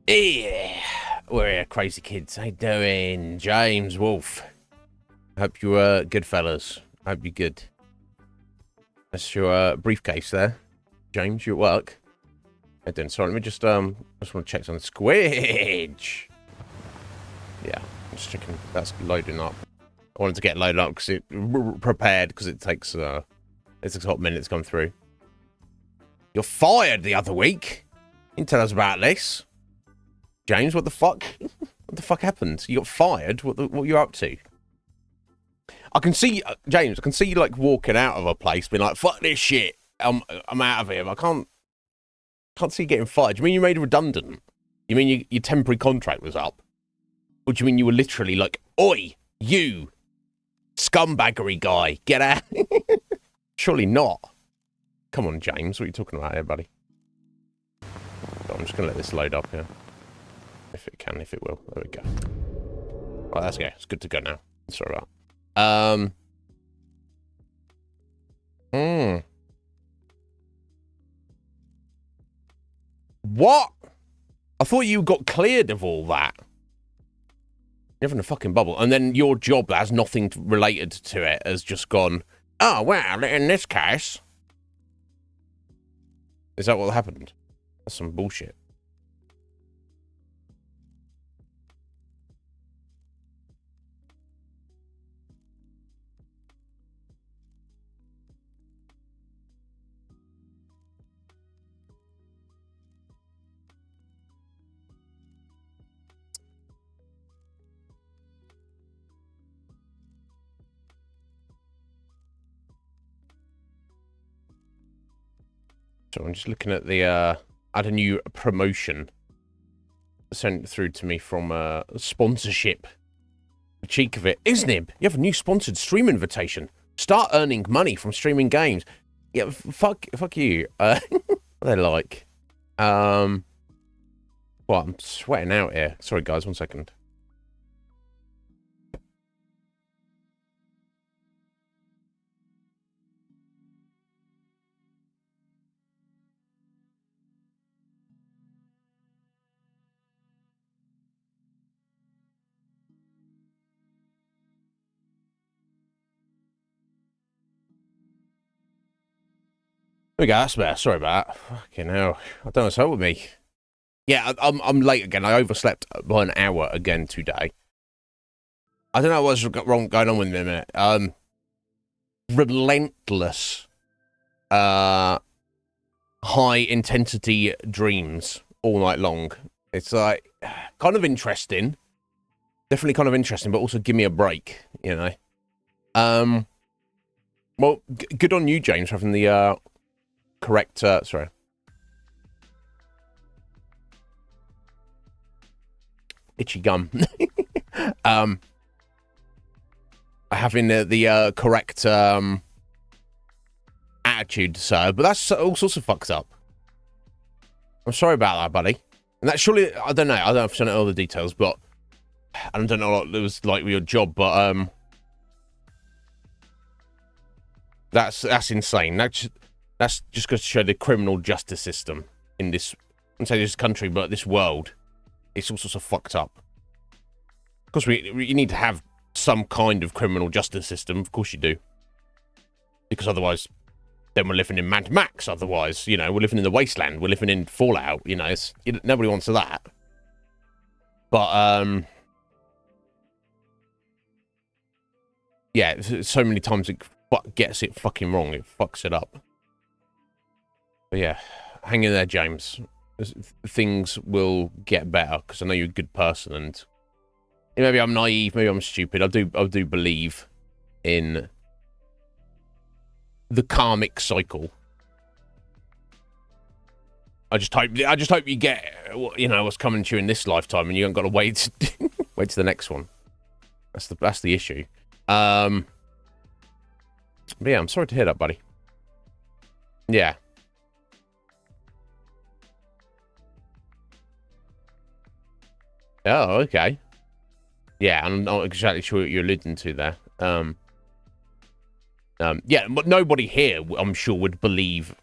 Yeah, we're here, crazy kids. How you doing? James Wolf. Hope you good, fellas. Hope you're good. That's your briefcase there. James, you at work? I didn't. Sorry, let me just want to check something. Squidge! Yeah, I'm just checking. That's loading up. I wanted to get loaded up because it prepared because it takes a hot minute to come through. You're fired the other week. You can tell us about this. James, what the fuck? What the fuck happened? You got fired? What are you up to? I can see, James, I can see you, like, walking out of a place, being like, fuck this shit. I'm out of here. But I can't see you getting fired. Do you mean you made redundant? You mean your temporary contract was up? Or do you mean you were literally like, oi, you, scumbaggery guy, get out? Surely not. Come on, James, what are you talking about here, buddy? I'm just going to let this load up here. If it can, if it will. There we go. Right, that's okay. It's good to go now. Sorry about that. What? I thought you got cleared of all that. You're having a fucking bubble. And then your job that has nothing related to it has just gone, oh, well, in this case. Is that what happened? That's some bullshit. So I'm just looking at the, I had a new promotion sent through to me from sponsorship. The cheek of it. Iznib, you have a new sponsored stream invitation. Start earning money from streaming games. Yeah, fuck you. What are they like? Well, I'm sweating out here. Sorry, guys, 1 second. There we go, that's better. Sorry about that. Fucking hell. I don't know what's up with me. Yeah, I'm late again. I overslept by an hour again today. I don't know what's wrong going on with me in a minute. Relentless high intensity dreams all night long. It's like kind of interesting. Definitely kind of interesting, but also give me a break, you know. Well, good on you, James, for having the correct sorry. Itchy gum. Having the correct attitude, sir, but that's all sorts of fucked up. I'm sorry about that, buddy. And that surely, I don't know if I know all the details, but I don't know what it was like with your job, but that's insane. That's just going to show the criminal justice system in this, I wouldn't say this country, but this world. It's all sorts of fucked up. Of course, you need to have some kind of criminal justice system. Of course you do. Because otherwise, then we're living in Mad Max. Otherwise, you know, we're living in the wasteland. We're living in Fallout. You know, nobody wants that. But, yeah, so many times it gets it fucking wrong. It fucks it up. But yeah, hang in there, James. Things will get better because I know you're a good person, and maybe I'm naive, maybe I'm stupid. I do believe in the karmic cycle. I just hope you get, you know, what's coming to you in this lifetime, and you haven't got to wait wait to the next one. That's the issue. But yeah, I'm sorry to hear that, buddy. Yeah. Oh, okay. Yeah, I'm not exactly sure what you're alluding to there. Yeah, but nobody here, I'm sure, would believe,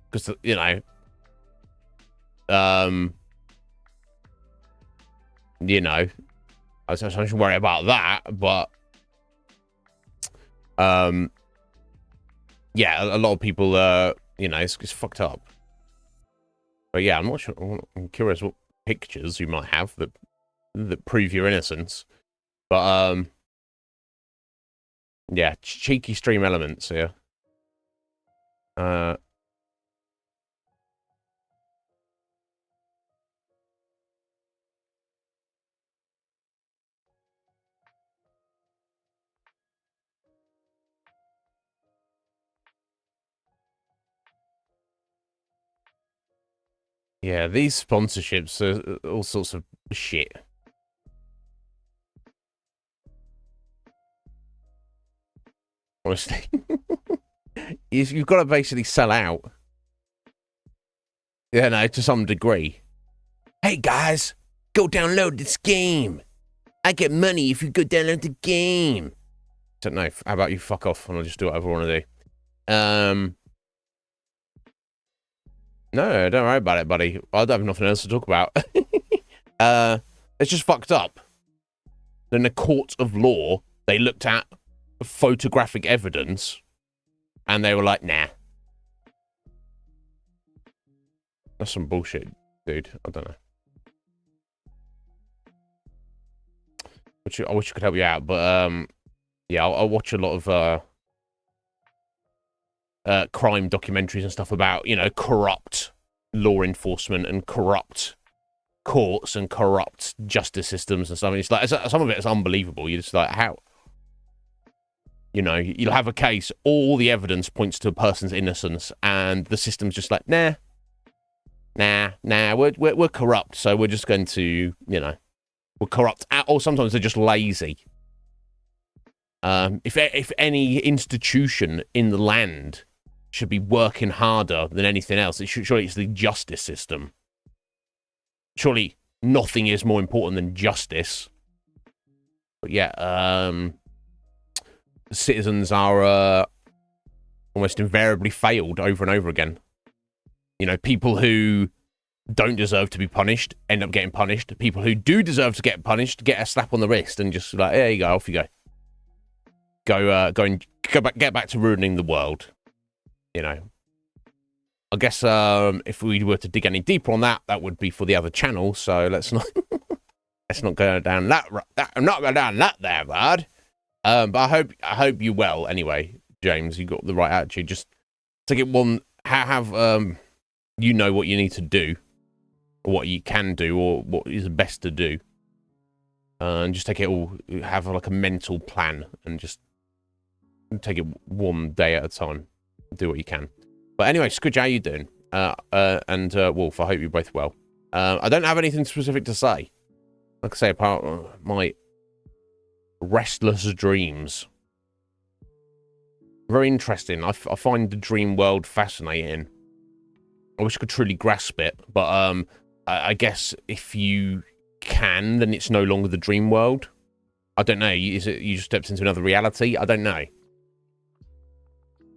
because, you know, you know, I shouldn't worry about that. But yeah, a lot of people, you know, it's fucked up. But yeah, I'm not sure. I'm curious what pictures you might have that prove your innocence. But yeah, cheeky stream elements here. Yeah, these sponsorships are all sorts of shit. Honestly. You've got to basically sell out. Yeah, no, to some degree. Hey, guys, go download this game. I get money if you go download the game. Don't know. How about you fuck off and I'll just do whatever I want to do. No, don't worry about it, buddy. I don't have nothing else to talk about. It's just fucked up. Then the court of law, they looked at photographic evidence and they were like, nah. That's some bullshit, dude. I don't know. I wish I could help you out, but yeah, I'll watch a lot of crime documentaries and stuff about, you know, corrupt law enforcement and corrupt courts and corrupt justice systems and stuff. And it's like, some of it is unbelievable. You're just like, how? You know, you'll have a case, all the evidence points to a person's innocence, and the system's just like, nah, we're corrupt, so we're just going to, you know, we're corrupt. Or sometimes they're just lazy. If any institution in the land should be working harder than anything else, surely it's the justice system. Surely nothing is more important than justice. But yeah, citizens are almost invariably failed over and over again. You know, people who don't deserve to be punished end up getting punished. People who do deserve to get punished get a slap on the wrist and just like, there you go, off you go. Get back to ruining the world. You know, I guess if we were to dig any deeper on that, that would be for the other channel. So let's not go down that. I'm not going down that there, bud. But I hope you well anyway, James. You got the right attitude. Just take it one. Have you know what you need to do, or what you can do, or what is best to do, and just take it all. Have like a mental plan, and just take it one day at a time. Do what you can. But anyway, Scudge, how you doing? And Wolf, I hope you're both well. I don't have anything specific to say. Like I say, apart my restless dreams. Very interesting. I find the dream world fascinating. I wish I could truly grasp it, but I guess if you can, then it's no longer the dream world. I don't know. Is it you just stepped into another reality? I don't know.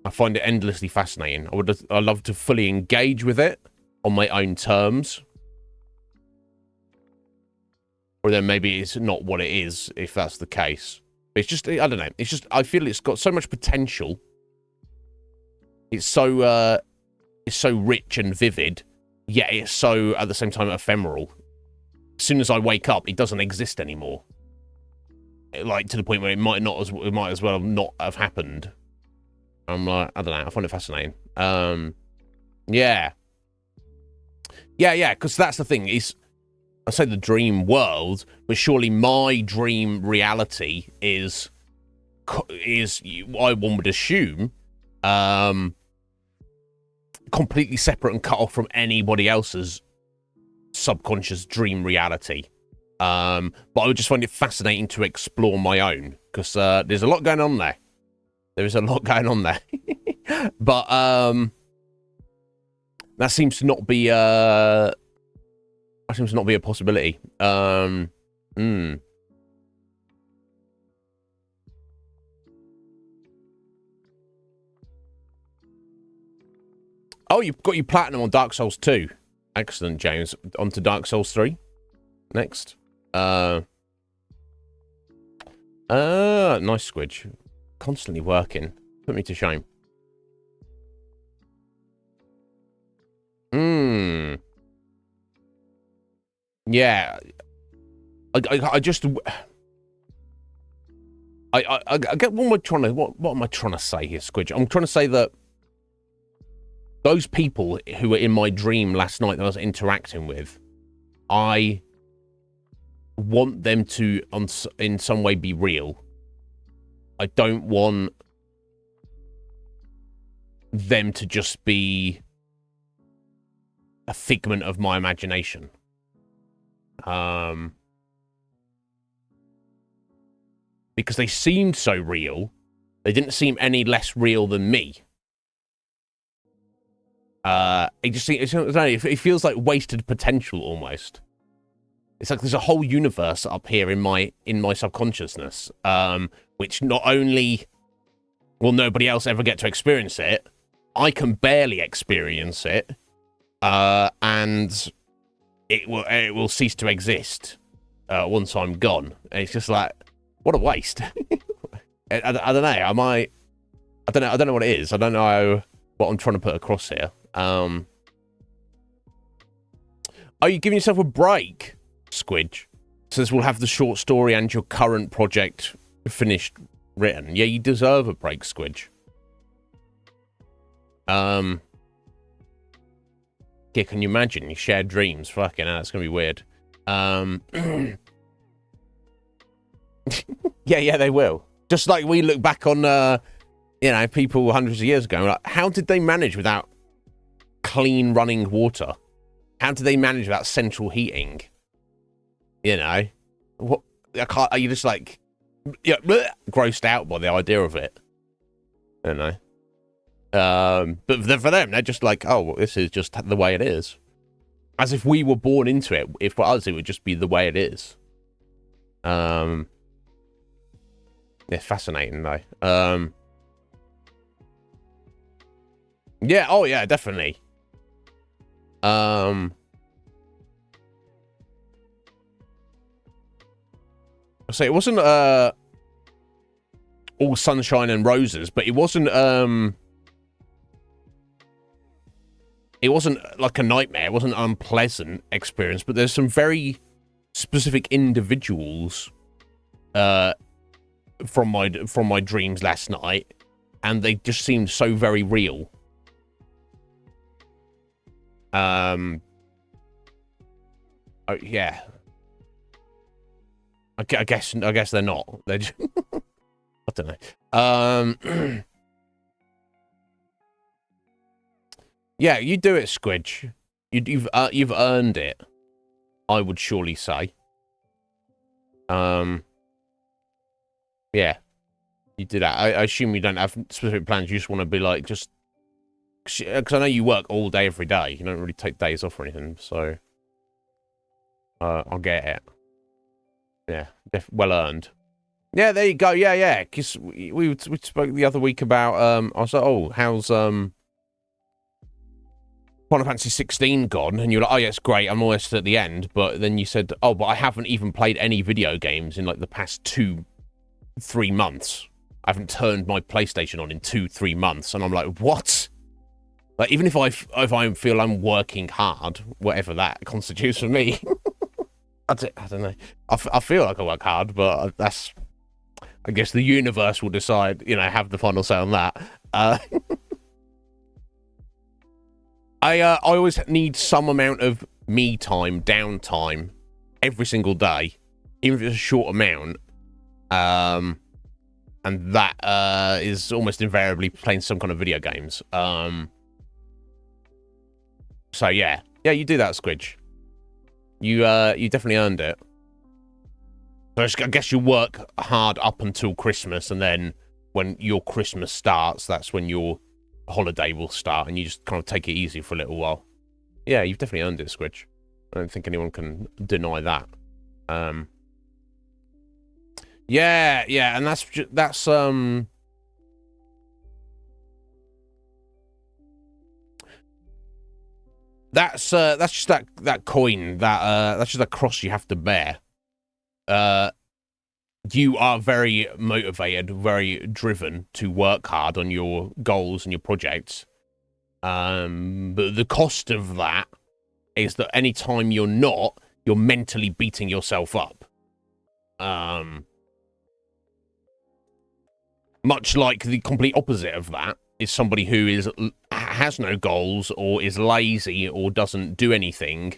I find it endlessly fascinating. I'd love to fully engage with it on my own terms. Or then maybe it's not what it is, if that's the case. It's just, I don't know. It's just, I feel it's got so much potential. It's so rich and vivid, yet it's so, at the same time, ephemeral. As soon as I wake up, it doesn't exist anymore. Like, to the point where it might as well not have happened. I'm like, I don't know. I find it fascinating. Yeah, because that's the thing. I say the dream world, but surely my dream reality is what one would assume, completely separate and cut off from anybody else's subconscious dream reality. But I would just find it fascinating to explore my own, because there's a lot going on there. There is a lot going on there. But that seems to not be a possibility. Oh, you've got your platinum on Dark Souls 2. Excellent, James. On to Dark Souls 3. Next. Nice Squidge. Constantly working. Put me to shame. Yeah. I just... I get what am I trying to... What am I trying to say here, Squidge? I'm trying to say that those people who were in my dream last night that I was interacting with, I want them to, in some way, be real. I don't want them to just be a figment of my imagination. Because they seemed so real, they didn't seem any less real than me. It just seems, it feels like wasted potential almost. It's like there's a whole universe up here in my subconsciousness, which not only will nobody else ever get to experience it, I can barely experience it, and it will cease to exist once I'm gone. And it's just like, what a waste. I don't know. I don't know what it is. I don't know what I'm trying to put across here. Are you giving yourself a break, Squidge? Says we'll have the short story and your current project finished written. Yeah, you deserve a break, Squidge. Yeah, can you imagine? You share dreams. Fucking hell, it's gonna be weird. Yeah, they will. Just like we look back on, people hundreds of years ago. Like, how did they manage without clean running water? How did they manage without central heating? You know, what? Are you just like, yeah, bleh, grossed out by the idea of it? I don't know. But for them, they're just like, oh, well, this is just the way it is. As if we were born into it. If for us, it would just be the way it is. It's fascinating, though. Yeah, oh, yeah, definitely. So it wasn't, all sunshine and roses, but it wasn't like a nightmare. It wasn't an unpleasant experience, but there's some very specific individuals, from my dreams last night, and they just seemed so very real. Oh, yeah. I guess they're not. They're just I don't know. Yeah, you do it, Squidge. You've earned it, I would surely say. Yeah, you did that. I assume you don't have specific plans. You just want to be like, just because I know you work all day every day. You don't really take days off or anything, so I'll get it. Yeah, well earned. Yeah, there you go. Yeah. Because we spoke the other week about I was like, oh, how's Final Fantasy 16 gone? And you're like, oh yeah, it's great. I'm almost at the end. But then you said, oh, but I haven't even played any video games in like the past 2-3 months. I haven't turned my PlayStation on in 2-3 months, and I'm like, what? Like, even if I feel I'm working hard, whatever that constitutes for me. I don't know. I feel like I work hard, but that's, I guess the universe will decide, have the final say on that. I always need some amount of me time, downtime, every single day, even if it's a short amount. And that is almost invariably playing some kind of video games. So yeah, you do that, Squidge. You definitely earned it. So I guess you work hard up until Christmas, and then when your Christmas starts, that's when your holiday will start, and you just kind of take it easy for a little while. Yeah, you've definitely earned it, Squidge. I don't think anyone can deny that. Yeah, and that's just that coin, that's just a cross you have to bear. you are very motivated, very driven to work hard on your goals and your projects. But the cost of that is that anytime you're not, you're mentally beating yourself up. Much like the complete opposite of that is somebody who has no goals or is lazy or doesn't do anything.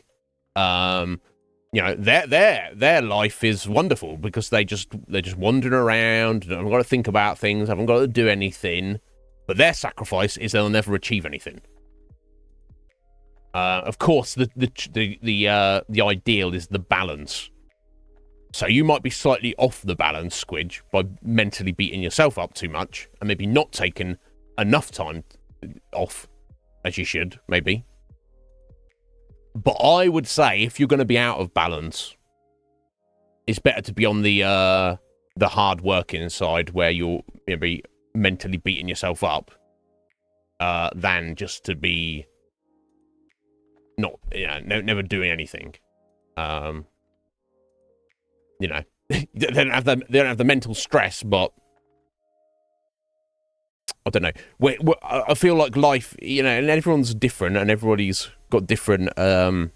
You know, their life is wonderful because they're just wandering around, haven't got to think about things, haven't got to do anything. But their sacrifice is they'll never achieve anything. Of course, the ideal is the balance. So you might be slightly off the balance, Squidge, by mentally beating yourself up too much and maybe not taking enough time off as you should, maybe. But I would say if you're going to be out of balance, it's better to be on the hard working side where you'll be mentally beating yourself up than just to be not, never doing anything. You know, they don't have the mental stress, but I don't know. I feel like life, and everyone's different, and everybody's got different. Everyone's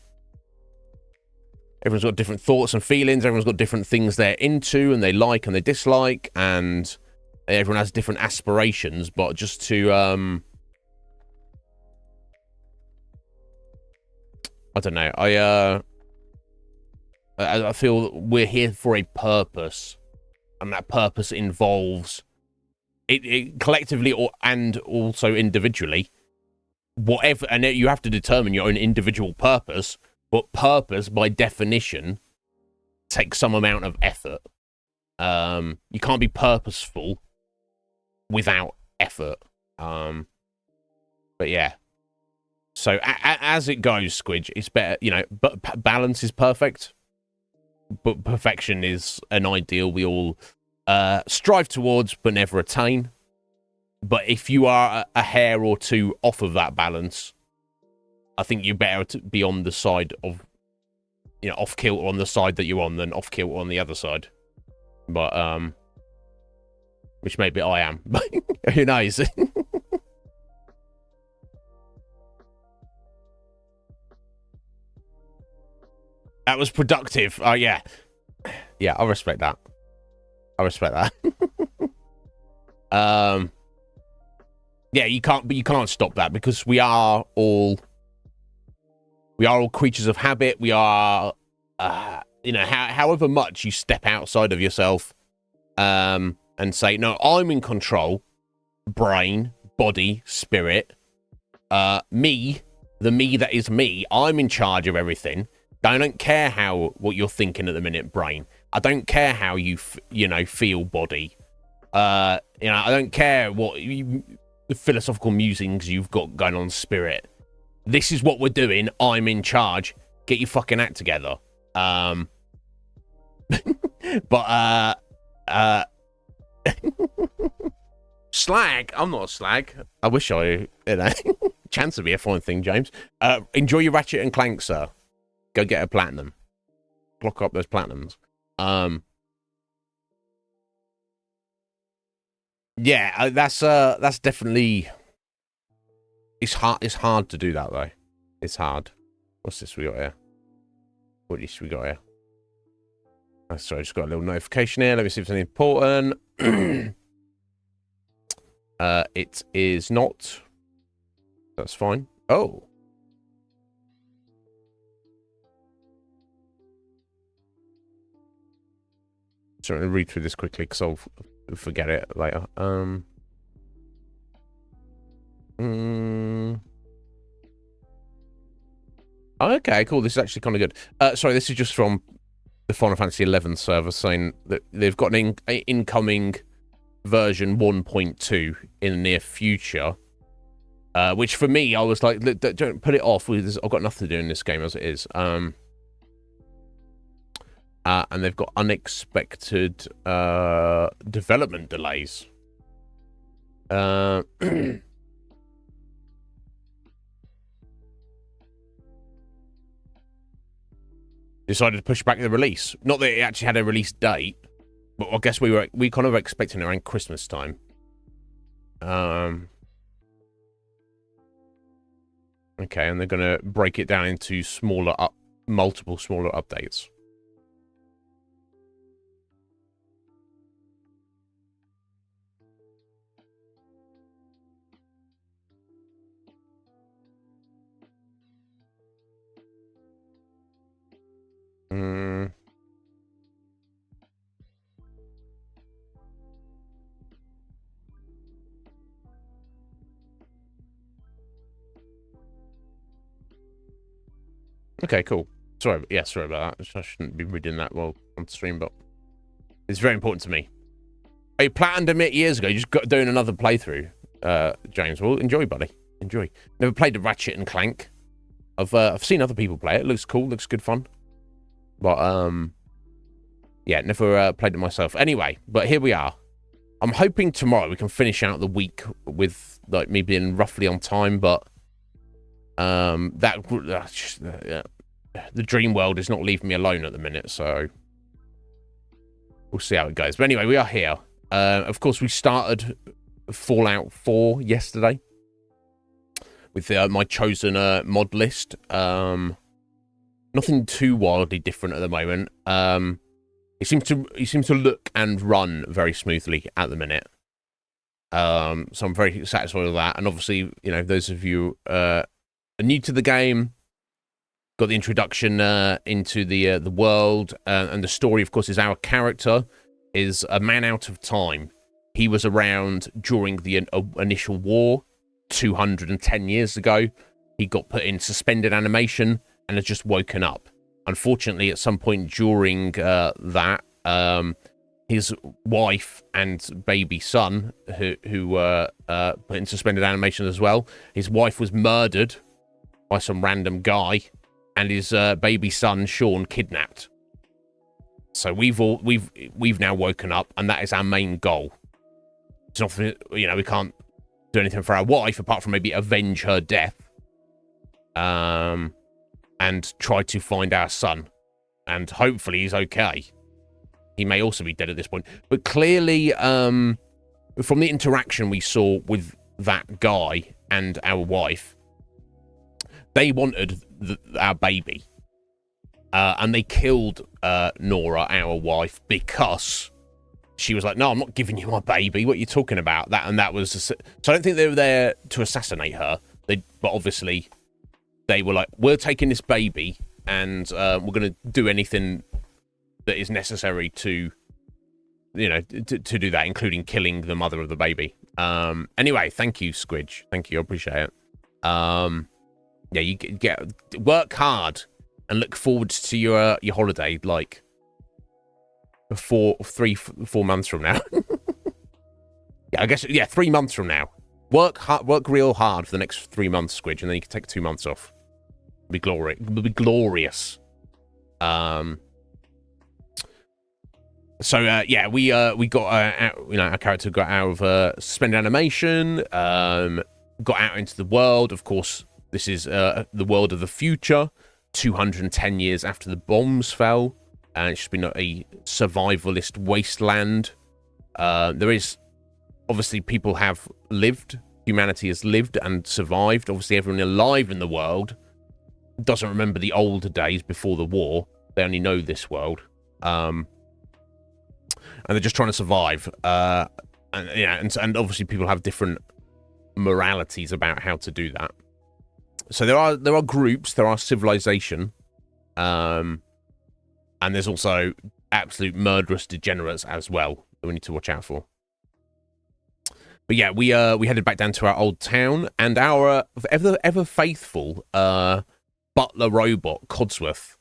got different thoughts and feelings. Everyone's got different things they're into and they like and they dislike, and everyone has different aspirations. But just to, I don't know. I feel we're here for a purpose, and that purpose involves it collectively and also individually. Whatever, and you have to determine your own individual purpose, but purpose, by definition, takes some amount of effort. You can't be purposeful without effort. But yeah. So as it goes, Squidge, it's better, but balance is perfect. But perfection is an ideal we all strive towards but never attain. But if you are a hair or two off of that balance, I think you're better to be on the side of, off kilter on the side that you're on than off kilter on the other side. But, which maybe I am, but who knows? That was productive. Oh, yeah. Yeah, I respect that. I respect that. Yeah, you can't stop that because we are all creatures of habit. We are, however much you step outside of yourself, and say, no, I'm in control, brain, body, spirit, me, the me that is me, I'm in charge of everything. I don't care what you're thinking at the minute, brain. I don't care how you feel, body. I don't care what the philosophical musings you've got going on, spirit. This is what we're doing. I'm in charge. Get your fucking act together. But slag. I'm not a slag. I wish chance would be a fine thing, James. Enjoy your Ratchet and Clank, sir. Go get a platinum. Block up those platinums. Yeah, that's definitely. It's hard to do that though. It's hard. What's this we got here? What else we got here? Oh, sorry, I just got a little notification here. Let me see if it's anything important. It is not. That's fine. Oh. So I'm going to read through this quickly because I'll forget it later. Okay, cool. This is actually kind of good. Sorry, this is just from the Final Fantasy XI server saying that they've got an incoming version 1.2 in the near future. Which for me, I was like, don't put it off. I've got nothing to do in this game as it is. And they've got unexpected development delays. decided to push back the release. Not that it actually had a release date, but I guess we kind of were expecting it around Christmas time. Okay, and they're gonna break it down into multiple smaller updates. Okay, cool. Sorry about that. I shouldn't be reading that while on stream, but it's very important to me. I planned it years ago. You just got doing another playthrough, James. Well, enjoy, buddy. Enjoy. Never played the Ratchet and Clank. I've seen other people play it. It looks cool. Looks good fun. But yeah, never played it myself. Anyway, but here we are. I'm hoping tomorrow we can finish out the week with like me being roughly on time, but the dream world is not leaving me alone at the minute, so we'll see how it goes. But anyway, we are here. Of course, we started Fallout 4 yesterday with my chosen mod list. Nothing too wildly different at the moment. It seems to look and run very smoothly at the minute. So I'm very satisfied with that. And obviously, you know, those of you are new to the game, got the introduction into the world, and the story, of course, is our character is a man out of time. He was around during the initial war 210 years ago. He got put in suspended animation and has just woken up. Unfortunately, at some point during that, his wife and baby son, who were put in suspended animation as well, his wife was murdered by some random guy, and his baby son Sean kidnapped. So we've now woken up, and that is our main goal. It's not, you know, we can't do anything for our wife apart from maybe avenge her death, and try to find our son, and hopefully he's okay. He may also be dead at this point, but clearly, from the interaction we saw with that guy and our wife, they wanted our baby, and they killed Nora, our wife, because she was like, "No, I'm not giving you my baby. What are you talking about?" That was so. I don't think they were there to assassinate her. But obviously, they were like, "We're taking this baby, and we're going to do anything that is necessary to, you know, to do that, including killing the mother of the baby." Anyway, thank you, Squidge. Thank you, I appreciate it. Yeah, you get work hard and look forward to your holiday like 4 months from now. Yeah, I guess 3 months from now. Work real hard for the next 3 months, Squidge, and then you can take 2 months off. It'll be glorious. So yeah, we got you know, our character got out of suspended animation, got out into the world. Of course, this is the world of the future, 210 years after the bombs fell, and it's just been a survivalist wasteland. There is obviously people have lived, humanity has lived and survived. Obviously, everyone alive in the world doesn't remember the old days before the war. They only know this world. And they're just trying to survive. And yeah, and obviously people have different moralities about how to do that. So there are groups, there are civilization, and there's also absolute murderous degenerates as well that we need to watch out for. But yeah, we headed back down to our old town, and our ever faithful butler robot Codsworth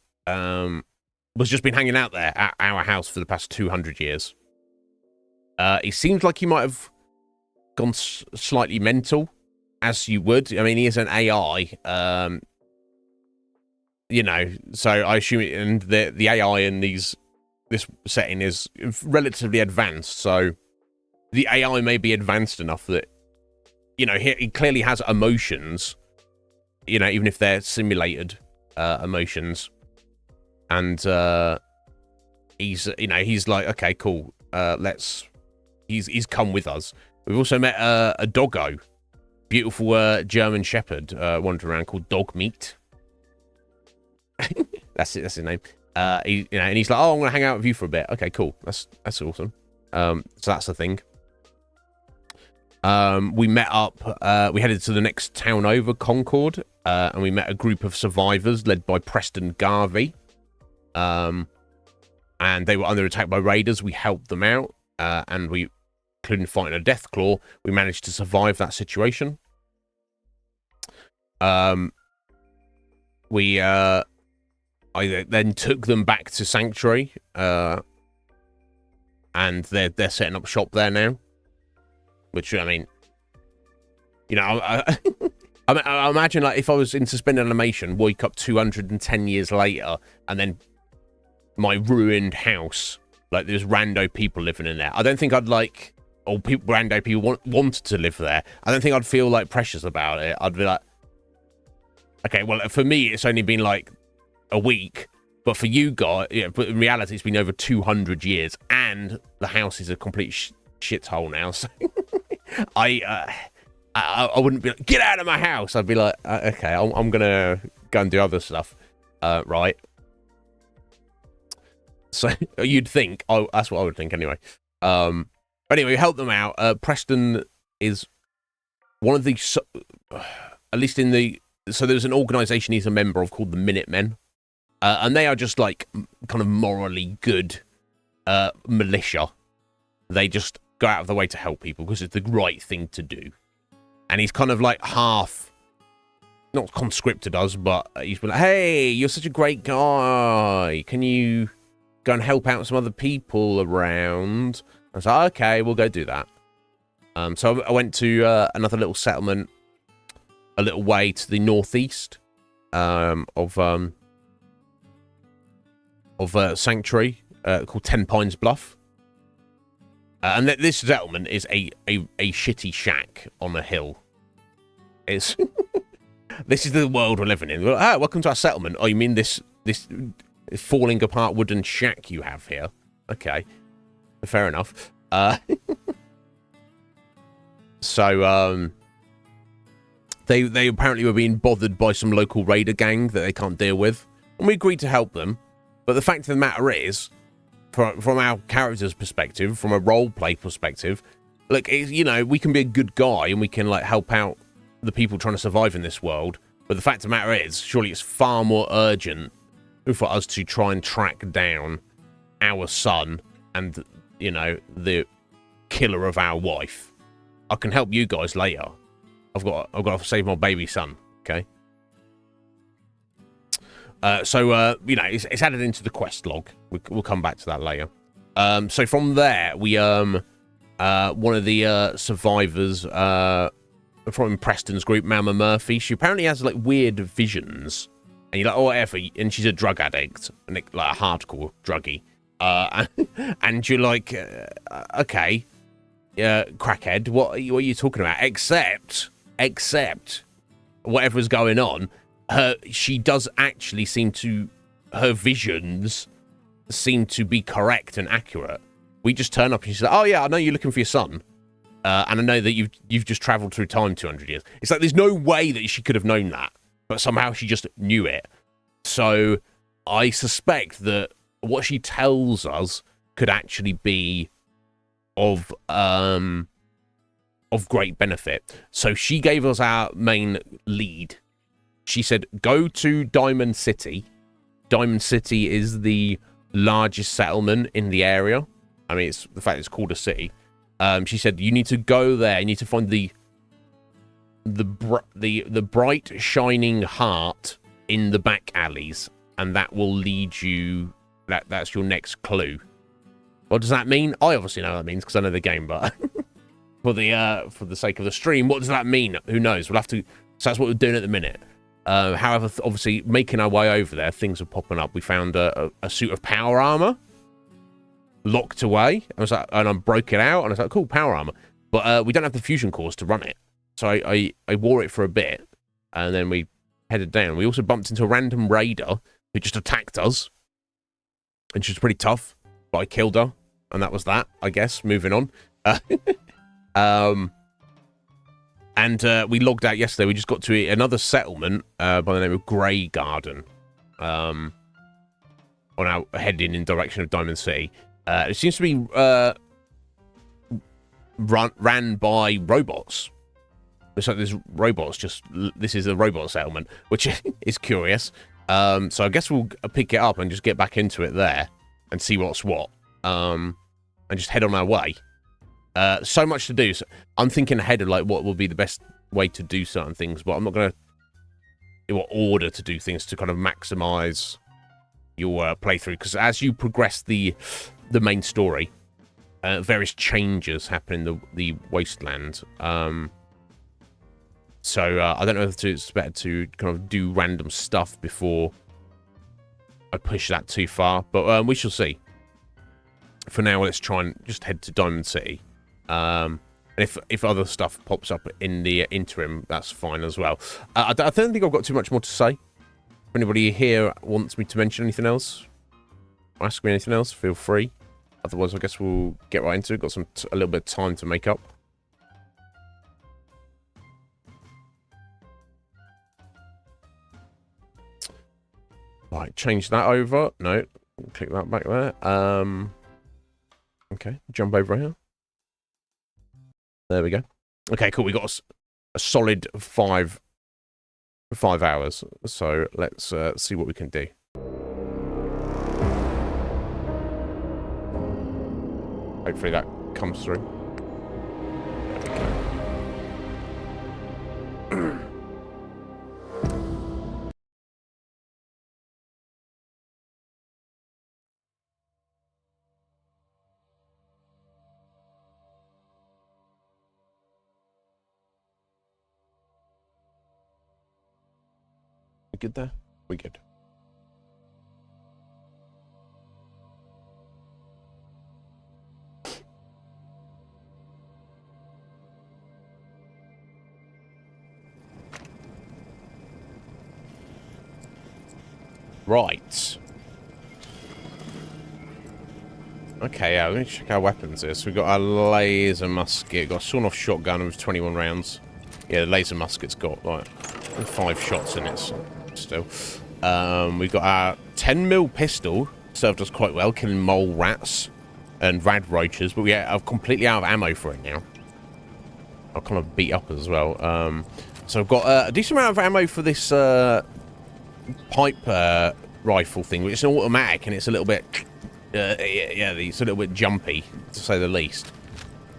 was just been hanging out there at our house for the past 200 years. He seems like he might have gone slightly mental, as you would. I mean, he is an AI, you know, so I assume and the AI in this setting is relatively advanced, so the AI may be advanced enough that, you know, he clearly has emotions, you know, even if they're simulated emotions. and he's like, okay, cool. He's come with us. We've also met a doggo, beautiful German Shepherd, wandering around called Dog Meat. That's it. That's his name. And he's like, oh, I'm gonna hang out with you for a bit. Okay, cool. That's awesome. So that's the thing. We met up. We headed to the next town over, Concord, and we met a group of survivors led by Preston Garvey. And they were under attack by raiders. We helped them out, and we, including fighting a death claw, we managed to survive that situation. I then took them back to Sanctuary, and they're setting up shop there now. Which, I mean, I imagine, like, if I was in suspended animation, wake up 210 years later, and then my ruined house, like, there's rando people living in there. I don't think I'd like, or rando people wanted to live there. I don't think I'd feel, like, precious about it. I'd be like, okay, well, for me, it's only been, like, a week. But for you guys, but in reality, it's been over 200 years, and the house is a complete shithole now, so... I wouldn't be like, get out of my house. I'd be like, okay, I'm gonna go and do other stuff, right? So you'd think, that's what I would think anyway. But anyway, we helped them out. Preston is one of the, at least in the, so there's an organization he's a member of called the Minutemen, and they are just like kind of morally good militia. They just go out of the way to help people because it's the right thing to do. And he's kind of like half, not conscripted us, but he's been like, hey, you're such a great guy. Can you go and help out some other people around? I was like, okay, we'll go do that. So I went to another little settlement a little way to the northeast of Sanctuary called 10 Pines Bluff. And this settlement is a shitty shack on a hill. It's this is the world we're living in. Ah, welcome to our settlement. Oh, you mean this falling apart wooden shack you have here? Okay, fair enough. So they apparently were being bothered by some local raider gang that they can't deal with, and we agreed to help them. But the fact of the matter is, from our character's perspective, from a role-play perspective, like, we can be a good guy and we can, like, help out the people trying to survive in this world. But the fact of the matter is, surely it's far more urgent for us to try and track down our son and, the killer of our wife. I can help you guys later. I've got to save my baby son, okay? So it's added into the quest log. We'll come back to that later. So from there, we one of the survivors from Preston's group, Mama Murphy, she apparently has like weird visions, and you're like, oh, whatever. And she's a drug addict, and like a hardcore druggie. And you're like, okay, crackhead. What are you talking about? Except whatever's going on. She does actually her visions seem to be correct and accurate. We just turn up and she's like, oh yeah, I know you're looking for your son. And I know that you've just traveled through time 200 years. It's like, there's no way that she could have known that, but somehow she just knew it. So I suspect that what she tells us could actually be of great benefit. So she gave us our main lead. She said, go to Diamond City. Diamond City is the largest settlement in the area. I mean, it's the fact it's called a city. She said, you need to go there. You need to find the bright, shining heart in the back alleys, and that will lead you. That's your next clue. What does that mean? I obviously know what that means because I know the game, but for the sake of the stream, what does that mean? Who knows? We'll have to. So that's what we're doing at the minute. However, obviously, making our way over there, things are popping up. We found a suit of power armor locked away. I broke it out, and I was like, cool, power armor. But we don't have the fusion cores to run it. So I wore it for a bit, and then we headed down. We also bumped into a random raider who just attacked us. and she's pretty tough, but I killed her, and that was that, I guess. Moving on. And we logged out yesterday. We just got to another settlement by the name of Grey Garden. On our heading in direction of Diamond City. It seems to be ran by robots. It's like there's robots. This is a robot settlement, which is curious. So I guess we'll pick it up and just get back into it there and see what's what. And just head on our way. So much to do. So I'm thinking ahead of like what will be the best way to do certain things, but I'm not gonna in what order to do things to kind of maximize your playthrough, because as you progress the main story, various changes happen in the wasteland. So I don't know if it's better to kind of do random stuff before I push that too far, but we shall see. For now, let's try and just head to Diamond City. And if other stuff pops up in the interim, that's fine as well. I don't think I've got too much more to say. If anybody here wants me to mention anything else, ask me anything else, feel free. Otherwise, I guess we'll get right into it. Got a little bit of time to make up. Right, change that over. No, click that back there. Okay, jump over here. There we go. Okay, cool. We got a solid 5 hours. So let's see what we can do. Hopefully that comes through. We good there? We good. Right. Okay, yeah, let me check our weapons here. So we've got a laser musket, got a sawn-off shotgun with 21 rounds. Yeah, the laser musket's got like 5 shots in it still. We've got our 10mm pistol, served us quite well, killing mole rats and rad roaches, but we are completely out of ammo for it now. I'll kind of beat up as well. So I've got a decent amount of ammo for this pipe rifle thing, which is an automatic, and it's a little bit it's a little bit jumpy, to say the least.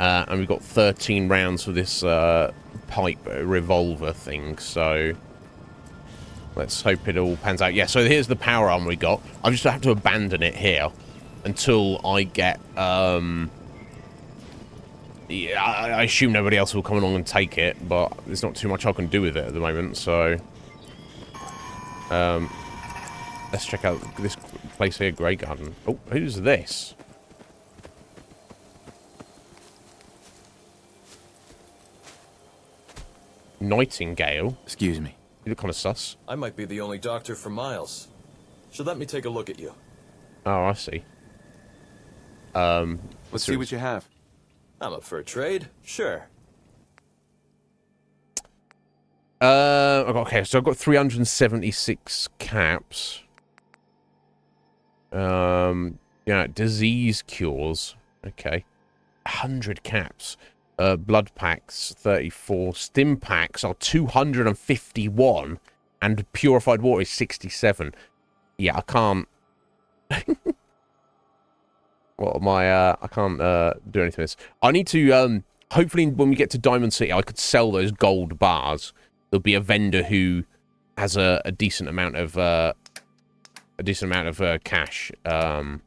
And we've got 13 rounds for this pipe revolver thing, so let's hope it all pans out. Yeah, so here's the power arm we got. I just have to abandon it here until I get yeah, I assume nobody else will come along and take it, but there's not too much I can do with it at the moment, so let's check out this place here, Grey Garden. Oh, who's this? Nightingale. Excuse me. You look kind of sus. I might be the only doctor for miles. Should let me take a look at you. Oh, I see. Let's see what you have. I'm up for a trade. Sure. Okay, so I've got 376 caps. Yeah, disease cures. Okay. 100 caps. Blood packs, 34. Stim packs are 251. And purified water is 67. Yeah, I can't... What am I can't do anything with this. I need to, hopefully when we get to Diamond City, I could sell those gold bars. There'll be a vendor who has a decent amount of cash. I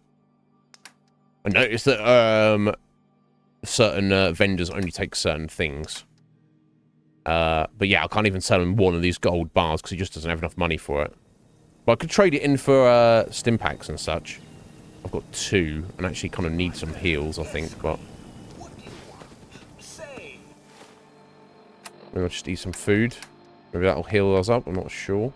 noticed that certain vendors only take certain things. But yeah, I can't even sell him one of these gold bars because he just doesn't have enough money for it. But I could trade it in for stim packs and such. I've got 2 and actually kind of need some heals, I think, but maybe I'll just eat some food. Maybe that'll heal us up, I'm not sure.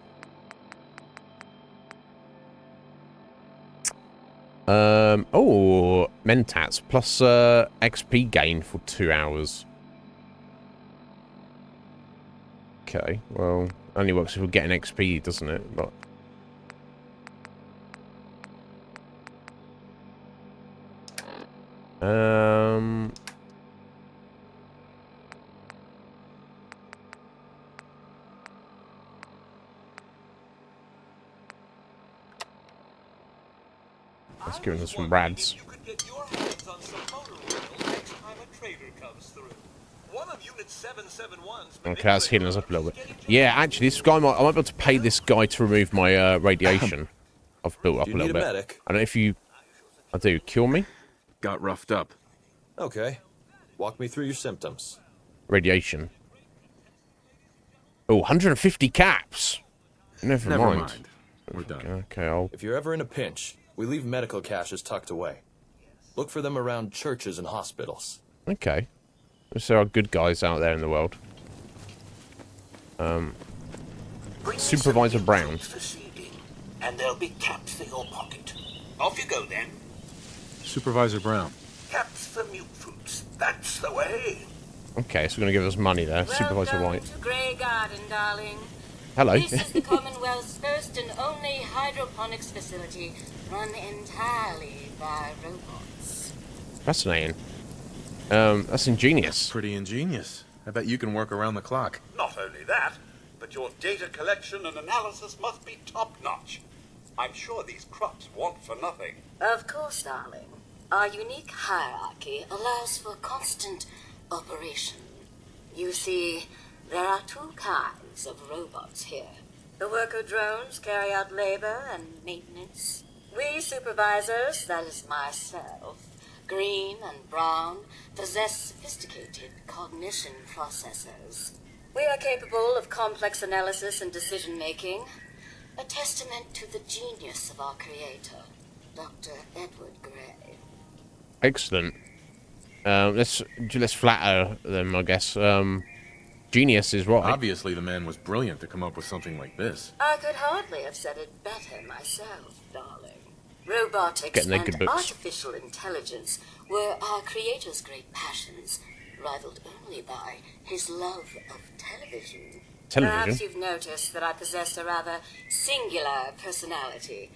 Oh, Mentats plus XP gain for 2 hours. Okay, well, only works if we're getting XP, doesn't it? But let's give them some rads. Okay, that's healing us up a little bit. Yeah, actually, this guy I might be able to pay this guy to remove my radiation. I've built up a little bit. Medic? I don't know if you... I do. Cure me? Got roughed up. Okay. Walk me through your symptoms. Radiation. Oh, 150 caps. Never mind. We're done. Okay, I'll... If you're ever in a pinch, we leave medical caches tucked away. Look for them around churches and hospitals. Okay. There are good guys out there in the world. Supervisor Brown. And there'll be caps for your pocket. Off you go then. Supervisor Brown. Caps for mute fruits. That's the way. Okay, so we're going to give us money there. Supervisor White. To Grey Garden, darling. Hello. This is the Commonwealth's first and only hydroponics facility run entirely by robots. Fascinating. That's ingenious. Pretty ingenious. I bet you can work around the clock. Not only that, but your data collection and analysis must be top-notch. I'm sure these crops want for nothing. Of course, darling. Our unique hierarchy allows for constant operation. You see, there are two kinds of robots here. The worker drones carry out labor and maintenance. We supervisors, that is myself, Green and Brown, possess sophisticated cognition processors. We are capable of complex analysis and decision-making, a testament to the genius of our creator, Dr. Edward Gray. Excellent. Let's flatter them, I guess. Genius is right. Obviously, the man was brilliant to come up with something like this. I could hardly have said it better myself, darling. Robotics Getting their and good books. artificial intelligence were our creator's great passions, rivaled only by his love of television. Perhaps you've noticed that I possess a rather singular personality,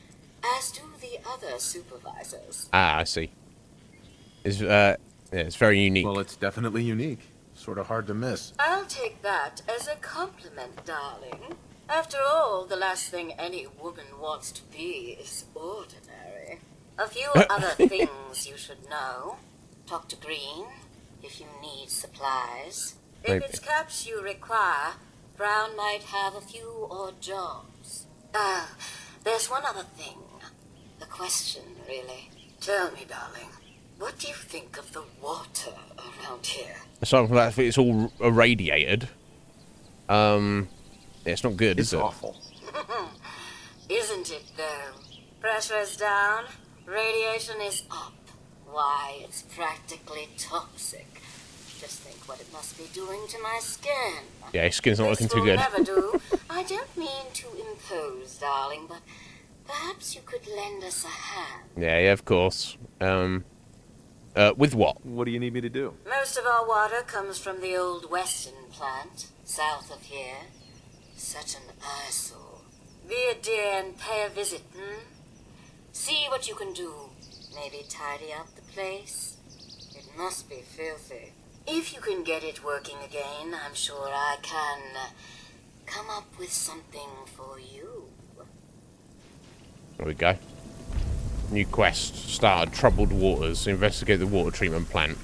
as do the other supervisors. Ah, I see. Yeah, it's very unique. Well, it's definitely unique. Sort of hard to miss. I'll take that as a compliment, darling. After all, the last thing any woman wants to be is ordinary. A few other things you should know. Talk to Green if you need supplies. Maybe. If it's caps you require, Brown might have a few odd jobs. There's one other thing. A question, really. Tell me, darling, what do you think of the water around here? Aside from that, it's all irradiated. It's not good, is it? It's awful. Isn't it, though? Pressure is down, radiation is up. Why, it's practically toxic. Just think what it must be doing to my skin. Yeah, his skin's not looking too good. Never do. I don't mean to impose, darling, but perhaps you could lend us a hand. Yeah, of course. With what? What do you need me to do? Most of our water comes from the old Western plant, south of here. Such an eyesore. Be a dear and pay a visit, See what you can do. Maybe tidy up the place. It must be filthy. If you can get it working again, I'm sure I can come up with something for you. There we go. New quest started. Troubled waters. Investigate the water treatment plant.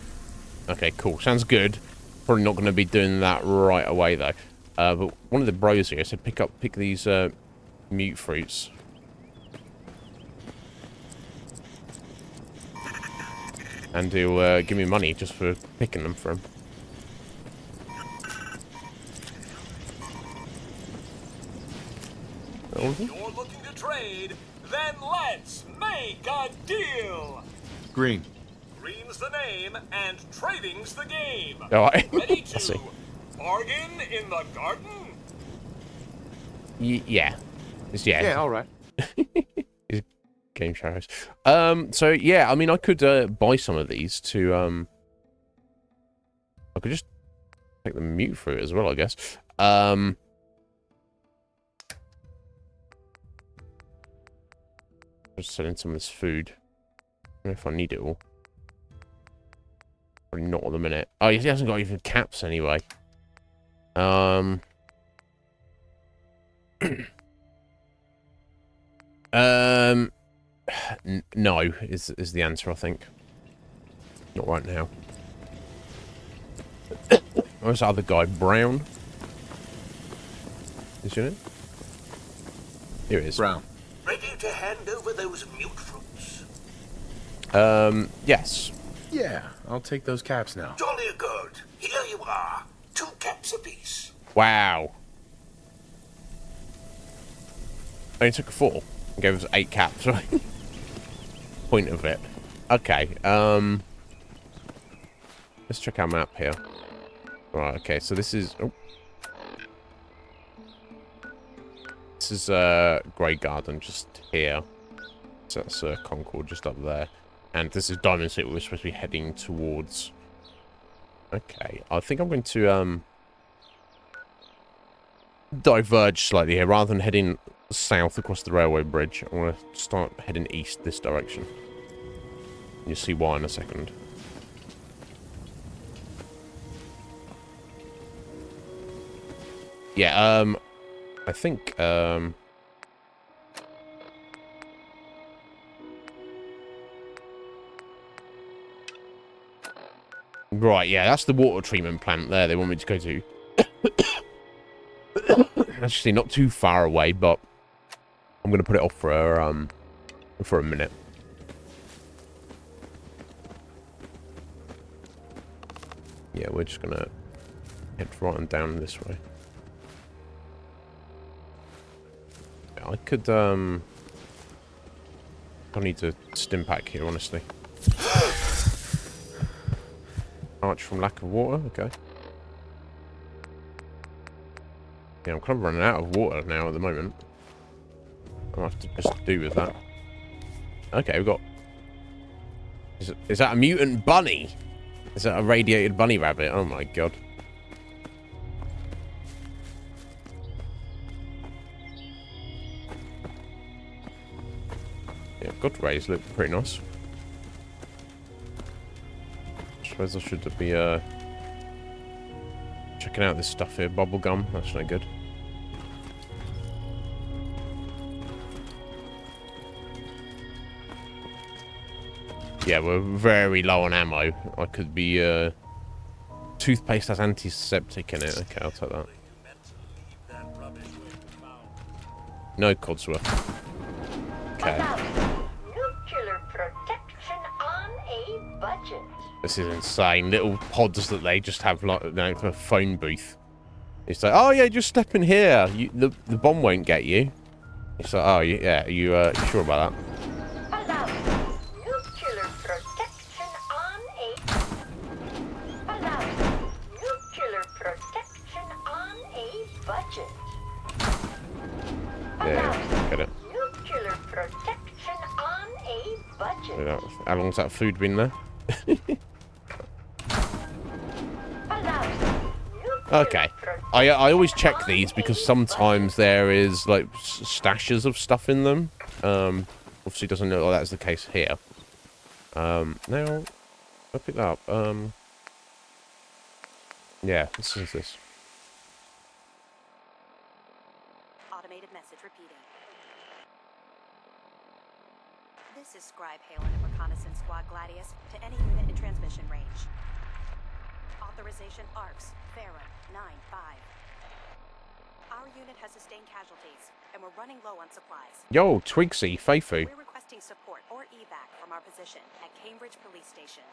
Okay, cool. Sounds good. Probably not going to be doing that right away though. But one of the bros here said pick these mute fruits. And he'll give me money just for picking them for him. You're looking to trade? Then let's make a deal! Green. Green's the name, and trading's the game. Alright. Ready I see. to bargain in the garden? Yeah. Yeah, all right. He's game show host. So yeah, I mean, I could buy some of these to I could just take the mute fruit as well, I guess. Just selling some of this food. I don't know if I need it all. Probably not at the minute. Oh, he hasn't got even caps anyway. No is the answer, I think. Not right now. Where's the other guy? Brown? Is he in it? Here he is. Brown. Ready to hand over those mute fruits? Yes. Yeah, I'll take those caps now. Jolly good. Here you are. 2 caps apiece. Wow. Only took 4 and gave us 8 caps, right? Point of it. Okay, let's check our map here. Right, okay, so this is... Oh. This is, Grey Garden, just here. So that's, Concord, just up there. And this is Diamond City, we're supposed to be heading towards... Okay, I think I'm going to, diverge slightly here. Rather than heading south across the railway bridge, I want to start heading east this direction. You'll see why in a second. Yeah, I think, right, yeah, that's the water treatment plant there they want me to go to. Actually, not too far away, but I'm going to put it off for a minute. Yeah, we're just going to head right on down this way. I could, I need to stim pack here, honestly. Arch from lack of water? Okay. Yeah, I'm kind of running out of water now at the moment. I'll have to just do with that. Okay, we've got... Is that a mutant bunny? Is that a radiated bunny rabbit? Oh my god. Yeah, God rays look pretty nice. I suppose I should be checking out this stuff here. Bubblegum, that's no good. Yeah, we're very low on ammo. I could be toothpaste has antiseptic in it. Okay, I'll take that. No Codsworth. Okay. Nuclear protection on a budget. This is insane. Little pods that they just have like a phone booth. It's like, oh yeah, just step in here. The bomb won't get you. It's like, oh yeah, you sure about that? Allow nuclear protection on a. Allow nuclear protection on a budget. Yeah, get it. Nuclear protection on a budget. Yeah, how long's that food been there? Okay. I always check these because sometimes there is like stashes of stuff in them. Obviously doesn't look like that's the case here. Now I'll pick that up. Yeah, this is this. Automated message repeated. This is Scribe Halen of Reconnaissance Squad Gladius to any unit in transmission range. Authorization ARCS, Farah, 9-5. Our unit has sustained casualties, and we're running low on supplies. Yo, Twigsy, Feifu. We're requesting support or evac from our position at Cambridge Police Station.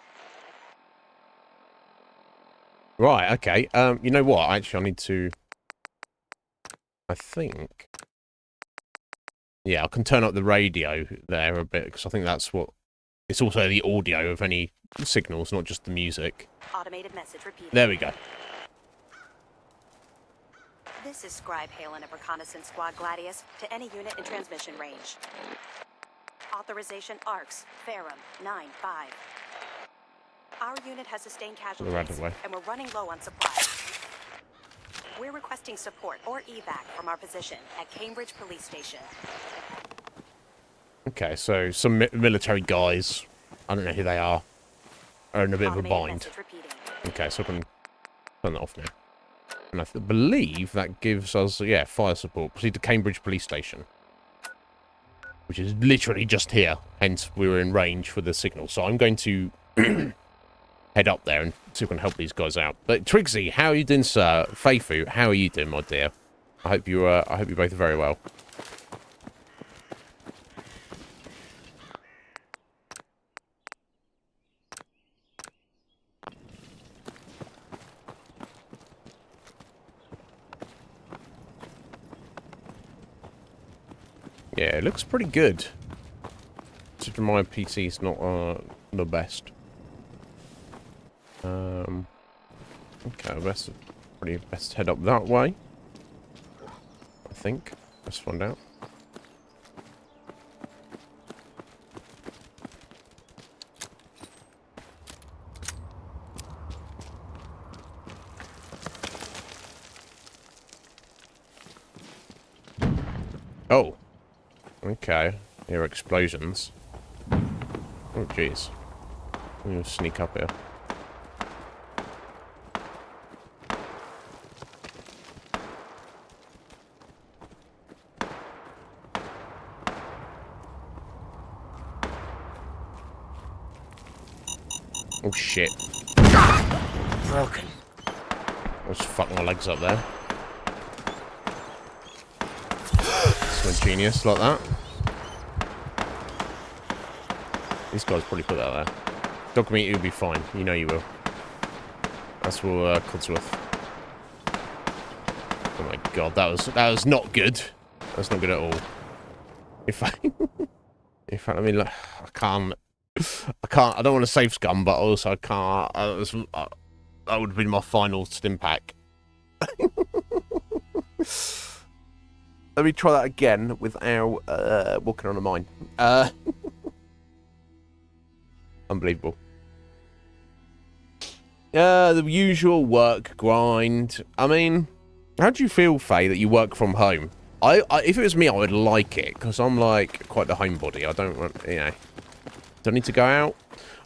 Right, okay. You know what? Actually, I need to... I think... Yeah, I can turn up the radio there a bit, because I think that's what... It's also the audio of any signals, not just the music. Automated message repeated. There we go. This is Scribe Halen of Reconnaissance Squad Gladius to any unit in transmission range. Authorization ARCS, Ferrum 9-5. Our unit has sustained casualties, Right. and we're running low on supplies. We're requesting support or evac from our position at Cambridge Police Station. Okay, so some military guys, I don't know who they are in a bit of a Automated bind. message repeating. Okay, so I can turn that off now. And I believe that gives us, yeah, fire support. Proceed to Cambridge Police Station. Which is literally just here. Hence, we were in range for the signal. So I'm going to head up there and see if we can help these guys out. But Trixie, how are you doing, sir? Feifu, how are you doing, my dear? I hope you're both very well. Yeah, it looks pretty good. Considering my PC's not the best. Okay, best head up that way. I think. Let's find out. Oh. Okay. Here are explosions. Oh, jeez. I'm gonna sneak up here. Oh, shit. Broken. Let's fuck my legs up there. That's my genius, like that. These guys probably put that there. Dog meat, you'll be fine. You know you will. That's what Codsworth. Oh my god, that was not good. That's not good at all. In fact, I mean, look, I don't want to save scum, but also I can't. That would have been my final stim pack. Let me try that again without walking on a mine. Unbelievable. The usual work grind. I mean, how do you feel, Faye, that you work from home? If it was me, I would like it, because I'm like quite the homebody. I don't want, don't need to go out.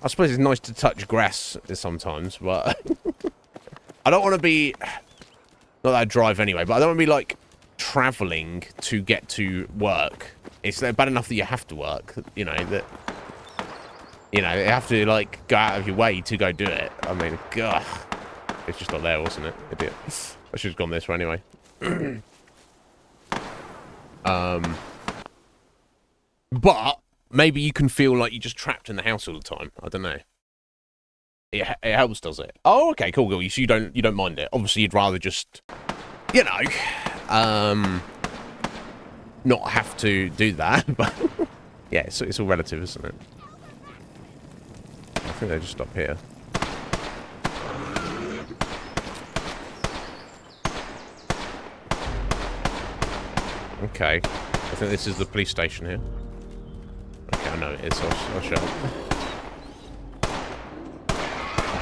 I suppose it's nice to touch grass sometimes, but I don't want to be, not that I drive anyway, but I don't want to be like traveling to get to work. It's bad enough that you have to work, you have to like go out of your way to go do it. I mean, God, it's just not there, wasn't it? Idiot. I should have gone this way anyway. But maybe you can feel like you're just trapped in the house all the time. I don't know. It helps, does it? Oh, okay, cool. So you don't mind it. Obviously, you'd rather just, not have to do that. But yeah, it's all relative, isn't it? I think they're just up here. Okay. I think this is the police station here. Okay, I know it is. I'll show them.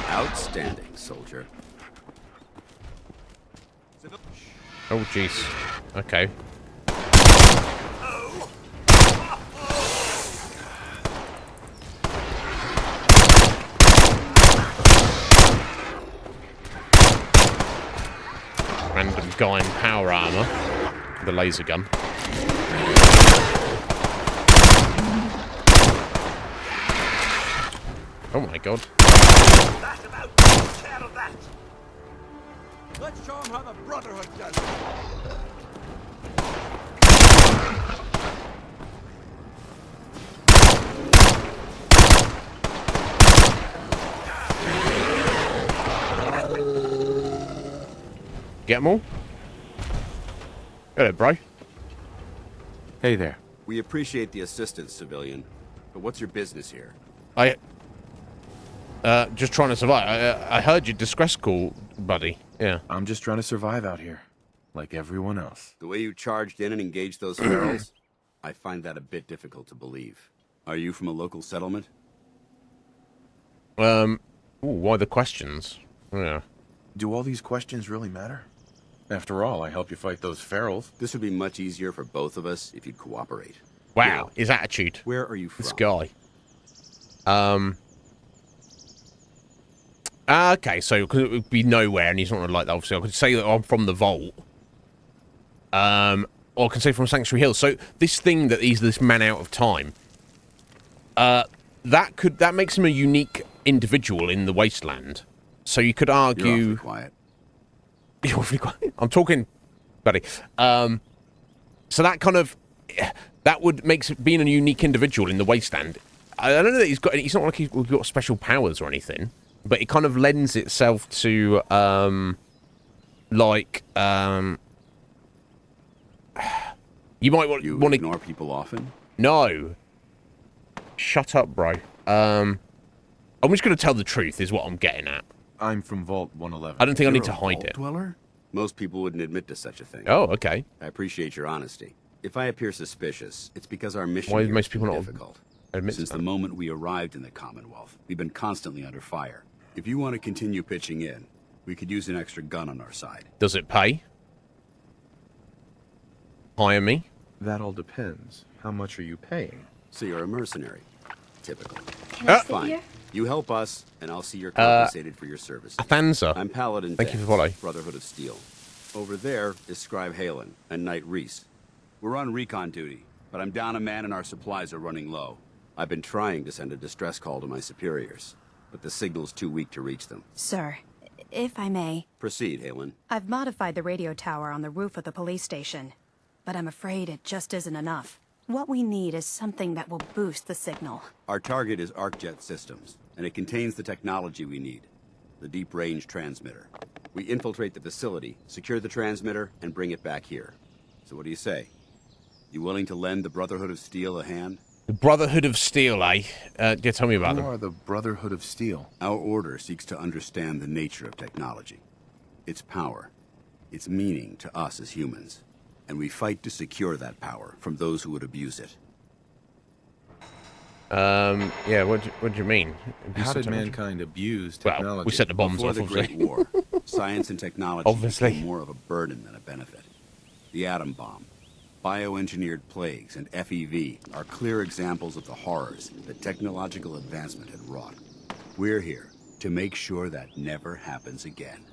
Outstanding, soldier. Oh, jeez. Okay. Random guy in power armor. The laser gun. Oh my god. That about takes care of that. Let's show them how the Brotherhood does it. Get them all? Hello, bro. Hey there. We appreciate the assistance, civilian. But what's your business here? Just trying to survive. I heard your distress call, buddy. Yeah. I'm just trying to survive out here, like everyone else. The way you charged in and engaged those ferals, I find that a bit difficult to believe. Are you from a local settlement? Ooh, why the questions? Yeah. Do all these questions really matter? After all, I helped you fight those ferals. This would be much easier for both of us if you'd cooperate. Wow, Now, his attitude. where are you from? This guy. Okay, so because it would be nowhere, and he's not gonna like that. Obviously, I could say that I'm from the vault. Or I can say from Sanctuary Hill. So this thing that he's this man out of time. That makes him a unique individual in the wasteland. So you could argue. You're awfully quiet. You're awfully quiet. I'm talking, buddy. So that kind of that would makes being a unique individual in the wasteland. I don't know that he's got. He's not like he's got special powers or anything, but it kind of lends itself to you might want You to ignore people often? No. Shut up, bro. I'm just going to tell the truth, is what I'm getting at. I'm from Vault 111. I don't think I need to You're a hide vault it. dweller? Most people wouldn't admit to such a thing. Oh, okay. I appreciate your honesty. If I appear suspicious, it's because our mission Why here do most is people too not difficult. admit Since to the moment we arrived in the Commonwealth, we've been constantly under fire. If you want to continue pitching in, we could use an extra gun on our side. Does it pay? Hire me? That all depends. How much are you paying? So you're a mercenary. Typical. Can I sit Fine. here? You help us, and I'll see you're compensated for your service. Athanza. I'm Paladin Thank you Vance, for following. Brotherhood of Steel. Over there is Scribe Halen and Knight Reese. We're on recon duty, but I'm down a man and our supplies are running low. I've been trying to send a distress call to my superiors, but the signal's too weak to reach them. Sir, if I may, Proceed, Halen. I've modified the radio tower on the roof of the police station, but I'm afraid it just isn't enough. What we need is something that will boost the signal. Our target is ArcJet Systems, and it contains the technology we need. The deep-range transmitter. We infiltrate the facility, secure the transmitter, and bring it back here. So what do you say? You willing to lend the Brotherhood of Steel a hand? The Brotherhood of Steel, eh? Yeah, tell me about Who them. are the Brotherhood of Steel? Our order seeks to understand the nature of technology, its power, its meaning to us as humans, and we fight to secure that power from those who would abuse it. Yeah, what do you mean? How did technology? mankind abuse technology? Well, we set the bombs Before off, the obviously. Great War, science and technology Obviously. became more of a burden than a benefit. The atom bomb, bioengineered plagues, and FEV are clear examples of the horrors that technological advancement had wrought. We're here to make sure that never happens again.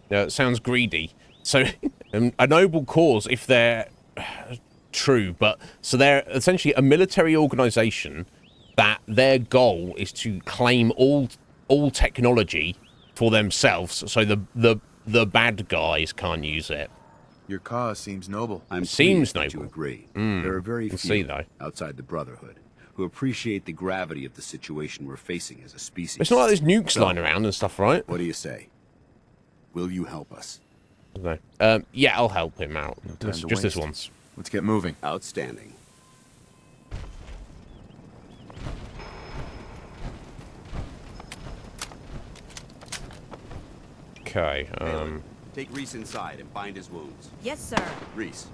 Yeah, it sounds greedy. So, a noble cause, if they're true, but so they're essentially a military organization that their goal is to claim all technology for themselves, so the bad guys can't use it. Your cause seems noble. I'm Seems pleased that you noble. agree. There are very We'll few see, though. outside the Brotherhood who appreciate the gravity of the situation we're facing as a species. It's not like there's nukes So, lying around and stuff, right? What do you say? Will you help us? No. Yeah, I'll help him out. time to Just this waste. once. Let's get moving. Outstanding. Okay. Take Reese inside and bind his wounds. Yes, sir. Reese,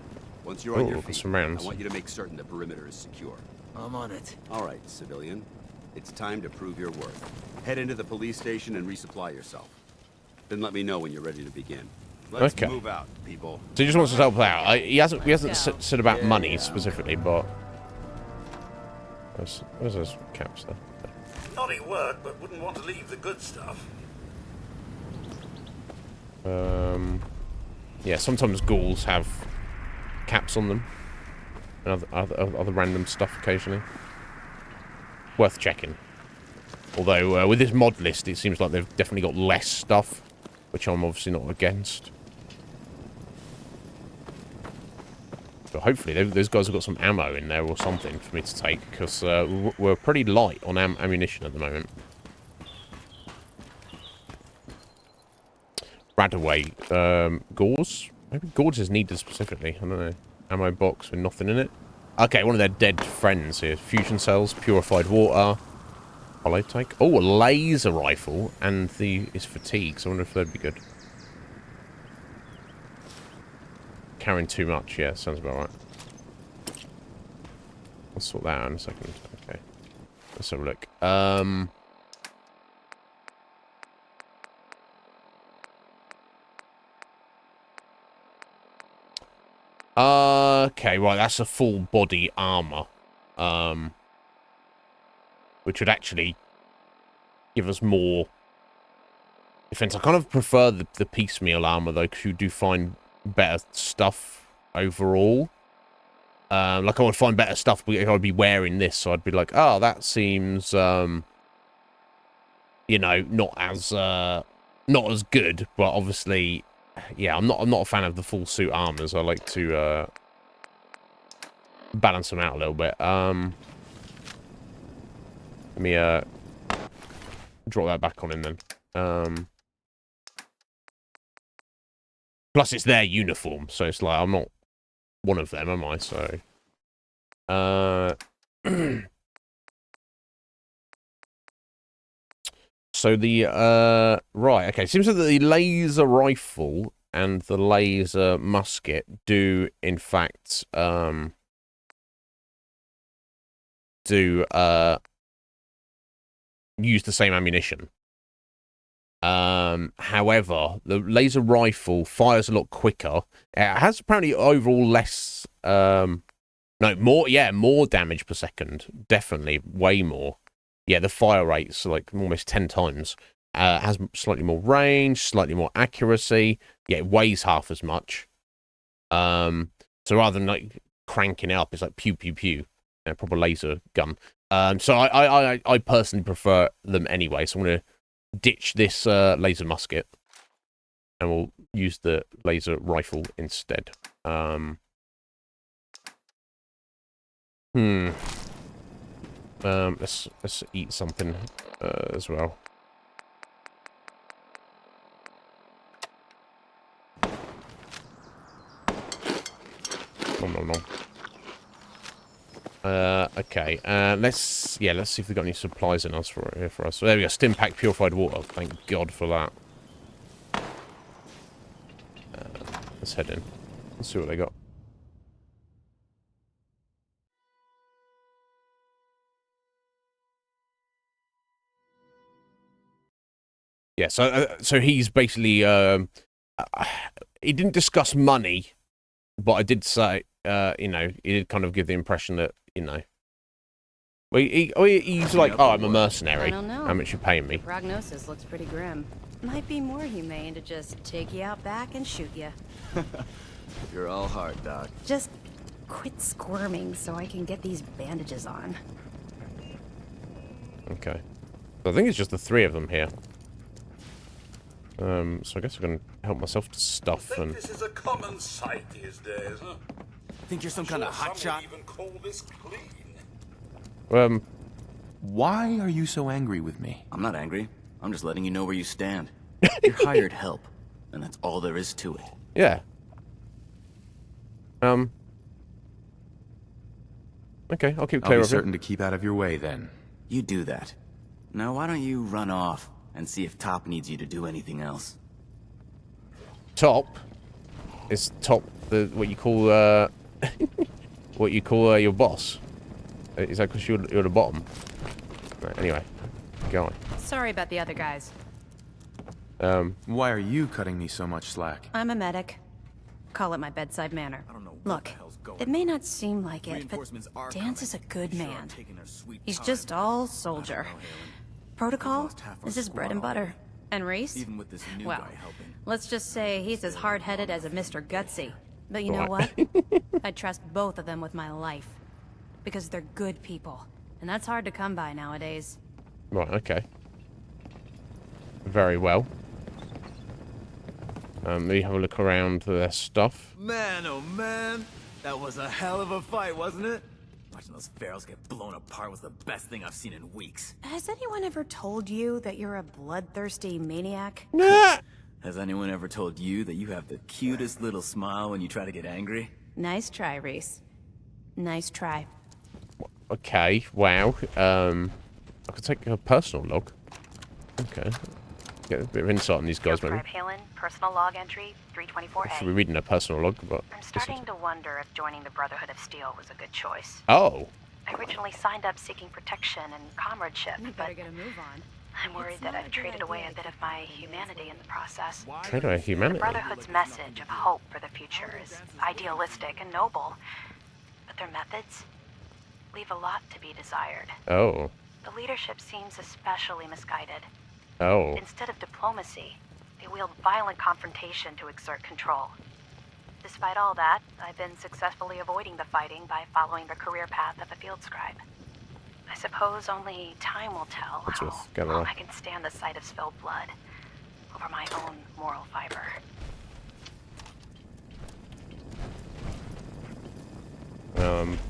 once you're on your Ooh, feet, some rounds. I want you to make certain the perimeter is secure. I'm on it. All right, civilian. It's time to prove your worth. Head into the police station and resupply yourself. Then let me know when you're ready to begin. Let's Okay. move out, people. So he just wants to help out. He hasn't said about money specifically, but where's those caps there? Naughty work, but wouldn't want to leave the good stuff. Yeah, sometimes ghouls have caps on them, and other random stuff occasionally. Worth checking. Although with this mod list, it seems like they've definitely got less stuff, which I'm obviously not against. But hopefully those guys have got some ammo in there or something for me to take, because we're pretty light on ammunition at the moment. Radaway, gauze? Maybe gauze is needed specifically. I don't know. Ammo box with nothing in it. Okay, one of their dead friends here. Fusion cells, purified water, hollow take. Oh, a laser rifle, and is fatigue, so I wonder if that'd be good. Carrying too much, yeah, sounds about right. I'll sort that out in a second. Okay. Let's have a look. Okay, right, that's a full body armor. Which would actually give us more defense. I kind of prefer the piecemeal armor, though, because you do find better stuff overall. Like, I would find better stuff if I'd be wearing this, so I'd be like, oh, that seems, you know, not as good, but obviously, yeah, I'm not a fan of the full suit armors. I like to, balance them out a little bit. Let me, drop that back on him then. Plus, it's their uniform, so it's like, I'm not one of them, am I? So, so the, right, okay, seems like the laser rifle and the laser musket do, in fact, use the same ammunition. However, the laser rifle fires a lot quicker. It has apparently overall less, no, more damage per second. Definitely, way more. Yeah, the fire rate's like almost 10 times. Has slightly more range, slightly more accuracy. Yeah, it weighs half as much. So rather than like cranking it up, it's like pew pew pew, a proper laser gun. So I personally prefer them anyway. So I'm gonna ditch this laser musket, and we'll use the laser rifle instead. Let's eat something as well. Nom nom nom. Okay. Let's see if we've got any supplies in us for us. So there we go. Stim pack purified water. Thank God for that. Let's head in. Let's see what they got. Yeah. So he's basically he didn't discuss money, but I did say you know, he did kind of give the impression that, you know, well, he's like, oh, I'm a mercenary. I don't know. How much you paying me? Your prognosis looks pretty grim. Might be more humane to just take you out back and shoot you. You're all heart, Doc. Just quit squirming so I can get these bandages on. Okay. So I think it's just the three of them here. So I guess I'm gonna help myself to stuff I think and. this is a common sight these days, huh? Think you're some kind of hotshot? Even call this clean. Why are you so angry with me? I'm not angry. I'm just letting you know where you stand. You're hired help, and that's all there is to it. Yeah. Okay, I'll keep clear I'll be of certain it. to keep out of your way then. You do that. Now why don't you run off and see if Top needs you to do anything else? Top is top the what you call what you call your boss. Is that because you're the bottom? Right, anyway, go on. Sorry about the other guys. Why are you cutting me so much slack? I'm a medic. Call it my bedside manner. Look, it may not seem like it, but Dance is a good man. He's just all soldier. Protocol, this is bread and butter. And Reese? Well, let's just say he's as hard-headed as a Mr. Gutsy. But you know what? I trust both of them with my life. Because they're good people. And that's hard to come by nowadays. Right, okay. Very well. Let me have a look around their stuff. Man, oh man! That was a hell of a fight, wasn't it? Watching those pharaohs get blown apart was the best thing I've seen in weeks. Has anyone ever told you that you're a bloodthirsty maniac? Has anyone ever told you that you have the cutest little smile when you try to get angry? Nice try, Reese. Nice try. Okay, wow. I could take a personal log. Okay. Get a bit of insight on these guys, maybe. Halen, personal log entry I 324A. should be reading a personal log, but... I'm starting to wonder if joining the Brotherhood of Steel was a good choice. Oh. I originally signed up seeking protection and comradeship, but get a move on. I'm worried that I've traded away a bit of my humanity in the process. Trade away humanity? The Brotherhood's message of hope for the future is idealistic and noble, but their methods leave a lot to be desired. Oh. The leadership seems especially misguided. Oh. Instead of diplomacy, they wield violent confrontation to exert control. Despite all that, I've been successfully avoiding the fighting by following the career path of a field scribe. I suppose only time will tell how long I can stand the sight of spilled blood over my own moral fiber.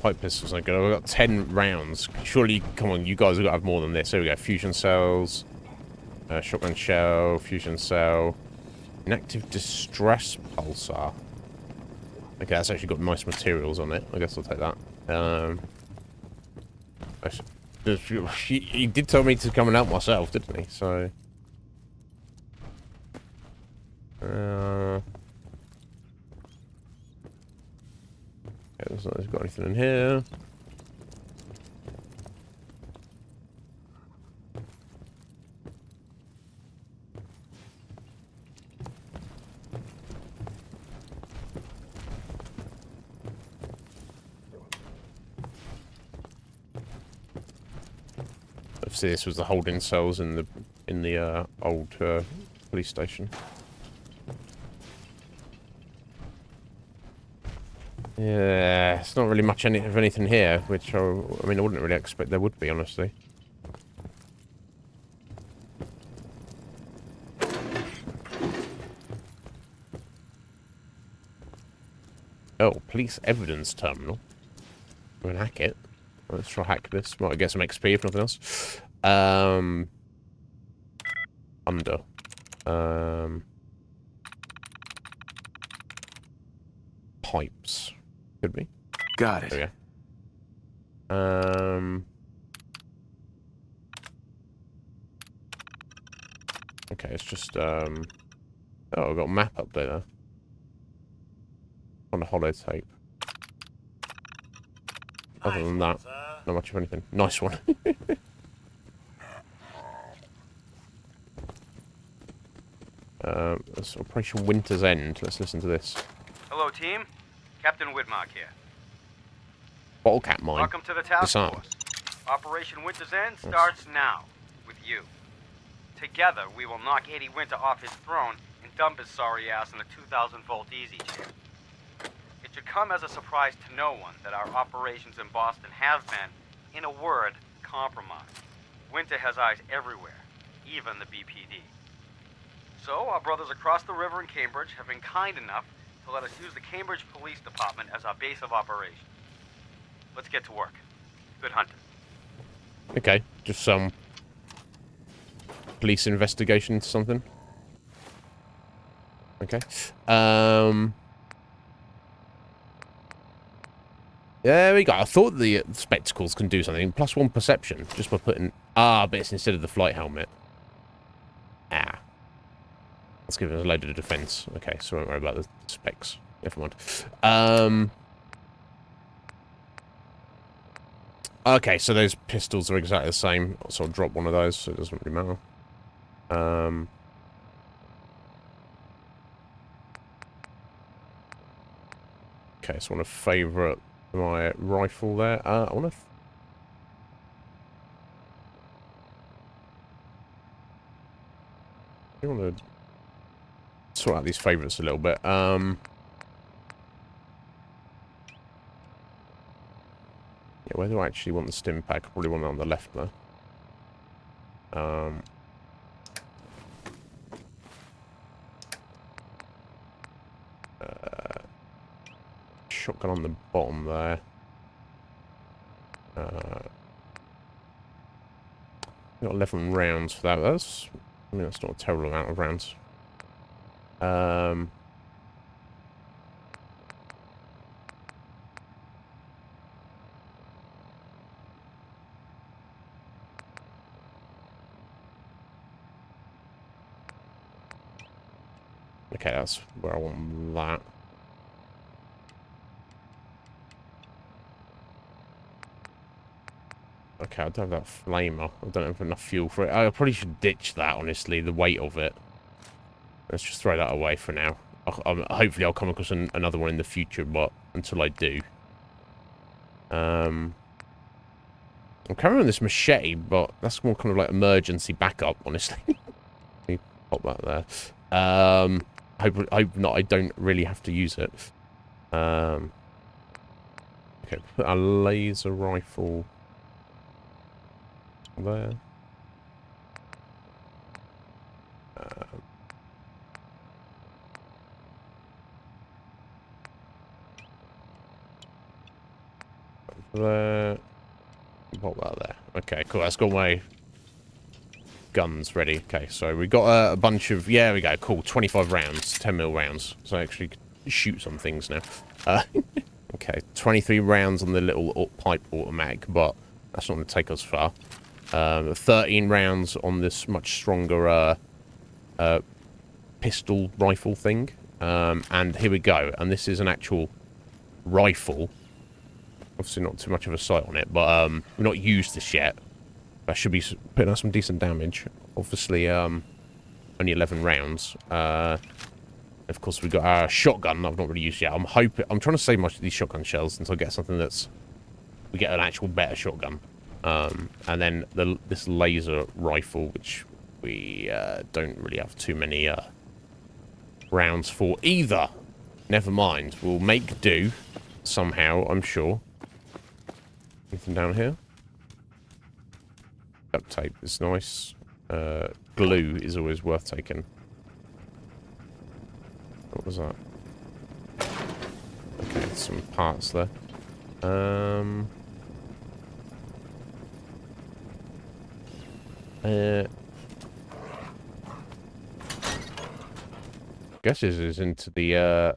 Pipe pistols are good. I've got 10 rounds. Surely, come on, you guys have got to have more than this. There we go. Fusion cells, shotgun shell, fusion cell, inactive distress pulsar. Okay, that's actually got nice materials on it. I guess I'll take that. He did tell me to come and help myself, didn't he? So, okay, looks like there's got anything in here. Obviously, this was the holding cells in the old police station. Yeah, it's not really much of anything here, which I mean, I wouldn't really expect there would be, honestly. Oh, police evidence terminal. We're gonna hack it. Let's try hack this. Might get some XP if nothing else. Under. Pipes. Could be. Got it. There we go. Okay, it's just oh, I've got a map update there. On a holotape. Other than that, not much of anything. Nice one. That's Operation Winter's End. Let's listen to this. Hello, team. Captain Whitmark here. Bottle cap mine. Welcome to the task Disarm. force. Operation Winter's End starts now, with you. Together, we will knock Eddie Winter off his throne and dump his sorry ass in a 2,000-volt easy chair. It should come as a surprise to no one that our operations in Boston have been, in a word, compromised. Winter has eyes everywhere, even the BPD. So, our brothers across the river in Cambridge have been kind enough to let us use the Cambridge Police Department as our base of operations. Let's get to work. Good hunting. Okay, just some police investigation into something. Okay. There we go. I thought the spectacles can do something. +1 perception, just by putting... Ah, but it's instead of the flight helmet. Ah. Let's give it a load of defense. Okay, so I won't worry about the specs. Never mind. Okay, so those pistols are exactly the same. So I'll drop one of those, so it doesn't really matter. Okay, so I want to favourite my rifle there. I want to... I want to sort out these favourites a little bit. Yeah, where do I actually want the stim pack? I probably want it on the left there. Shotgun on the bottom there. Got 11 rounds for that. That's, I mean, that's not a terrible amount of rounds. Okay, that's where I want that. Okay, I don't have that flamer. I don't have enough fuel for it. I probably should ditch that, honestly, the weight of it. Let's just throw that away for now. Hopefully I'll come across another one in the future, but until I do. I'm carrying on this machete, but that's more kind of like emergency backup, honestly. Let me pop that there. Hope not. I don't really have to use it. Okay, put a laser rifle there. There. Pop that there. Okay, cool. That's got my guns ready. Okay, so we got a bunch of... Yeah, we go. Cool. 25 rounds. 10mm rounds. So I actually can shoot some things now. Okay, 23 rounds on the little pipe automatic, but that's not going to take us far. 13 rounds on this much stronger pistol rifle thing. And here we go. And this is an actual rifle. Obviously not too much of a sight on it, but we've not used this yet. That should be putting out some decent damage. Obviously, only 11 rounds. Of course, we've got our shotgun I've not really used yet. I'm trying to save much of these shotgun shells until I get something we get an actual better shotgun. And then this laser rifle, which we don't really have too many rounds for either. Never mind. We'll make do somehow, I'm sure. Anything down here? Duct tape is nice. Glue is always worth taking. What was that? Okay, some parts there. Guess this is into the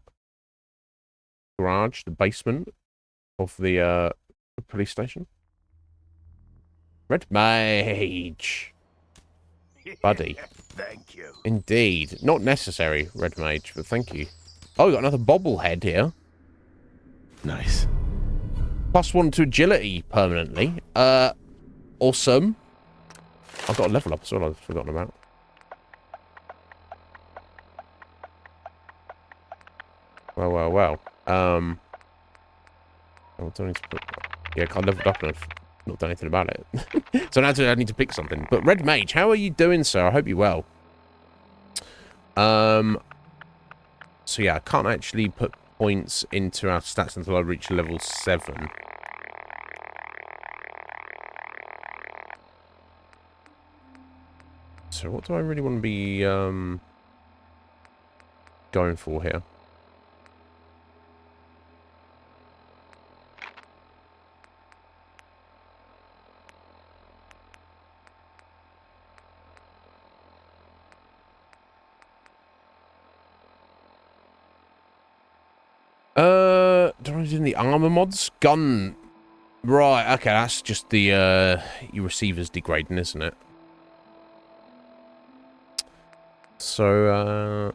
garage, the basement of the police station. Red Mage. Buddy. Thank you. Indeed. Not necessary, Red Mage, but thank you. Oh, we got another bobblehead here. Nice. +1 to agility permanently. Awesome. I've got a level up as well I've forgotten about. Well. Oh, don't need to put... Yeah, I can't level up and I've not done anything about it. So now I need to pick something. But Red Mage, how are you doing, sir? I hope you're well. So yeah, I can't actually put points into our stats until I reach level 7. So what do I really want to be going for here? Do I do the armor mods? Gun. Right, okay, that's just the, your receiver's degrading, isn't it? So,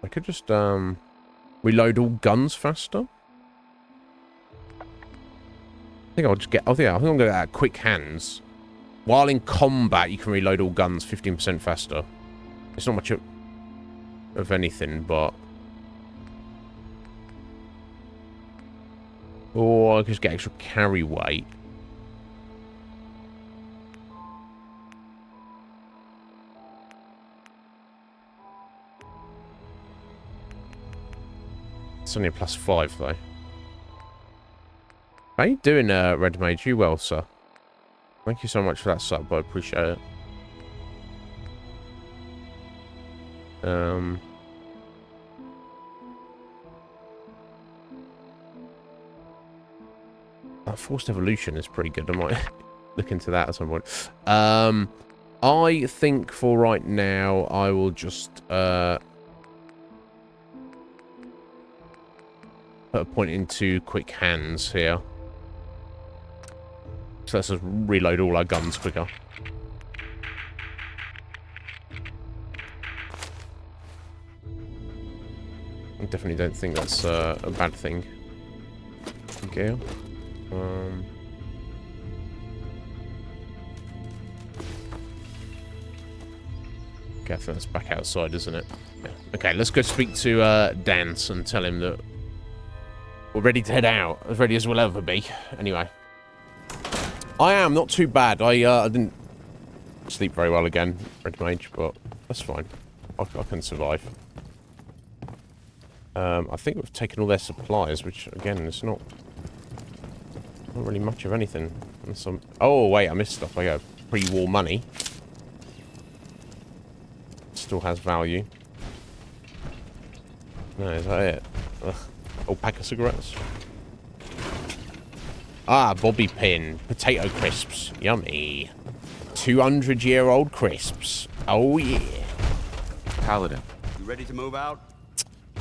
I could just, reload all guns faster. I think I'll just get, I think I'm gonna get quick hands. While in combat, you can reload all guns 15% faster. It's not much of anything, but... Or I could just get extra carry weight. It's only a +5, though. How you doing, Red Mage? You well, sir? Thank you so much for that sub, I appreciate it. That forced evolution is pretty good. I might look into that at some point. I think for right now, I will just put a point into quick hands here. So let's just reload all our guns quicker. definitely don't think that's a bad thing. Gale. Okay, I think that's back outside, isn't it? Yeah. Okay, let's go speak to Dance and tell him that we're ready to head out. As ready as we'll ever be. Anyway. I am, not too bad. I didn't sleep very well again, Red Mage, but that's fine. I can survive. I think we've taken all their supplies, which, again, is not really much of anything. And some... Oh, wait, I missed stuff. I got pre-war money. Still has value. No, is that it? Ugh. Old pack of cigarettes. Ah, bobby pin. Potato crisps. Yummy. 200-year-old crisps. Oh, yeah. Paladin. You ready to move out?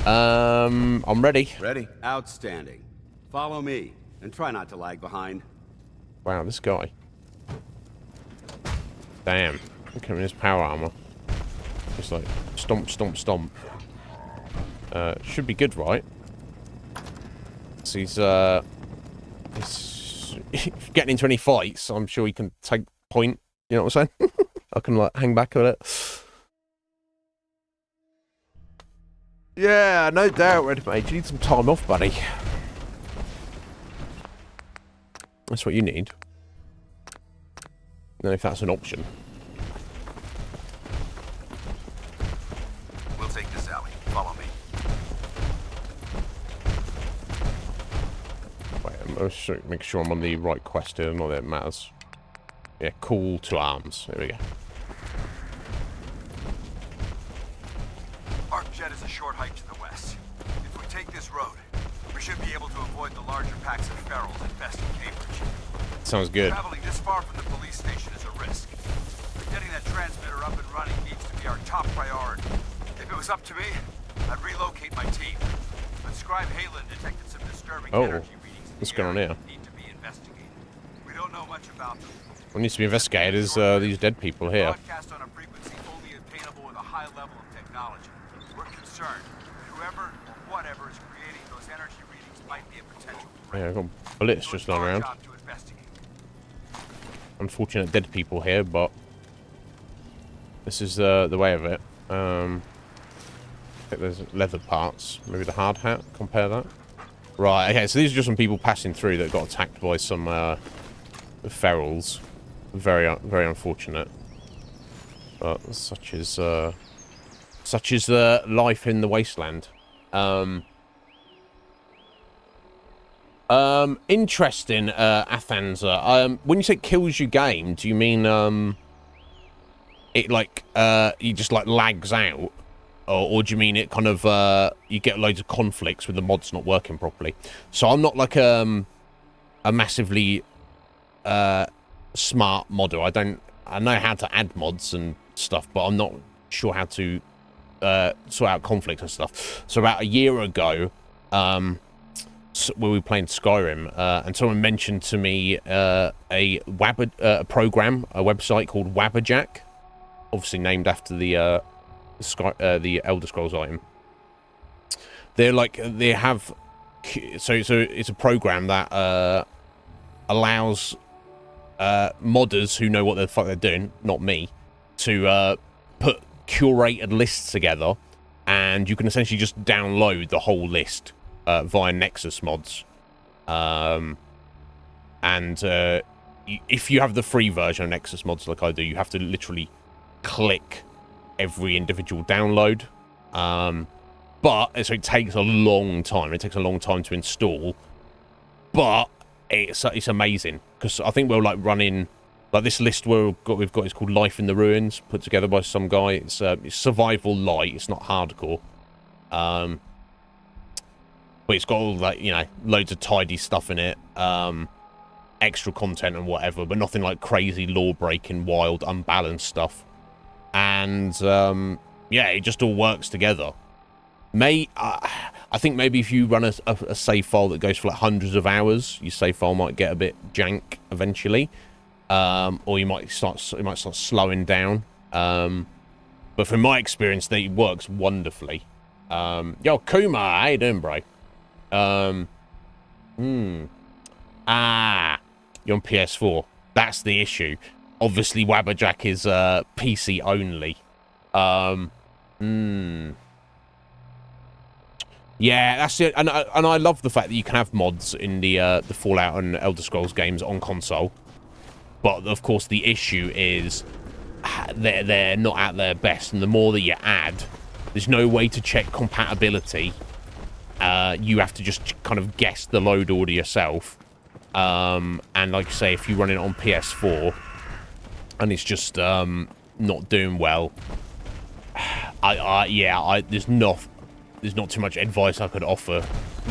I'm ready. Ready. Outstanding. Follow me, and try not to lag behind. Wow, this guy. Damn. Look at him in his power armor. Just like, stomp, stomp, stomp. Should be good, right? So he's getting into any fights, I'm sure he can take point. You know what I'm saying? I can, like, hang back on it. Yeah, no doubt, Red Mage. You need some time off, buddy. That's what you need. Then if that's an option. We'll take this alley. Follow me. Wait, let's make sure I'm on the right quest here. Not that it matters. Yeah, call to arms. There we go. Our jet is a short hike to the west. If we take this road, we should be able to avoid the larger packs of ferals infesting Cambridge. Sounds good. Traveling this far from the police station is a risk. Getting that transmitter up and running needs to be our top priority. If it was up to me, I'd relocate my team. But Scribe Halen detected some disturbing energy readings. What's going on here? Need to be investigated. We don't know much about them. What needs to be investigated is these dead people here. Broadcast on a frequency only obtainable with a high level of technology. We're concerned that whoever or whatever is creating those energy readings might be a potential threat. Yeah, I've got bullets just lying around. Unfortunate dead people here, but this is the way of it. I think there's leather parts. Maybe the hard hat. Compare that. Right. Okay. So these are just some people passing through that got attacked by some ferals. Very, very unfortunate. But such is the life in the wasteland. Interesting, Athanza. When you say kills your game, do you mean it like you just like lags out, or do you mean it kind of you get loads of conflicts with the mods not working properly? So I'm not like a massively smart modder. I know how to add mods and stuff, but I'm not sure how to sort out conflicts and stuff. So about a year ago, when we were playing Skyrim, and someone mentioned to me a program, a website called Wabberjack, obviously named after the Elder Scrolls item. They have so it's a program that allows modders who know what the fuck they're doing, not me, to put curated lists together, and you can essentially just download the whole list via Nexus mods. If you have the free version of Nexus mods like I do, you have to literally click every individual download. But so it takes a long time. It takes a long time to install. But it's amazing, because I think we're like running like this list we've got is called Life in the Ruins, put together by some guy. It's survival light. It's not hardcore. But it's got all that, you know, loads of tidy stuff in it, extra content and whatever, but nothing like crazy law-breaking, wild, unbalanced stuff. And yeah, it just all works together. I think maybe if you run a save file that goes for like hundreds of hours, your save file might get a bit jank eventually, or it might start slowing down. But from my experience, it works wonderfully. Yo, Kuma, how you doing, bro? You're on PS4. That's the issue. Obviously, Wabberjack is PC only. Yeah, that's it. And I love the fact that you can have mods in the Fallout and Elder Scrolls games on console. But of course, the issue is they're not at their best, and the more that you add, there's no way to check compatibility. You have to just kind of guess the load order yourself. And like I say, if you run it on PS4 and it's just not doing well, there's not too much advice I could offer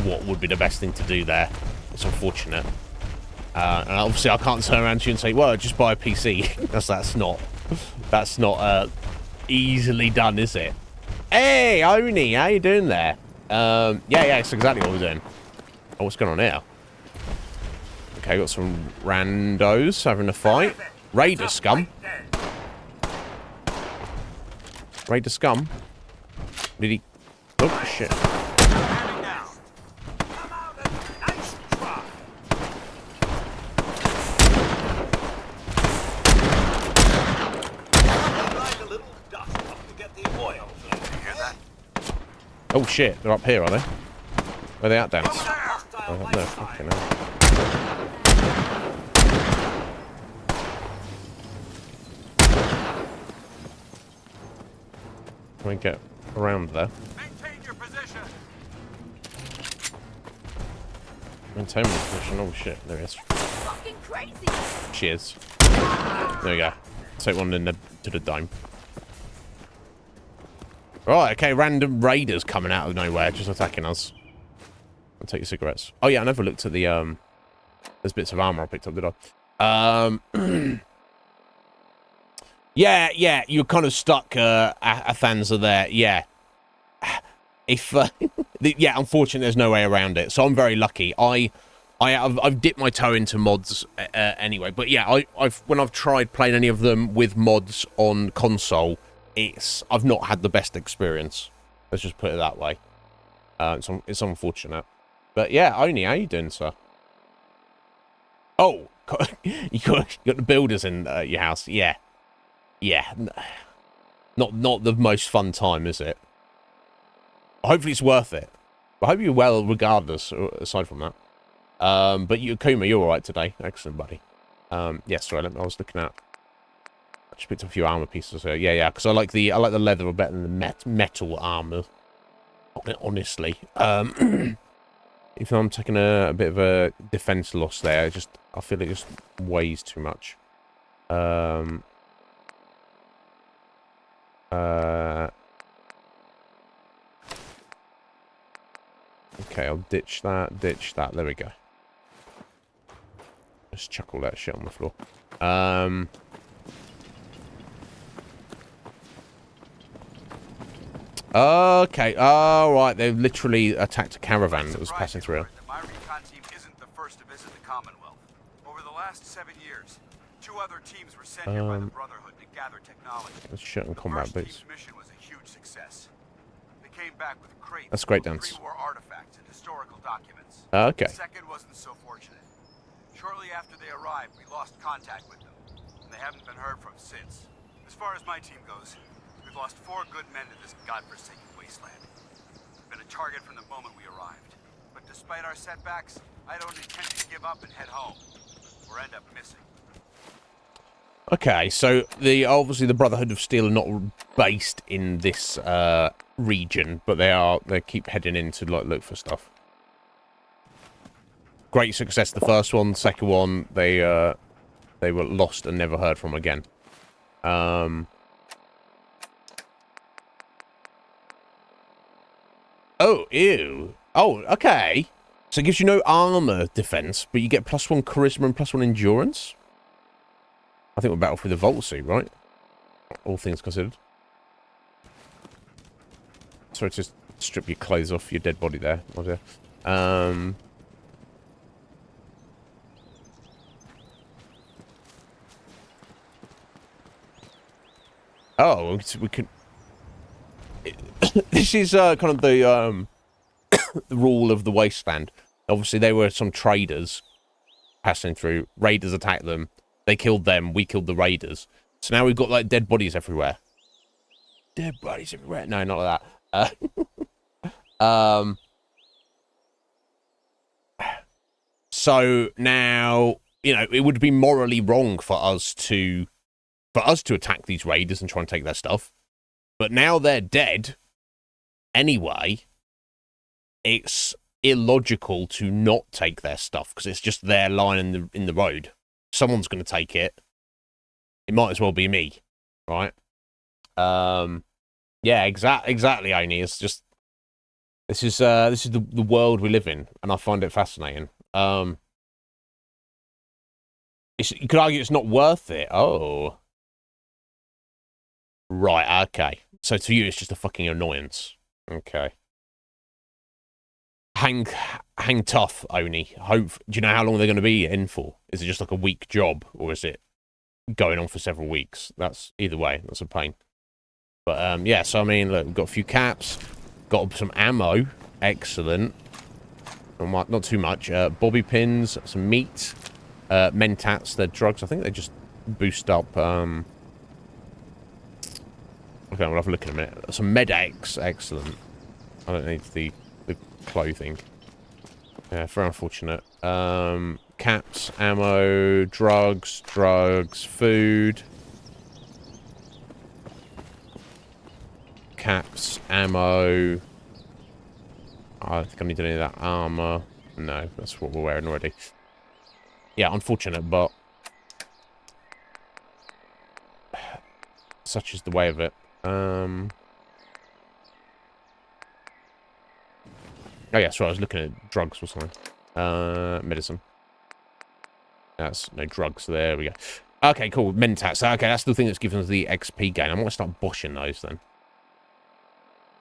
what would be the best thing to do there. It's unfortunate. And obviously I can't turn around to you and say, well, just buy a PC. that's not easily done, is it? Hey, Oni, how you doing there? Yeah, it's exactly what we're doing. Oh, what's going on here? Okay, got some randos having a fight. Raider scum. Raider scum. Did he? Oh, shit. Oh shit, they're up here, are they? Where are they at, Dance? Oh, up there. Okay, no. Can we get around there? Maintain your position. Maintain my position. Oh shit, there he is. Fucking crazy. Cheers. There we go. Take one to the dome. Right, okay, random raiders coming out of nowhere, just attacking us. I'll take your cigarettes. Oh yeah, I never looked at the there's bits of armor I picked up, did I? Yeah, you're kind of stuck, Athanza there. Yeah. If yeah, unfortunately there's no way around it. So I'm very lucky. I've dipped my toe into mods anyway, but yeah, when I've tried playing any of them with mods on console, I've not had the best experience. Let's just put it that way. It's unfortunate. But yeah, Oni, how you doing, sir? Oh, you got the builders in your house. Yeah. Not the most fun time, is it? Hopefully it's worth it. I hope you're well regardless, aside from that. But Kuma, you're alright today. Excellent, buddy. Yeah, sorry, I was looking at... I just picked up a few armor pieces here. Yeah, because I like the leather better than the metal armor. Honestly. If I'm taking a bit of a defense loss there, I feel it just weighs too much. Okay, I'll ditch that. There we go. Just chuck all that shit on the floor. Okay. Oh, right. They literally attacked a caravan that was passing through. My recon team isn't the first to visit the Commonwealth. Over the last 7 years, 2 other teams were sent here by the Brotherhood to gather technology. Let's shit on combat boots. Mission was a huge success. They came back with crates That's great, Dance. pre-war artifacts and historical documents. Okay. The second wasn't so fortunate. Shortly after they arrived, we lost contact with them, and they haven't been heard from since. As far as my team goes, we've lost 4 good men to this godforsaken wasteland. We've been a target from the moment we arrived. But despite our setbacks, I don't intend to give up and head home, or end up missing. Okay, so obviously the Brotherhood of Steel are not based in this region, but they keep heading in to look for stuff. Great success the first one. Second one, they were lost and never heard from again. Oh, ew. Oh, okay. So it gives you no armor defense, but you get +1 charisma and +1 endurance. I think we're better off with the Vault suit, right? All things considered. Sorry to strip your clothes off your dead body there. Oh dear. Oh, we could... this is kind of the rule of the wasteland. Obviously, there were some traders passing through. Raiders attacked them. They killed them. We killed the raiders. So now we've got like dead bodies everywhere. Dead bodies everywhere. No, not like that. So now, you know, it would be morally wrong for us to attack these raiders and try and take their stuff. But now they're dead. Anyway, it's illogical to not take their stuff because it's just their line in the road. Someone's going to take it. It might as well be me, right? Yeah, exactly, Oni. It's just this is the world we live in, and I find it fascinating. You could argue it's not worth it. Oh, right. Okay. So to you, it's just a fucking annoyance. Okay. Hang tough, Oni. Do you know how long they're going to be in for? Is it just like a week job, or is it going on for several weeks? That's either way. That's a pain. But yeah. So I mean, look, we've got a few caps, got some ammo. Excellent. Not too much. Bobby pins, some meat, mentats. They're drugs. I think they just boost up. Okay, we'll have a look in a minute. Some Med-X. Excellent. I don't need the clothing. Yeah, very unfortunate. Caps, ammo, drugs, food. Caps, ammo. I think I need any of that armor. No, that's what we're wearing already. Yeah, unfortunate, but such is the way of it. Oh yeah, sorry, I was looking at drugs or something. Medicine. That's no drugs. There we go. Okay, cool. Mentats. Okay, that's the thing that's giving us the XP gain. I might start boshing those then.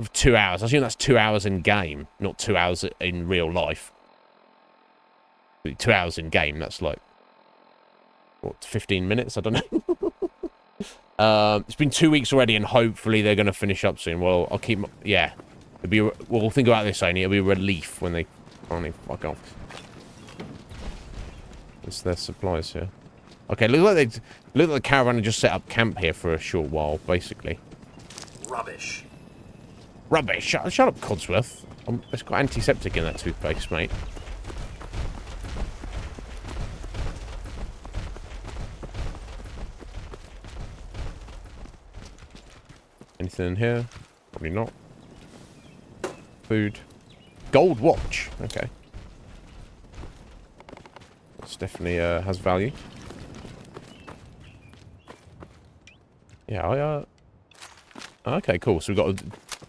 For 2 hours. I assume that's 2 hours in game, not 2 hours in real life. 2 hours in game, that's like, what, 15 minutes? I don't know. It's been 2 weeks already, and hopefully they're going to finish up soon. Well, I'll keep... Yeah. We'll think about this, only. It'll be a relief when they finally fuck off. It's their supplies here. Okay, look like the caravan had just set up camp here for a short while, basically. Rubbish. Rubbish. Shut up, Codsworth. It's got antiseptic in that toothpaste, mate. Anything in here? Probably not. Food. Gold watch. Okay. This definitely has value. Yeah, okay, cool. So we've got a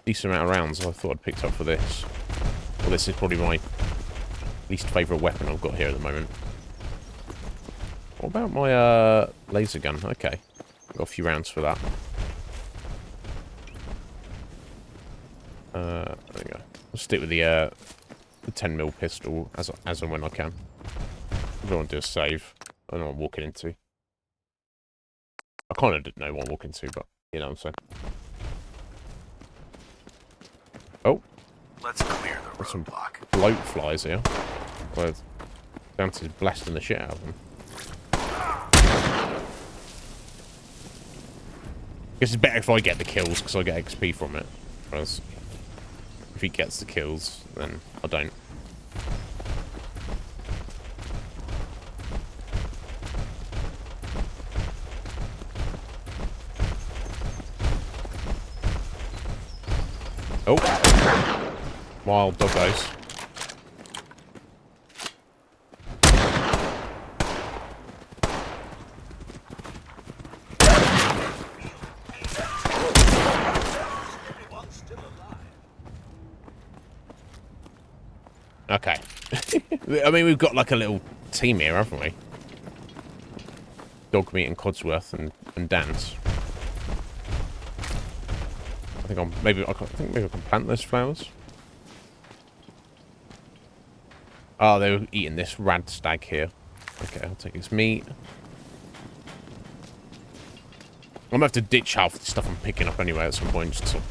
decent amount of rounds I thought I'd picked up for this. Well, this is probably my least favourite weapon I've got here at the moment. What about my laser gun? Okay. Got a few rounds for that. There we go. I'll stick with the 10mm pistol as and when I can. I don't want to do a save. I don't know what I'm walking into. I kind of didn't know what I'm walking into, but you know what I'm saying. Oh. Let's clear the There's some roadblock. bloat flies here. Well, Dante's blasting the shit out of them. Guess it's better if I get the kills because I get XP from it. Whereas if he gets the kills, then I don't. Oh, wild doggos. Okay. I mean, we've got like a little team here, haven't we? Dogmeat and Codsworth and Dance. I think maybe I can plant those flowers. Oh, they were eating this rad stag here. Okay, I'll take his meat. I'm gonna have to ditch half the stuff I'm picking up anyway at some point, just to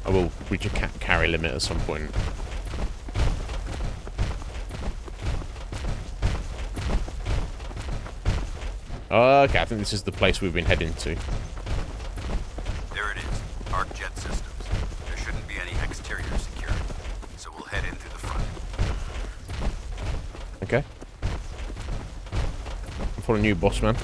I will reach a carry limit at some point. Okay, I think this is the place we've been heading to. There it is. Arc jet systems. There shouldn't be any exterior security, so we'll head in through the front. Okay. I'm following you, boss man.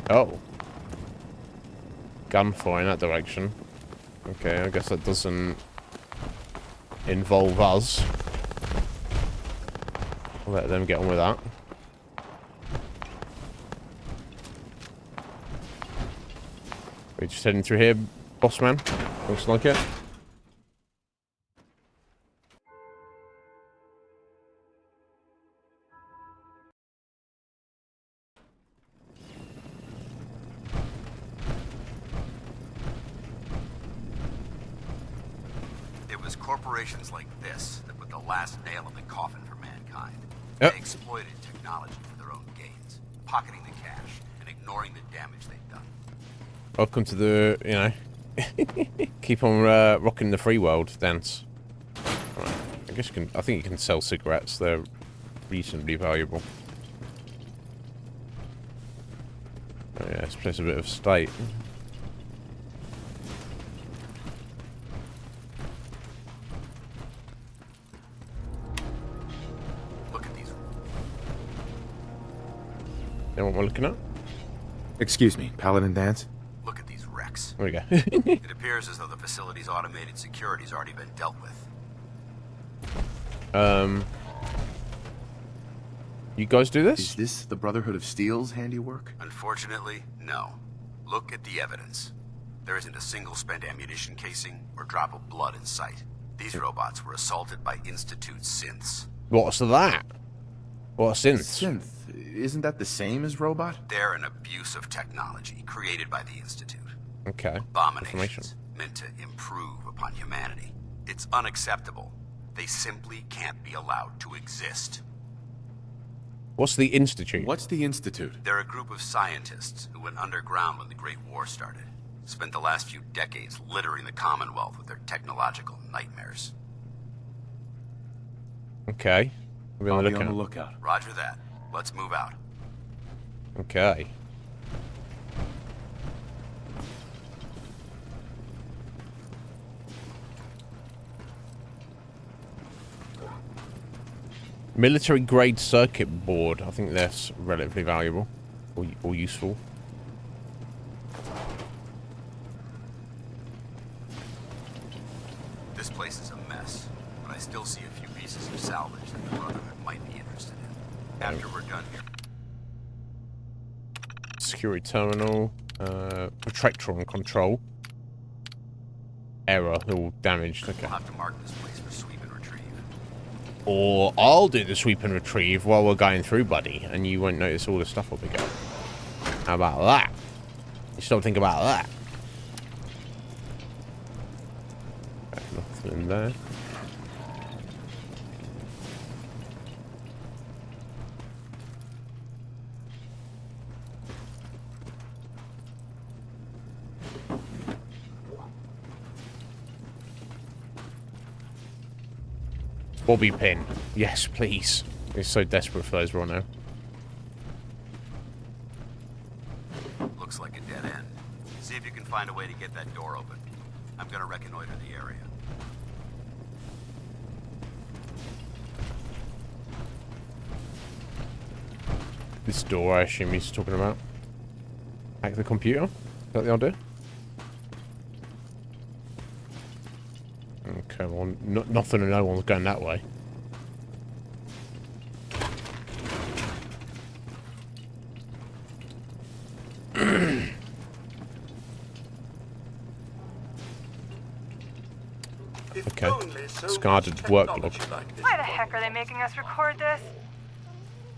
Oh. Gunfire in that direction. Okay, I guess that doesn't involve us. I'll let them get on with that. We're just heading through here, boss man. Looks like it. Corporations like this that put the last nail in the coffin for mankind. Yep. They exploited technology for their own gains, pocketing the cash and ignoring the damage they've done. Welcome to the, you know, keep on rocking the free world dance. Right. I guess you can. I think you can sell cigarettes. They're reasonably valuable. Oh yeah, this place is a bit of a state. Know what we're looking at? Excuse me, Paladin Dance? Look at these wrecks. There we go. It appears as though the facility's automated security's already been dealt with. You guys do this? Is this the Brotherhood of Steel's handiwork? Unfortunately, no. Look at the evidence. There isn't a single spent ammunition casing or drop of blood in sight. These robots were assaulted by Institute synths. What's that? What's synth? Synth. Isn't that the same as robot? They're an abuse of technology created by the Institute. Okay. Abominations meant to improve upon humanity. It's unacceptable. They simply can't be allowed to exist. What's the Institute? What's the Institute? They're a group of scientists who went underground when the Great War started. Spent the last few decades littering the Commonwealth with their technological nightmares. Okay. I'll be on the lookout. Roger that. Let's move out. Okay. Military grade circuit board. I think that's relatively valuable or useful. This place is a mess, but I still see a few pieces of salvage that the Brotherhood might be interested in. After we're done here. Security terminal. Protectron control. Error. All damaged. Okay. We'll have to mark this place for sweep and retrieve. Or I'll do the sweep and retrieve while we're going through, buddy, and you won't notice all the stuff will be going. How about that? You still think about that? Nothing in there. Bobby pin. Yes, please. We're so desperate for those right now. Looks like a dead end. See if you can find a way to get that door open. I'm gonna reconnoiter the area. This door, I assume he's talking about. Hack the computer? Is that the idea? Okay, well, nothing and no one's going that way. Okay, discarded work log. Why the heck are they making us record this?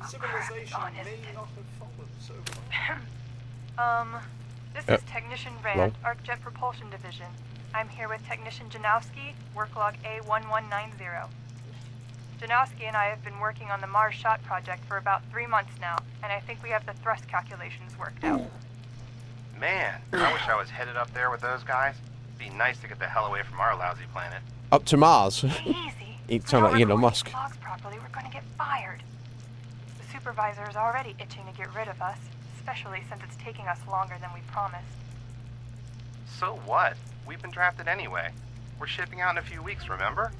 Civilization Honest. may not have followed so far. This is Technician Rand, hello? ArcJet Propulsion Division. I'm here with Technician Janowski, work log A1190. Janowski and I have been working on the Mars Shot project for about 3 months now, and I think we have the thrust calculations worked out. Man, I wish I was headed up there with those guys. It'd be nice to get the hell away from our lousy planet. Up to Mars. Easy. You sound like Elon Musk. If we don't record these logs properly, we're going to get fired. The supervisor is already itching to get rid of us, especially since it's taking us longer than we promised. So what? We've been drafted anyway. We're shipping out in a few weeks, remember?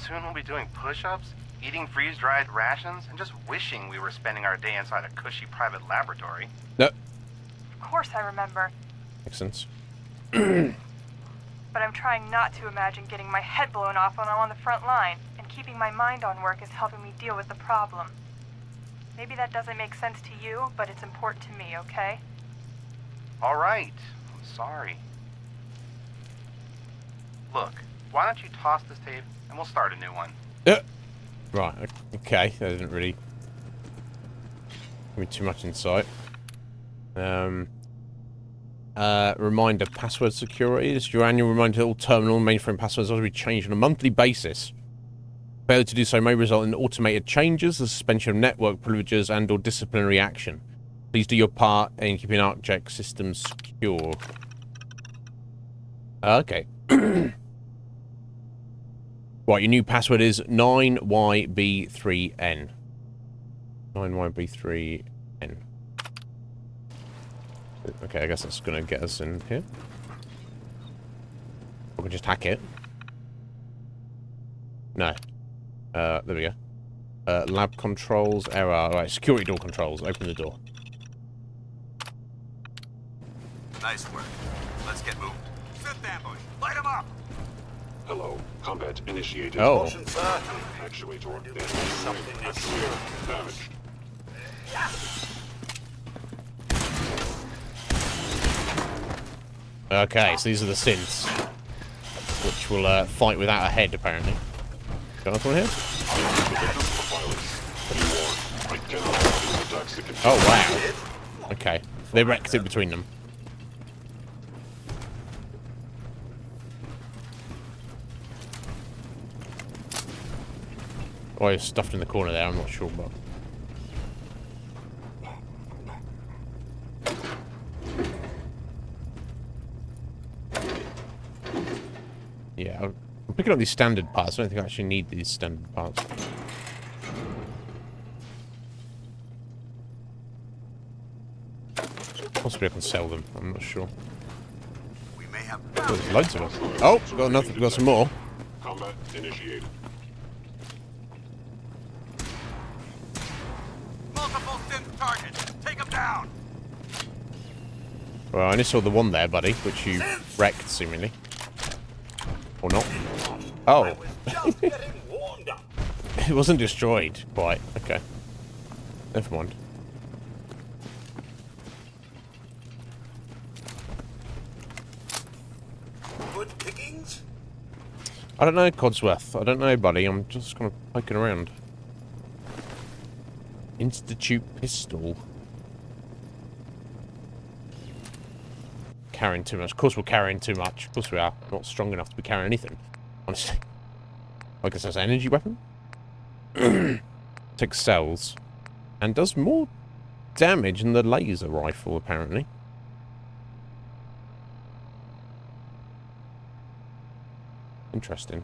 Soon we'll be doing push-ups, eating freeze-dried rations, and just wishing we were spending our day inside a cushy private laboratory. No. Of course I remember. Makes sense. But I'm trying not to imagine getting my head blown off when I'm on the front line, and keeping my mind on work is helping me deal with the problem. Maybe that doesn't make sense to you, but it's important to me, okay? All right. I'm sorry. Look, why don't you toss this tape and we'll start a new one. Right, okay. That doesn't really give me too much insight. Reminder, password security. This is your annual reminder that all terminal and mainframe passwords are to be changed on a monthly basis. Failure to do so may result in automated changes, the suspension of network privileges, and/or disciplinary action. Please do your part in keeping ArcJet systems secure. Okay. Right, your new password is 9YB3N. 9YB3N. Okay, I guess that's going to get us in here. We can just hack it. No. There we go. Lab controls, error. Alright, security door controls. Open the door. Nice work. Let's get moving. Fifth ambush. Light him up! Hello. Combat initiated. Oh. Caution, sir. Actuator damage. Something is Actuator damaged. Okay, so these are the synths. Which will fight without a head, apparently. Got another one here? Oh, wow. Okay. They wrecked it between them. Oh, it's stuffed in the corner there, I'm not sure, but... Yeah, I'm picking up these standard parts. I don't think I actually need these standard parts. Possibly I can sell them, I'm not sure. We may have... Oh, there's loads of them. Oh, got nothing, got some more. Combat initiated. Multiple synth targets. Take them down. Well, I only saw the one there, buddy, which you wrecked, seemingly. Or not. Oh. It wasn't destroyed, quite. Okay. Never mind. Good pickings? I don't know, Codsworth. I don't know, buddy. I'm just kind of poking around. Institute pistol. Carrying too much. Of course we're carrying too much. Of course we are. Not strong enough to be carrying anything. Honestly. I guess that's an energy weapon. Takes cells. And does more damage than the laser rifle, apparently. Interesting.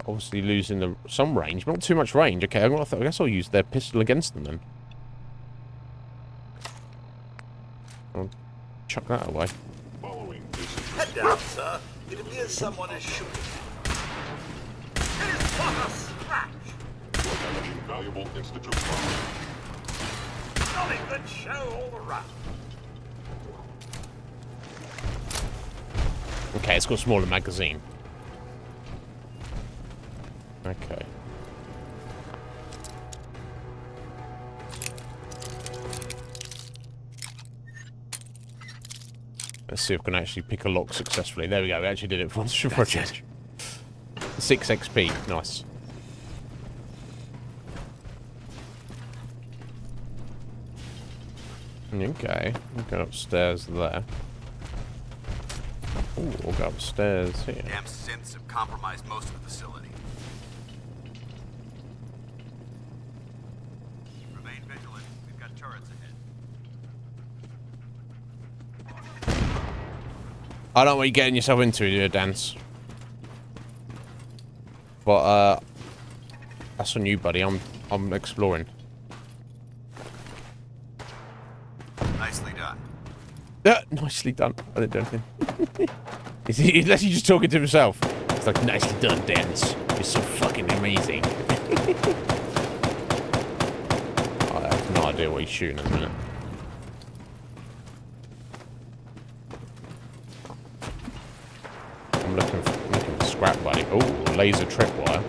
Obviously losing some range, but not too much range. Okay, I guess I'll use their pistol against them then. I'll chuck that away. Head down, sir. It appears someone is shooting. It is what a scratch! Valuable institute property. Jolly good show all around. Okay, it's got a smaller magazine. Okay. Let's see if we can actually pick a lock successfully. There we go, we actually did it for once. 6 XP, nice. Okay, we'll go upstairs there. Ooh, we'll go upstairs here. Damn synths have compromised most of the facility. Remain vigilant. We've got turrets ahead. I don't know what you're getting yourself into here, Dance. But that's on you, buddy. I'm exploring. Nicely done. Nicely done. I didn't do anything. He's actually just talking to himself. It's like, nicely done, Dance. You're so fucking amazing. I have no idea what he's shooting at the minute. I'm looking for scrap, buddy. Oh, laser tripwire.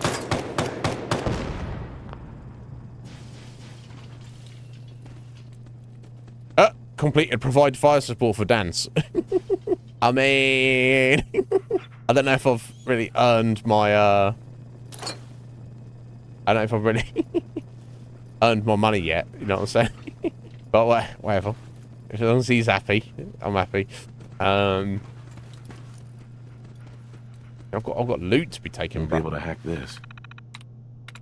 Completed. Provide fire support for Dance. I mean, I don't know if I've really earned my. I don't know if I've really earned my money yet. You know what I'm saying? But whatever. As long as he's happy, I'm happy. I've got loot to be taken. You'll be able to hack this.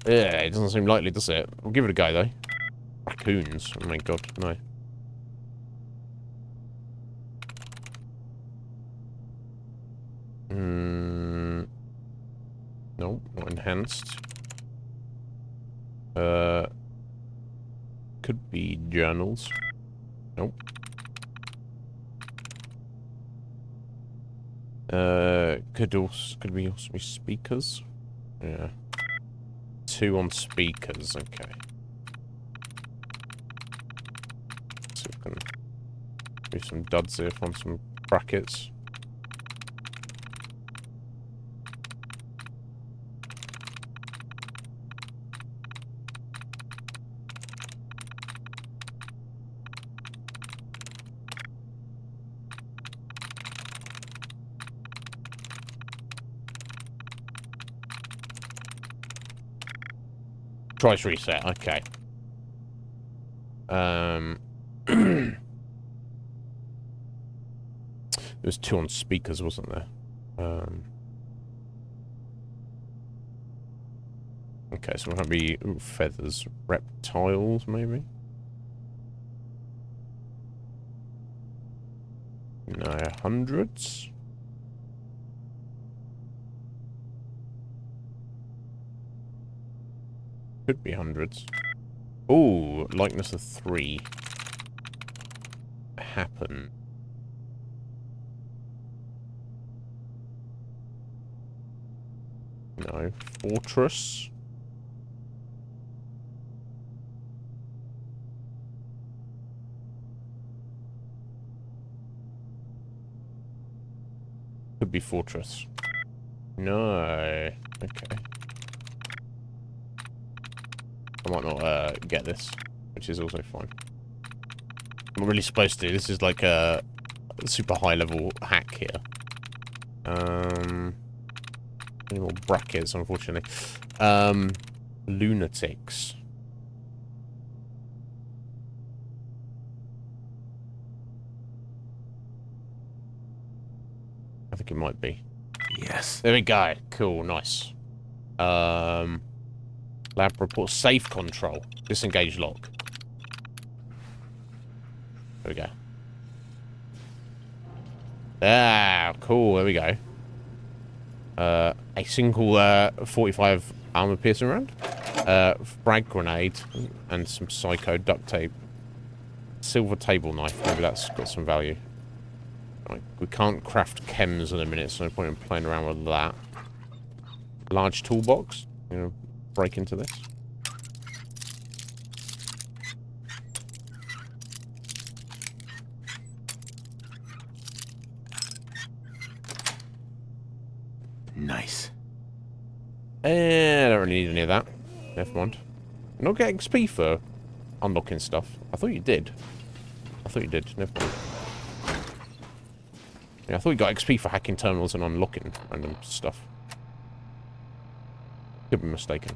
Yeah, it doesn't seem likely, does it? We'll give it a go though. Raccoons. Oh my god, no. Nope, not enhanced. Could be journals. Nope. Could be also be speakers. Yeah. 2 on speakers, okay. So we can do some duds here on some brackets. Price reset, okay. There was 2 on speakers, wasn't there? Okay, so we're gonna be feathers, reptiles, maybe. No, hundreds. Could be hundreds. Ooh, likeness of 3. Happen. No. Fortress. Could be fortress. No. Okay. I might not get this, which is also fine. I'm not really supposed to. This is like a super high level hack here. Any more brackets, unfortunately. Lunatics. I think it might be. Yes. There we go. Cool, nice. Lab report, safe control, disengage lock. There we go. Ah, cool, there we go. A single 45 armor piercing round, frag grenade, and some psycho duct tape. Silver table knife, maybe that's got some value. Right, we can't craft chems in a minute, so no point in playing around with that. Large toolbox, you know. Break into this. Nice. I don't really need any of that. Never mind. You're not getting XP for unlocking stuff. I thought you did. I thought you did. Never mind. Yeah, I thought you got XP for hacking terminals and unlocking random stuff. Could be mistaken.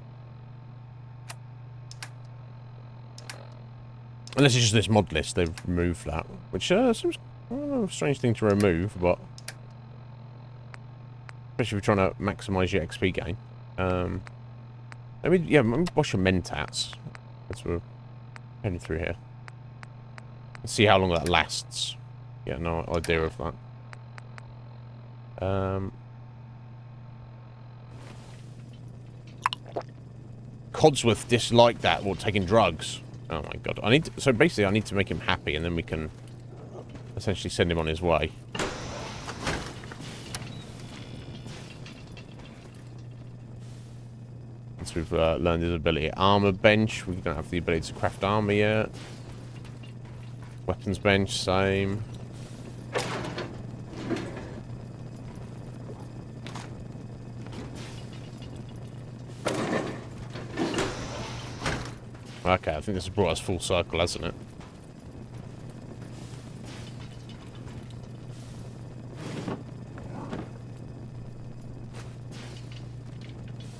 Unless it's just this mod list, they've removed that. Which seems a strange thing to remove, but Especially if you're trying to maximise your XP gain. Let me wash your mentats. As we're heading through here. Let's see how long that lasts. Yeah, no idea of that. Codsworth disliked that while taking drugs. Oh my god. So basically I need to make him happy and then we can essentially send him on his way. Once we've learned his ability. Armor bench. We don't have the ability to craft armor yet. Weapons bench, same. Okay, I think this has brought us full circle, hasn't it?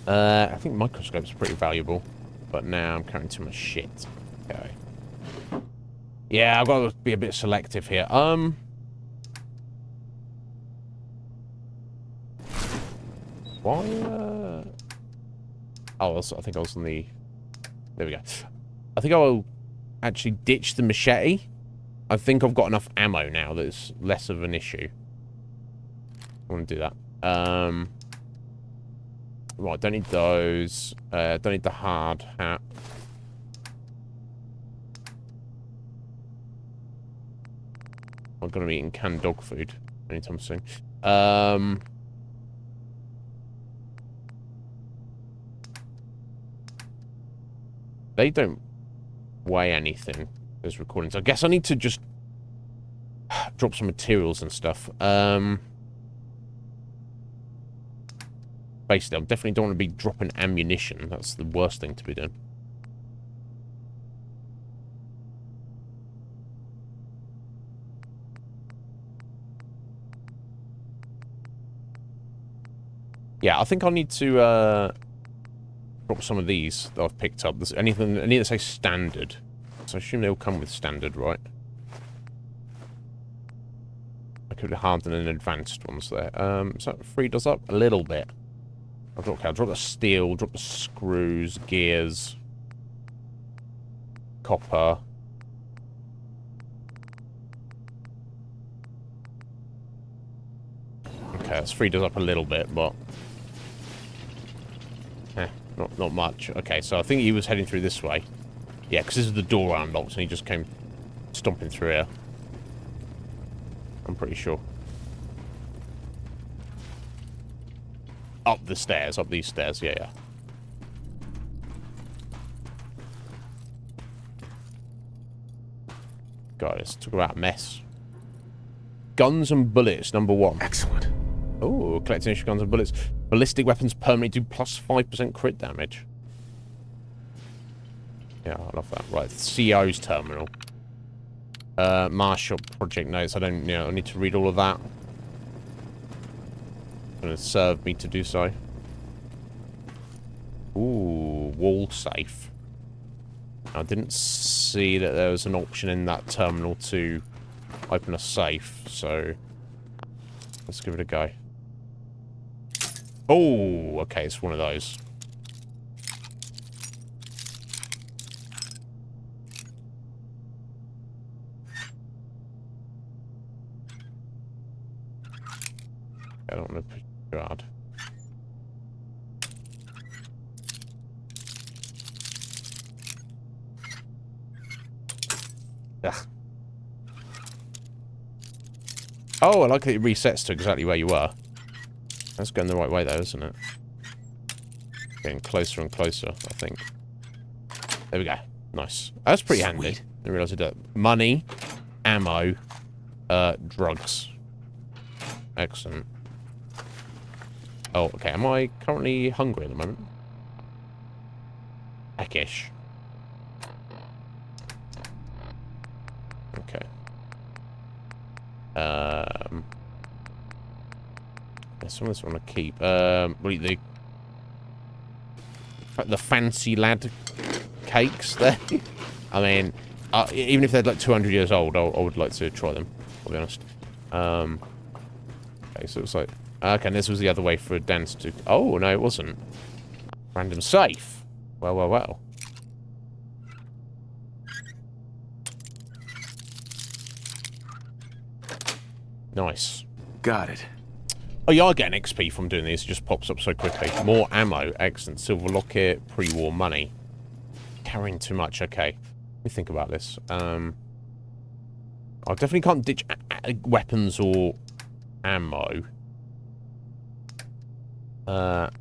I think microscope's pretty valuable, but now I'm carrying too much shit. Okay. Yeah, I've got to be a bit selective here. Why? Oh, I think I was on the. There we go. I think I'll actually ditch the machete. I think I've got enough ammo now that it's less of an issue. I want to do that. Right, don't need those. Don't need the hard hat. I'm going to be eating canned dog food anytime soon. They don't weigh anything, those recordings. I guess I need to just drop some materials and stuff. Basically, I definitely don't want to be dropping ammunition. That's the worst thing to be doing. Yeah, I think I need to drop some of these that I've picked up. There's anything, I need to say standard. So I assume they'll come with standard, right? I could have hardened and advanced ones there. So that freed us up a little bit. I'll drop the steel, drop the screws, gears, copper. Okay, that's freed us up a little bit, but not much. Okay, so I think he was heading through this way. Yeah, because this is the door unlocked, and he just came stomping through here. I'm pretty sure. Up the stairs, up these stairs, yeah. God, let's talk about mess. Guns and bullets, number 1. Excellent. Oh, collecting extra guns and bullets. Ballistic weapons permanently do plus 5% crit damage. Yeah, I love that. Right, CO's terminal. Marshal project notes. I don't, I need to read all of that. Going to serve me to do so. Ooh, wall safe. I didn't see that there was an option in that terminal to open a safe, so let's give it a go. Oh, okay, it's one of those. I don't want to push it hard. Ugh. Oh, I like that it resets to exactly where you were. That's going the right way though, isn't it? Getting closer and closer, I think. There we go. Nice. That's pretty handy. I didn't realise I did that. Money, ammo, drugs. Excellent. Oh, okay. Am I currently hungry at the moment? Heckish. Okay. There's some of this I want to keep. The fancy lad cakes there. I mean, even if they're like 200 years old, I would like to try them, I'll be honest. Okay, so it's like Okay, and this was the other way for Dan to... Oh, no, it wasn't. Random safe. Well, well, well. Nice. Got it. Oh, you are getting XP from doing this. It just pops up so quickly. More ammo. Excellent. Silver locket. Pre-war money. Carrying too much. Okay. Let me think about this. I definitely can't ditch weapons or ammo. Yeah,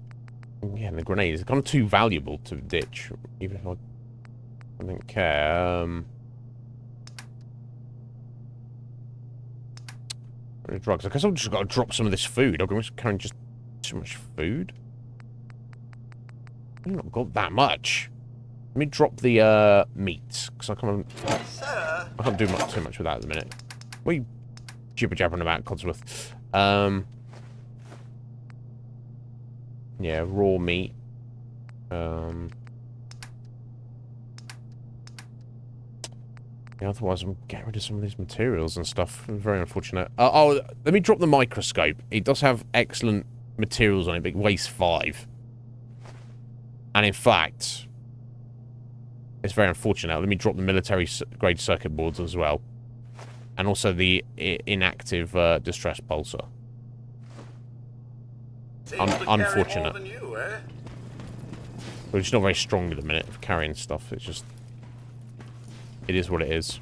the grenades are kind of too valuable to ditch, even if I don't care. Drugs. I guess I've just got to drop some of this food. I'm carrying just too much food. I've not got that much. Let me drop the meat, because I can't do too much with that at the minute. What are you jibber jabbering about, Codsworth? Yeah, raw meat. Yeah, otherwise I'm getting rid of some of these materials and stuff. Very unfortunate. Oh, let me drop the microscope. It does have excellent materials on it, but it weighs 5. And in fact, it's very unfortunate. Let me drop the military-grade circuit boards as well. And also the inactive distress pulsar. Unfortunate. But it's not very strong at the minute for carrying stuff. It's just... It is what it is.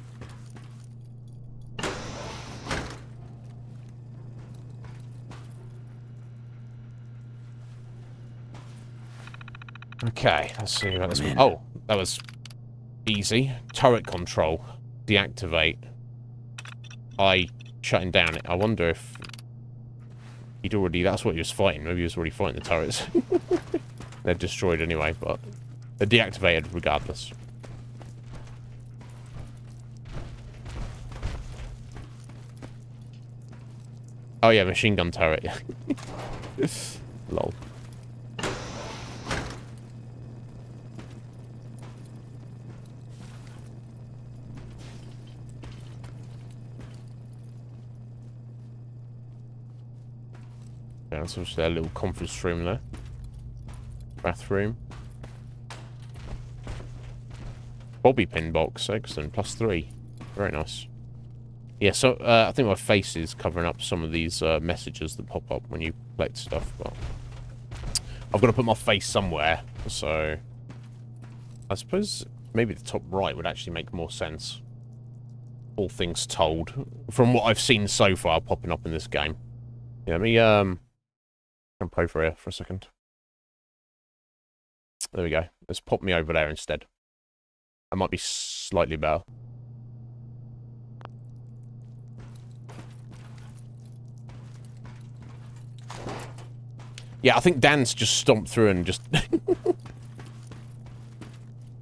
Okay, let's see about this one. Oh, that was easy. Turret control. Deactivate. I shutting down. I wonder if he'd already... That's what he was fighting. Maybe he was already fighting the turrets. They're destroyed anyway, but they're deactivated regardless. Oh yeah, machine gun turret. Lol. Yeah, so there's a little conference room there. Bathroom. Bobby pin box, excellent. +3. Very nice. Yeah, so I think my face is covering up some of these messages that pop up when you collect stuff, but I've got to put my face somewhere, so I suppose maybe the top right would actually make more sense. All things told, from what I've seen so far popping up in this game. Yeah, let me play for here for a second. There we go. Let's pop me over there instead. That might be slightly better. Yeah, I think Dan's just stomped through and just...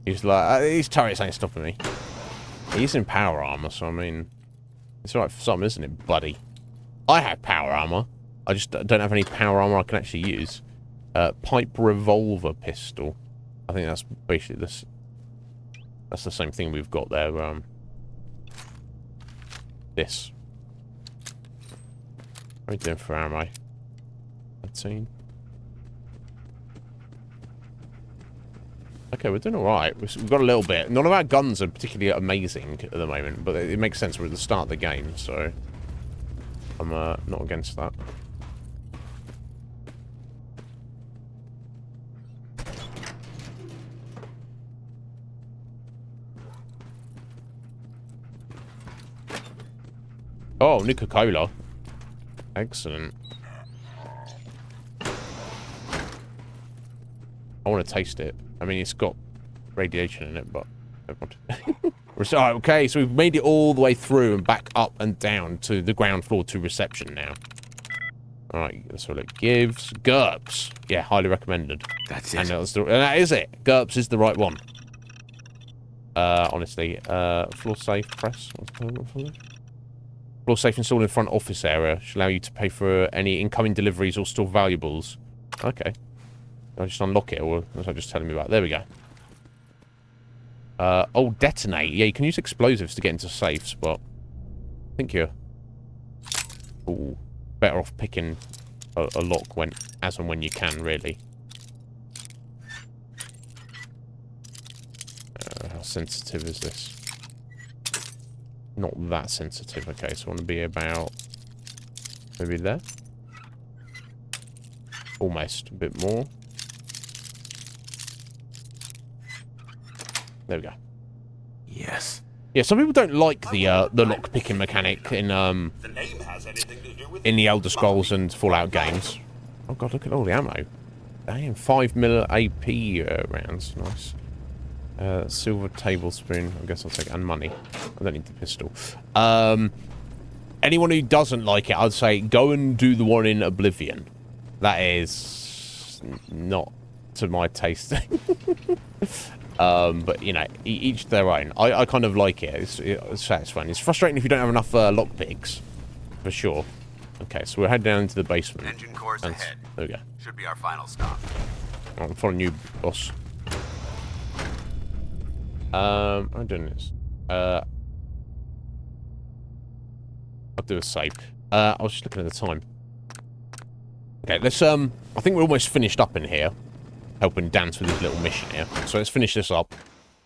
He's like, these turrets ain't stopping me. He's in power armor, so I mean... It's alright for some, isn't it, buddy? I have power armor. I just don't have any power armor I can actually use. Pipe revolver pistol. I think that's basically this. That's the same thing we've got there. This. What are we doing for ammo? 13. Okay, we're doing alright. We've got a little bit. None of our guns are particularly amazing at the moment, but it makes sense. We're at the start of the game, so I'm not against that. Oh, Nuka-Cola. Excellent. I want to taste it. I mean, it's got radiation in it, but... Okay, so we've made it all the way through and back up and down to the ground floor to reception now. Alright, that's what it gives. GURPS. Yeah, highly recommended. That's it. And that is it. GURPS is the right one. Honestly. Floor safe, press. Floor safe installed in front office area. Should allow you to pay for any incoming deliveries or store valuables. Okay. I'll just unlock it, or was I just telling me about? There we go. Oh, detonate. Yeah, you can use explosives to get into safes, but I think you're... Ooh, better off picking a lock when as and when you can, really. How sensitive is this? Not that sensitive. Okay, so I want to be about maybe there. Almost a bit more. There we go. Yes. Yeah, some people don't like the lock picking mechanic in the Elder Scrolls and Fallout games. Oh god, look at all the ammo. Damn, 5mm AP rounds, nice. Silver tablespoon, I guess I'll take, and money. I don't need the pistol. Anyone who doesn't like it, I'd say go and do the one in Oblivion. That is not to my taste. But, you know, each their own. I kind of like it. It's satisfying. It's frustrating if you don't have enough lockpicks, for sure. Okay, so we're heading down into the basement. Engine cores ahead. There we go. Should be our final stop. I'm following you, boss. I'm doing this. I'll do a save. I was just looking at the time. Okay, let's, I think we're almost finished up in here. Helping Dance with his little mission here. So let's finish this up.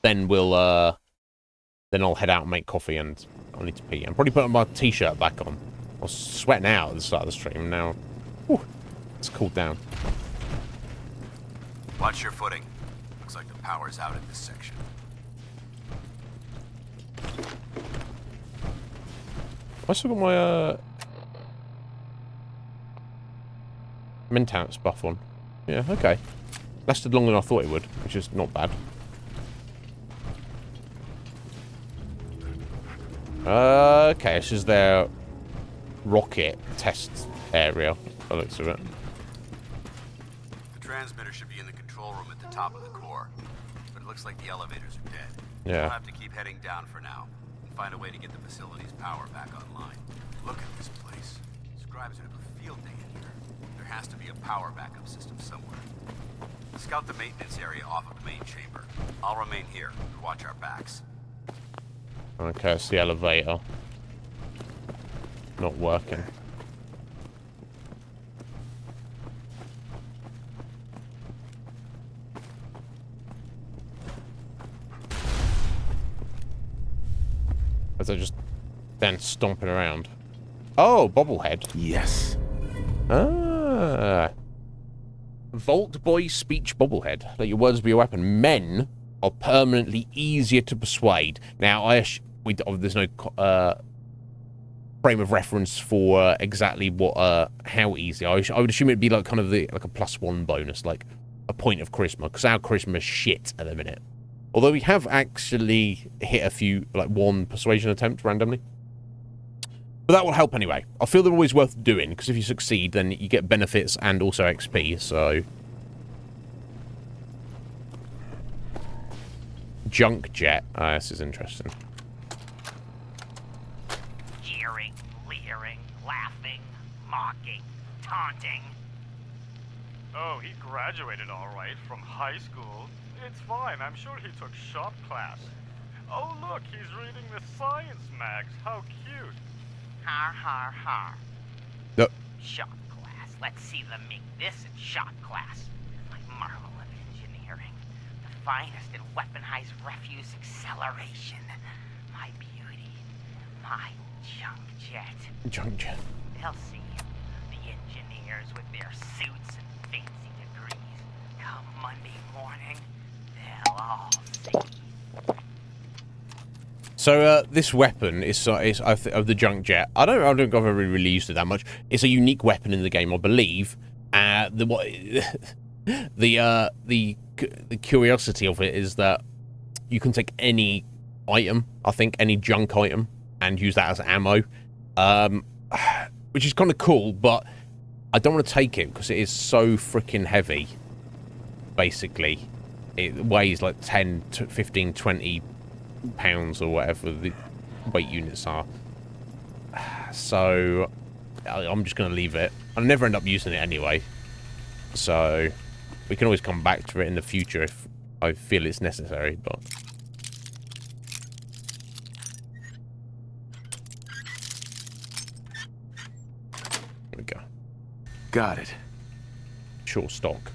Then we'll, then I'll head out and make coffee, and I need to pee. I'm probably putting my t-shirt back on. I was sweating out at the start of the stream. Now, whew, it's cooled down. Watch your footing. Looks like the power's out in this section. I still got my, Mentats buff on. Yeah, okay. Lasted longer than I thought it would, which is not bad. Okay, this is their rocket test area, by the looks of it. The transmitter should be in the control room at the top of the core, but it looks like the elevators are dead. Yeah. We'll have to keep heading down for now, and find a way to get the facility's power back online. Look at this place. Scribes would have a field day in here. There has to be a power backup system somewhere. Scout the maintenance area off of the main chamber. I'll remain here and watch our backs. Okay, it's the elevator. Not working. As I just then stomping around. Oh, bobblehead. Yes. Ah. Vault Boy speech bobblehead. Let your words be your weapon. Men are permanently easier to persuade. Now, there's no frame of reference for exactly what how easy. I would assume it'd be like kind of like a +1 bonus, like a point of charisma, because our charisma is shit at the minute. Although we have actually hit a few, like one persuasion attempt randomly. But that will help anyway. I feel they're always worth doing, because if you succeed, then you get benefits and also XP, so... Junk jet. Ah, this is interesting. Jeering, leering, laughing, mocking, taunting. Oh, he graduated all right from high school. It's fine, I'm sure he took shop class. Oh look, he's reading the science mags. How cute. Har har har. No. Shop class. Let's see them make this in shop class. My marvel of engineering. The finest in weaponized refuse acceleration. My beauty. My junk jet. Junk jet. They'll see. The engineers with their suits and fancy degrees. Come Monday morning, they'll all see. So this weapon is of the junk jet. I don't think I've ever really used it that much. It's a unique weapon in the game, I believe. The curiosity of it is that you can take any item, I think, any junk item, and use that as ammo, which is kind of cool. But I don't want to take it because it is so freaking heavy. Basically, it weighs like 10, 15, 20 pounds or whatever the weight units are. So I'm just going to leave it. I'll never end up using it anyway. So we can always come back to it in the future if I feel it's necessary, but... There we go. Got it. Short stock.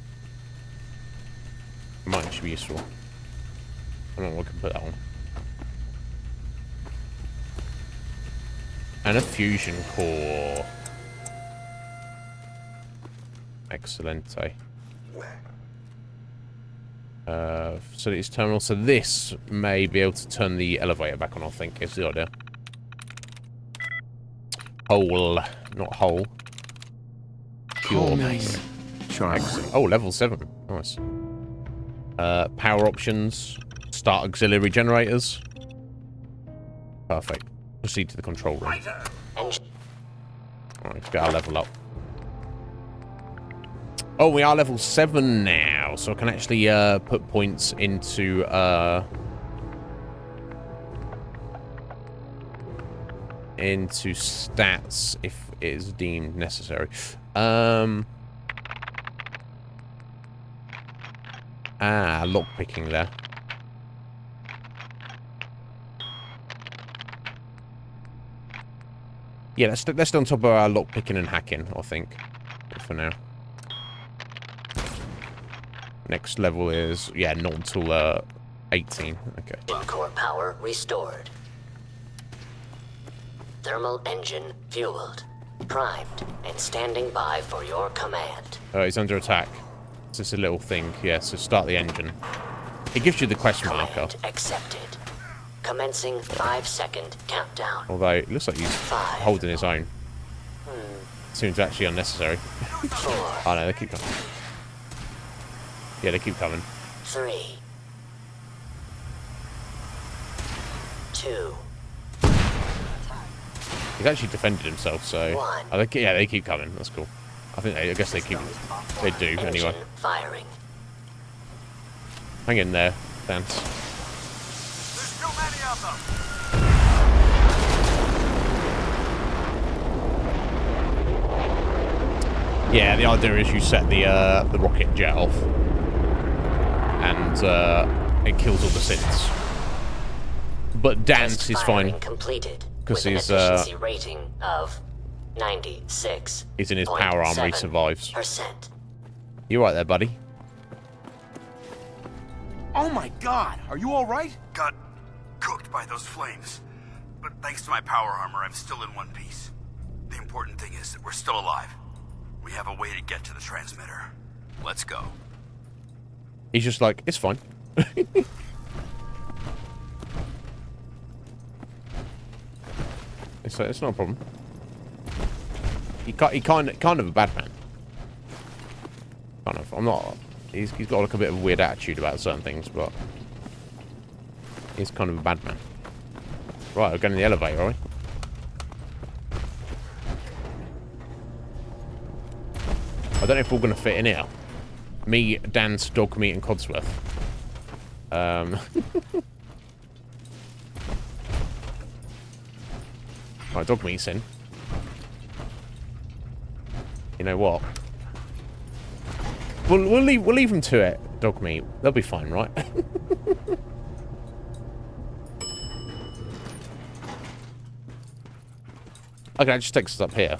Might actually be useful. I don't know what I can put that on. And a fusion core. Excellente. Facilities terminal. So this may be able to turn the elevator back on, I think, is the idea. Hole. Not hole. Pure. Nice. Excellent. Oh, level 7. Nice. Power options. Start auxiliary generators. Perfect. Proceed to the control room. Alright, let's get our level up. Oh, we are level 7 now, so I can actually put points into stats if it is deemed necessary. Lock picking there. Yeah, let's stay on top of our lock picking and hacking, I think, for now. Next level is, yeah, not until 18. Okay. Core power restored. Thermal engine fueled, primed, and standing by for your command. He's under attack. It's just a little thing. Yeah, so start the engine. It gives you the question marker. Accepted. Commencing 5-second countdown. Although it looks like he's holding his own. Seems actually unnecessary. Oh no, they keep coming. Yeah, they keep coming. 3, 2. He's actually defended himself, so yeah, they keep coming. That's cool. I guess they do anyway. Firing. Hang in there, Dance. There's too many of them. Yeah, the idea is you set the rocket jet off, and it kills all the synths. But Dance is fine because he's efficiency rating of 96. He's in his power armor. He survives. You right there, buddy? Oh my god, are you alright? Got cooked by those flames. But thanks to my power armor, I'm still in one piece. The important thing is that we're still alive. We have a way to get to the transmitter. Let's go. He's just like, it's fine. It's not a problem. He kind of a bad man. Kind of. I'm not. He's got like a bit of a weird attitude about certain things, but he's kind of a bad man. Right, we're going in the elevator, are we? I don't know if we're going to fit in here. Me, Dance, Dog Meat, and Codsworth. Right, Dog Meat's in. You know what? We'll leave them to it, Dog Meat. They'll be fine, right? Okay, it just takes us up here.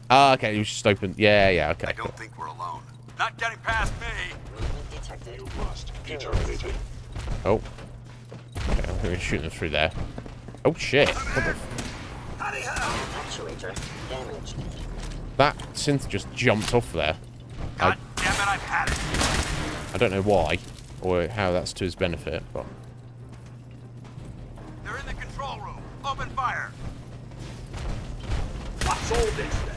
Ah, okay, you just open. Yeah, okay. I don't think we're alone. Not getting past me. Movement detected. You must be terminated. Oh. Okay, I'm going to shoot them through there. Oh, shit. What the Actuator damaged. That synth just jumped off there. God damn it, I've had it. I don't know why, or how that's to his benefit, but... They're in the control room. Open fire. What's all this then?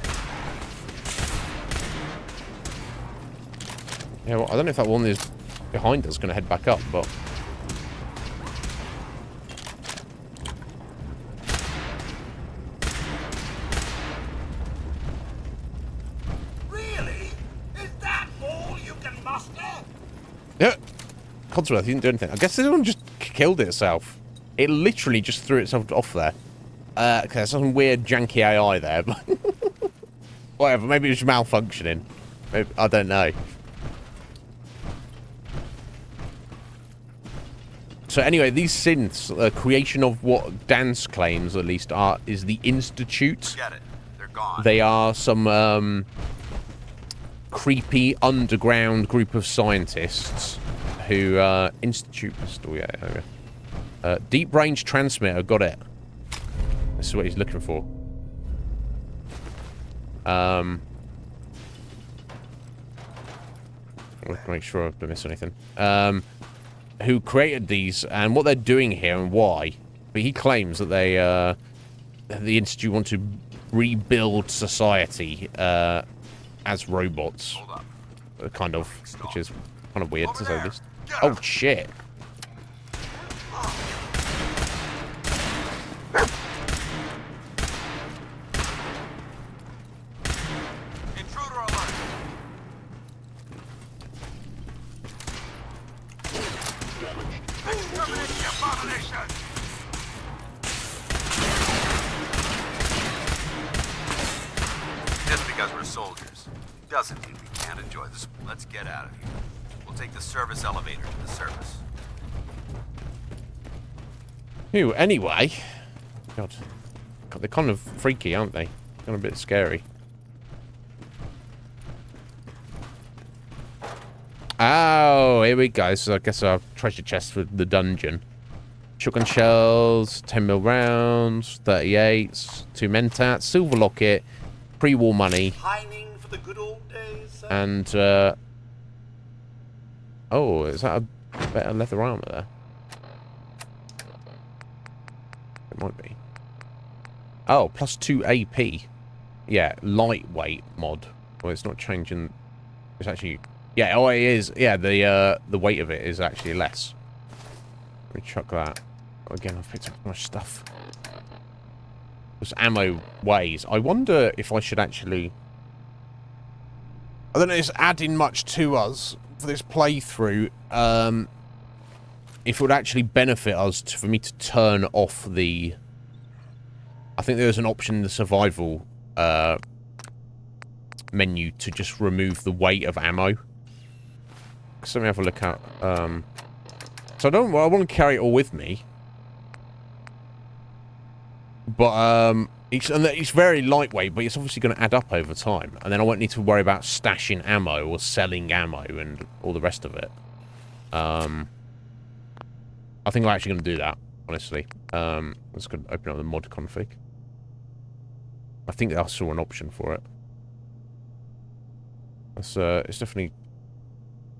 Yeah, well, I don't know if that one is behind us going to head back up, but... Really? Is that all you can muster? Yeah. Codsworth, he didn't do anything. I guess this one just killed itself. It literally just threw itself off there. Okay, there's some weird janky AI there, but... Whatever, maybe it was malfunctioning. Maybe, I don't know. So anyway, these synths, creation of what Dance claims, at least, is the Institute. Get it. They're gone. They are some creepy underground group of scientists who institute pistol. Yeah, there we go. Deep range transmitter. Got it. This is what he's looking for. Let's make sure I don't miss anything. Who created these and what they're doing here and why? But he claims that they, the Institute want to rebuild society as robots, kind of, which is kind of weird to say this. Oh shit! Just because we're soldiers doesn't mean we can't enjoy this. Let's get out of here. We'll take the service elevator to the surface. Who, anyway? God, they're kind of freaky, aren't they? Kind of a bit scary. Oh, here we go. So I guess our treasure chest for the dungeon. Shotgun shells, 10mm rounds, 38s, 2 mentats, silver locket, pre-war money, For the good old days, and oh, is that a better leather armor there? It might be. Oh, plus 2 AP. Yeah, lightweight mod. Well, it's not changing. It's actually, yeah. Oh, it is. Yeah, the weight of it is actually less. Let me chuck that. Again, I've picked up so much stuff. This ammo weighs. I wonder if I should actually... I don't know if it's adding much to us for this playthrough. If it would actually benefit us for me to turn off the... I think there's an option in the survival menu to just remove the weight of ammo. So let me have a look at... so I want to carry it all with me. But, it's very lightweight, but it's obviously going to add up over time. And then I won't need to worry about stashing ammo or selling ammo and all the rest of it. I think I'm actually going to do that, honestly. Let's go open up the mod config. I think I saw an option for it. It's definitely...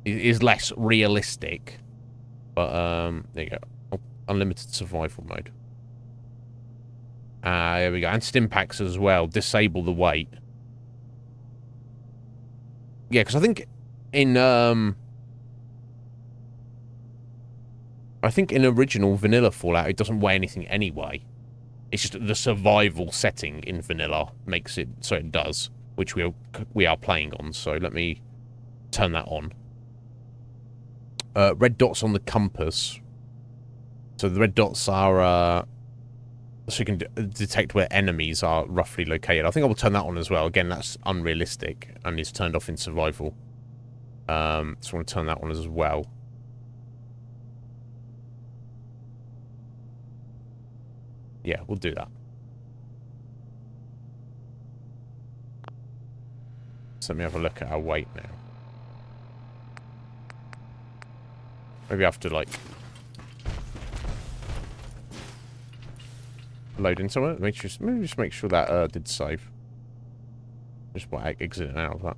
It is less realistic. But, there you go. Oh, unlimited survival mode. There we go. And stim packs as well. Disable the weight. Yeah, because I think in original vanilla Fallout it doesn't weigh anything anyway. It's just the survival setting in vanilla makes it so it does, which we are playing on. So let me turn that on. Red dots on the compass. So the red dots are so you can detect where enemies are roughly located. I think I will turn that on as well. Again, that's unrealistic and is turned off in survival. So I want to turn that on as well. Yeah, we'll do that. So let me have a look at our weight now. Maybe I have to, like... load into it. Maybe just make sure that did save. Just by exiting out of that.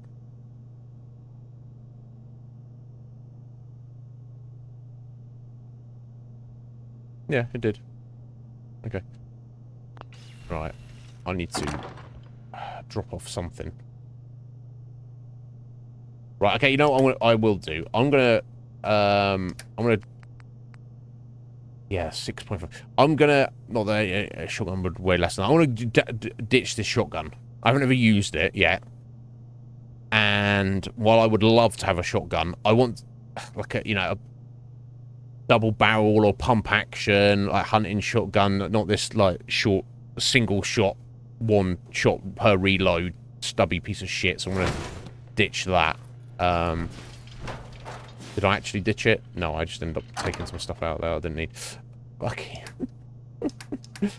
Yeah, it did. Okay. Right. I need to drop off something. Right. Okay. You know what I will do? I'm gonna. Yeah, 6.5. I'm gonna... Not that a shotgun would weigh less than that. I'm gonna ditch this shotgun. I haven't ever used it yet. And while I would love to have a shotgun, I want, like, a, you know, a double barrel or pump action, like, hunting shotgun. Not this, like, short, single shot, one shot per reload, stubby piece of shit. So I'm gonna ditch that. Did I actually ditch it? No, I just ended up taking some stuff out there I didn't need. Okay. So I'm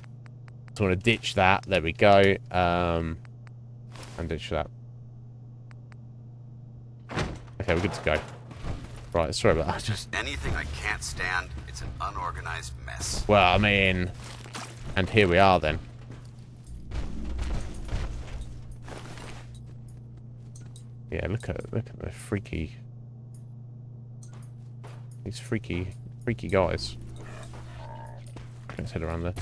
going to ditch that. There we go. And ditch that. Okay, we're good to go. Right, sorry about that. Just Anything I can't stand, it's an unorganized mess. well, I mean, and here we are then. Yeah, look at the freaky. These freaky guys. Let's head around there.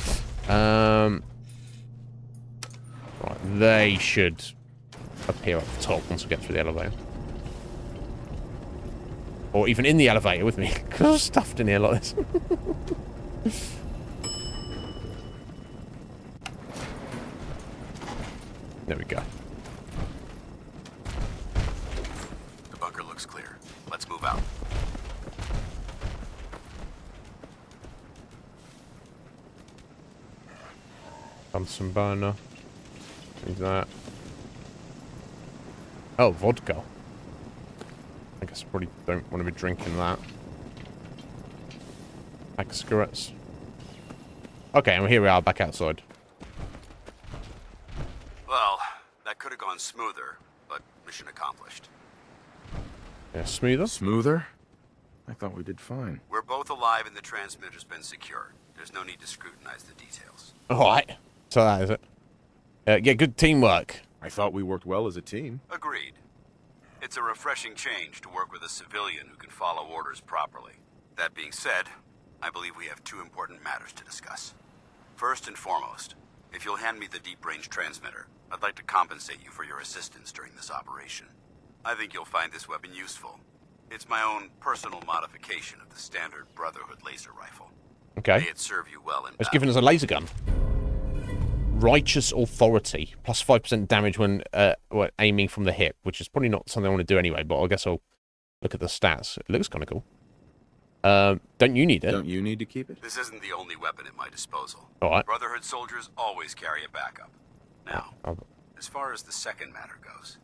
Right, they should appear up the top once we get through the elevator. Or even in the elevator with me, because I'm stuffed in here like this. There we go. The bunker looks clear. Let's move out. Bunsen burner. Who's that? Oh, vodka. I guess I probably don't want to be drinking that. Pack of cigarettes. Okay, and here we are back outside. Well, that could have gone smoother, but mission accomplished. Yeah, smoother? Smoother? I thought we did fine. We're both alive and the transmitter's been secured. There's no need to scrutinize the details. Alright. So that is it. Yeah, good teamwork. I thought we worked well as a team. Agreed. It's a refreshing change to work with a civilian who can follow orders properly. That being said, I believe we have two important matters to discuss. First and foremost, if you'll hand me the deep-range transmitter, I'd like to compensate you for your assistance during this operation. I think you'll find this weapon useful. It's my own personal modification of the standard Brotherhood laser rifle. Okay. May it serve you well in It's battle. given us a laser gun. Righteous Authority. Plus 5% damage when aiming from the hip, which is probably not something I want to do anyway, but I guess I'll look at the stats. It looks kind of cool. Don't you need it? Don't you need to keep it? This isn't the only weapon at my disposal. All right. Brotherhood soldiers always carry a backup. Now, as far as the second matter goes,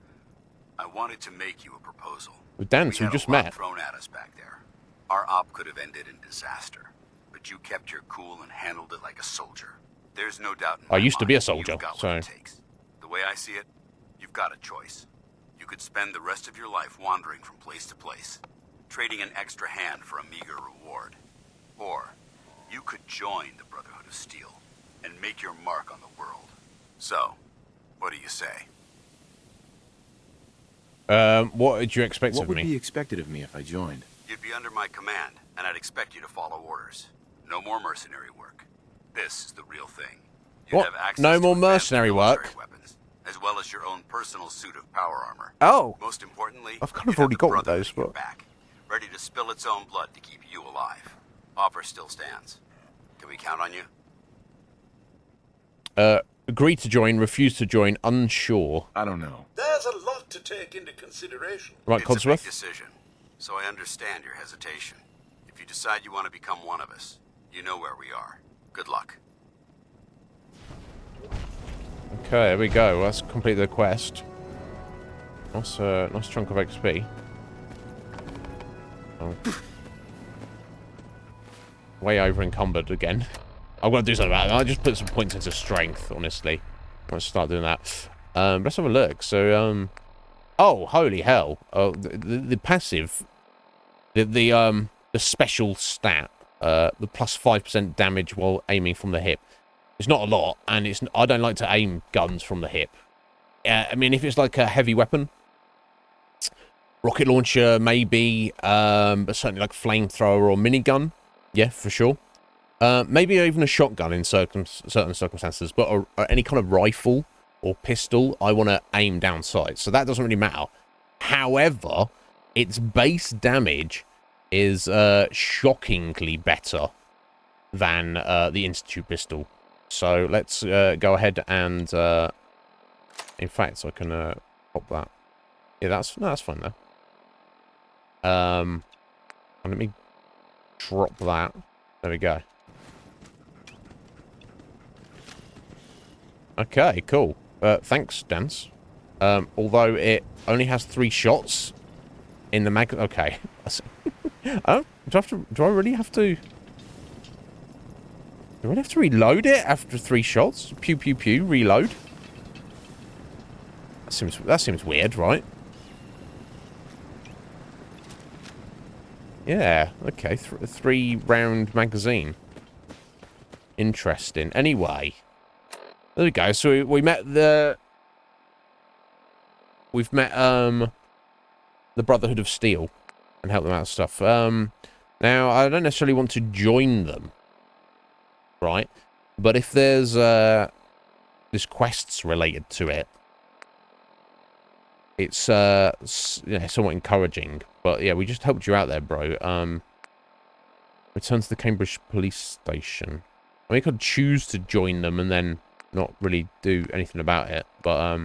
I wanted to make you a proposal. With Dance, we just met. Thrown at us back there. Our op could have ended in disaster, but you kept your cool and handled it like a soldier. There's no doubt in my I used to be a mind soldier, you've got so... what it takes. The way I see it, you've got a choice. You could spend the rest of your life wandering from place to place, trading an extra hand for a meager reward. Or, you could join the Brotherhood of Steel and make your mark on the world. So, what do you say? What did you expect What of would me? be expected of me if I joined? You'd be under my command, and I'd expect you to follow orders. No more mercenary work. This is the real thing. You'd What? have access No to more advanced mercenary military work? weapons, as well as your own personal suit of power armor. Oh. Most importantly, I've kind of already got one of those, but... ready to spill its own blood to keep you alive. Offer still stands. Can we count on you? Agree to join, refuse to join, unsure. I don't know. There's a lot to take into consideration. Right, It's a big Codsworth? decision, so I understand your hesitation. If you decide you want to become one of us, you know where we are. Good luck. Okay, there we go. Let's complete the quest. Nice, nice chunk of XP. Oh. Way over encumbered again. I've got to do something about it. I just put some points into strength, honestly. Let's start doing that. Let's have a look. So, oh, holy hell. The passive, the special stat, the plus 5% damage while aiming from the hip. It's not a lot, and I don't like to aim guns from the hip. I mean, if it's like a heavy weapon, rocket launcher maybe, but certainly like flamethrower or minigun, yeah, for sure. Maybe even a shotgun in certain circumstances, but or any kind of rifle or pistol, I want to aim down sights, so that doesn't really matter. However, its base damage is shockingly better than the Institute pistol. So let's go ahead and, in fact, I can pop that. Yeah, that's fine though. And let me drop that. There we go. Okay, cool. Thanks, Dance. Although it only has 3 shots in the mag. Okay. Oh, do I really have to? Do I have to reload it after 3 shots? Pew pew pew. Reload. That seems weird, right? Yeah, okay. 3-round magazine. Interesting. Anyway. There we go. So we met the... We've met, the Brotherhood of Steel. And helped them out with stuff. Now, I don't necessarily want to join them. Right? But if there's, quests related to it, it's, somewhat encouraging. But, yeah, we just helped you out there, bro. Return to the Cambridge police station. I mean, I could choose to join them and then not really do anything about it. But,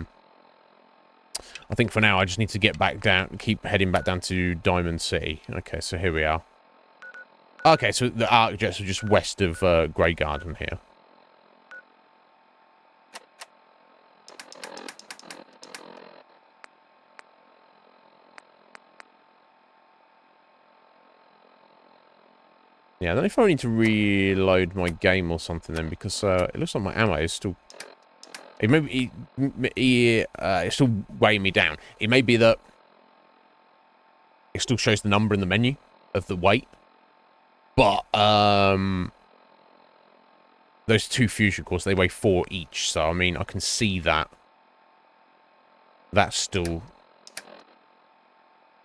I think for now, I just need to get back down, keep heading back down to Diamond City. Okay, so here we are. Okay, so the Arc Jets are just west of Grey Garden here. Yeah, I don't know if I need to reload my game or something then, because it looks like my ammo is still... it's still weighing me down. It may be that it still shows the number in the menu of the weight. But, those 2 fusion cores, they weigh 4 each. So, I mean, I can see that. That still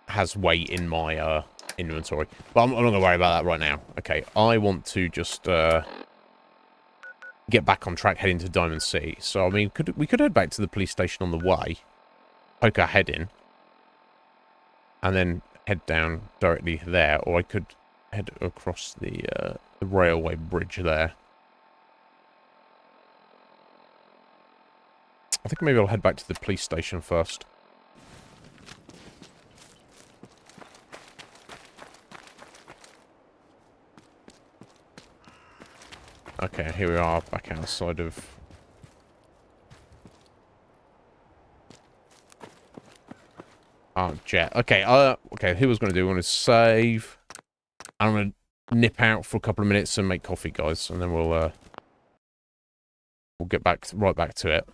has weight in my, inventory. But I'm not going to worry about that right now. Okay, I want to just, get back on track heading to Diamond City. So, I mean, we could head back to the police station on the way. Poke our head in. And then head down directly there. Or I could head across the railway bridge there. I think maybe I'll head back to the police station first. Okay, here we are, back outside of... Jet. Okay, okay, here was going to do. I'm going to save. I'm going to nip out for a couple of minutes and make coffee, guys. And then we'll get back, right back to it.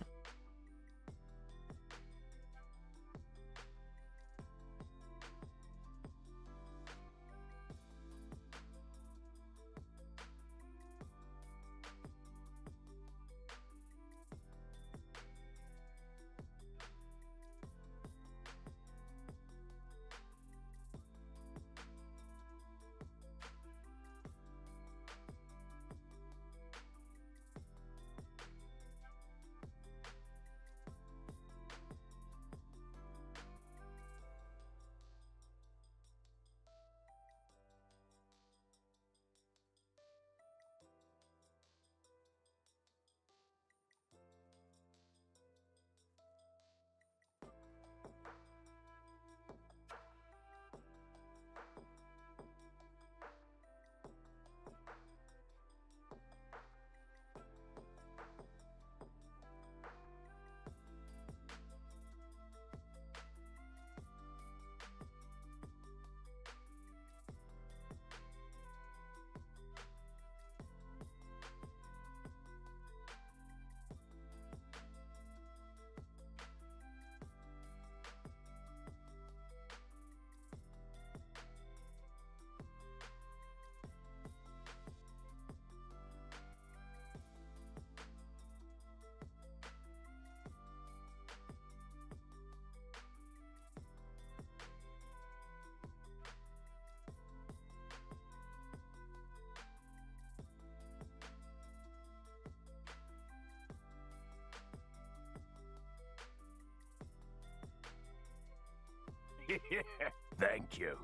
Thank you.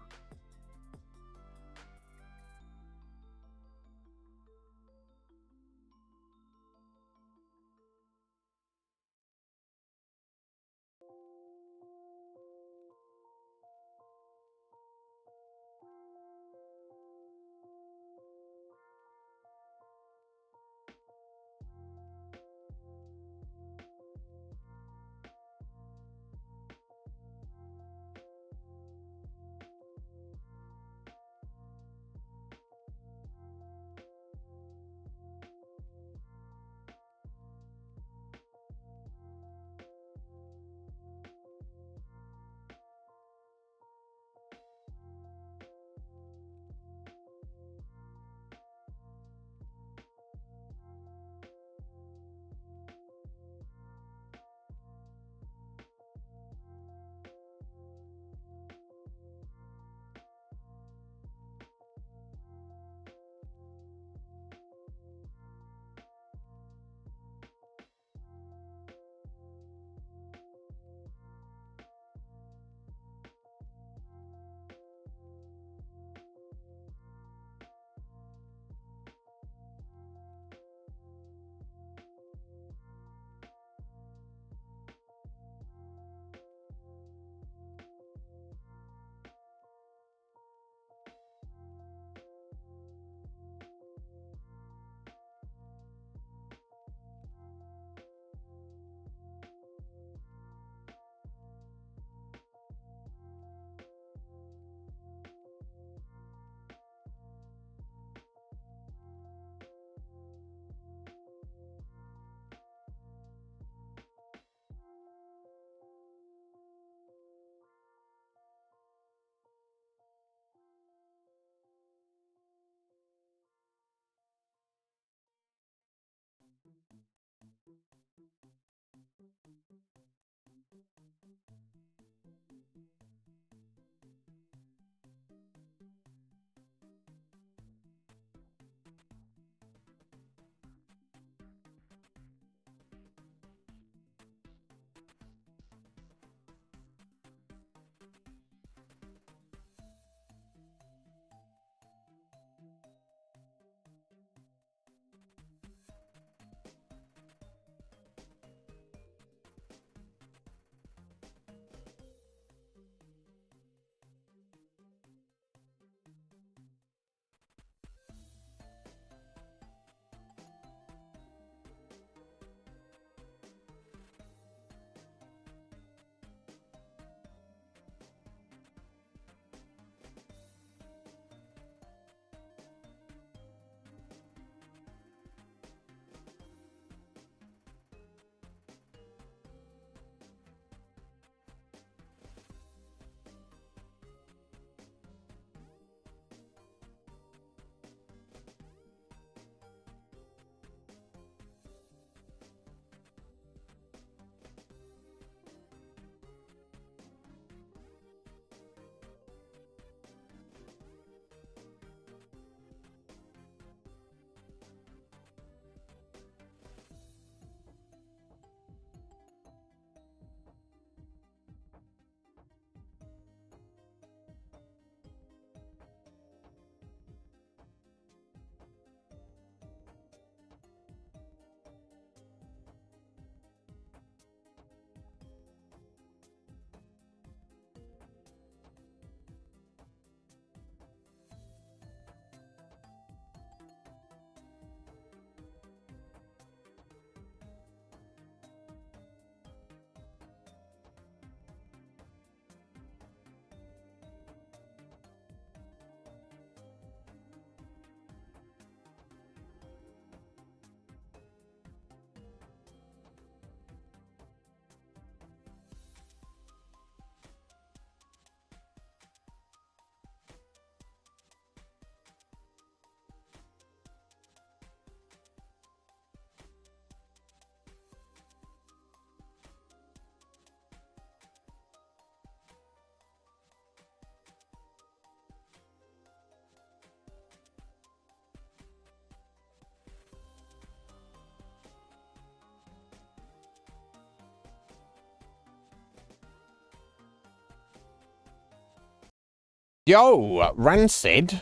Yo, Rancid.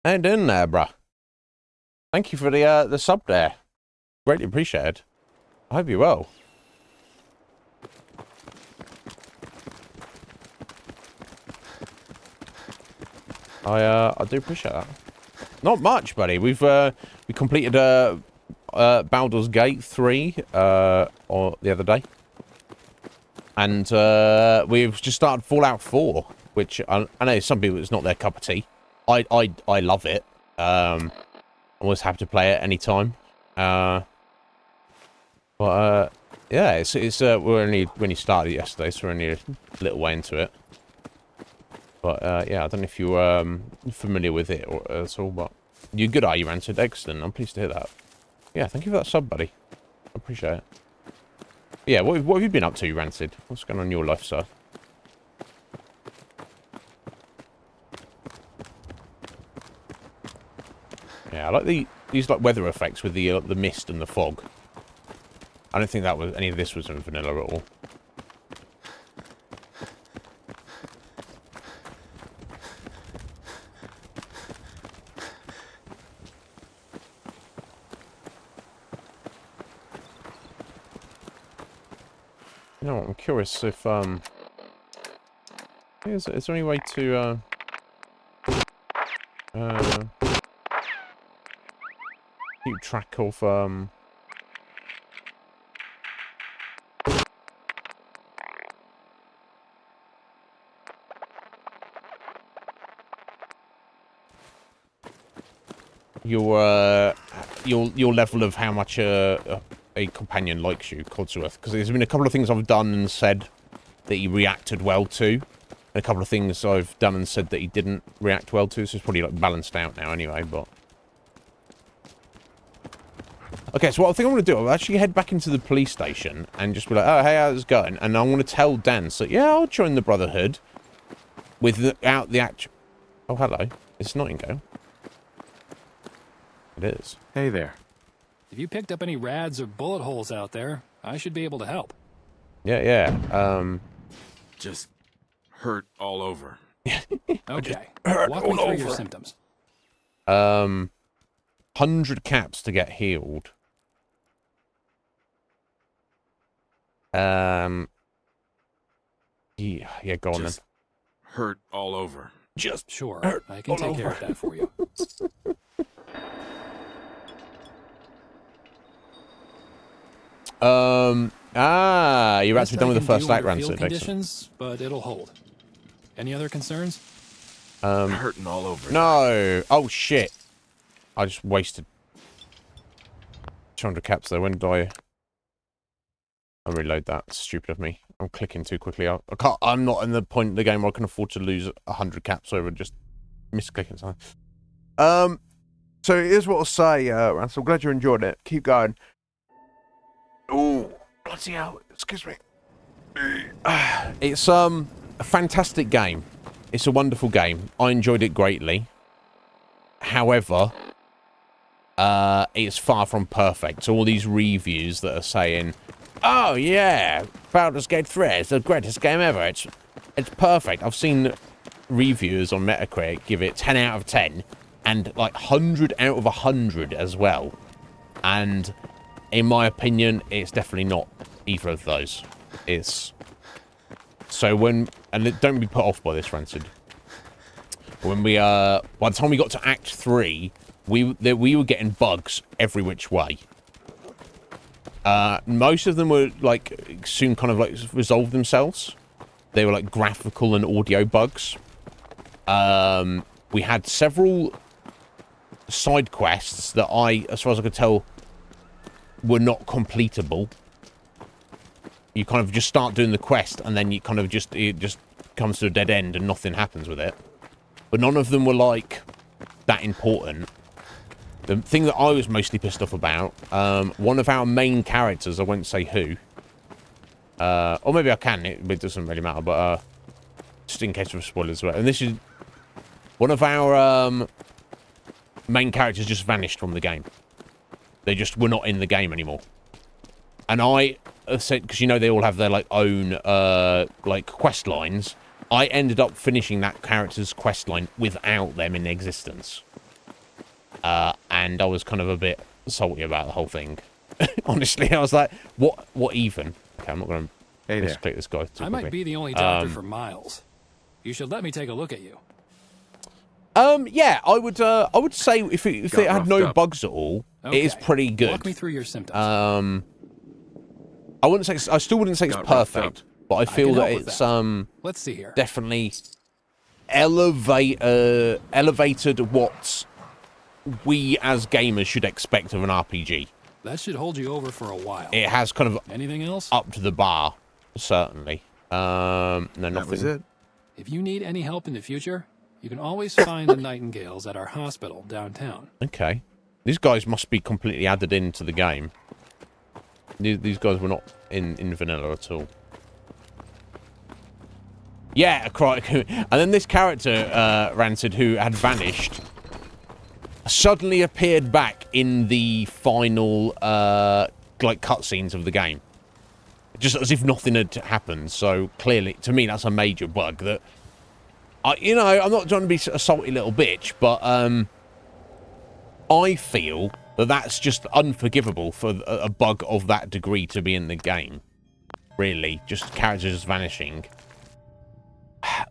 How you doing there, bruh? Thank you for the sub there. Greatly appreciated. I hope you're well. I do appreciate that. Not much, buddy. We completed Baldur's Gate 3 or the other day. And we've just started Fallout 4, which I know some people it's not their cup of tea. I love it. I'm always happy to play it anytime. But yeah, it's we only started yesterday, so we're only a little way into it. But yeah, I don't know if you're familiar with it or at all, but you're good, are you, Rancid? Excellent. I'm pleased to hear that. Yeah, thank you for that sub, buddy. I appreciate it. Yeah, what have you been up to, Rancid? What's going on in your life, sir? Yeah, I like these like weather effects with the mist and the fog. I don't think that was any of this was in vanilla at all. You know what, I'm curious if is there any way to keep track of your level of how much a companion likes you, Codsworth? Because there's been a couple of things I've done and said that he reacted well to, and a couple of things I've done and said that he didn't react well to, so it's probably like balanced out now anyway, but... Okay, so what I think I'm going to do, I'll actually head back into the police station and just be like, oh, hey, how's it going? And I'm going to tell Dan, so yeah, I'll join the Brotherhood without the actual... Oh, hello. It's Nightingale. It is. Hey there. If you picked up any rads or bullet holes out there, I should be able to help. Yeah. Just hurt all over. Okay. Hurt Walk me all through over. your symptoms. 100 caps to get healed. Yeah, go on then. Hurt all over. Just sure. hurt I can take care of that for you. You're about to be done with the first act, Rancid. Conditions, but it'll hold. Any other concerns? Hurting all over. No. Oh shit. I just wasted 200 caps there. When did I reload that? It's stupid of me. I'm clicking too quickly. I'm not in the point of the game where I can afford to lose 100 caps over just misclicking something. So here's what I'll say, Rancid. I'm glad you enjoyed it. Keep going. Oh, bloody hell. Excuse me. It's a fantastic game. It's a wonderful game. I enjoyed it greatly. However, it's far from perfect. So all these reviews that are saying, oh yeah, Baldur's Gate 3 is the greatest game ever. It's perfect. I've seen reviewers on Metacritic give it 10 out of 10 and like 100 out of 100 as well. And in my opinion, it's definitely not either of those. It's so don't be put off by this, Rancid. When we by the time we got to Act 3, we were getting bugs every which way. Most of them were like soon kind of like resolved themselves. They were like graphical and audio bugs. We had several side quests that as far as I could tell, were not completable. You kind of just start doing the quest and then you kind of it just comes to a dead end and nothing happens with it. But none of them were like that important. The thing that I was mostly pissed off about, one of our main characters, I won't say who, or maybe I can, it doesn't really matter, but just in case of spoilers, and this is one of our main characters just vanished from the game. They just were not in the game anymore. And I said, because you know they all have their like own like quest lines, I ended up finishing that character's questline without them in existence. And I was kind of a bit salty about the whole thing. Honestly, I was like, what even? Okay, I'm not going to misclick this guy too I quickly. might be the only doctor for miles. You should let me take a look at you. Yeah, I would say if it had no bugs at all, it is pretty good. Walk me through your symptoms. I still wouldn't say it's perfect, but I feel that it's Let's see here. Definitely elevated what we as gamers should expect of an RPG. That should hold you over for a while. It has kind of anything else up to the bar, certainly. No, nothing. That was it. If you need any help in the future, you can always find the Nightingales at our hospital downtown. Okay, these guys must be completely added into the game. These guys were not in vanilla at all. Yeah, and then this character, Rancid, who had vanished, suddenly appeared back in the final, like, cutscenes of the game. Just as if nothing had happened. So, clearly, to me, that's a major bug that... you know, I'm not trying to be a salty little bitch, but I feel that that's just unforgivable for a bug of that degree to be in the game. Really, just characters just vanishing.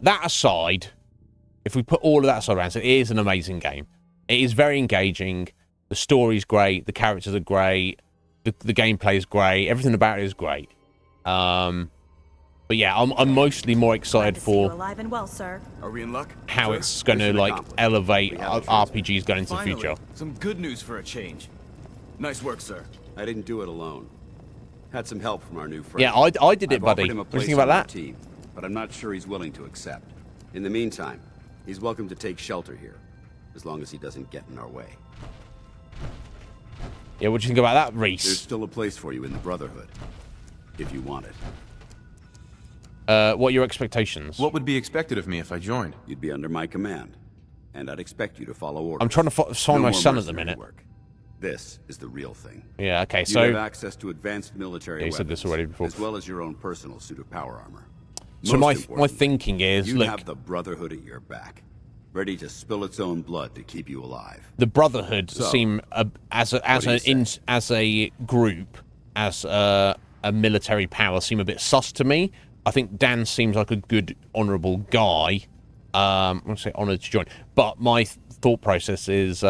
That aside, if we put all of that aside, Rancid, it is an amazing game. It is very engaging. The story's great. The characters are great. The gameplay is great. Everything about it is great. But yeah, I'm mostly more excited for alive and well, sir. Are we in luck? how it's going to like elevate RPGs going into the future. Some good news for a change. Nice work, sir. I didn't do it alone. Had some help from our new friend. Yeah, I did it, I've buddy. offered him a What do you place think about on our that? team, but I'm not sure he's willing to accept. In the meantime, he's welcome to take shelter here, as long as he doesn't get in our way. Yeah, what do you think about that, Reese? There's still a place for you in the Brotherhood, if you want it. What are your expectations? What would be expected of me if I joined? You'd be under my command, and I'd expect you to follow orders. I'm trying to find my son at the minute. Work. This is the real thing. Yeah, okay, You so... have access to advanced military you said weapons, this already before. as well as your own personal suit of power armor. So Most my thinking is, you look... have the Brotherhood at your back, ready to spill its own blood to keep you alive. The Brotherhood So, seem as a group, as a military power, seem a bit sus to me. I think Dan seems like a good, honourable guy. I'm going to say honoured to join, but my thought process is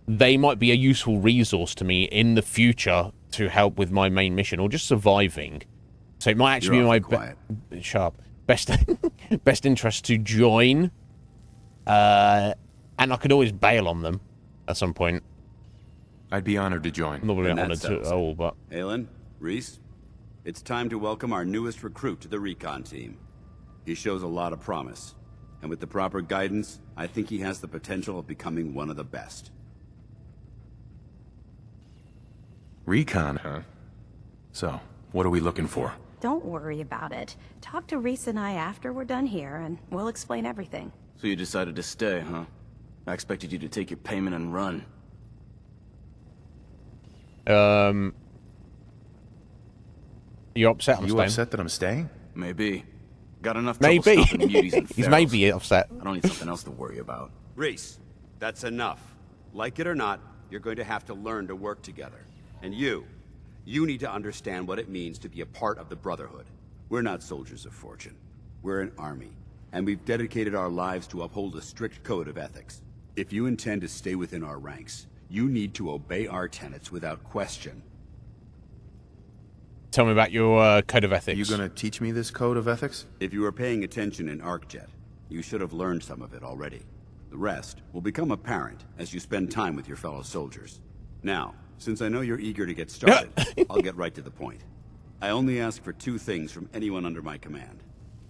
they might be a useful resource to me in the future to help with my main mission or just surviving. So it might actually be my best interest to join, and I could always bail on them at some point. I'd be honored to join. I'm not really And that honoured to settles at all, but Aylin, Reese, it's time to welcome our newest recruit to the recon team. He shows a lot of promise, and with the proper guidance, I think he has the potential of becoming one of the best. Recon, huh? So, what are we looking for? Don't worry about it. Talk to Reese and I after we're done here, and we'll explain everything. So you decided to stay, huh? I expected you to take your payment and run. you're upset I'm you staying? upset that I'm staying? Maybe. Got enough trouble Maybe. stopping muties and He's ferals. maybe upset. I don't need something else to worry about. Reese, that's enough. Like it or not, you're going to have to learn to work together. And you need to understand what it means to be a part of the Brotherhood. We're not soldiers of fortune. We're an army, and we've dedicated our lives to uphold a strict code of ethics. If you intend to stay within our ranks, you need to obey our tenets without question. Tell me about your code of ethics. Are you gonna teach me this code of ethics? If you were paying attention in ArcJet, you should have learned some of it already. The rest will become apparent as you spend time with your fellow soldiers. Now, since I know you're eager to get started, I'll get right to the point. I only ask for two things from anyone under my command: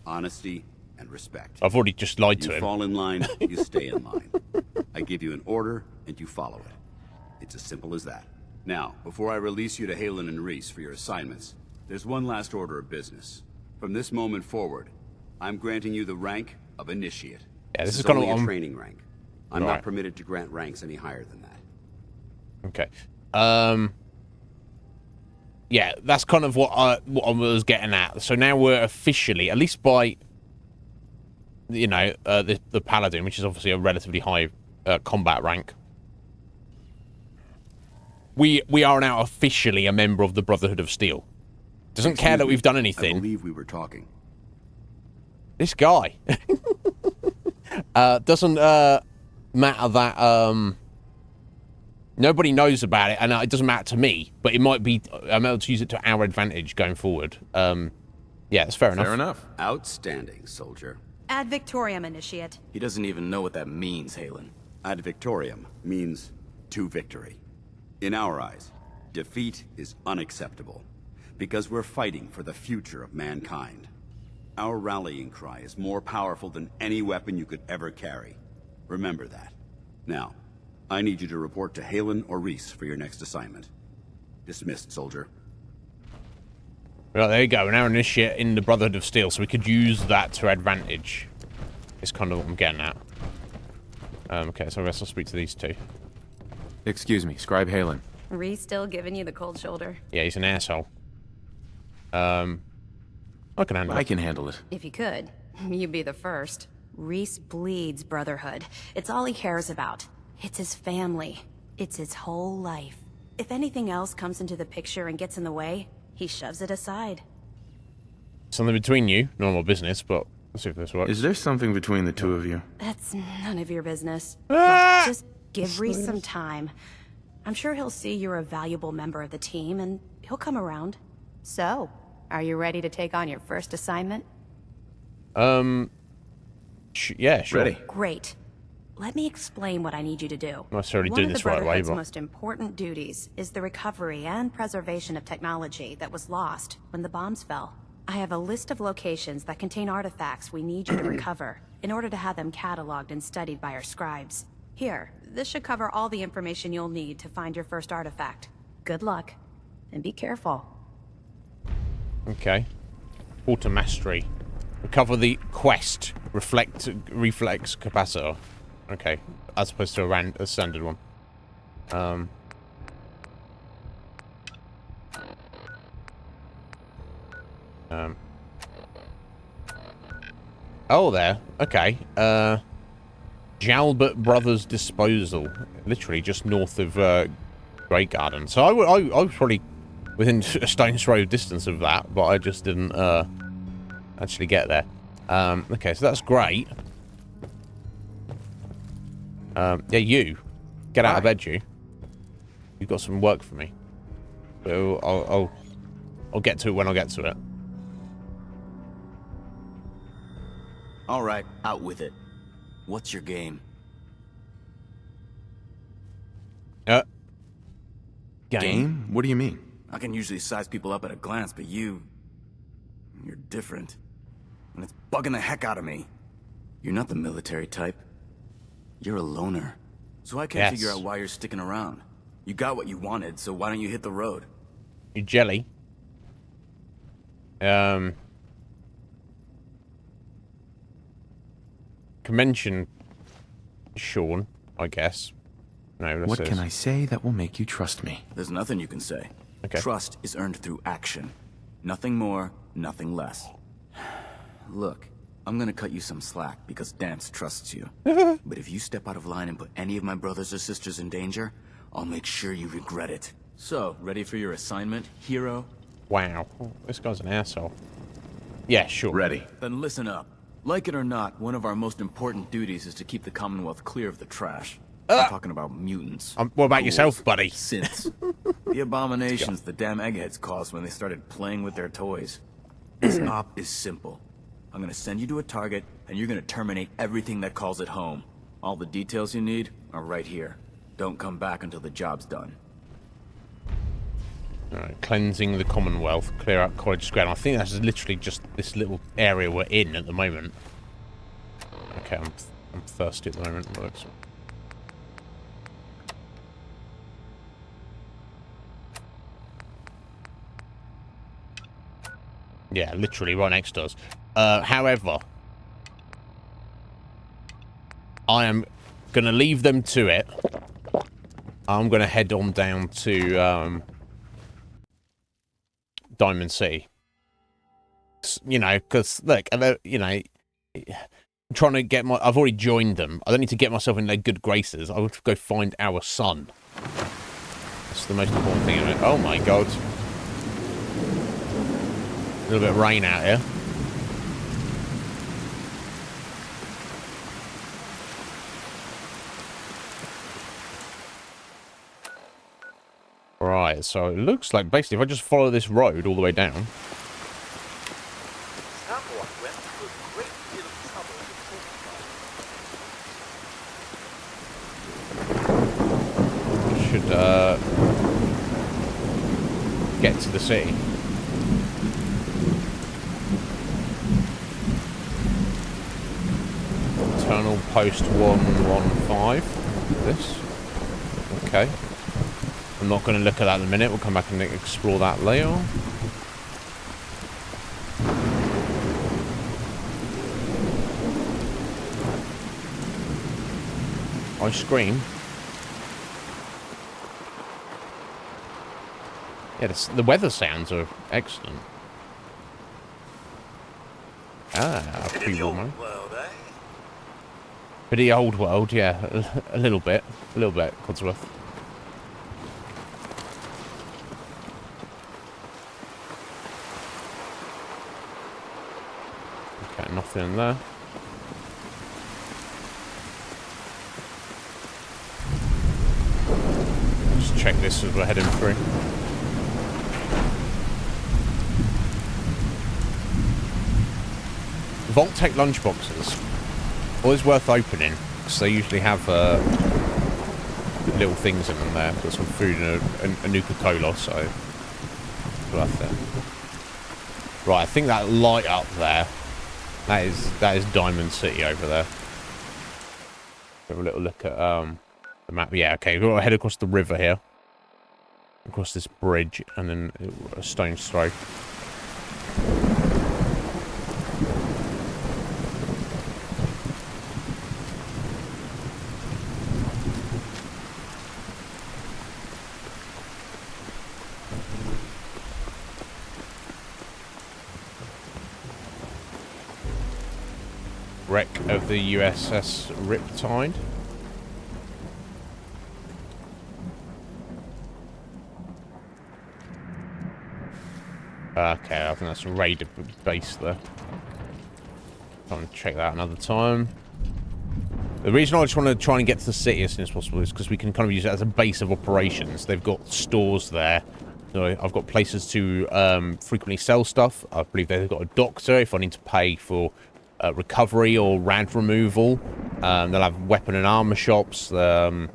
honesty and respect. I've already just lied to him. You fall in line, you stay in line. I give you an order, and you follow it. It's as simple as that. Now, before I release you to Halen and Reese for your assignments, there's one last order of business. From this moment forward, I'm granting you the rank of Initiate. Yeah, this is kind kind of of a training rank. I'm Right. not permitted to grant ranks any higher than that. Okay. yeah, that's kind of what I was getting at. So now we're officially, at least by, you know, the Paladin, which is obviously a relatively high combat rank. We are now officially a member of the Brotherhood of Steel. Doesn't care that we've done anything. I believe we were talking. This guy. Doesn't matter that nobody knows about it, and it doesn't matter to me, but it might be, I'm able to use it to our advantage going forward. Yeah, that's fair enough. Fair enough. Outstanding, soldier. Ad Victoriam, Initiate. He doesn't even know what that means, Halen. Ad Victoriam means to victory. In our eyes, defeat is unacceptable, because we're fighting for the future of mankind. Our rallying cry is more powerful than any weapon you could ever carry. Remember that. Now, I need you to report to Halen or Reese for your next assignment. Dismissed, soldier. Well, there you go. We're now initiate in the Brotherhood of Steel, so we could use that to our advantage. It's kind of what I'm getting at. Okay, so I guess I'll speak to these two. Excuse me, Scribe Halen. Reese still giving you the cold shoulder? Yeah, he's an asshole. I can handle it. I can handle it. If you could, you'd be the first. Reese bleeds brotherhood. It's all he cares about. It's his family. It's his whole life. If anything else comes into the picture and gets in the way, he shoves it aside. Something between you, normal business, but let's see if this works. Is there something between the two of you? That's none of your business. Ah! Look, just give Reese some time. I'm sure he'll see you're a valuable member of the team, and he'll come around. So, are you ready to take on your first assignment? Yeah, sure. Ready. Great. Let me explain what I need you to do. I'm not necessarily One doing of this the right away, Brotherhood's but... most important duties is the recovery and preservation of technology that was lost when the bombs fell. I have a list of locations that contain artifacts we need you to recover in order to have them cataloged and studied by our scribes. Here, this should cover all the information you'll need to find your first artifact. Good luck, and be careful. Okay. Water mastery. Recover the quest. Reflex capacitor. Okay. As opposed to a standard one. Oh, there. Okay. Jalbert Brothers Disposal. Literally just north of Great Garden. So I was probably within a stone's throw distance of that, but I just didn't actually get there. Okay, so that's great. Yeah, you. Get out of bed, you. You've got some work for me. So I'll get to it when I get to it. All right, out with it. What's your game? Game? What do you mean? I can usually size people up at a glance, but you're different. And it's bugging the heck out of me. You're not the military type. You're a loner. So I can't figure out why you're sticking around. You got what you wanted, so why don't you hit the road? You jelly. Convention, Sean, I guess. No, what can I say that will make you trust me? There's nothing you can say. Okay. Trust is earned through action. Nothing more, nothing less. Look, I'm gonna cut you some slack because Dance trusts you. But if you step out of line and put any of my brothers or sisters in danger, I'll make sure you regret it. So, ready for your assignment, hero? Wow, this guy's an asshole. Yeah, sure. Ready. Then listen up. Like it or not, one of our most important duties is to keep the Commonwealth clear of the trash. I'm talking about mutants. What about yourself, buddy? Synths. The abominations the damn eggheads caused when they started playing with their toys. This op is simple. I'm gonna send you to a target, and you're gonna terminate everything that calls it home. All the details you need are right here. Don't come back until the job's done. Alright, cleansing the Commonwealth, clear out College Square. And I think that's literally just this little area we're in at the moment. Okay, I'm thirsty at the moment. Looks. Yeah, literally right next to us. However, I am going to leave them to it. I'm going to head on down to Diamond City. You know, because look, you know, trying to get my. I've already joined them. I don't need to get myself in their good graces. I want to go find our son. That's the most important thing. Isn't it? Oh my god! A little bit of rain out here. Right, so it looks like basically if I just follow this road all the way down. Someone went through a great deal of trouble to Should get to the city. Internal post 115. This. Okay. I'm not going to look at that in a minute. We'll come back and explore that later. Ice cream. Yeah, the weather sounds are excellent. Ah, pre-warmer. Pretty old world, yeah. A little bit. Codsworth. Okay, nothing in there. Just check this as we're heading through. Vault-Tec lunchboxes. Always worth opening, because they usually have little things in them there. Got some food and a Nuka-Cola, so worth it. Right, I think that light up there, that is Diamond City over there. Have a little look at the map. Yeah, okay, we've got to head across the river here. Across this bridge, and then a stone's throw. Wreck of the USS Riptide. Okay, I think that's a raider base there. I'll check that another time. The reason I just want to try and get to the city as soon as possible is because we can kind of use it as a base of operations. They've got stores there. So I've got places to frequently sell stuff. I believe they've got a doctor if I need to pay for recovery or rad removal. They'll have weapon and armor shops. And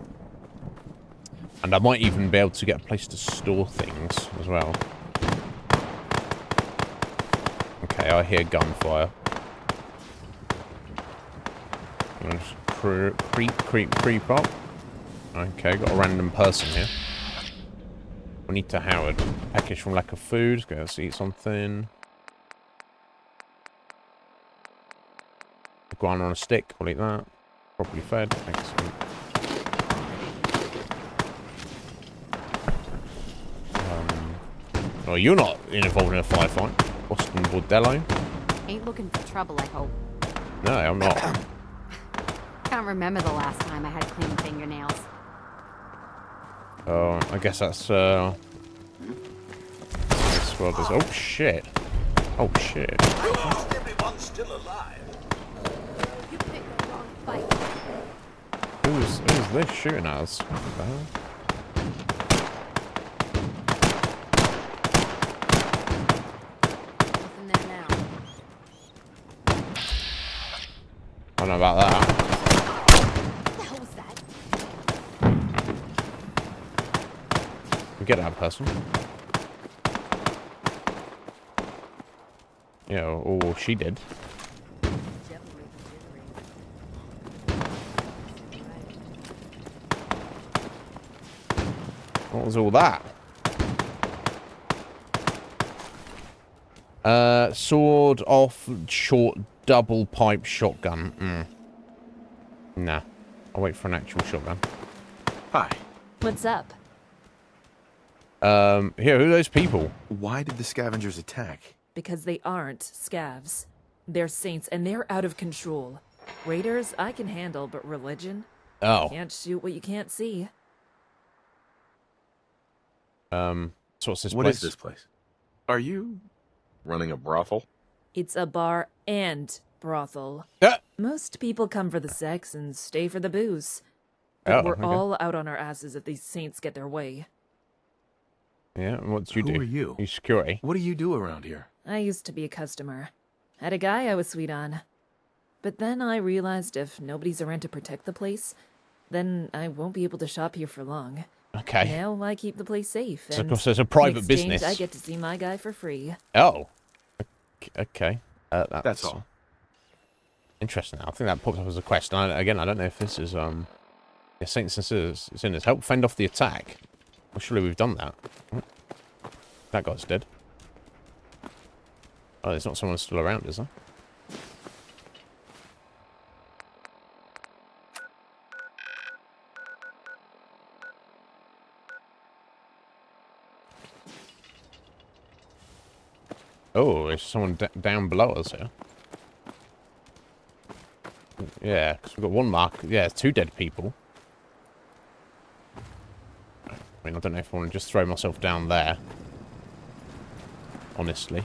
I might even be able to get a place to store things as well. Okay, I hear gunfire. I'm gonna just creep up. Okay, got a random person here. Bonita Howard. Package from lack of food. Let's eat something. Iguana on a stick. We'll eat that. Properly fed. Excellent. Oh, you're not involved in a firefight. Boston Bordello. Ain't looking for trouble, I hope. No, I'm not. Can't remember the last time I had clean fingernails. Oh, I guess that's what there's. Oh shit! Oh shit! everyone's still alive. You picked the wrong fight. Who's this shooting at us? What the hell? Nothing there now. I don't know about that. What the hell was that? We get that person. Yeah, or she did. What was all that? Sword off, short double pipe shotgun. Nah. I'll wait for an actual shotgun. Hi. What's up? Here, who are those people? Why did the scavengers attack? Because they aren't scavs. They're saints, and they're out of control. Raiders, I can handle, but religion? Oh. Can't shoot what you can't see. So what's this What place? is this place? Are you running a brothel? It's a bar and brothel. Most people come for the sex and stay for the booze. But we're all out on our asses if these saints get their way. Yeah, and what do you do? Who are you? You security. What do you do around here? I used to be a customer. Had a guy I was sweet on. But then I realized if nobody's around to protect the place, then I won't be able to shop here for long. Okay. Now I keep the place safe. So, And of course, there's a private in exchange, business. I get to see my guy for free. Oh. Okay. That's all. Interesting. I think that popped up as a quest. And again, I don't know if this is yeah, Saints and Sinners. Help fend off the attack. Well, surely we've done that. That guy's dead. Oh, there's not someone still around, is there? Oh, there's someone down below us here. Yeah, because we've got one mark. Yeah, 2 dead people. I mean, I don't know if I want to just throw myself down there. Honestly.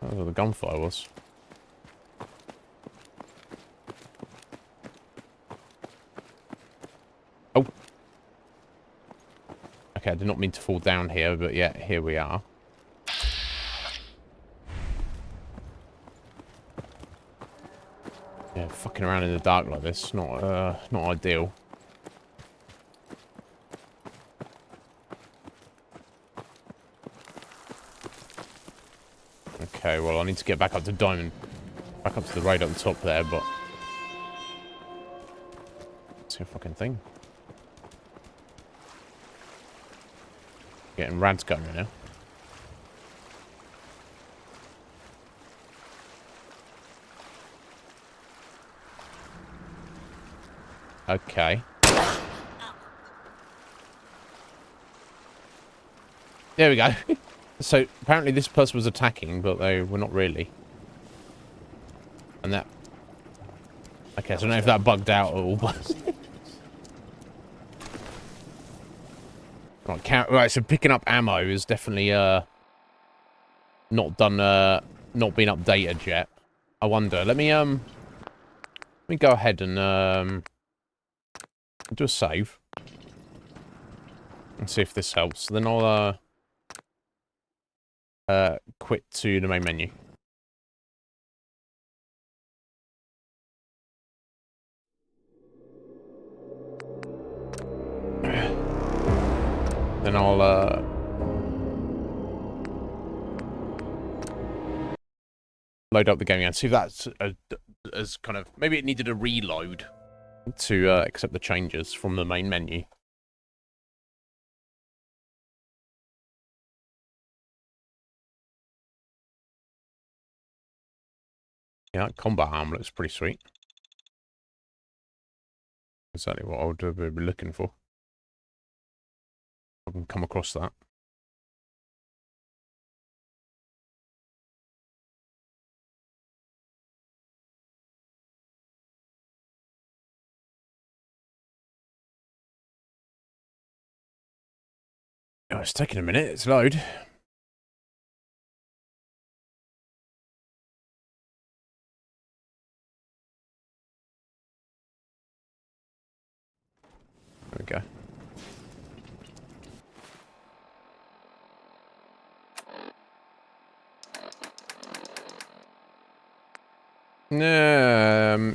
That was where the gunfire was. Oh! Okay, I did not mean to fall down here, but yeah, here we are. Yeah, fucking around in the dark like this, not ideal. Okay, well, I need to get back up to Diamond. Back up to the road up the top there, but... Let's see a fucking thing. Getting rads going right now. Okay. There we go. So, apparently this person was attacking, but they were not really. And that... Okay, so I don't know if that bugged out at all, but... Right, so picking up ammo is definitely, not done, not been updated yet. I wonder. Let me go ahead and, do a save. And see if this helps. Then I'll, quit to the main menu. Then I'll, load up the game again. See if that's as kind of... Maybe it needed a reload to accept the changes from the main menu. Yeah, that combat arm looks pretty sweet. Exactly what I would be looking for. I can come across that. Oh, it's taking a minute. It's load. There we go.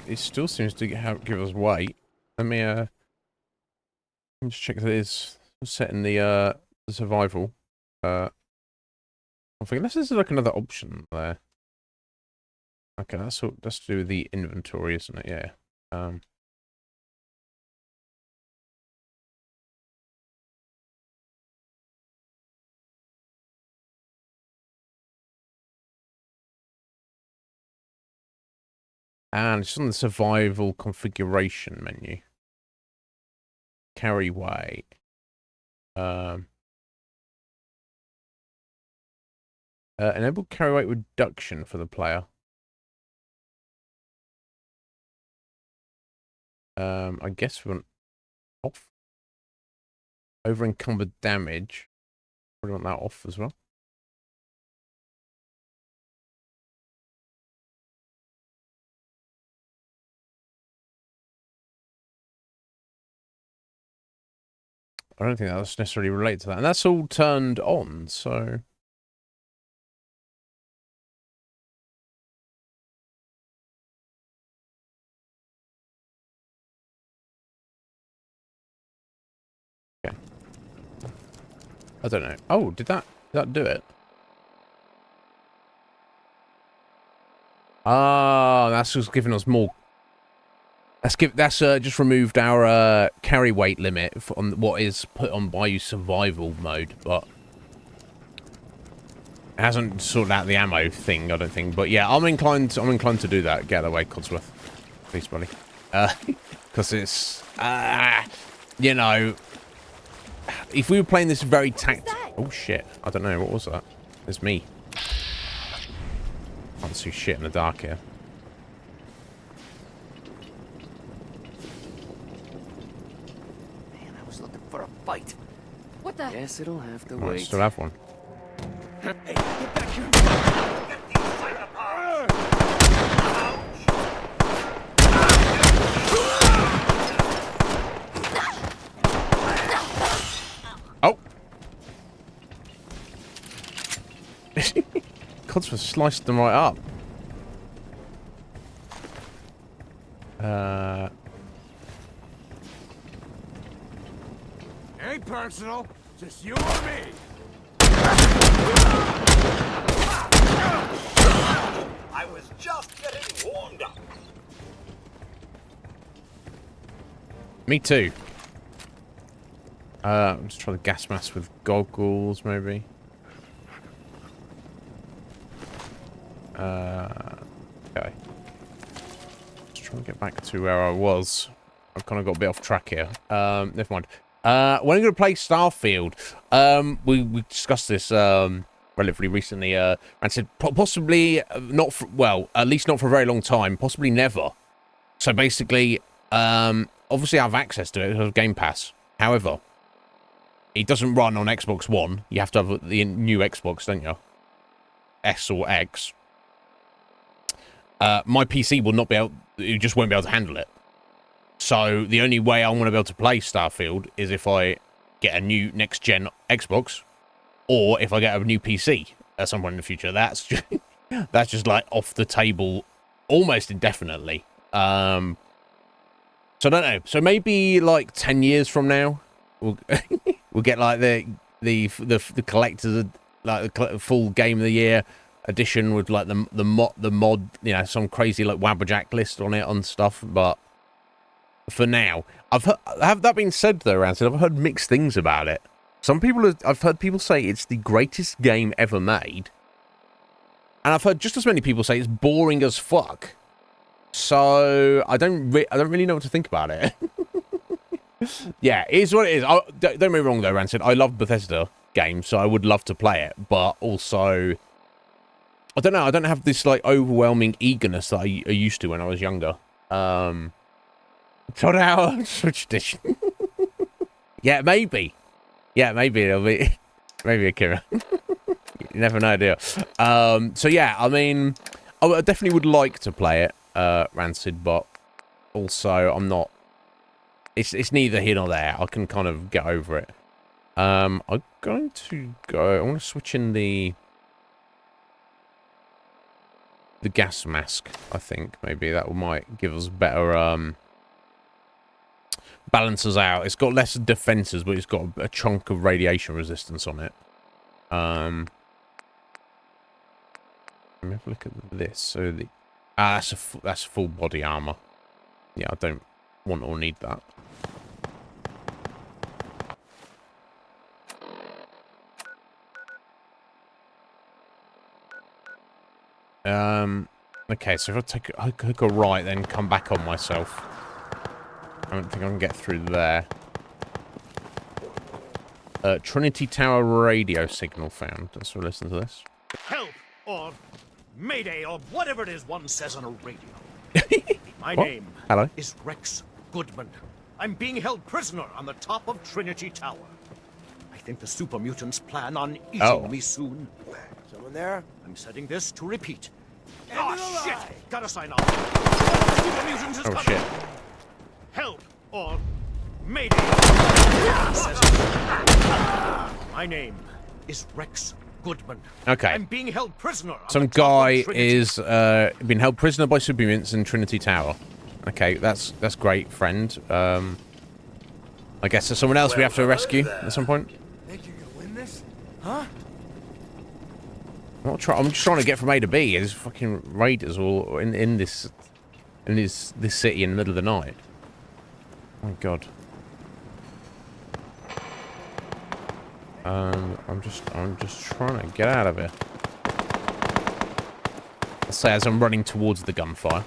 It still seems to give us weight. Let me just check that it's set in the survival. I think unless there's like another option there. Okay, that's to do with the inventory, isn't it? Yeah. And it's on the survival configuration menu. carry weight. Enable carry weight reduction for the player. I guess we want off. Over encumbered damage. Probably want that off as well. I don't think that's necessarily related to that. And that's all turned on, so... Okay. I don't know. Oh, did that do it? Ah, that's just giving us more... That's just removed our carry weight limit on what is put on Bayou survival mode, but it hasn't sorted out the ammo thing, I don't think. But yeah, I'm inclined to do that. Get away, Codsworth, please, buddy. Because it's you know, if we were playing this very oh shit, I don't know, what was that? It's me. Can't see shit in the dark here. For a fight. What the? Guess it'll have to I wait. still have one. Hey, get back here. Get these psychopaths! Oh! Codsworth sliced them right up. Ain't personal, just you or me. I was just getting warmed up. Me too. I'm just trying to gas mask with goggles, maybe. Okay. Just trying to get back to where I was. I've kind of got a bit off track here. Never mind. When are you going to play Starfield? We discussed this relatively recently. And said possibly not for, well, at least not for a very long time. Possibly never. So basically, obviously I have access to it because of Game Pass. However, it doesn't run on Xbox One. You have to have the new Xbox, don't you? S or X. My PC will not be able... It just won't be able to handle it. So the only way I'm going to be able to play Starfield is if I get a new next-gen Xbox, or if I get a new PC at some point in the future. That's just like off the table almost indefinitely. So I don't know. So maybe like 10 years from now, we'll get like the collector's, like the full Game of the Year edition with like the mod, you know, some crazy like Wabberjack list on it on stuff. But for now, have that being said though, Rancid, I've heard mixed things about it. I've heard people say it's the greatest game ever made, and I've heard just as many people say it's boring as fuck. So I don't really know what to think about it. Yeah, it is what it is. Don't get me wrong though, Rancid. I love Bethesda games, so I would love to play it, but also I don't know. I don't have this like overwhelming eagerness that I used to when I was younger. Todd Hour Switch Edition. Yeah, maybe. Yeah, maybe it'll be maybe Akira. You never know, do you? So yeah, I mean, I definitely would like to play it, Rancid, but also I'm not. It's neither here nor there. I can kind of get over it. I'm going to go. I want to switch in the gas mask. I think maybe that might give us better balances out. It's got less defenses, but it's got a chunk of radiation resistance on it. Let me have a look at this. So the that's full body armor. Yeah, I don't want or need that. Okay, so if I take a right, then come back on myself. I don't think I can get through there. Trinity Tower radio signal found. Let's listen to this. Help or mayday or whatever it is one says on a radio. My What? name Hello. is Rex Goodman. I'm being held prisoner on the top of Trinity Tower. I think the super mutants plan on eating me soon. Someone there? I'm setting this to repeat. Oh shit! Gotta sign off. Super mutants is Oh coming. shit. Help or mayday. My name is Rex Goodman. Okay. I'm being held prisoner. on Some the top of guy Trinity. is been held prisoner by super mutants in Trinity Tower. Okay, that's great, friend. I guess there's someone else we have to rescue at some point. Think you're gonna win this? Huh? I'm just trying to get from A to B. There's fucking raiders all in this city in the middle of the night. Oh my god. I'm just trying to get out of here. Let's say as I'm running towards the gunfire.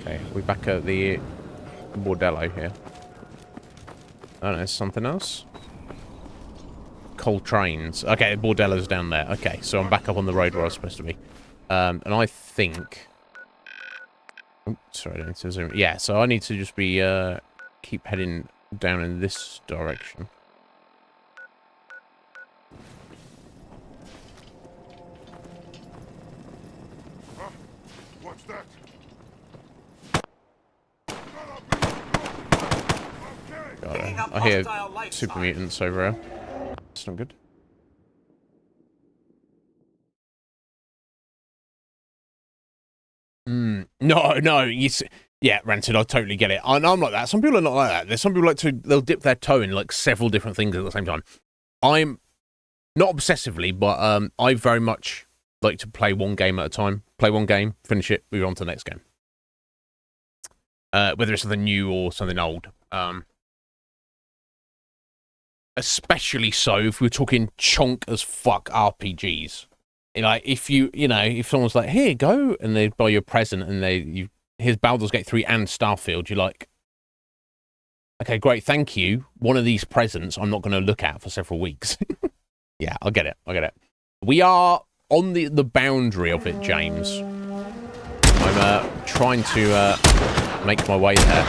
Okay, we're back at the bordello here. Oh, there's something else. Cold trains. Okay, bordello's down there. Okay, so I'm back up on the road where I was supposed to be. And I think... Oh, sorry, I don't need to zoom. Yeah, so I need to just be, keep heading down in this direction. What's that? God, I hear super mutants over here. It's not good. No, yeah, Rancid, I totally get it. I'm like that. Some people are not like that. There's some people they'll dip their toe in like several different things at the same time. I'm not obsessively, but I very much like to play one game at a time. Play one game, finish it, move on to the next game. Whether it's something new or something old. Especially so if we're talking chonk as fuck RPGs. Like if if someone's like, here, go, and they buy you a present and here's Baldur's Gate 3 and Starfield, you're like, okay, great, thank you. One of these presents I'm not going to look at for several weeks. Yeah, I get it. We are on the boundary of it, James. I'm trying to make my way there.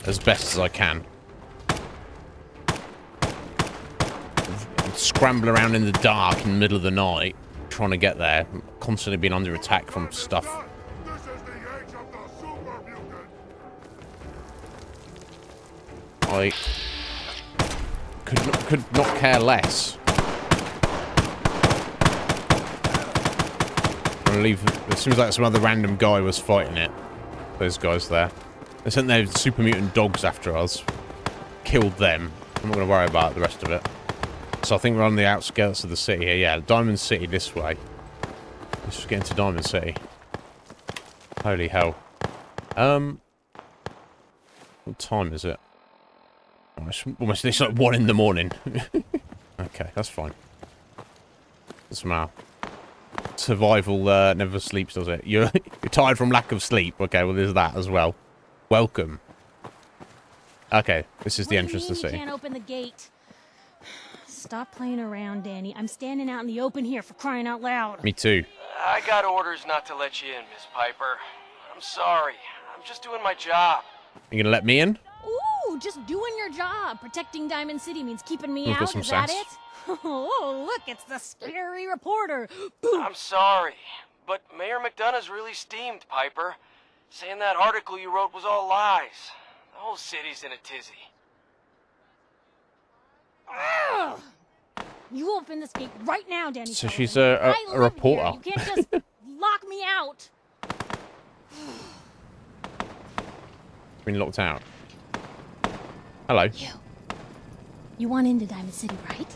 As best as I can. Scramble around in the dark in the middle of the night, trying to get there. I'm constantly being under attack from stuff. I could not care less. I'm gonna leave. It seems like some other random guy was fighting it. Those guys there. They sent their super mutant dogs after us. Killed them. I'm not going to worry about the rest of it. So I think we're on the outskirts of the city here. Yeah, Diamond City this way. Let's just get into Diamond City. Holy hell. What time is it? Oh, it's like 1 in the morning. Okay, that's fine. Doesn't matter. Survival never sleeps, does it? You're tired from lack of sleep. Okay, well there's that as well. Welcome. Okay, this is the entrance to the city. You can't open the gate. Stop playing around, Danny. I'm standing out in the open here, for crying out loud. Me too. I got orders not to let you in, Miss Piper. I'm sorry. I'm just doing my job. You gonna let me in? Ooh, just doing your job. Protecting Diamond City means keeping me We've got out. some Is that sass. it? Oh, look, it's the scary reporter. I'm sorry, but Mayor McDonough's really steamed, Piper. Saying that article you wrote was all lies. The whole city's in a tizzy. Ugh. You open this gate right now, Danny. So Sullivan. she's I a live reporter. Here. You can't just lock me out. Been locked out. Hello. You want into Diamond City, right?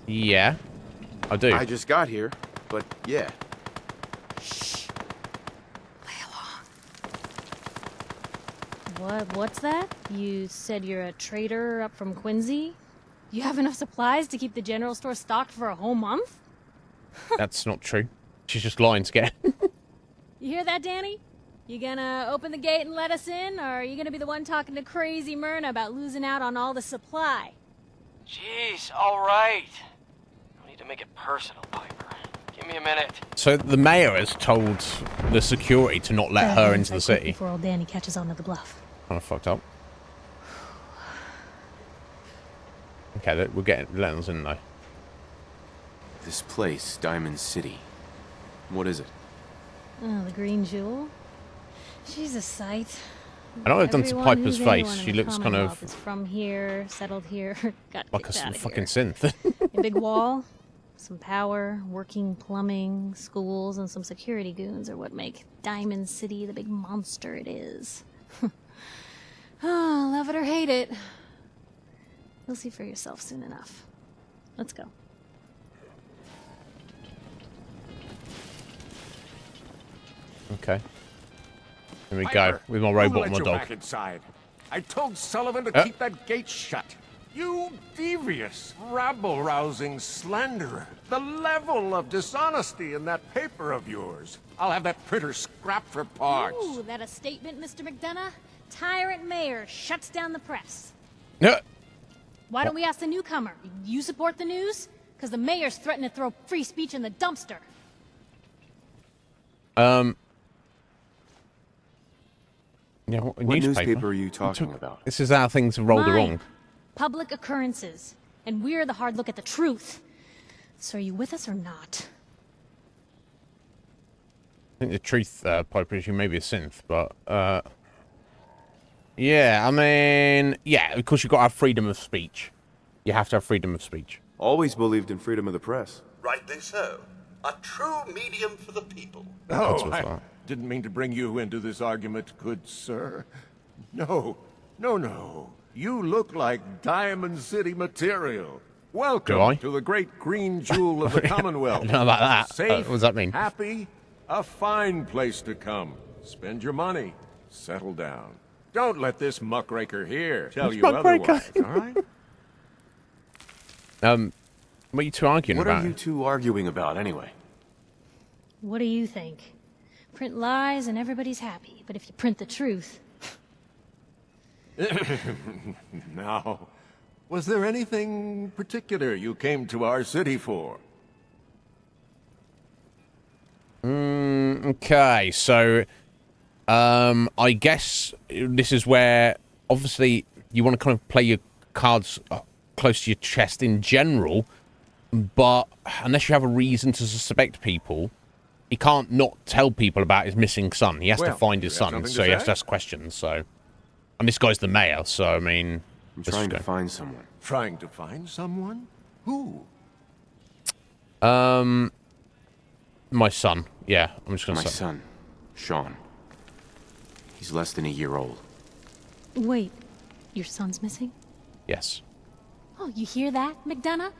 Yeah. I do. I just got here, but yeah. What's that? You said you're a traitor up from Quincy? You have enough supplies to keep the general store stocked for a whole month? That's not true. She's just lying to get. You hear that, Danny? You gonna open the gate and let us in, or are you gonna be the one talking to crazy Myrna about losing out on all the supply? Jeez, all right. No need to make it personal, Piper. Give me a minute. So the mayor has told the security to not let her into the city. Before old Danny catches on to the bluff. Kind of fucked up. Okay, we're letting us in though. This place, Diamond City. What is it? Oh, the Green Jewel? She's a sight. I know I've done to Everyone Piper's who's face. anyone in She the looks kind Commonwealth of is from here, settled here, got like kicked a out of fucking here. synth. A big wall, some power, working plumbing, schools, and some security goons are what make Diamond City the big monster it is. Oh, love it or hate it. You'll see for yourself soon enough. Let's go. Okay. Here we go, with my robot and my dog. Back inside. I told Sullivan to keep that gate shut. You devious, rabble-rousing slanderer. The level of dishonesty in that paper of yours. I'll have that printer scrapped for parts. Ooh, that a statement, Mr. McDonough? Tyrant mayor shuts down the press. Yeah. Why don't we ask the newcomer? You support the news? Because the mayor's threatening to throw free speech in the dumpster. Yeah, What newspaper are you talking about? This is how things have rolled Mine. along. Public occurrences. And we're the hard look at the truth. So are you with us or not? I think the truth, Piper, is you may be a synth, but, yeah, I mean, yeah, of course you've got to have freedom of speech. You have to have freedom of speech. Always believed in freedom of the press. Rightly so. A true medium for the people. Oh, I didn't mean to bring you into this argument, good sir. No. You look like Diamond City material. Welcome Do I? to the great green jewel of the Commonwealth. I don't know about that. Safe, What does that mean? happy, a fine place to come. Spend your money. Settle down. Don't let this muckraker here tell Which you muckraker? otherwise, all right? What are you two arguing What about? are you two arguing about, anyway? What do you think? Print lies and everybody's happy, but if you print the truth... Now, was there anything particular you came to our city for? Okay, so, I guess this is where, obviously, you want to kind of play your cards close to your chest in general, but unless you have a reason to suspect people, he can't not tell people about his missing son. He has to find his son, so he has to ask questions, so... And this guy's the mayor, so, I mean... I'm trying to find someone. Trying to find someone? Who? My son. Yeah, I'm just gonna say. My son, Sean. He's less than a year old. Wait, your son's missing? Yes. Oh, you hear that, McDonough?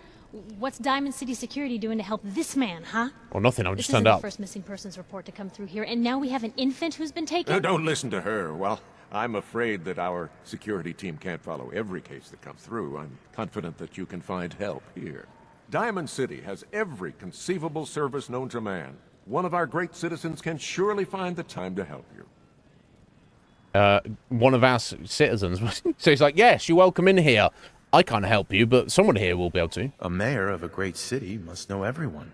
What's Diamond City Security doing to help this man, huh? Well, nothing. I've This just isn't turned the up. first missing persons report to come through here, and now we have an infant who's been taken? Don't listen to her. Well, I'm afraid that our security team can't follow every case that comes through. I'm confident that you can find help here. Diamond City has every conceivable service known to man. One of our great citizens can surely find the time to help you. One of our citizens. So he's like, yes, you're welcome in here. I can't help you, but someone here will be able to. A mayor of a great city must know everyone.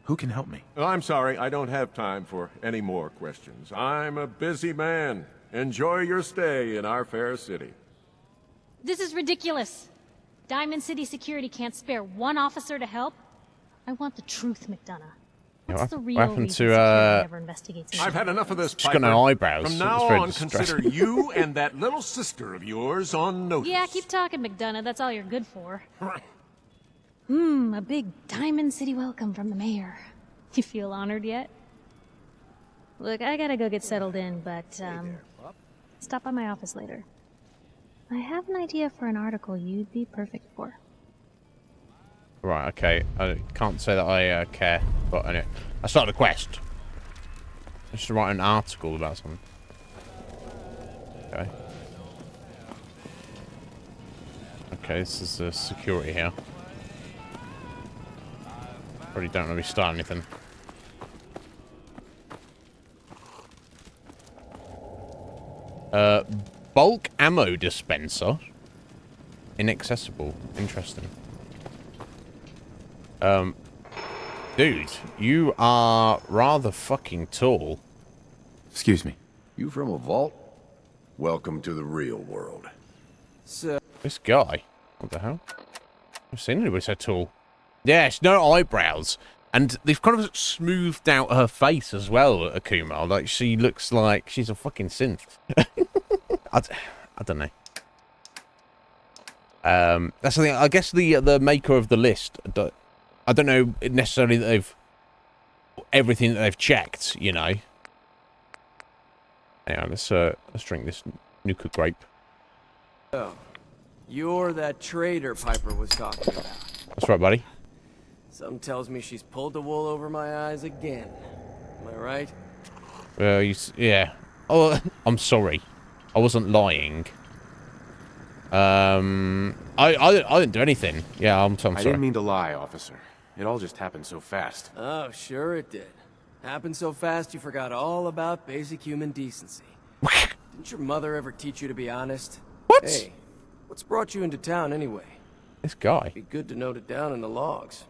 Who can help me? I'm sorry, I don't have time for any more questions. I'm a busy man. Enjoy your stay in our fair city. This is ridiculous. Diamond City Security can't spare one officer to help. I want the truth, McDonough. What's the real happened reason to, security never investigates? I've had enough of this, She's got no Piper. eyebrows. From It's now very on, distressing. consider you and that little sister of yours on notice. Yeah, keep talking, McDonough. That's all you're good for. A big Diamond City welcome from the mayor. You feel honored yet? Look, I gotta go get settled in, but, stop by my office later. I have an idea for an article you'd be perfect for. Right, okay. I can't say that I care, but anyway. I started a quest. Just to write an article about something. Okay. Okay, this is the security here. Probably don't really start anything. Bulk ammo dispenser. Inaccessible. Interesting. Dude, you are rather fucking tall. Excuse me. You from a vault? Welcome to the real world. This guy. What the hell? I've seen anybody so tall. Yes, no eyebrows. And they've kind of smoothed out her face as well, Akuma. Like, she looks like she's a fucking synth. I don't know. That's the thing. I guess the maker of the list, I don't know necessarily that they've everything that they've checked, you know. Hang on, let's drink this Nuka grape. Oh, you're that trader Piper was talking about. That's right, buddy. Something tells me she's pulled the wool over my eyes again. Am I right? Well, yeah. Oh, I'm sorry. I wasn't lying. I didn't do anything. Yeah, I'm sorry. I didn't mean to lie, officer. It all just happened so fast. Oh, sure it did. Happened so fast you forgot all about basic human decency. Didn't your mother ever teach you to be honest? What? Hey, what's brought you into town anyway? This guy. Be good to note it down in the logs.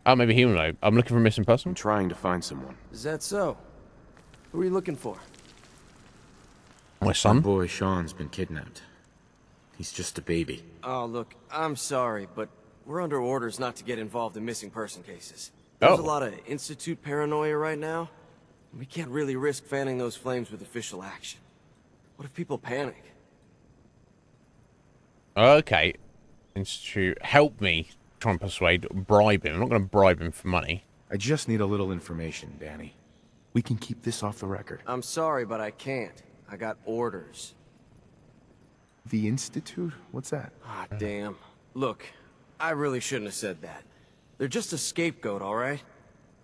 Oh, maybe he'll know. I'm looking for a missing person. I'm trying to find someone. Is that so? Who are you looking for? My son? My boy Sean's been kidnapped. He's just a baby. Oh, look, I'm sorry, but we're under orders not to get involved in missing person cases. There's a lot of Institute paranoia right now. We can't really risk fanning those flames with official action. What if people panic? Okay. Institute, help me try and persuade, bribe him. I'm not going to bribe him for money. I just need a little information, Danny. We can keep this off the record. I'm sorry, but I can't. I got orders. The Institute? What's that? Ah, damn. Look, I really shouldn't have said that. They're just a scapegoat, all right?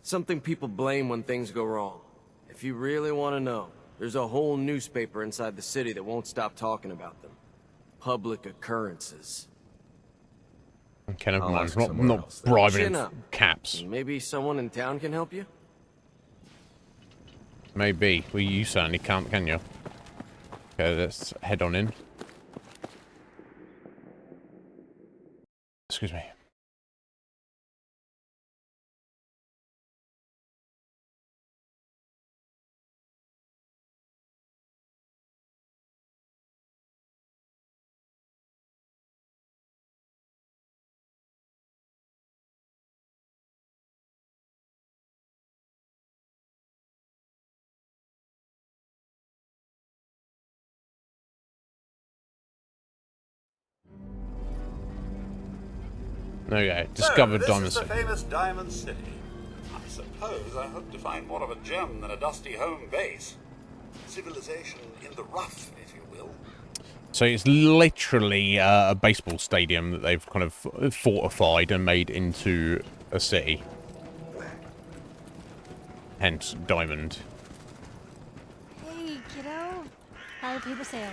Something people blame when things go wrong. If you really want to know, there's a whole newspaper inside the city that won't stop talking about them. Public occurrences. Okay, never mind. I'm not bribing him for caps. Maybe someone in town can help you? Maybe. Well, you certainly can't, can you? Okay, let's head on in. Excuse me. Okay, discovered Diamond City. City. This is the famous Diamond City. I suppose I hope to find more of a gem than a dusty home base. Civilization in the rough, if you will. So it's literally a baseball stadium that they've kind of fortified and made into a city. Hence, Diamond. Hey, kiddo. How paper sale?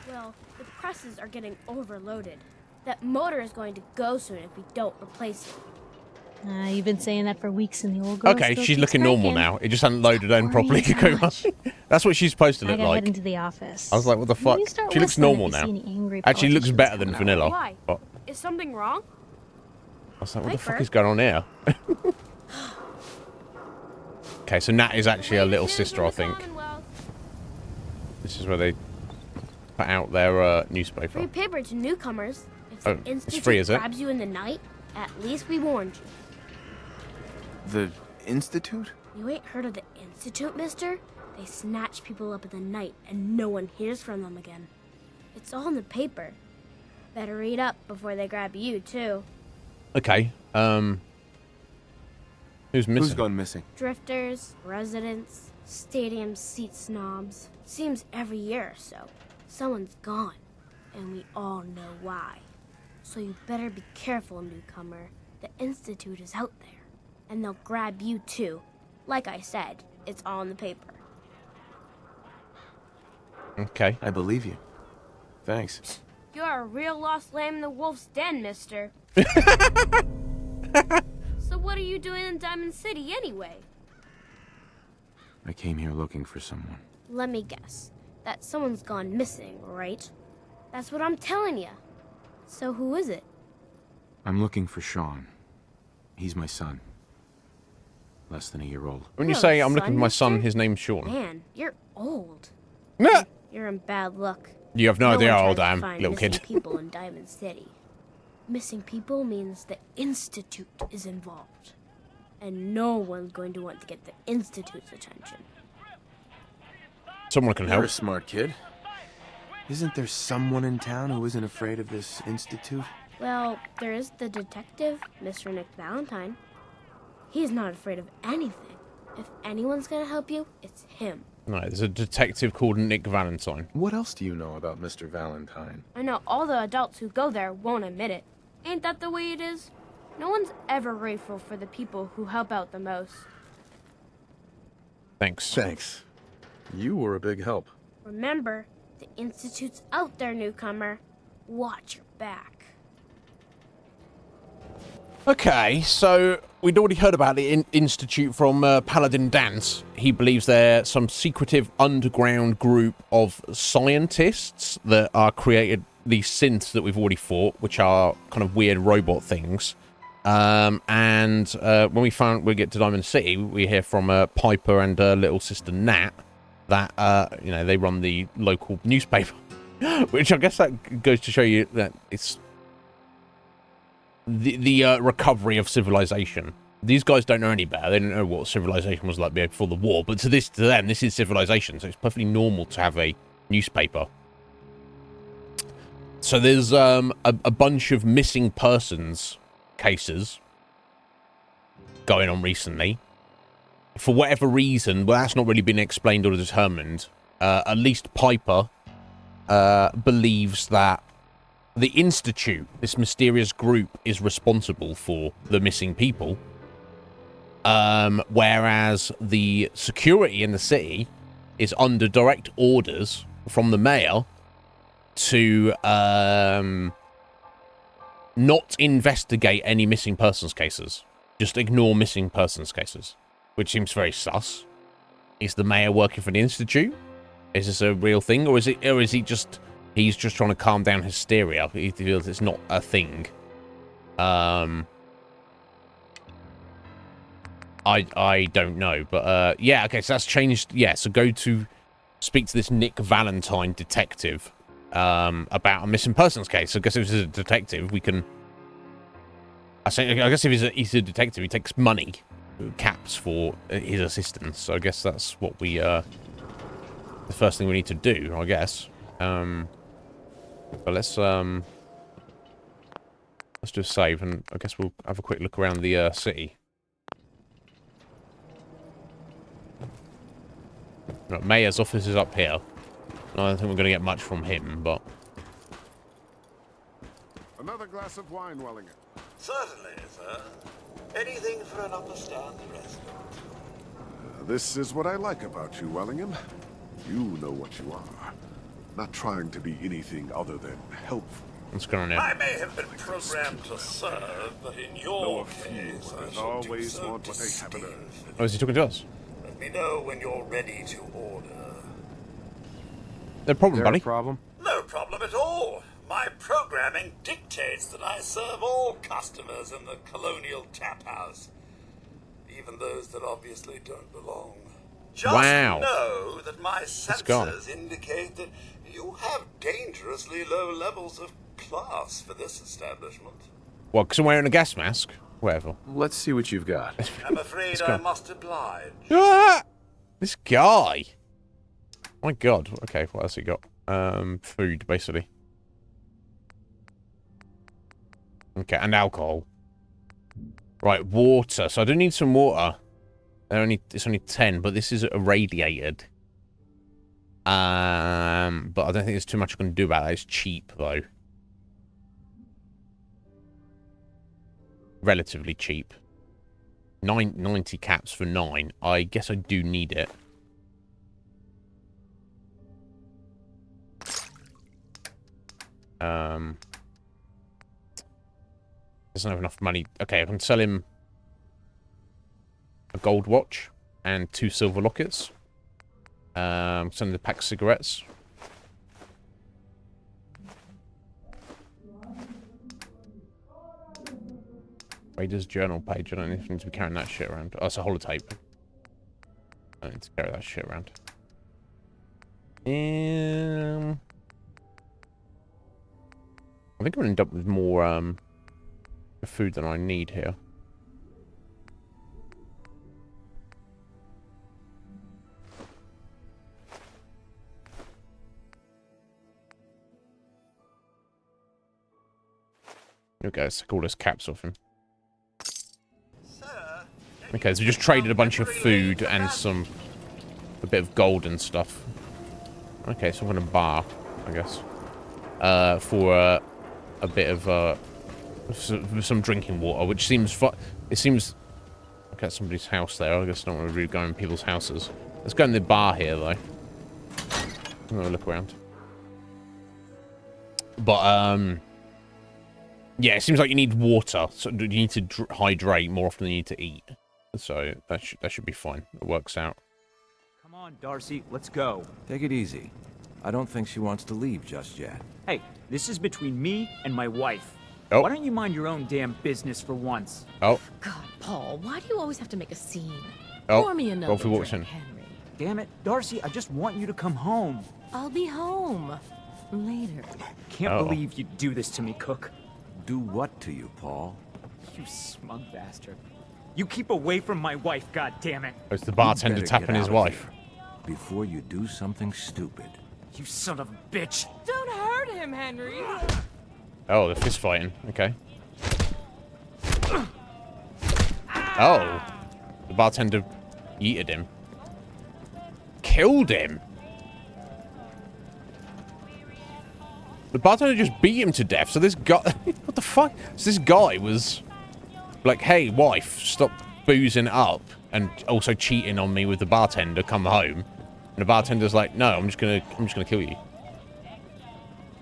Well, the presses are getting overloaded. That motor is going to go soon if we don't replace it. You've been saying that for weeks in the old girl. Okay, she's looking normal now. It just hadn't loaded in properly, Kakuma. That's what she's supposed to look I gotta like. head into the office. I was like, what the fuck? She looks normal now. Actually, looks better than vanilla. Why? But Is something wrong? I was like, what the fuck Piper? is going on here? Okay, so Nat is actually a little sister, I think. This is where they put out their newspaper. Free paper to newcomers. If Oh, the it's Institute free, is it? grabs you in the night, at least we warned you. The Institute? You ain't heard of the Institute, mister? They snatch people up in the night and no one hears from them again. It's all in the paper. Better read up before they grab you, too. Okay, who's missing? Who's gone missing? Drifters, residents, stadium seat snobs. Seems every year or so, someone's gone. And we all know why. So you better be careful, newcomer. The Institute is out there. And they'll grab you too. Like I said, it's all in the paper. Okay. I believe you. Thanks. You're a real lost lamb in the wolf's den, mister. So what are you doing in Diamond City anyway? I came here looking for someone. Let me guess. That someone's gone missing, right? That's what I'm telling you. So who is it? I'm looking for Sean. He's my son. Less than a year old. When you say I'm looking for my son, his name's Sean. Man, you're old. Nah. You're in bad luck. You have no idea one how old tries I to am, find little missing kid. people in Diamond City. Missing people means the Institute is involved. And no one's going to want to get the Institute's attention. Someone can You're help. a smart kid. Isn't there someone in town who isn't afraid of this Institute? Well, there is the detective, Mr. Nick Valentine. He's not afraid of anything. If anyone's gonna help you, it's him. No, there's a detective called Nick Valentine. What else do you know about Mr. Valentine? I know all the adults who go there won't admit it. Ain't that the way it is? No one's ever grateful for the people who help out the most. Thanks. Thanks. You were a big help. Remember, the Institute's out there, newcomer. Watch your back. Okay, so we'd already heard about the Institute from Paladin Dance. He believes they're some secretive underground group of scientists that are created these synths that we've already fought, which are kind of weird robot things. And when we get to Diamond City, we hear from Piper and little sister Nat that you know, they run the local newspaper, which I guess that goes to show you that it's the recovery of civilization. These guys don't know any better. They don't know what civilization was like before the war, but to them, this is civilization, so it's perfectly normal to have a newspaper. So there's a bunch of missing persons cases going on recently. For whatever reason, well, that's not really been explained or determined. At least Piper believes that the Institute, this mysterious group, is responsible for the missing people. Whereas the security in the city is under direct orders from the mayor to not investigate any missing persons cases. Just ignore missing persons cases, which seems very sus. Is the mayor working for the Institute? Is this a real thing, or is he just he's just trying to calm down hysteria? He feels it's not a thing. I don't know, but yeah, okay, so that's changed. Yeah, so go to speak to this Nick Valentine detective about a missing persons case. I guess if he's a detective, we can. I guess if he's a detective, he takes money, caps for his assistance. So I guess that's what we the first thing we need to do, I guess. But let's do a save, and I guess we'll have a quick look around the city. Right, Mayor's office is up here. I don't think we're going to get much from him, but... Another glass of wine, Wellington. Certainly, sir. Anything for an upper-stand resident. This is what I like about you, Wellingham. You know what you are. Not trying to be anything other than helpful. What's going on here? I may have been programmed to serve, but in your case, I shall always do so want what they haven't earned. Oh, is he talking to us? Let me know when you're ready to order. No problem, buddy. Problem? No problem at all. My programming dictates that I serve all customers in the Colonial Tap House, even those that obviously don't belong. Just know that my sensors indicate that you have dangerously low levels of class for this establishment. What, because I'm wearing a gas mask? Whatever. Let's see what you've got. I'm afraid I must oblige. Ah! This guy. My God. Okay, what else he got? Food, basically. Okay, and alcohol. Right, water. So I do need some water. It's only 10, but this is irradiated. But I don't think there's too much I can do about it. It's cheap, though. Relatively cheap. 90 caps for 9. I guess I do need it. Doesn't have enough money. Okay, I can sell him a gold watch and 2 silver lockets. Send him a pack of cigarettes. Raiders journal page. I don't need to be carrying that shit around. Oh, it's a holotape. I don't need to carry that shit around. I think I'm gonna end up with more food than I need here. Okay, let's take all those caps off him. Okay, so we just traded a bunch of food and a bit of gold and stuff. Okay, so I'm gonna bar, I guess, for a bit of some drinking water, which seems it seems. Okay, somebody's house there. I guess I don't want to really go in people's houses. Let's go in the bar here, though. I'm gonna look around. But yeah, it seems like you need water. So you need to hydrate more often than you need to eat. So that should be fine. It works out. Come on, Darcy, let's go. Take it easy. I don't think she wants to leave just yet. Hey, this is between me and my wife. Oh. Why don't you mind your own damn business for once? Oh. God, Paul, why do you always have to make a scene? Oh. Pour me another Go for walks drink, in. Henry. Damn it, Darcy, I just want you to come home. I'll be home later. Can't believe you'd do this to me, Cook. Do what to you, Paul? You smug bastard. You keep away from my wife, goddammit. It's the bartender tapping his wife. Before you do something stupid. You son of a bitch. Don't hurt him, Henry. Oh, they're fist fighting. Okay. Oh. The bartender yeeted him. Killed him. The bartender just beat him to death. So this guy... What the fuck? So this guy was like, hey, wife, stop boozing up and also cheating on me with the bartender. Come home. And the bartender's like, no, I'm just gonna kill you.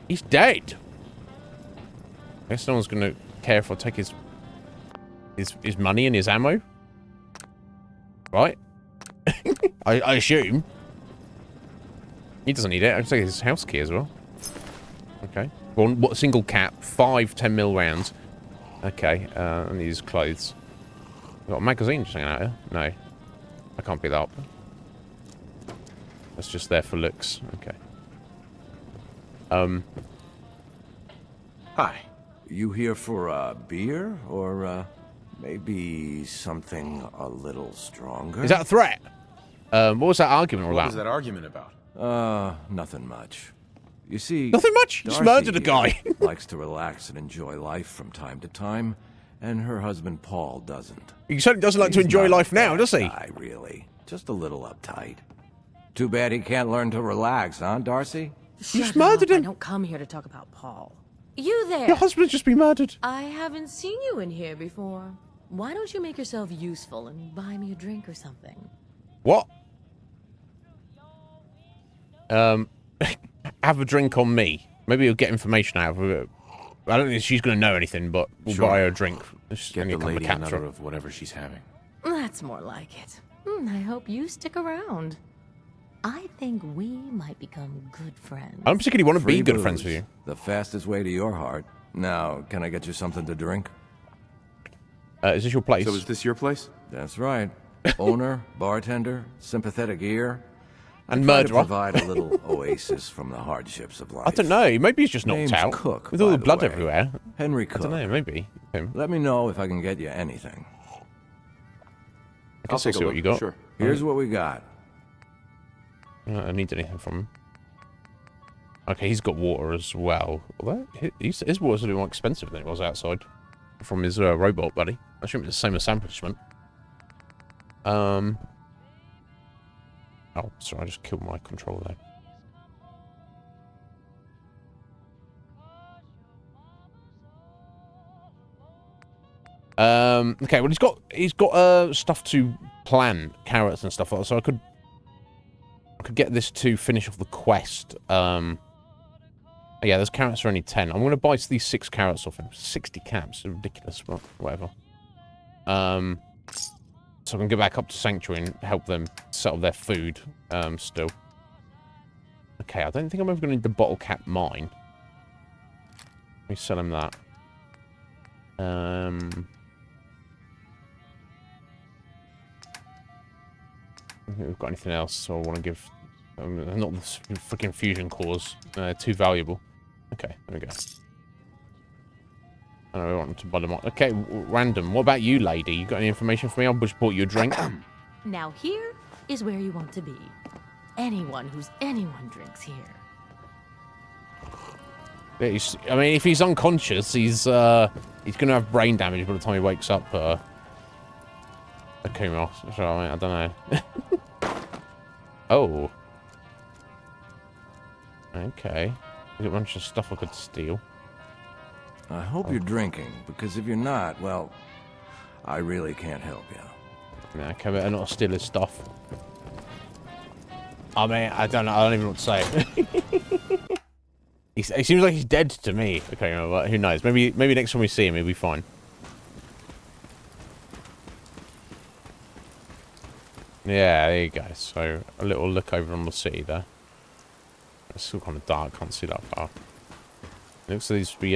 He's dead. I guess no one's gonna care if I take his money and his ammo. Right? I assume. He doesn't need it. I can take his house key as well. Okay. What single cap? 5 10mm rounds. Okay. And these clothes. Got a magazine just hanging out here? No. I can't pick that up. That's just there for looks. Okay. Hi. You here for a beer or maybe something a little stronger? Is that a threat? What was that argument all about? What was that argument about? Nothing much. You see, nothing much. You just murdered a guy. Likes to relax and enjoy life from time to time, and her husband Paul doesn't. He certainly doesn't like to enjoy life now, does he? Guy, really. Just a little uptight. Too bad he can't learn to relax, huh, Darcy? You just murdered him. I don't come here to talk about Paul. You there? Your husband's just been murdered. I haven't seen you in here before. Why don't you make yourself useful and buy me a drink or something? What? Have a drink on me. Maybe you'll get information out of her. I don't think she's going to know anything, but we'll buy her a drink. Just Get the lady caps another of whatever she's having. That's more like it. I hope you stick around. I think we might become good friends. I don't particularly want to be Free good booze, friends with you. The fastest way to your heart. Now, can I get you something to drink? Is this your place? So is this your place? That's right. Owner, bartender, sympathetic ear. And I try to murderer. provide a little oasis from the hardships of life. I don't know. Maybe he's just knocked Name's out. Cook, with all by the the blood way. everywhere. Henry I Cook. don't know. Maybe. Him. Let me know if I can get you anything. I guess I'll see what you got. Sure. Here's what we got. I don't need anything from him. Okay, he's got water as well. His water's a bit more expensive than it was outside. From his robot buddy. I assume it's the same establishment. Oh, sorry, I just killed my controller there. Okay, well he's got stuff to plant, carrots and stuff like that, so I could get this to finish off the quest. Oh, yeah, those carrots are only 10. I'm going to buy these 6 carrots off him. 60 caps. Ridiculous. Well, whatever. So I can go back up to Sanctuary and help them settle their food still. Okay, I don't think I'm ever going to need the bottle cap mine. Let me sell him that. I don't think we've got anything else, so I want to give... not the freaking fusion cores. Too valuable. Okay, there we go. I don't know, I want to buy them all. Okay, random. What about you, lady? You got any information for me? I'll just bought you a drink. Now here is where you want to be. Anyone who's anyone drinks here. Yeah, I mean, if he's unconscious, he's gonna have brain damage by the time he wakes up. Okay, Ross. So, I don't know. Oh. Okay. There's a bunch of stuff I could steal. I hope you're drinking, because if you're not, well, I really can't help you. Nah, okay, better not steal his stuff. I mean, I don't know. I don't even know what to say. He seems like he's dead to me. Okay, well, who knows? Maybe next time we see him, he'll be fine. Yeah, there you go. So, a little look over on the city there. It's still kind of dark. Can't see that far. It looks like these would be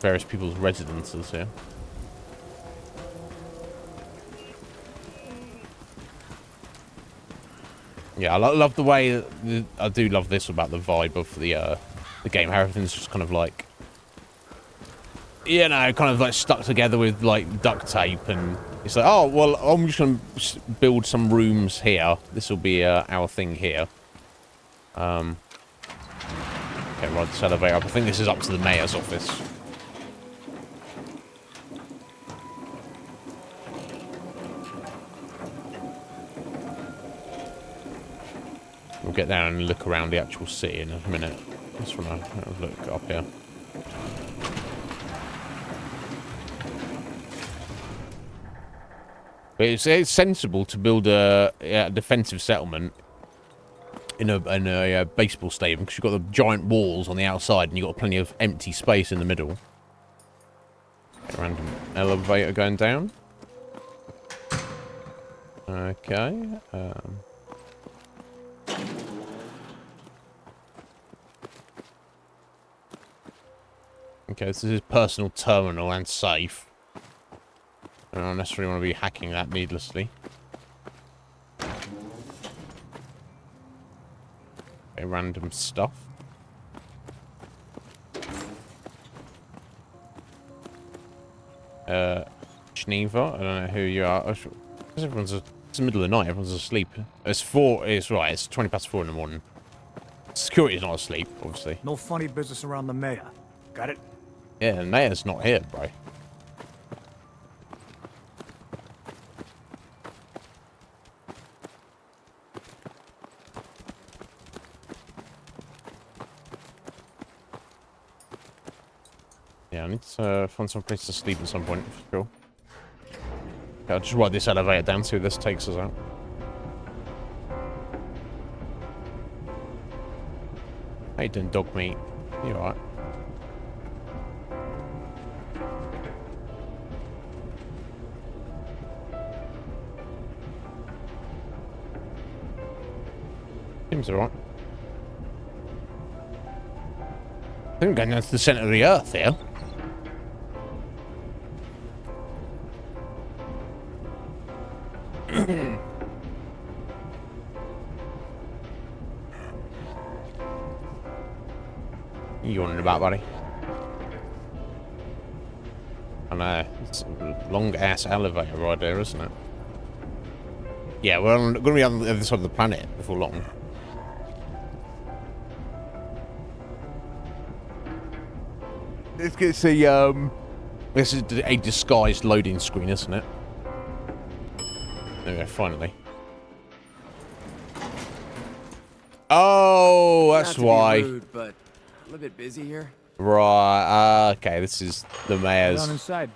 various people's residences here. Yeah, I love the way I do love this about the vibe of the game. How everything's just kind of like, you know, kind of like stuck together with like duct tape, and it's like, oh well, I'm just gonna build some rooms here. This will be our thing here. Okay, ride this elevator up. I think this is up to the mayor's office. We'll get down and look around the actual city in a minute. Just want to look up here. But it's sensible to build a defensive settlement in a baseball stadium, because you've got the giant walls on the outside and you've got plenty of empty space in the middle. A random elevator going down. Okay. Okay, this is his personal terminal and safe. I don't necessarily want to be hacking that needlessly. Okay, random stuff. Geneva, I don't know who you are. It's the middle of the night, everyone's asleep. It's 20 past 4 in the morning. Security's not asleep, obviously. No funny business around the mayor. Got it? Yeah, the mayor's not here, bro. Yeah, I need to find some place to sleep at some point, for sure. Okay, I'll just ride this elevator down, see where this takes us out. How you doing, dog meat? You alright? Seems alright. I think we're going down to the centre of the earth here. You yawning about, buddy? I know. It's a long-ass elevator ride there, isn't it? Yeah, we're going to be on the other side of the planet before long. It's this is a disguised loading screen, isn't it? There we go, finally. Oh, that's why. Rude, but I'm a bit busy here. Right. Okay, this is the mayor's. Down inside.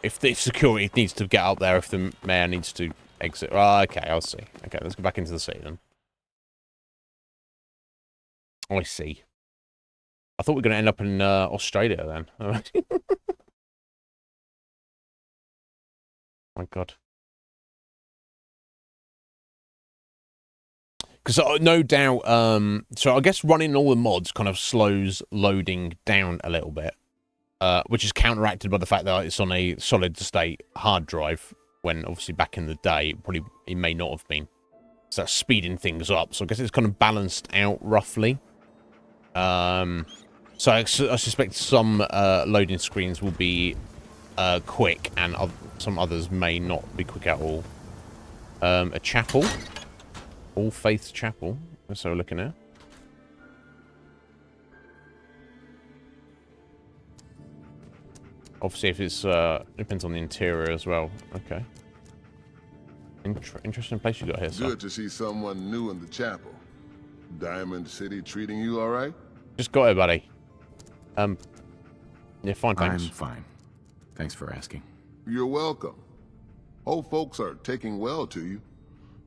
If the security needs to get up there, if the mayor needs to exit. Right. Okay, I'll see. Okay, let's go back into the city then. I see. I thought we were going to end up in Australia then. My God. Because no doubt, so I guess running all the mods kind of slows loading down a little bit, which is counteracted by the fact that it's on a solid state hard drive, when obviously back in the day, it may not have been. So that's speeding things up. So I guess it's kind of balanced out roughly. So I suspect some loading screens will be quick, and some others may not be quick at all. A chapel. All Faiths Chapel. That's what we're looking at. Obviously, if it's depends on the interior as well. Okay. Interesting place you got here, sir. Good to see someone new in the chapel. Diamond City treating you all right? Just got it, buddy. Yeah, fine, thanks. I'm fine. Thanks for asking. You're welcome. Old folks are taking well to you.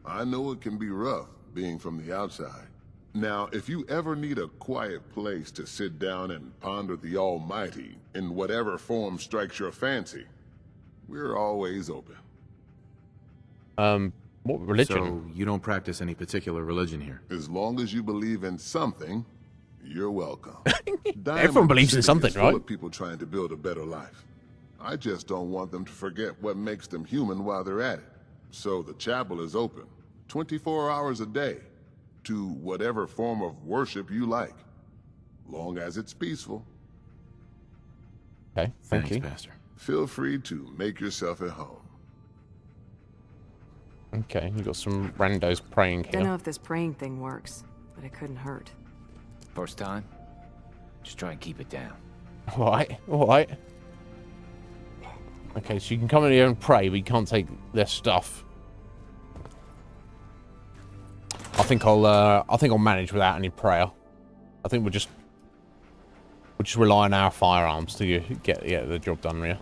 I know it can be rough, being from the outside. Now, if you ever need a quiet place to sit down and ponder the Almighty in whatever form strikes your fancy, we're always open. What religion? So, you don't practice any particular religion here? As long as you believe in something, you're welcome. Everyone believes in something, full right? of people trying to build a better life. I just don't want them to forget what makes them human while they're at it. So the chapel is open 24 hours a day to whatever form of worship you like, long as it's peaceful. Okay, thank you. Pastor. Feel free to make yourself at home. Okay, you got some randos praying here. Don't know if this praying thing works, but it couldn't hurt. First time? Just try and keep it down. Alright, alright. Okay, so you can come in here and pray, but you can't take their stuff. I think I'll manage without any prayer. I think we'll just rely on our firearms to get the job done here.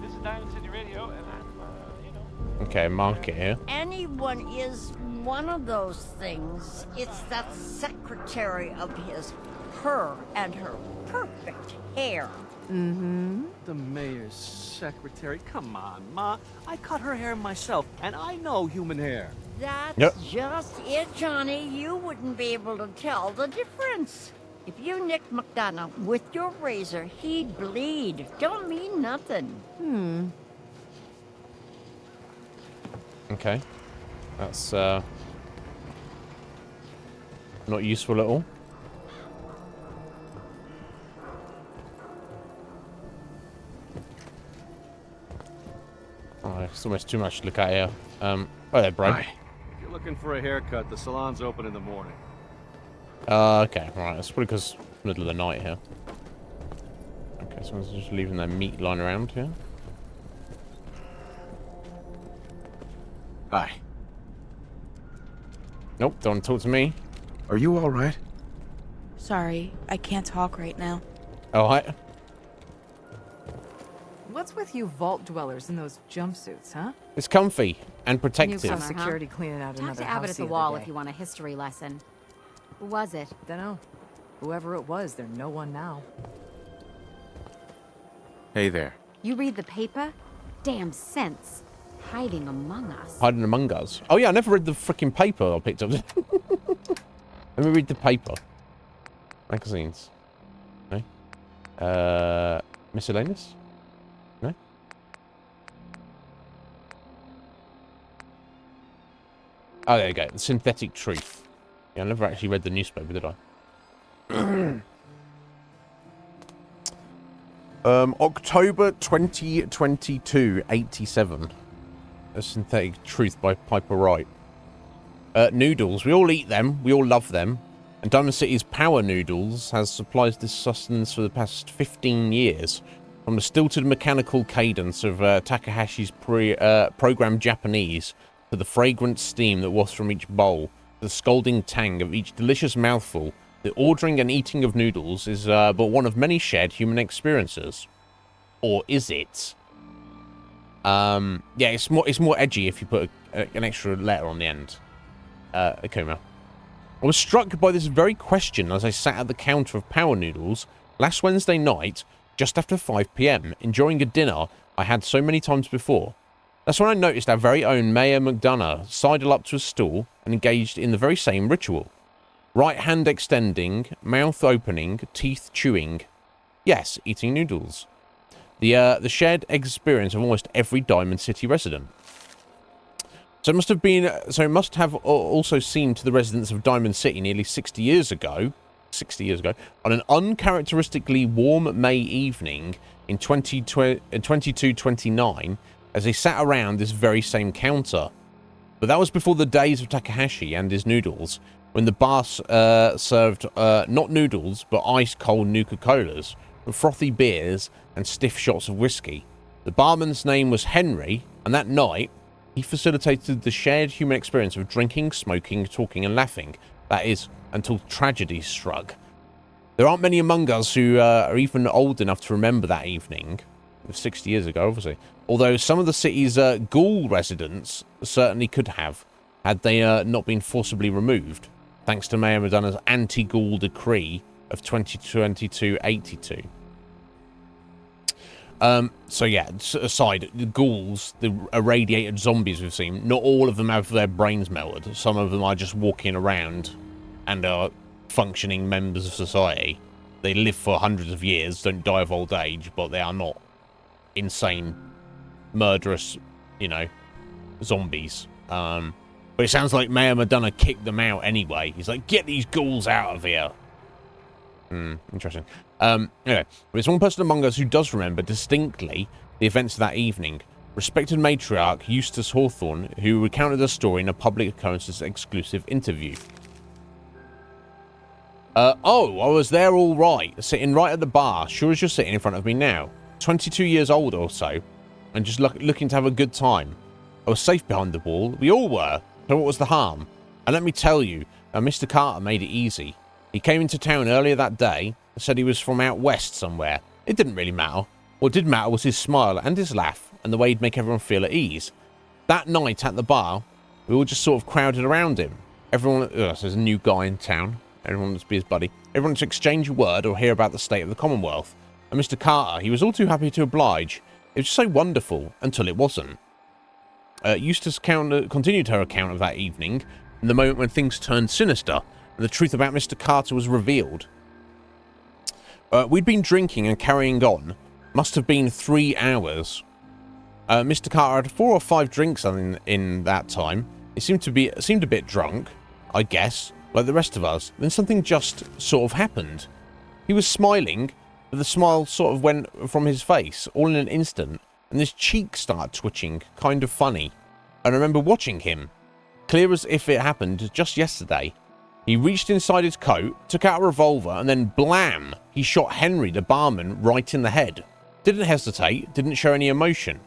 This is Diamond City Radio, and I'm, Okay, mark it here. Anyone is one of those things. It's that secretary of his, her and her perfect hair. Mm-hmm. The mayor's secretary? Come on, Ma. I cut her hair myself, and I know human hair. That's just it, Johnny. You wouldn't be able to tell the difference. If you nicked McDonough with your razor, he'd bleed. Don't mean nothing. Okay. That's not useful at all. Oh, it's almost too much to look at here. Oh there, bro. If you're looking for a haircut, the salon's open in the morning. Okay, right. That's probably because middle of the night here. Okay, someone's just leaving their meat lying around here. Hi. Nope, don't want to talk to me. Are you all right? Sorry, I can't talk right now. Oh, hi. What's with you vault dwellers in those jumpsuits, huh? It's comfy and New protective. some security cleaning out Talk another to Abbott house at the other wall day. if you want a history lesson. Who was it? Dunno. Whoever it was, they're no one now. Hey there. You read the paper? Damn sense. Hiding among us. Hiding among us. Oh yeah, I never read the freaking paper I picked up. Let me read the paper. Magazines. No. Miscellaneous? No. Oh, there you go. The Synthetic Truth. Yeah, I never actually read the newspaper, did I? October 2022, 87. A Synthetic Truth by Piper Wright. Noodles. We all eat them. We all love them. And Diamond City's Power Noodles has supplied this sustenance for the past 15 years. From the stilted mechanical cadence of Takahashi's programmed Japanese to the fragrant steam that wafts from each bowl, the scalding tang of each delicious mouthful, the ordering and eating of noodles is but one of many shared human experiences. Or is it? Yeah, it's more edgy if you put an extra letter on the end. Akuma. I was struck by this very question as I sat at the counter of Power Noodles last Wednesday night, just after 5 p.m, enjoying a dinner I had so many times before. That's when I noticed our very own Mayor McDonough sidle up to a stool and engaged in the very same ritual. Right hand extending, mouth opening, teeth chewing. Yes, eating noodles. The shared experience of almost every Diamond City resident. So it must have also seemed to the residents of Diamond City nearly 60 years ago, on an uncharacteristically warm May evening in 2229, as they sat around this very same counter. But that was before the days of Takahashi and his noodles, when the bar served not noodles, but ice-cold Nuka-Colas, frothy beers, and stiff shots of whiskey. The barman's name was Henry, and that night, he facilitated the shared human experience of drinking, smoking, talking, and laughing. That is, until tragedy struck. There aren't many among us who are even old enough to remember that evening. 60 years ago, obviously. Although some of the city's ghoul residents certainly could have, had they not been forcibly removed, thanks to Mayor Madonna's anti-ghoul decree of 2022-82. So yeah, aside, the ghouls, the irradiated zombies we've seen, not all of them have their brains melted. Some of them are just walking around and are functioning members of society. They live for hundreds of years, don't die of old age, but they are not insane, murderous, you know, zombies. But it sounds like Mayor Madonna kicked them out anyway. He's like, get these ghouls out of here. Interesting. Anyway, there's one person among us who does remember distinctly the events of that evening. Respected matriarch Eustace Hawthorne, who recounted the story in a public occurrences exclusive interview. Oh, I was there all right, sitting right at the bar, sure as you're sitting in front of me now. 22 years old or so, and just looking to have a good time. I was safe behind the wall. We all were. So what was the harm? And let me tell you, Mr. Carter made it easy. He came into town earlier that day and said he was from out west somewhere. It didn't really matter. What did matter was his smile and his laugh and the way he'd make everyone feel at ease. That night at the bar, we all just sort of crowded around him. Everyone, so there's a new guy in town. Everyone wants to be his buddy. Everyone wants to exchange a word or hear about the state of the Commonwealth. And Mr. Carter, he was all too happy to oblige. It was just so wonderful until it wasn't. Eustace continued her account of that evening, and the moment when things turned sinister, and the truth about Mr. Carter was revealed. We'd been drinking and carrying on. Must have been 3 hours. Mr. Carter had 4 or 5 drinks in that time. He seemed a bit drunk, I guess, like the rest of us. Then something just sort of happened. He was smiling, but the smile sort of went from his face, all in an instant, and his cheek started twitching, kind of funny. I remember watching him, clear as if it happened just yesterday. He reached inside his coat, took out a revolver, and then blam! He shot Henry, the barman, right in the head. Didn't hesitate, didn't show any emotion.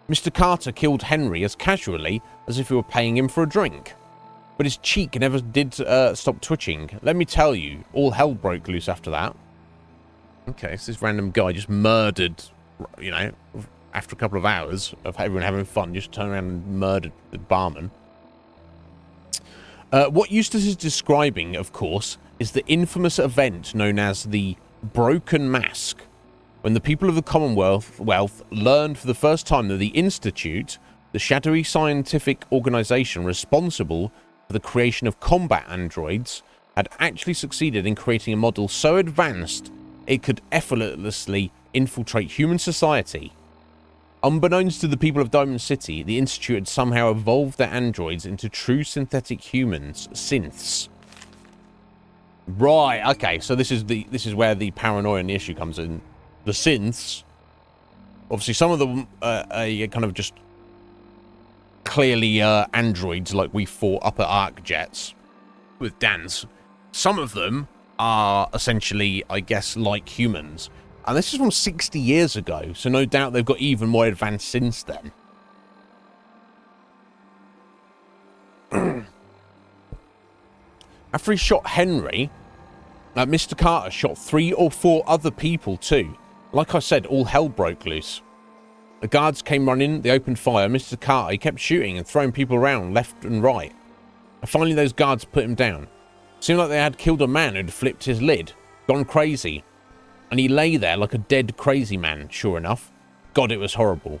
Mr. Carter killed Henry as casually as if he were paying him for a drink. But his cheek never did stop twitching. Let me tell you, all hell broke loose after that. Okay, so this random guy just murdered, you know, after a couple of hours of everyone having fun, just turned around and murdered the barman. What Eustace is describing, of course, is the infamous event known as the Broken Mask, when the people of the Commonwealth learned for the first time that the Institute, the shadowy scientific organization responsible for the creation of combat androids, had actually succeeded in creating a model so advanced it could effortlessly infiltrate human society. Unbeknownst to the people of Diamond City, the Institute had somehow evolved their androids into true synthetic humans, synths. Right, okay, so this is where the paranoia and the issue comes in. The synths, obviously some of them are kind of just clearly androids like we fought up at Arc Jets with Dan's. Some of them are essentially, I guess, like humans. And this is from 60 years ago, so no doubt they've got even more advanced since then. After he shot Henry, Mr. Carter shot 3 or 4 other people too. Like I said, all hell broke loose. The guards came running, they opened fire. Mr. Carter, he kept shooting and throwing people around left and right. And finally those guards put him down. Seemed like they had killed a man who'd flipped his lid, gone crazy. And he lay there like a dead crazy man, sure enough. God, it was horrible.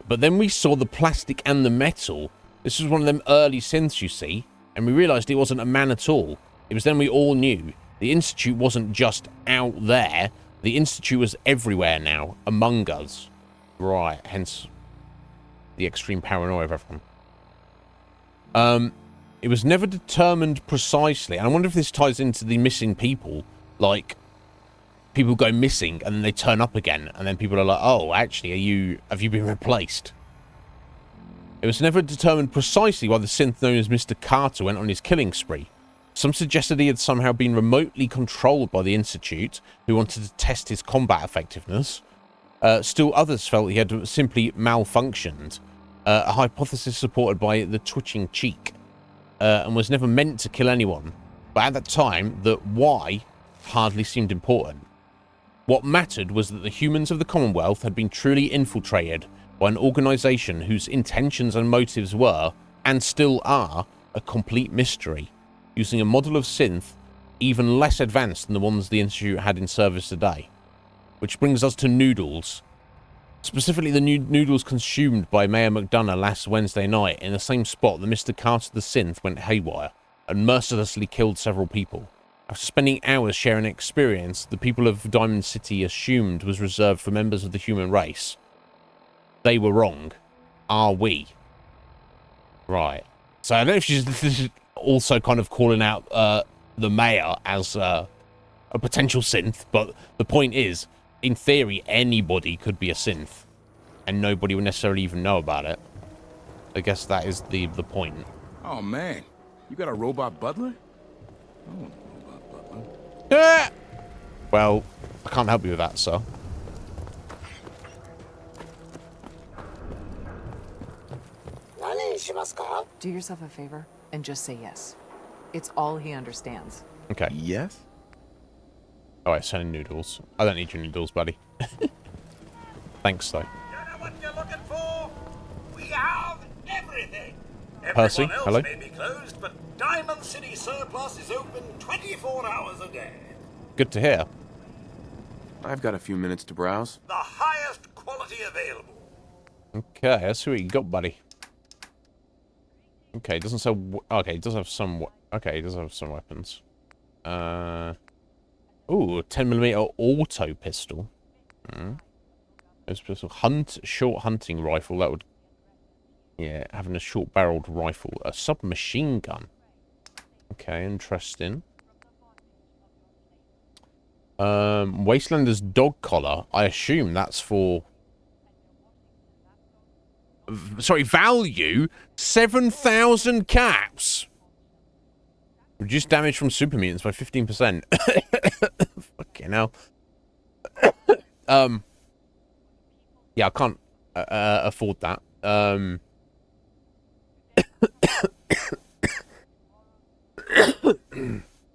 But then we saw the plastic and the metal. This was one of them early synths, you see. And we realised it wasn't a man at all. It was then we all knew. The Institute wasn't just out there. The Institute was everywhere now, among us. Right, hence the extreme paranoia of everyone. It was never determined precisely. And I wonder if this ties into the missing people. Like, people go missing and then they turn up again. And then people are like, oh, actually, have you been replaced? It was never determined precisely why the synth known as Mr. Carter went on his killing spree. Some suggested he had somehow been remotely controlled by the Institute, who wanted to test his combat effectiveness. Still others felt he had simply malfunctioned. A hypothesis supported by the twitching cheek. And was never meant to kill anyone. But at that time, the why hardly seemed important. What mattered was that the humans of the Commonwealth had been truly infiltrated by an organisation whose intentions and motives were, and still are, a complete mystery, using a model of synth even less advanced than the ones the Institute had in service today. Which brings us to noodles. Specifically the noodles consumed by Mayor McDonough last Wednesday night in the same spot that Mr. Carter the synth went haywire and mercilessly killed several people. After spending hours sharing an experience the people of Diamond City assumed was reserved for members of the human race. They were wrong. Are we? Right. So I don't know if this is also kind of calling out the mayor as a potential synth, but the point is, in theory, anybody could be a synth, and nobody would necessarily even know about it. I guess that is the point. Oh, man. You got a robot butler? Oh, robot butler. Ah! Well, I can't help you with that, sir. Do yourself a favor and just say yes. It's all he understands. Okay. Yes? Alright, sending noodles. I don't need your noodles, buddy. Thanks, though. You know what you're looking for? We have everything. Percy, Everyone else hello? may be closed, but Diamond City Surplus is open 24 hours a day. Good to hear. I've got a few minutes to browse. The highest quality available. Okay, let's see what you got, buddy. Okay, it doesn't sell... Okay, it does have some... Okay, it does have some weapons. Ooh, 10mm auto pistol. Pistol. Short hunting rifle. That would... Yeah, having a short-barreled rifle. A submachine gun. Okay, interesting. Wastelander's dog collar. I assume that's for... Sorry, value 7,000 caps. Reduce damage from super mutants by 15%. Fucking hell. Yeah, I can't afford that.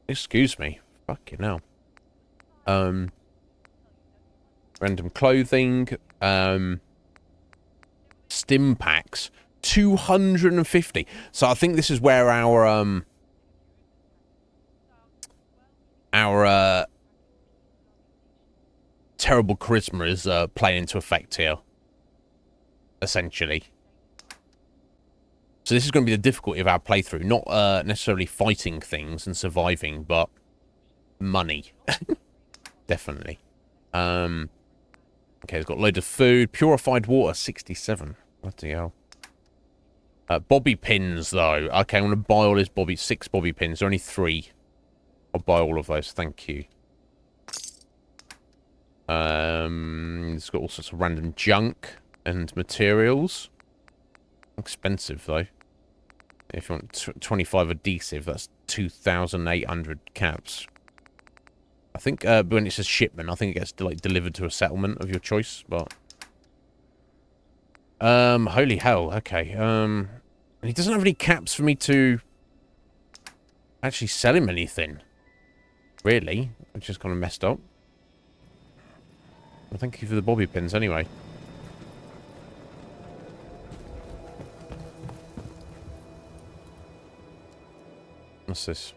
Excuse me. Fucking hell. Random clothing. Stim packs. 250. So I think this is where our terrible charisma is playing into effect here. Essentially. So this is going to be the difficulty of our playthrough. Not necessarily fighting things and surviving, but money. Definitely. Okay, it's got loads of food. Purified water, 67. Bloody hell. Bobby pins, though. Okay, I'm going to buy all this 6 bobby pins. There are only 3. I'll buy all of those. Thank you. It's got all sorts of random junk and materials. Expensive, though. If you want 25 adhesive, that's 2,800 caps. I think when it says shipment, I think it gets like delivered to a settlement of your choice, but... holy hell, okay. And he doesn't have any caps for me to actually sell him anything. Really? Which is kind of messed up. Well, thank you for the bobby pins anyway. What's this?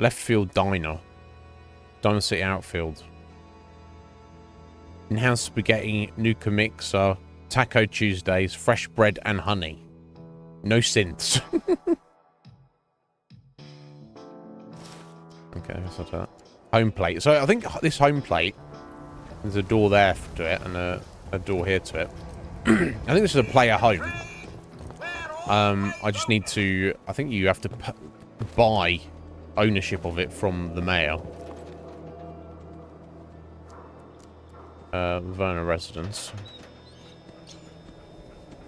Left field diner. Diamond City outfield. In-house spaghetti, Nuka mixer, Taco Tuesdays, fresh bread and honey. No synths. Okay, that's not that. Home plate. So I think this home plate, there's a door there to it and a door here to it. I think this is a player home. I just need to... I think you have to buy ownership of it from the mayor. Verna residence.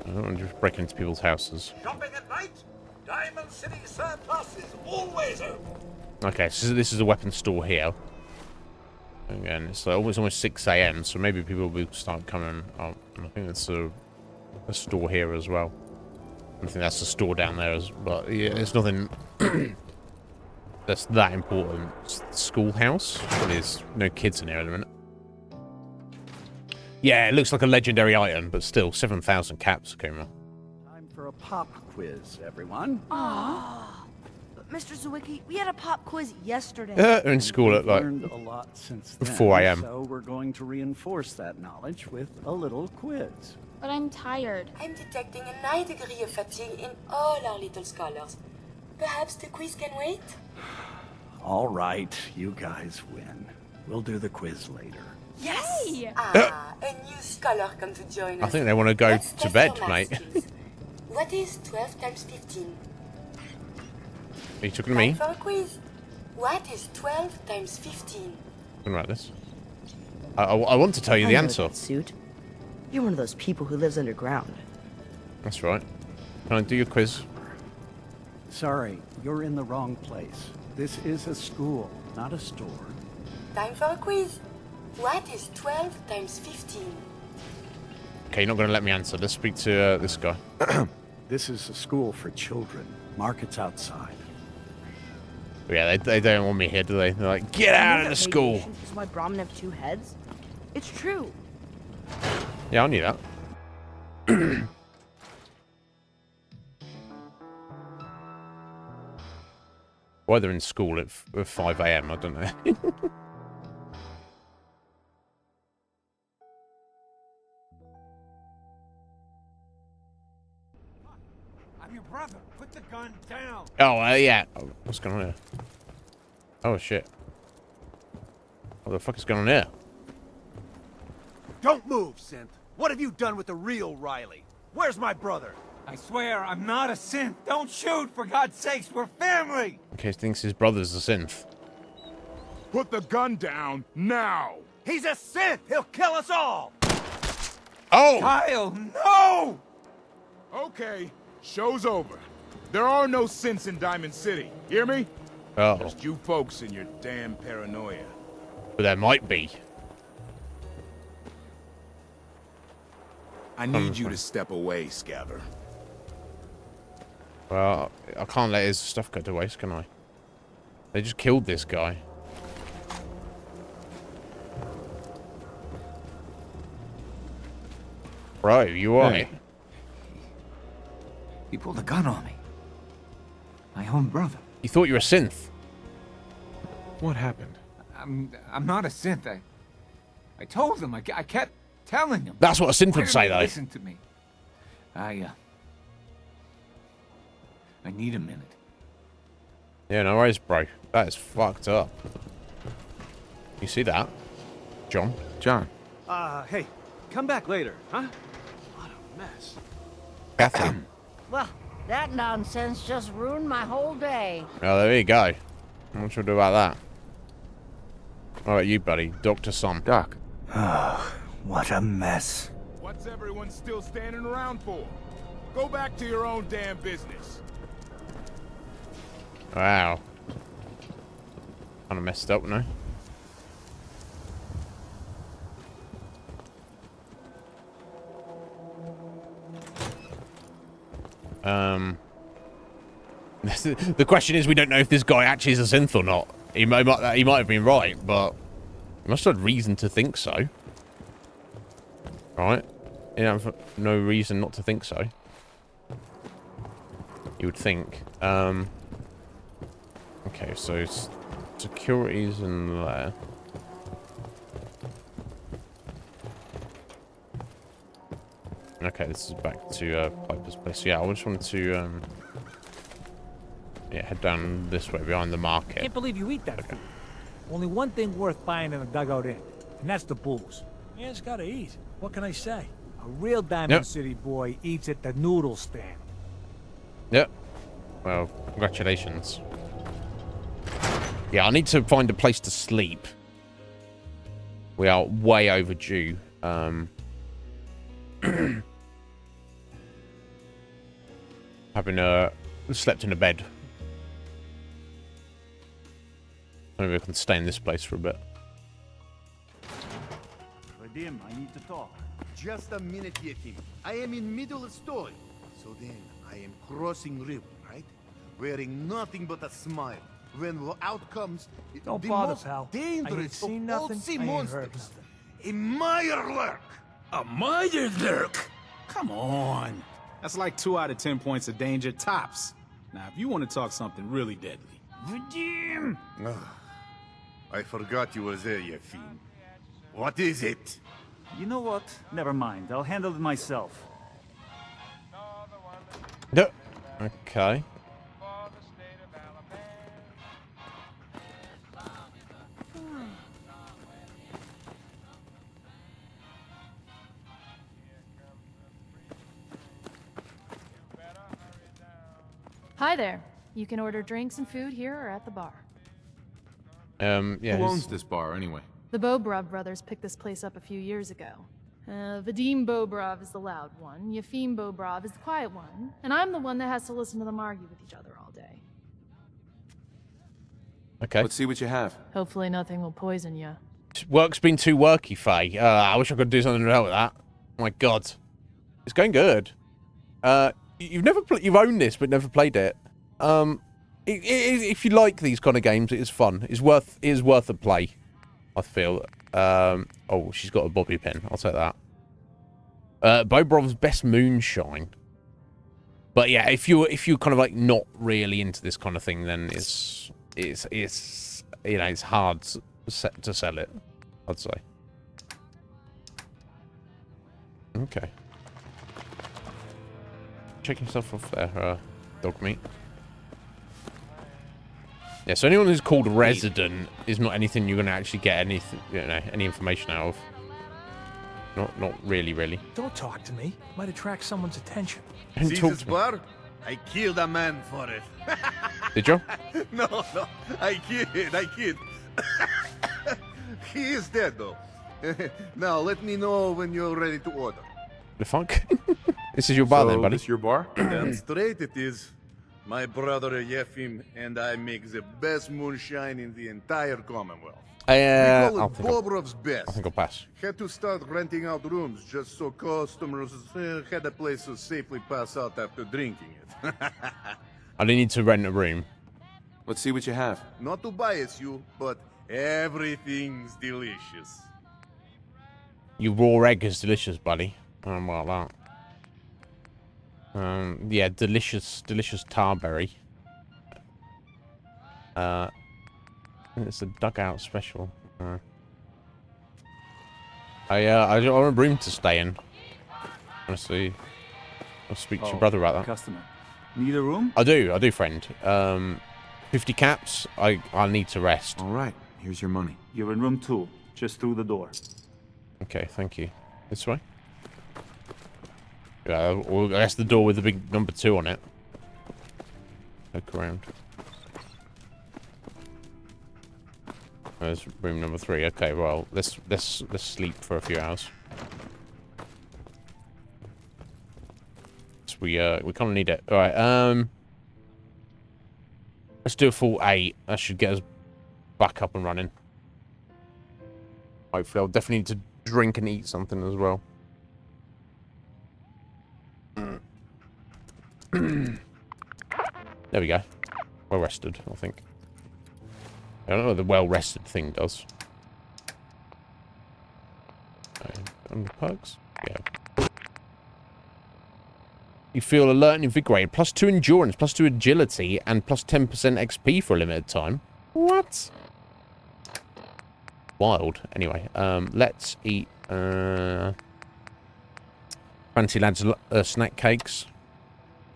I don't want to just break into people's houses. Shopping at night? Diamond City Surplus is always open. Okay, so this is a weapons store here. Again, it's almost 6 AM, so maybe people will start coming up. And I think it's a store here as well. I think that's a store down there, but yeah, it's nothing that's that important. It's the schoolhouse. There's no kids in here at the minute. Yeah, it looks like a legendary item, but still, 7,000 caps, Kuma. Time for a pop quiz, everyone. Aww. But Mr. Zwicky, we had a pop quiz yesterday. They're in school at like Learned a lot since then, 4 AM. So we're going to reinforce that knowledge with a little quiz. But I'm tired. I'm detecting a high degree of fatigue in all our little scholars. Perhaps the quiz can wait? All right, you guys win. We'll do the quiz later. Yes! A new scholar come to join us. I think they want to go Let's to test bed, your mate. math skills. What is 12 times 15? Are you talking to me? Time for a quiz. What is 12 times 15? Talking about this. I want to tell you the I know answer. that suit. You're one of those people who lives underground. That's right. Can I do your quiz? Sorry, you're in the wrong place. This is a school, not a store. Time for a quiz. What is 12 times 15? Okay, you're not going to let me answer. Let's speak to this guy. This is a school for children. Market's outside. Yeah, they don't want me here, do they? They're like, get out of the school. This is why Brahmin have 2 heads. It's true. Yeah, I knew that. Why they're in school at 5 AM, I don't know. I'm your brother. Put the gun down. Oh, yeah. Oh, what's going on here? Oh, shit. What the fuck is going on here? Don't move, Synth. What have you done with the real Riley? Where's my brother? I swear, I'm not a synth. Don't shoot, for God's sakes. We're family. Okay, he thinks his brother's a synth. Put the gun down now. He's a synth. He'll kill us all. Oh! Kyle, no! Okay, show's over. There are no synths in Diamond City. Hear me? Oh. Just you folks and your damn paranoia. But there might be. I need you to step away, Scabber. Well, I can't let his stuff go to waste, can I? They just killed this guy. Bro, you alright? He pulled a gun on me. My own brother. You thought you were a synth? What happened? I'm not a synth. I told him. I kept telling him. That's what a synth Why would say, didn't he though. Listen to me. I need a minute. Yeah, no worries, bro. That is fucked up. You see that? John? John. Hey, come back later, huh? What a mess. Kathy. Well, that nonsense just ruined my whole day. Oh, there you go. What should we do about that? All right, you, buddy. Dr. Son. Doc. Oh, what a mess. What's everyone still standing around for? Go back to your own damn business. Wow. Kind of messed up, no? The question is, we don't know if this guy actually is a synth or not. He might have been right, but he must have had reason to think so. Right? You have no reason not to think so. You would think. Okay, so security's in there. Okay, this is back to Piper's place. Yeah, I just wanted to yeah, head down this way behind the market. Can't believe you eat that food. Only one thing worth buying in a dugout inn, and that's the booze. Man's gotta eat. What can I say? A real Diamond City boy eats at the noodle stand. Yep. Well, congratulations. Yeah, I need to find a place to sleep. We are way overdue. Having slept in a bed. Maybe I can stay in this place for a bit. Vadim, I need to talk. Just a minute, Yefim. I am in middle of story. So then, I am crossing river, right? Wearing nothing but a smile. When the outcomes, Don't the bother, most pal. I dangerous ain't seen of all nothing. sea I ain't monsters. heard nothing. A Meyerlurk. A Meyerlurk? Come on. That's like 2 out of 10 points of danger tops. Now, if you want to talk something really deadly. Vadim! I forgot you were there, Yefim. What is it? You know what? Never mind. I'll handle it myself. No. Okay. Hi there. You can order drinks and food here or at the bar. Yeah. Who owns this bar, anyway? The Bobrov brothers picked this place up a few years ago. Vadim Bobrov is the loud one, Yefim Bobrov is the quiet one, and I'm the one that has to listen to them argue with each other all day. Okay. Let's see what you have. Hopefully nothing will poison you. Work's been too worky, Faye. I wish I could do something to help with that. Oh my God. It's going good. You've owned this, but never played it. If you like these kind of games, it is fun. It is worth a play, I feel. Oh, she's got a bobby pin. I'll take that. Bobrov's Best Moonshine. But yeah, if you're kind of like not really into this kind of thing, then it's you know, it's hard to sell it, I'd say. Okay. Check yourself off there, dog meat. Yeah, so anyone who's called resident is not anything you're going to actually get anything, you know, any information out of. Not really. Don't talk to me. Might attract someone's attention. See this bar? I killed a man for it. Did you? No, I kid. He is dead, though. Now, let me know when you're ready to order. The fuck? This is your bar then, buddy? This your bar? Damn straight it is. My brother Yefim and I make the best moonshine in the entire Commonwealth. We call it Bobrov's best. I think I'll pass. Had to start renting out rooms just so customers had a place to safely pass out after drinking it. I need to rent a room. Let's see what you have. Not to bias you, but everything's delicious. Your raw egg is delicious, buddy. I don't know about that. Yeah, delicious tarberry. It's a dugout special. I want a room to stay in. Honestly, I'll speak to your brother about that. Customer. Need a room? I do, friend. 50 caps. I need to rest. All right, here's your money. You're in room 2, just through the door. Okay, thank you. This way? Yeah, well, that's the door with the big number 2 on it. Look around. There's room number 3. Okay, well, let's sleep for a few hours. So we kind of need it. All right. Let's do a full 8. That should get us back up and running. Hopefully, I'll definitely need to drink and eat something as well. There we go. Well rested, I think. I don't know what the well rested thing does. On the perks? Yeah. You feel alert and invigorated. +2 endurance, +2 agility, and +10% XP for a limited time. What? Wild. Anyway, let's eat fancy lads snack cakes.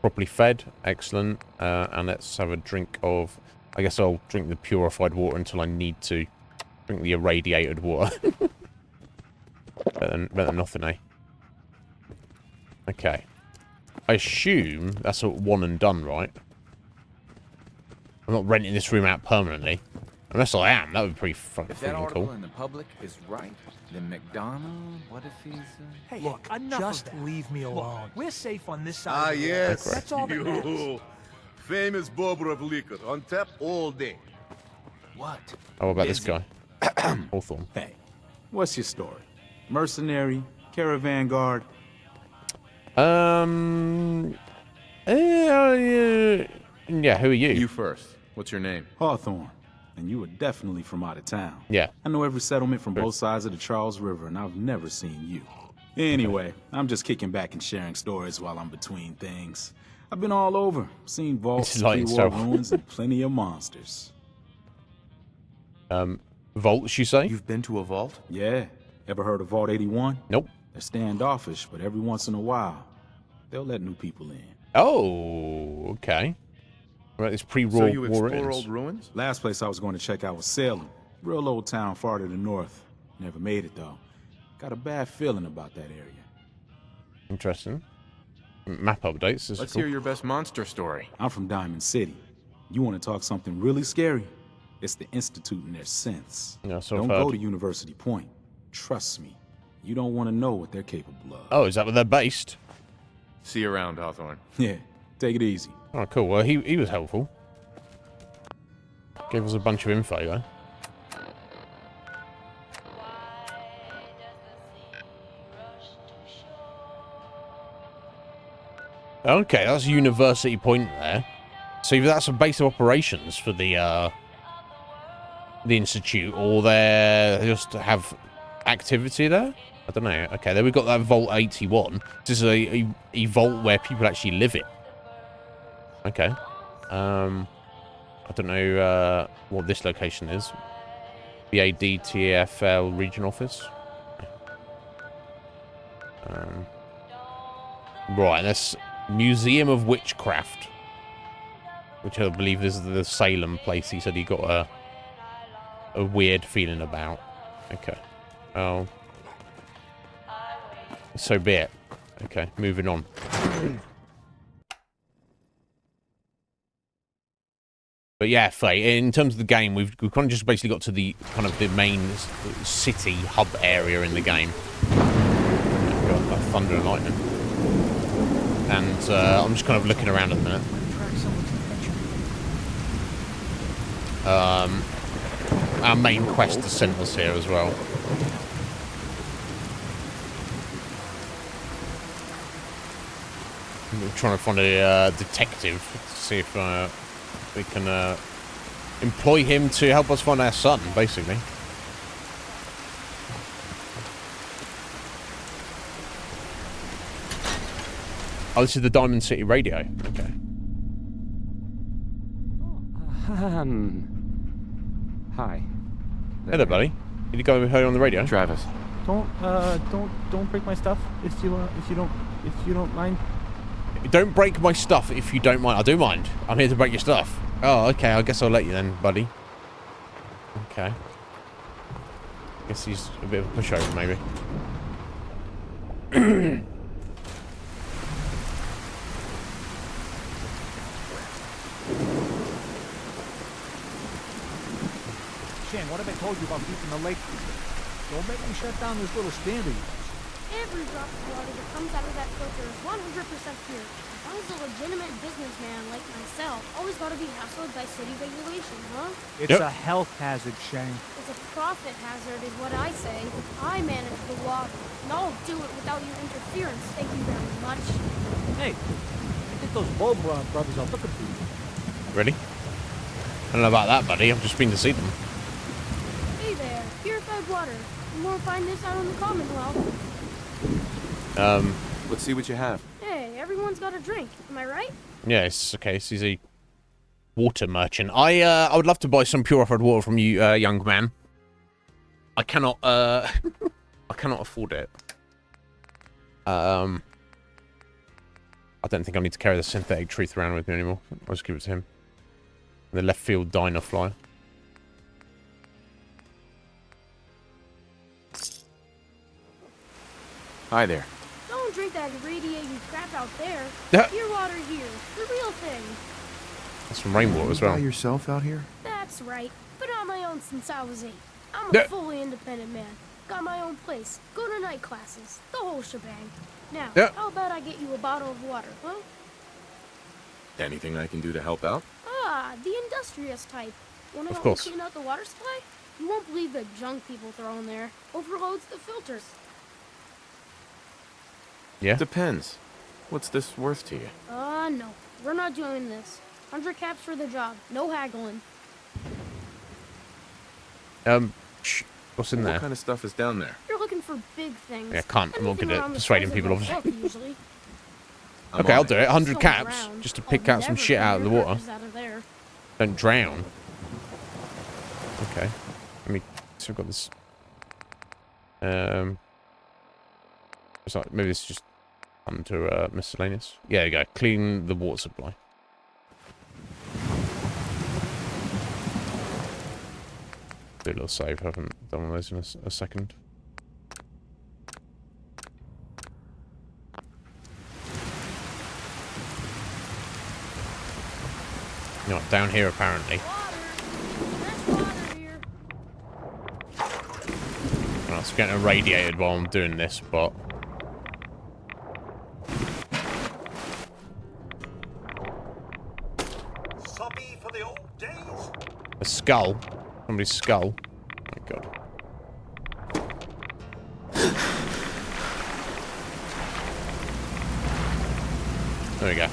Properly fed. Excellent. And let's have a drink of... I guess I'll drink the purified water until I need to. Drink the irradiated water. better than nothing, eh? Okay. I assume that's a one and done, right? I'm not renting this room out permanently. Unless I am, that would be pretty If that freaking article cool. in the public is right, then McDonald, what if he's... Hey, look, just leave me alone. Look, we're safe on this side. Ah, of the yes. wall. That's all that matters. You. Famous Bobrov liquor. On tap all day. What? How about this guy? Hawthorne. Hey, what's your story? Mercenary? Caravan guard? Yeah, who are you? You first. What's your name? Hawthorne. And you were definitely from out of town. Yeah. I know every settlement from both sides of the Charles River, and I've never seen you. Anyway, I'm just kicking back and sharing stories while I'm between things. I've been all over, seen vaults, pre-war ruins, and plenty of monsters. Vaults, you say? You've been to a vault? Yeah. Ever heard of Vault 81? Nope. They're standoffish, but every once in a while, they'll let new people in. Oh, okay. Right, this pre-war So you explore ruins. old ruins? Last place I was going to check out was Salem. Real old town far to the north. Never made it, though. Got a bad feeling about that area. Interesting. Map updates. Let's hear your best monster story. I'm from Diamond City. You want to talk something really scary? It's the Institute and their synths. Yeah, so Don't I've heard. go to University Point. Trust me. You don't want to know what they're capable of. Oh, is that where they're based? See you around, Hawthorne. Yeah, take it easy. Oh, cool. Well, he was helpful. Gave us a bunch of info, though. Okay, that's University Point there. So either that's a base of operations for the institute, or they just have activity there. I don't know. Okay, then we've got that Vault 81. This is a vault where people actually live in. Okay. I don't know what this location is. BADTFL region office. Right, that's Museum of Witchcraft, which I believe is the Salem place he said he got a weird feeling about. Okay. Oh. So be it. Okay, moving on. But yeah, Faye, in terms of the game, we've kind of just basically got to the kind of the main city hub area in the game. Got that thunder and lightning. And I'm just kind of looking around at the minute. Our main quest has sent us here as well. We're trying to find a detective to see if we can employ him to help us find our son, basically. Oh, this is the Diamond City radio. Okay. Hi. Hey there, buddy. Did you go and heard on the radio? Travis. Don't break my stuff if you don't mind. Don't break my stuff if you don't mind. I do mind. I'm here to break your stuff. Oh, okay. I guess I'll let you then, buddy. Okay. Guess he's a bit of a pushover, maybe. Shane, what have I told you about keeping the lake clean? Don't make me shut down this little stand of yours. Every drop of water that comes out of that filter is 100% pure. Why is a legitimate businessman like myself always got to be hassled by city regulation, huh? It's a health hazard, Shane. It's a profit hazard is what I say. I manage the water, and I'll do it without your interference. Thank you very much. Hey, I think those Bobrov brothers are looking for you. Ready? I don't know about that, buddy. I've just been to see them. Hey there, purified water. You won't find this out in the Commonwealth. Let's see what you have. Hey, everyone's got a drink. Am I right? Yes, okay, so he's a water merchant. I would love to buy some purified water from you, young man. I cannot I cannot afford it. I don't think I need to carry the synthetic truth around with me anymore. I'll just give it to him. The left field diner flyer. Hi there. Don't drink that radiating crap out there. Yeah. Pure water here. The real thing. That's from rainwater as well. By yourself out here? That's right. Been on my own since I was 8. I'm a Yeah. fully independent man. Got my own place. Go to night classes. The whole shebang. Now, Yeah. how about I get you a bottle of water, huh? Anything I can do to help out? Ah, the industrious type. Wanna Of help course. me clean out the water supply? You won't believe the junk people throw in there. Overloads the filters. Yeah? Depends. What's this worth to you? No. We're not doing this. 100 caps for the job. No haggling. What's in there? What kind of stuff is down there? You're looking for big things. Yeah, I'm not good Anything at around the persuading size people of of a it. book, usually. Okay, I'll do it. 100 Don't caps, drown. just to I'll pick out some never shit out of the clean your water. purchase out of there. Don't drown. Okay. Let me. So I've got this. It's like maybe it's just under miscellaneous. Yeah, there you go. Clean the water supply. Do a little save. I haven't done one of those in a second. Not down here apparently. Well, it's getting irradiated while I'm doing this, but Sobby for the old days. a skull. Somebody's skull. Oh my god. There we go. I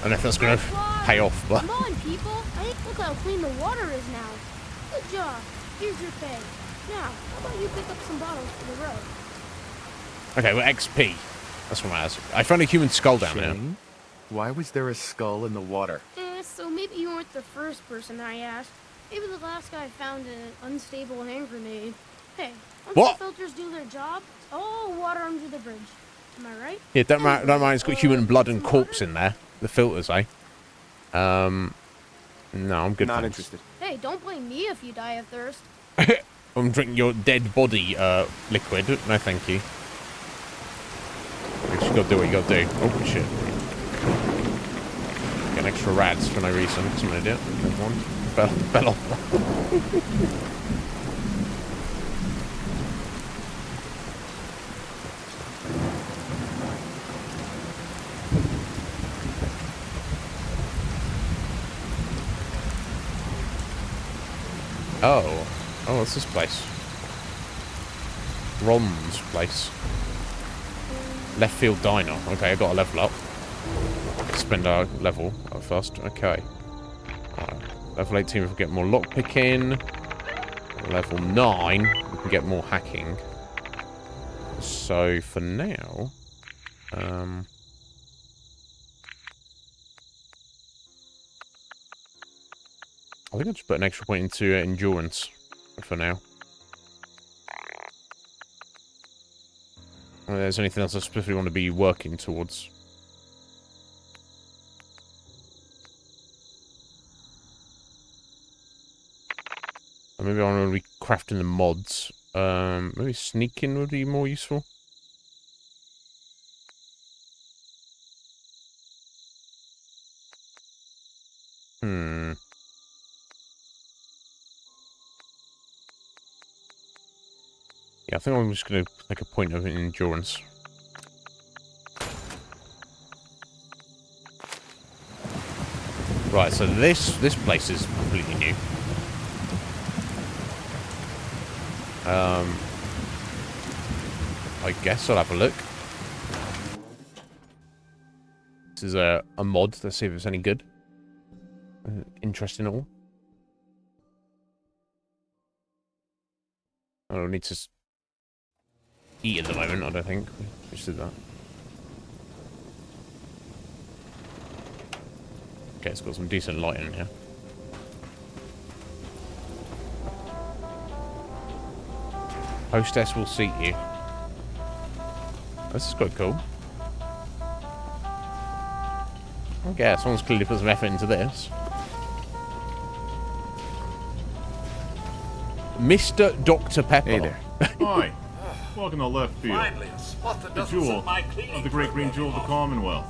don't know if that's gonna pay off, but Come on, people. Look how clean the water is now. Good job. Here's your pay. Now, how about you pick up some bottles for the road? okay, well XP. That's what matters. I found a human skull down there. Shane, why was there a skull in the water? So maybe you weren't the first person I asked. Maybe the last guy found an unstable hand grenade. Hey, once What? the filters do their job, it's all water under the bridge. Am I right? Yeah, don't mind. It's got human blood and corpse in there. The filters, eh? No, I'm good. Not thanks. interested. Hey, don't blame me if you die of thirst. I'm drinking your dead body liquid. No, thank you. You just gotta do what you gotta do. Oh shit! Getting extra rads for no reason. Because I'm an idiot. There's one. Fell off. Oh, what's this place? Ron's place. Left field diner. Okay, I got a level up. Spend our level up first. Okay. Level 18, we can get more lockpicking. Level 9, we can get more hacking. So for now, I think I'll just put an extra point into endurance for now. If there's anything else I specifically want to be working towards. Or maybe I want to be crafting the mods. Maybe sneaking would be more useful. Yeah, I think I'm just going to make a point of endurance. Right, so this place is completely new. I guess I'll have a look. This is a mod. Let's see if it's any good. Interesting at all. I don't need to eat at the moment, I don't think. Just did that. Okay, it's got some decent lighting in here. Hostess will seat you. This is quite cool. Okay, someone's clearly put some effort into this. Mr. Dr. Pepper. Hey there. Hi. Welcome to Left Field. Finally, a spot that The doesn't jewel set my cleaning of the great green jewel of the Commonwealth.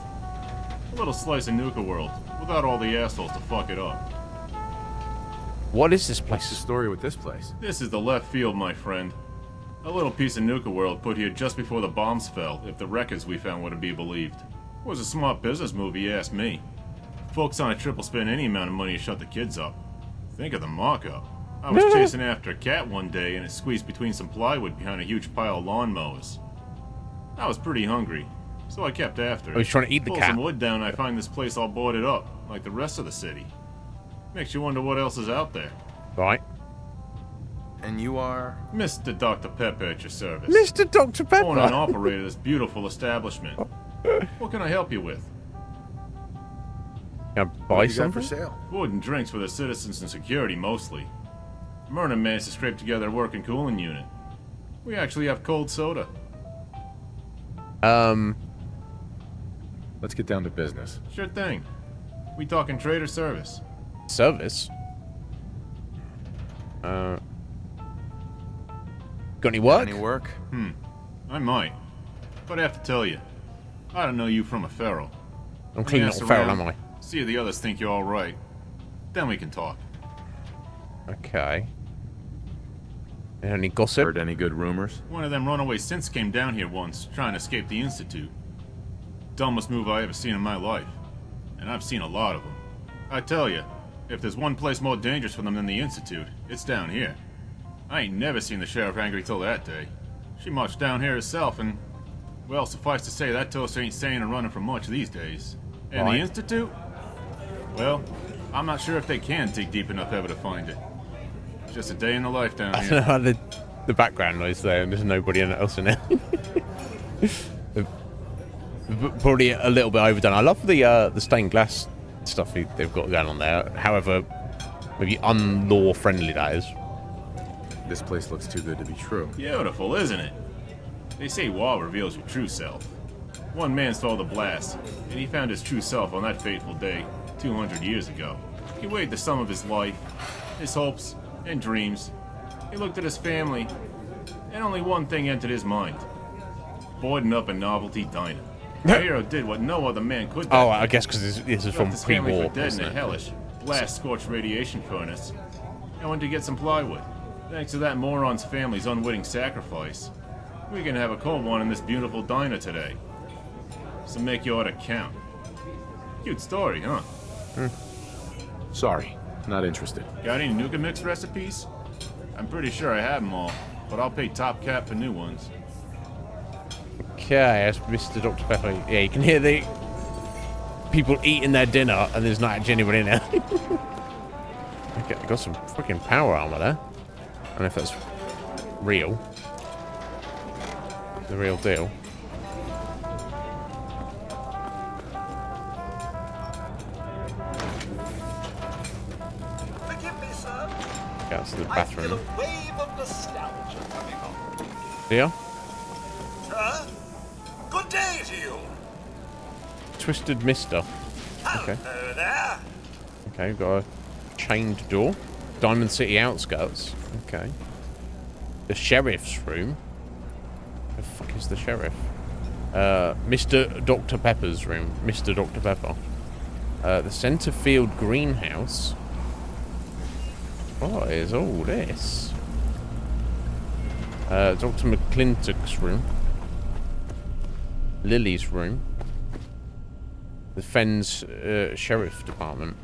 A little slice of Nuka World, without all the assholes to fuck it up. What is this place? What's the story with this place? This is the Left Field, my friend. A little piece of Nuka World put here just before the bombs fell, if the records we found were to be believed. It was a smart business move, you ask me. Folks on a triple spend any amount of money to shut the kids up. Think of the markup. I was chasing after a cat one day and it squeezed between some plywood behind a huge pile of lawnmowers. I was pretty hungry, so I kept after it. I was trying to eat the Pull cat. some wood down and I find this place all boarded up, like the rest of the city. Makes you wonder what else is out there. Right. And you are? Mr. Dr. Pepper at your service. Mr. Dr. Pepper! Owner and operator of this beautiful establishment. What can I help you with? Can I buy something? Food and drinks for the citizens and security, mostly. Myrna managed to scrape together a working cooling unit. We actually have cold soda. Let's get down to business. Sure thing. We talking trade or service? Service? Got any work? Any work? I might. But I have to tell you, I don't know you from a feral. I'm clearly not a feral, am I? See if the others think you're alright. Then we can talk. Okay. Any gossip? Heard any good rumors? One of them runaway synths came down here once, trying to escape the Institute. Dumbest move I ever seen in my life. And I've seen a lot of them. I tell you, if there's one place more dangerous for them than the Institute, it's down here. I ain't never seen the sheriff angry till that day. She marched down here herself and, well, suffice to say that toast ain't saying or running from much these days. And Right. the Institute? Well, I'm not sure if they can dig deep enough ever to find it. Just a day in the life down I here. don't know how the background noise there, and there's nobody else in it. Probably a little bit overdone. I love the stained glass stuff they've got going on there. However, maybe unlaw friendly that is. This place looks too good to be true. Beautiful, isn't it? They say war reveals your true self. One man saw the blast, and he found his true self on that fateful day, 200 years ago. He weighed the sum of his life, his hopes, and dreams. He looked at his family, and only one thing entered his mind. Boarding up a novelty diner. The hero did what no other man could. Oh, I guess because this is from Left his family pre-war, for dead isn't in a it? hellish, blast-scorched radiation furnace. I went to get some plywood. Thanks to that moron's family's unwitting sacrifice, we can have a cold one in this beautiful diner today. So make your order count. Cute story, huh? Sorry, not interested. Got any Nuka Mix recipes? I'm pretty sure I have them all, but I'll pay top cap for new ones. Okay, that's Mr. Dr. Pepper. Yeah, you can hear the people eating their dinner, and there's not actually anybody in there. Okay, I got some freaking power armor there. I don't know if that's real. The real deal. Forgive me, sir. Okay, that's the I feel bathroom. a wave of nostalgia coming on. Deal? Sir, good day to you. Twisted Mister. Okay. Hello there. Okay, we've got a chained door. Diamond City outskirts. Okay. The sheriff's room. The fuck is the sheriff? Mr. Dr. Pepper's room. Mr. Dr. Pepper. The center field greenhouse. What is all this? Dr. McClintock's room. Lily's room. The Fens Sheriff Department.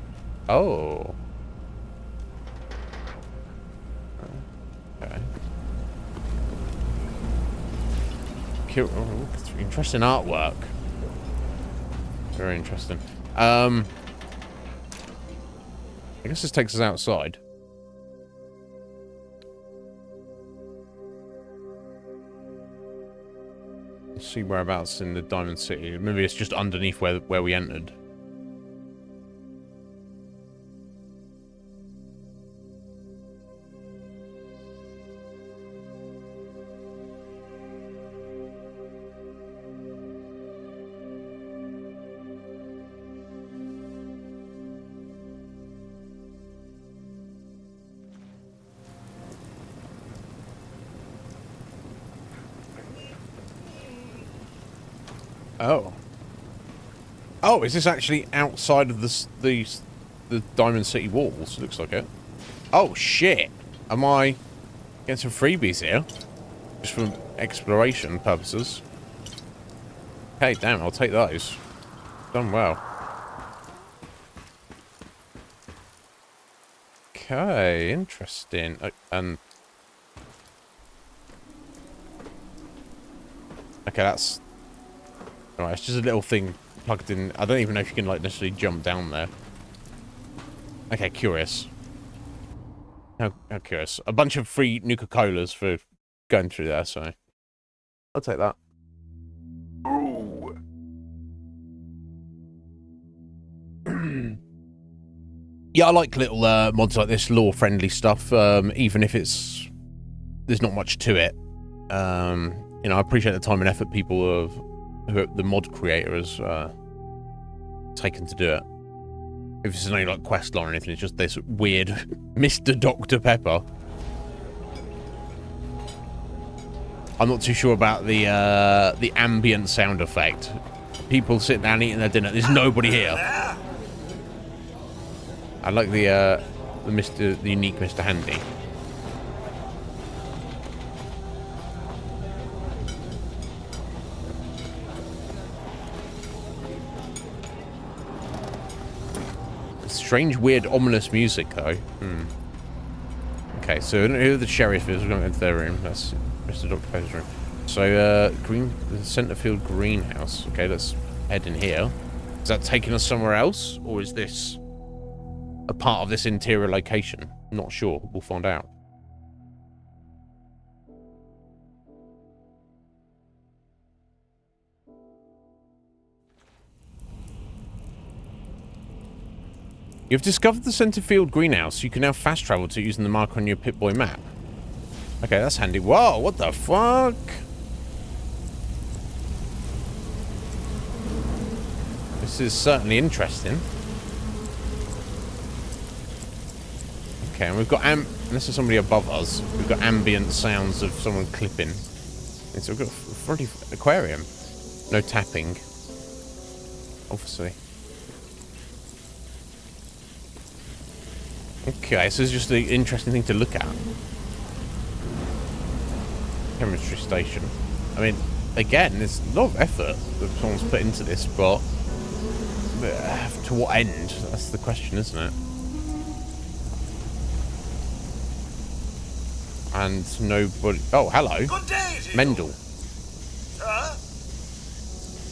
Oh. Okay. Oh, interesting artwork. Very interesting. I guess this takes us outside. Let's see whereabouts in the Diamond City. Maybe it's just underneath where we entered. Oh. Oh, is this actually outside of the Diamond City walls? Looks like it. Oh, shit. Am I getting some freebies here? Just from exploration purposes. Hey, damn, I'll take those. Done well. Okay, interesting. Okay, that's... Alright, it's just a little thing plugged in. I don't even know if you can, like, necessarily jump down there. Okay, curious. How curious. A bunch of free Nuka-Colas for going through there, so... I'll take that. Ooh. Yeah, I like little mods like this, lore-friendly stuff, even if there's not much to it. You know, I appreciate the time and effort people who the mod creator has taken to do it. If it's only like quest line or anything, it's just this weird Mr. Dr. Pepper. I'm not too sure about the ambient sound effect. People sitting down eating their dinner. There's nobody here. I like the unique Mr. Handy. Strange, weird, ominous music, though. Okay, so who the sheriff is, we're going to enter their room. That's Mr. Dr. Pepper's room. So, the Centerfield greenhouse. Okay, let's head in here. Is that taking us somewhere else? Or is this a part of this interior location? I'm not sure. We'll find out. You've discovered the Centerfield greenhouse. You can now fast travel to using the marker on your Pip-Boy map. Okay, that's handy. Whoa, what the fuck? This is certainly interesting. Okay, and we've got unless there's somebody above us, we've got ambient sounds of someone clipping. And so we've got a front aquarium. No tapping. Obviously. Okay, so it's just an interesting thing to look at. Chemistry station. I mean, again, there's a lot of effort that someone's put into this, but to what end? That's the question, isn't it? And nobody... Oh, hello. Good day, Mendel.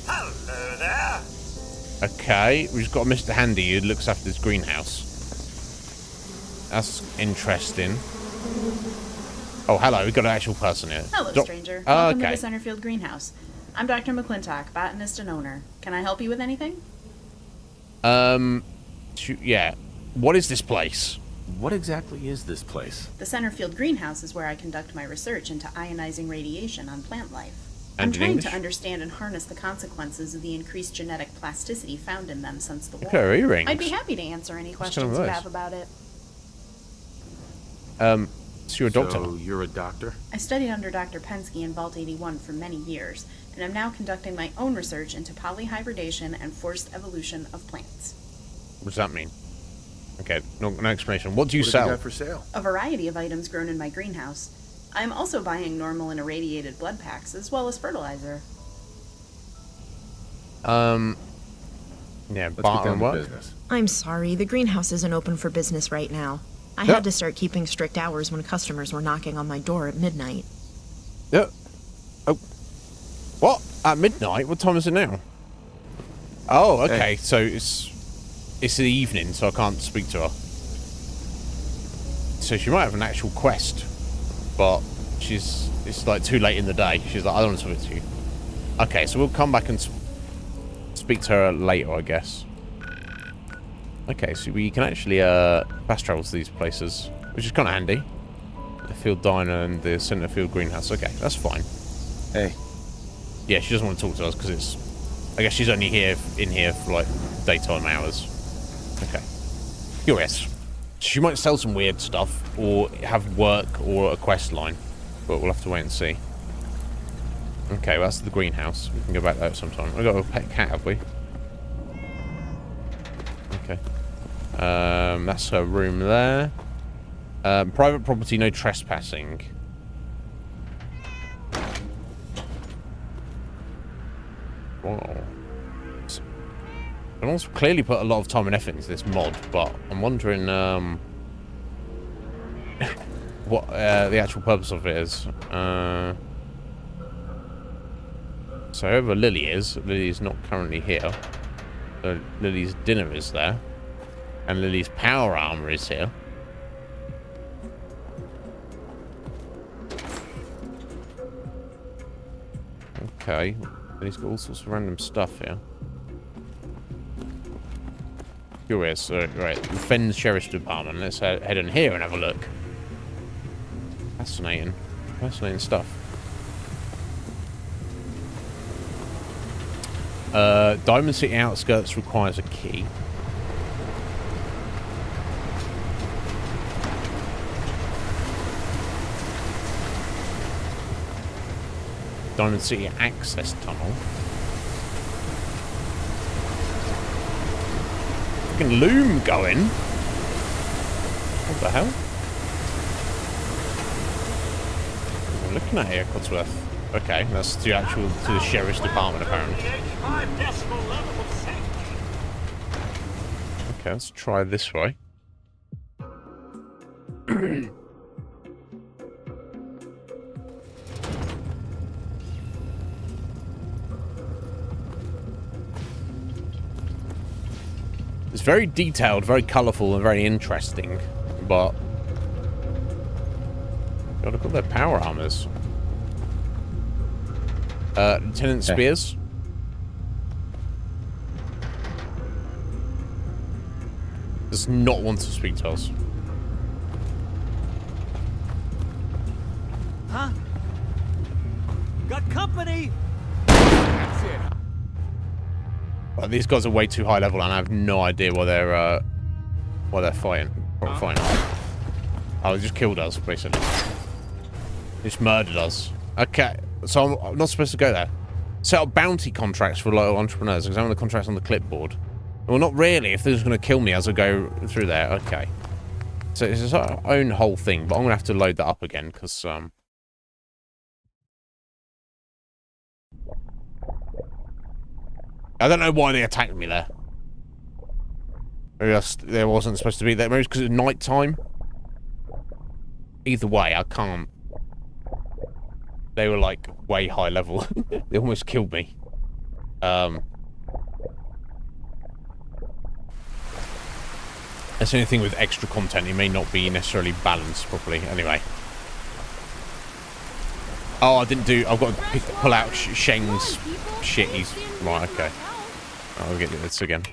Hello there. Okay, we've got Mr. Handy who looks after this greenhouse. That's interesting. Oh, hello. We've got an actual person here. Hello, stranger. Welcome to the Centerfield greenhouse. I'm Dr. McClintock, botanist and owner. Can I help you with anything? Yeah. What is this place? What exactly is this place? The Centerfield greenhouse is where I conduct my research into ionizing radiation on plant life. And I'm trying English? to understand and harness the consequences of the increased genetic plasticity found in them since the war. Look at her earrings. I'd be happy to answer any What's questions going you on have about it. So you're a doctor? So you're a doctor? I studied under Dr. Pensky in Vault 81 for many years, and I'm now conducting my own research into polyhybridation and forced evolution of plants. What does that mean? Okay, no explanation. What do you sell? What have you got for sale? A variety of items grown in my greenhouse. I am also buying normal and irradiated blood packs, as well as fertilizer. Yeah, Let's get barter down and to what? business. I'm sorry, the greenhouse isn't open for business right now. I had to start keeping strict hours when customers were knocking on my door at midnight. Yeah. Oh. What? At midnight? What time is it now? Oh, okay. Hey. So it's the evening, so I can't speak to her. So she might have an actual quest, but it's like too late in the day. She's like, I don't want to speak to you. Okay, so we'll come back and speak to her later, I guess. Okay, so we can actually fast travel to these places, which is kind of handy. The Field Diner and the Centerfield Greenhouse. Okay, that's fine. Hey. Yeah, she doesn't want to talk to us because it's... I guess she's only in here for, like, daytime hours. Okay. Curious. She might sell some weird stuff, or have work, or a quest line. But we'll have to wait and see. Okay, well, that's the greenhouse. We can go back there sometime. We've got a pet cat, have we? Okay. That's her room there. Private property, no trespassing. Wow. I've also clearly put a lot of time and effort into this mod, but I'm wondering what the actual purpose of it is. So whoever Lily is, Lily's not currently here. So Lily's dinner is there. And Lily's power armor is here. Okay. Lily's got all sorts of random stuff here. Curious. Right. The Fens Sheriff's Department. Let's head in here and have a look. Fascinating. Fascinating stuff. Diamond City outskirts requires a key. Diamond City access tunnel. Fucking loom going. What the hell? I'm looking at here, Codsworth. Okay, that's to the sheriff's department apparently. Okay, let's try this way. It's very detailed, very colourful, and very interesting, but gotta look at their power armors. Lieutenant Spears. Does not want to speak to us. Huh? Got company. That's it. Well, these guys are way too high level, and I have no idea why they're fighting. What we're fighting. Oh, they just killed us, basically. They just murdered us. Okay, so I'm not supposed to go there. Set up bounty contracts for local entrepreneurs. Examine the contracts on the clipboard. Well, not really, if they're just going to kill me as I go through there. Okay. So it's its own whole thing, but I'm going to have to load that up again, because, I don't know why they attacked me there. Maybe there wasn't supposed to be there. Maybe it's because it's night time. Either way, I can't. They were like way high level. They almost killed me. That's the only thing with extra content. It may not be necessarily balanced properly. Anyway. Oh, I didn't do. I've got to pull out Sheng's shit. He's right. Okay. I'll get this again.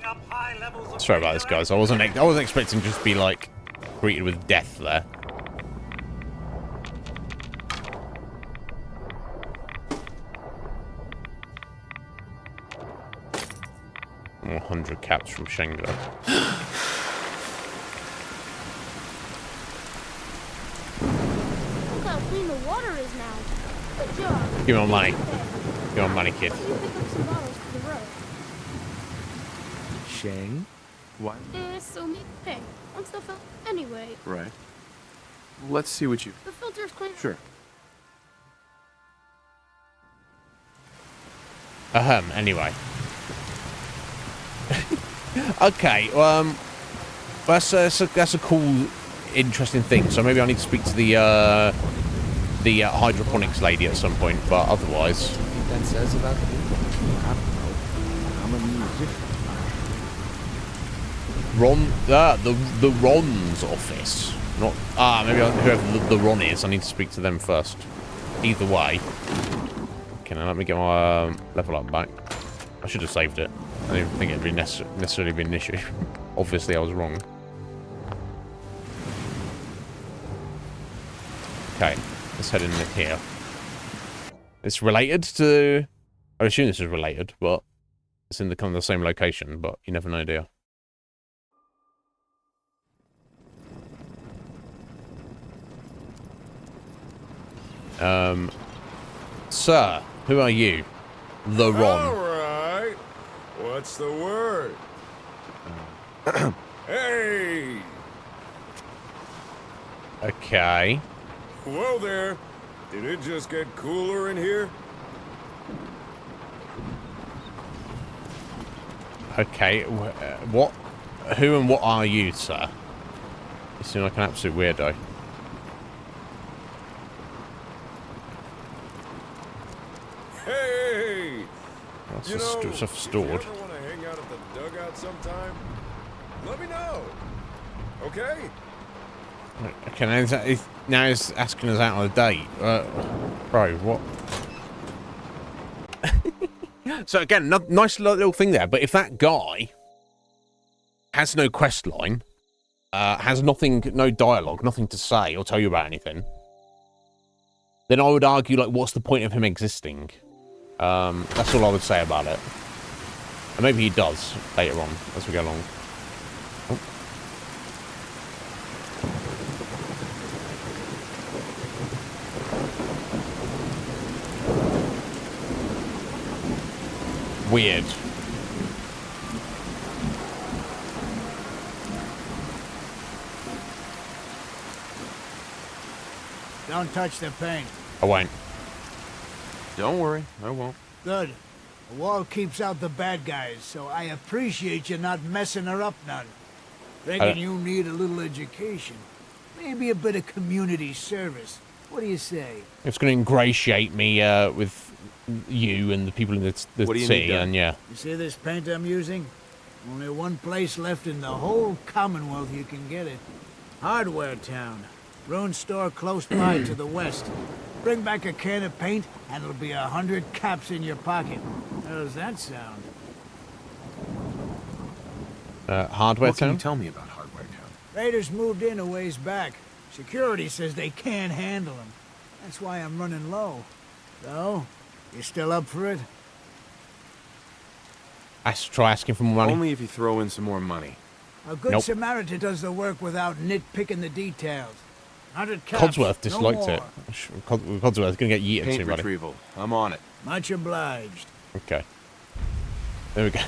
Sorry about this, guys. I wasn't expecting to just be like greeted with death there. More 100 caps from Shengo. Look how clean the water is now. Good job. Give me my money. Give me my money, kid. You pick up some bottles for the road. Shang? What? So me. Hey, I'm still anyway. Right. Let's see what you... The filter's clean. Sure. Anyway. Okay, that's a cool, interesting thing. So maybe I need to speak to the hydroponics lady at some point, but otherwise... What do you think that says about me? I don't know. I'm a musician. The Ron's office. Not maybe whoever the Ron is. I need to speak to them first. Either way. Okay, now let me get my level up back. I should have saved it. I didn't think it'd be necessarily be an issue. Obviously, I was wrong. Okay, let's head in here. It's related to... I assume this is related, but it's in the same location, but you never know, do you? Sir, Who are you? The Ron. All right. What's the word? Hey! Okay. Whoa there. Did it just get cooler in here? Okay. What? Who and what are you, sir? You seem like an absolute weirdo. Hey! That's You know, stuff if stored. you ever want to hang out at the dugout sometime, let me know. Okay? Okay, now he's asking us out on a date. Bro, what? So again, nice little thing there. But if that guy has no quest line, has nothing, no dialogue, nothing to say or tell you about anything, then I would argue, like, what's the point of him existing? That's all I would say about it. And maybe he does later on as we go along. Oh. Weird. Don't touch the paint. I won't. Don't worry, I won't. Good. The wall keeps out the bad guys, so I appreciate you not messing her up none. Thinking you need a little education. Maybe a bit of community service. What do you say? It's going to ingratiate me with you and the people in the city, and yeah. You see this paint I'm using? Only one place left in the whole Commonwealth you can get it. Hardware Town. Ruin store close by to the west. Bring back a can of paint, and it'll be 100 caps in your pocket. How does that sound? Hardware What can Town? you tell me about Hardware Town? Raiders moved in a ways back. Security says they can't handle them. That's why I'm running low. So, you still up for it? Try asking for more money. Only if you throw in some more money. A good Nope. Samaritan does the work without nitpicking the details. 100 caps, Codsworth no disliked more. it. Codsworth's going to get yeeted Paint soon, buddy. retrieval. I'm on it. Much obliged. Okay. There we go.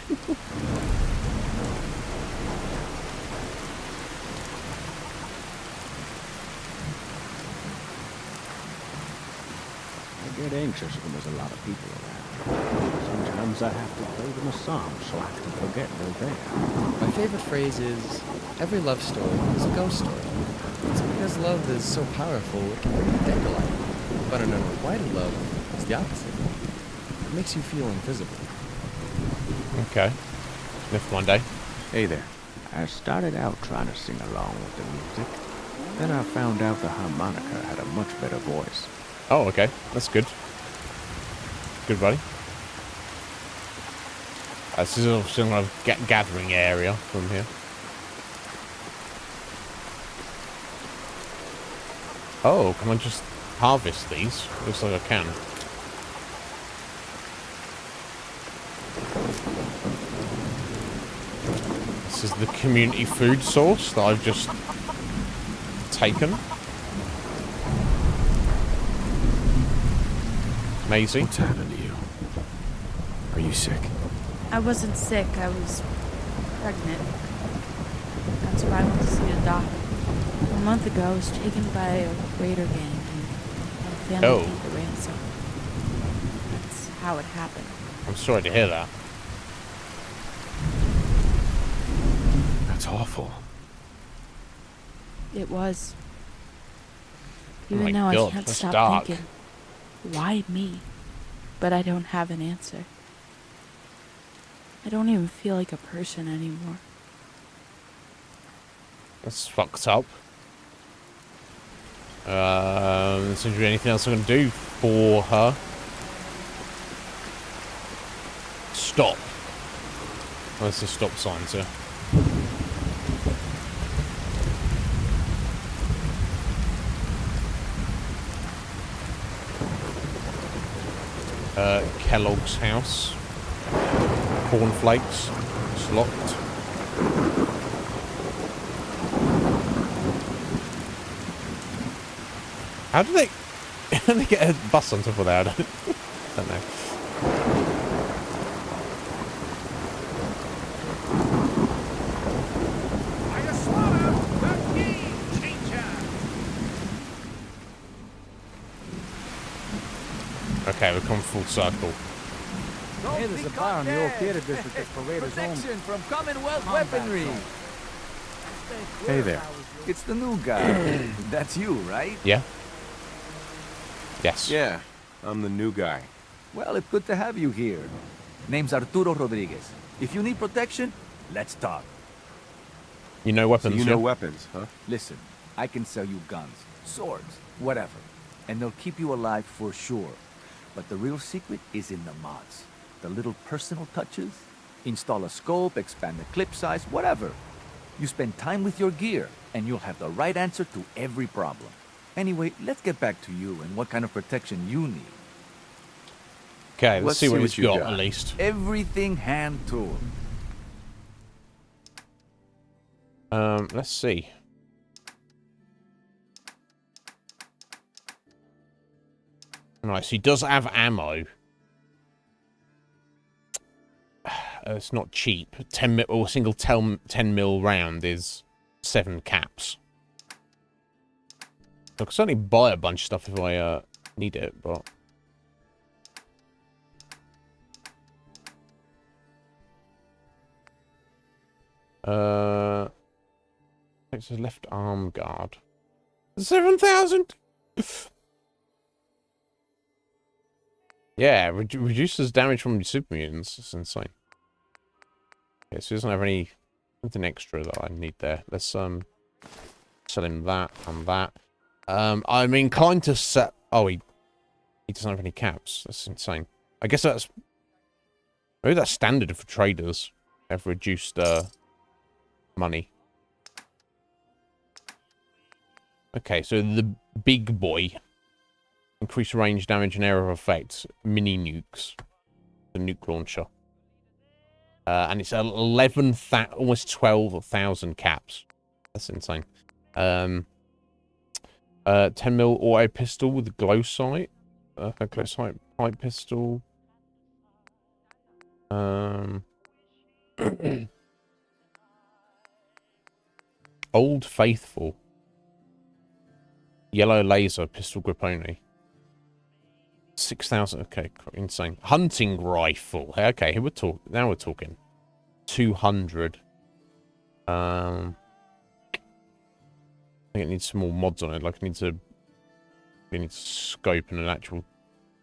I get anxious when there's a lot of people around. Sometimes I have to play them a song so I can forget they're there. My favorite phrase is, every love story is a ghost story. It's because love is so powerful, it can bring the dead to life. But an unrequited love is the opposite. It makes you feel invisible. Okay. Lift one day. Hey there. I started out trying to sing along with the music. Then I found out the harmonica had a much better voice. Oh, okay. That's good. Good, buddy. This is also kind of gathering area from here. Oh, can I just harvest these? Looks like I can. This is the community food source that I've just taken. Maisie? What's happened to you? Are you sick? I wasn't sick, I was pregnant. That's why I went to see a doctor. A month ago, I was taken by a raider gang and my family paid the ransom. That's how it happened. I'm sorry to hear that. That's awful. It was. Oh Even my now, God, I can't that's stop dark. thinking, why me? But I don't have an answer. I don't even feel like a person anymore. That's fucked up. Is there anything else I can do for her? Stop. Where's the stop sign, sir? Kellogg's house. Cornflakes. It's locked. How do they get a bus on top of that? don't know. Okay, we've come full circle. Hey, there's a bar in the old theater district that's Paredes home. Protection from Commonwealth weaponry. Hey there. It's the new guy. That's you, right? Yeah. Yes. Yeah, I'm the new guy. Well, it's good to have you here. Name's Arturo Rodriguez. If you need protection, let's talk. You know weapons, So you know weapons, huh? Listen, I can sell you guns, swords, whatever. And they'll keep you alive for sure. But the real secret is in the mods. The little personal touches. Install a scope, expand the clip size, whatever. You spend time with your gear, and you'll have the right answer to every problem. Anyway, let's get back to you and what kind of protection you need. Okay, let's see what he's got at least. Everything hand-tooled. Let's see. Right, so he does have ammo. It's not cheap. 10 mil, or a single 10 mil round is 7 caps. I can certainly buy a bunch of stuff if I need it, but it's a left arm guard. 7,000. Yeah, reduces damage from super mutants. It's insane. Okay, so he doesn't have anything extra that I need there. Let's sell him that and that. I'm inclined to set. Oh, he doesn't have any caps. That's insane. I guess maybe that's standard for traders. Have reduced money. Okay, so the big boy. Increase range, damage, and area of effects. Mini nukes. The nuke launcher. And it's 11,000, almost 12,000 caps. That's insane. 10 mil auto pistol with a glow sight. A glow sight pipe pistol. Old Faithful. Yellow laser pistol grip only. 6,000. Okay, insane. Hunting rifle. Okay, here now we're talking. 200. I think it needs some more mods on it. Like, we need to scope and an actual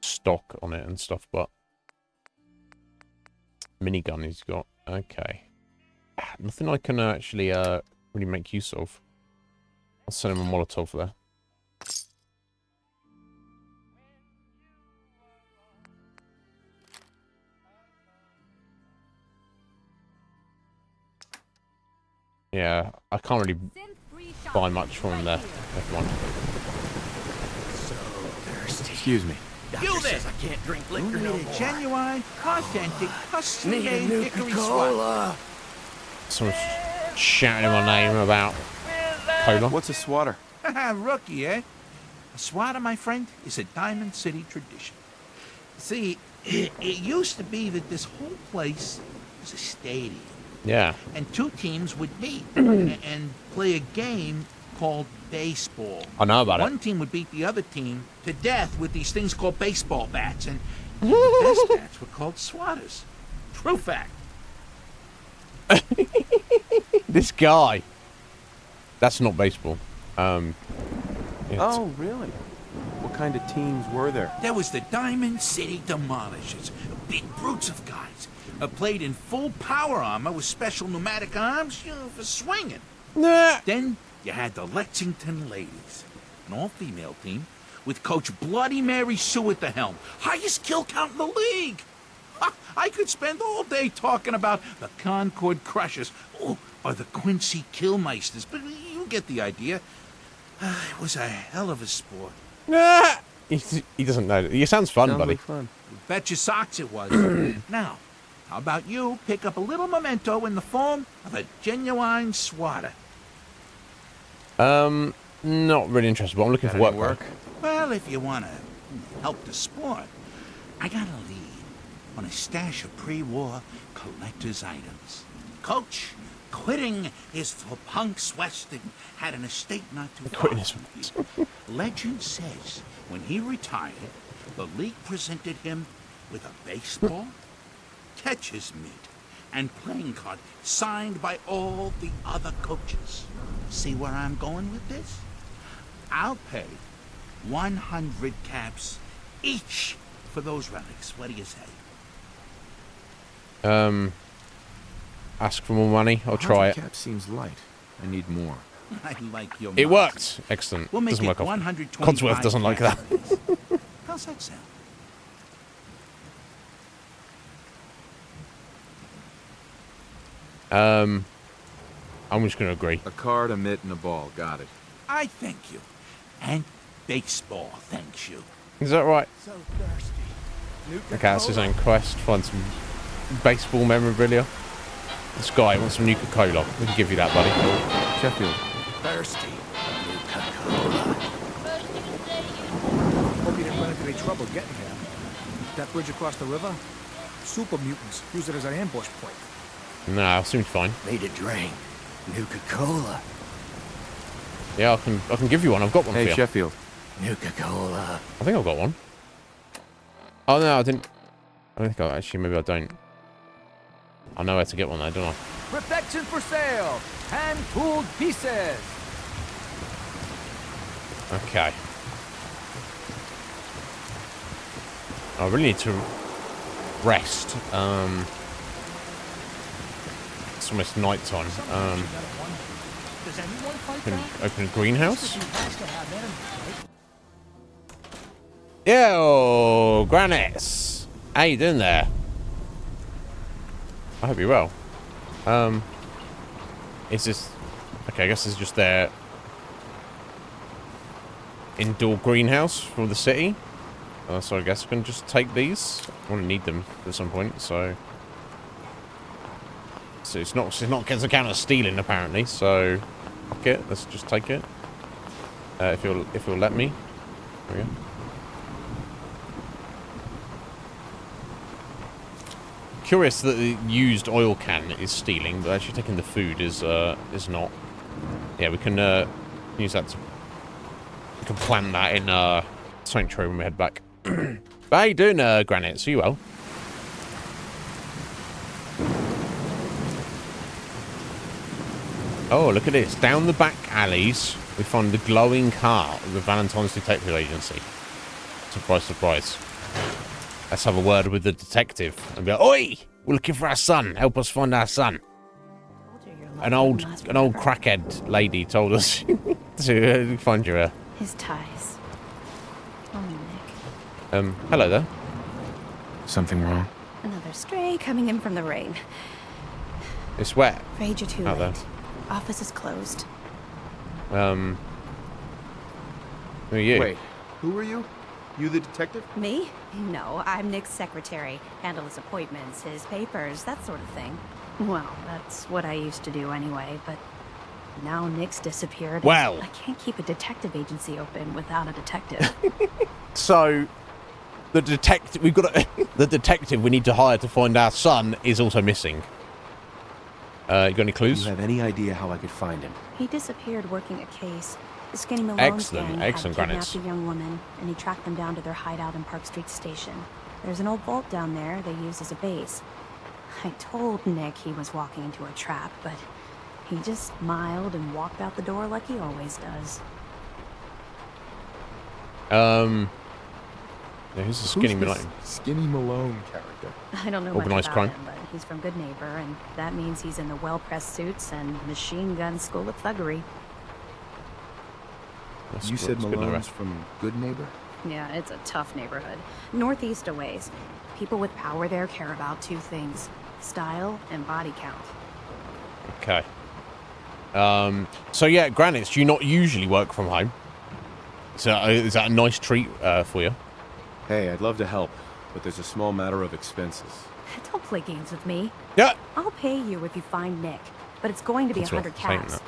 stock on it and stuff. But minigun he's got. Okay. Nothing I can actually really make use of. I'll send him a Molotov there. Yeah, I can't really buy much from him there. F1. So thirsty. Excuse me. You there! I can't drink liquor no more. Genuine, authentic, custom-made hickory cola. Someone's shouting my name about cola. What's a swatter? Rookie, eh? A swatter, my friend, is a Diamond City tradition. See, it used to be that this whole place was a stadium. Yeah. And two teams would meet and play a game called baseball. I know about it. One team would beat the other team to death with these things called baseball bats, and the best bats were called swatters. True fact. This guy. That's not baseball. Oh, really? What kind of teams were there? There was the Diamond City Demolishers, big brutes of guys, played in full power armor with special pneumatic arms, for swinging. Nah. Then you had the Lexington Ladies, an all-female team with Coach Bloody Mary Sue at the helm, highest kill count in the league. I could spend all day talking about the Concord Crushers or the Quincy Killmeisters, but you get the idea. It was a hell of a sport. Nah. He doesn't know. It sounds fun, Sounds buddy. like fun. Bet your socks it was. Now, how about you pick up a little memento in the form of a genuine swatter? Not really interested, but I'm looking for work. Well, if you want to help the sport, I got a lead on a stash of pre-war collector's items. Coach, quitting is for punks west and had an estate not too far from here. Legend says when he retired, the league presented him with a baseball, catcher's mitt, and playing card signed by all the other coaches. See where I'm going with this? I'll pay 100 caps each for those relics. What do you say? Ask for more money. I'll try it. Cap seems light. I need more. I like your It mind. worked. Excellent. We'll make Doesn't it work often. 125 Codsworth doesn't like that. How's that sound? I'm just going to agree. A card, a mitt, and a ball. Got it. I thank you. And baseball thanks you. Is that right? So thirsty. Okay, that's his own quest. Find some baseball memorabilia. This guy wants some Nuka-Cola. We can give you that, buddy. Sheffield. Thirsty. Nuka-Cola. Hope you didn't run into any trouble getting here. That bridge across the river? Super mutants use it as an ambush point. Nah, seems fine. Need a drink. Nuka-Cola. Yeah, I can give you one. I've got one for you. Hey, Sheffield. Nuka-Cola. I think I've got one. Oh, no, I didn't. I don't think I... Actually, maybe I don't. I know where to get one there, don't I? Protection for sale. Hand-tooled pieces. Okay. I really need to rest. It's almost night time. Does anyone fight Open a greenhouse. Yo, Grannis. How you doing there? I hope you're well. Is this... Okay, I guess it's just their indoor greenhouse for the city. So I guess we can just take these. I want to need them at some point, so... So it's not against the count of stealing, apparently, so... Okay, let's just take it. If you'll let me. There we go. Curious that the used oil can is stealing, but actually taking the food is not. Yeah, we can use that to. We can plant that in Sanctuary when we head back. How you doing, Granite? So you well? Oh, look at this! Down the back alleys, we find the glowing car of the Valentine's Detective Agency. Surprise, surprise. Let's have a word with the detective and be like, "Oi! We're looking for our son. Help us find our son." An old crackhead lady told us to find you. His ties. Oh, Nick. Hello there. Something wrong? Another stray coming in from the rain. It's wet. Afraid you're too out late. there. Office is closed. Who are you? Wait, who are you? You the detective? Me? No, I'm Nick's secretary. Handle his appointments, his papers, that sort of thing. Well, that's what I used to do anyway, but now Nick's disappeared. Well. I can't keep a detective agency open without a detective. So, the detective the detective we need to hire to find our son is also missing. You got any clues? Do you have any idea how I could find him? He disappeared working a case. The Skinny Malone's Excellent, gang excellent, had Granite. kidnapped a young woman, and he tracked them down to their hideout in Park Street Station. There's an old vault down there they use as a base. I told Nick he was walking into a trap, but he just smiled and walked out the door like he always does. Yeah, who's the Skinny Malone? Skinny Malone character. I don't know Organised much crime. about him, but he's from Good Neighbor, and that means he's in the well-pressed suits and machine gun school of thuggery. You said Malone's from Good Neighbor? Yeah, it's a tough neighborhood. Northeast a ways. People with power there care about two things: style and body count. Okay. So yeah, Granite, do you not usually work from home? So is that a nice treat for you? Hey, I'd love to help, but there's a small matter of expenses. Don't play games with me. Yeah. I'll pay you if you find Nick, but it's going to be That's 100 what I'm saying, caps.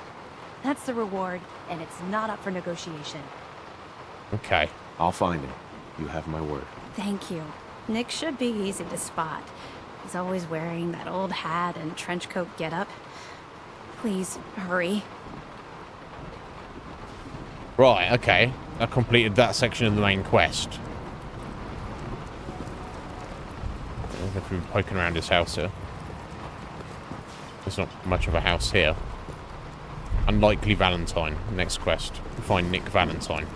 That's the reward, and it's not up for negotiation. Okay. I'll find him. You have my word. Thank you. Nick should be easy to spot. He's always wearing that old hat and trench coat getup. Please, hurry. Right, okay. I completed that section of the main quest. If we're poking around his house here. There's not much of a house here. Unlikely Valentine. Next quest. Find Nick Valentine.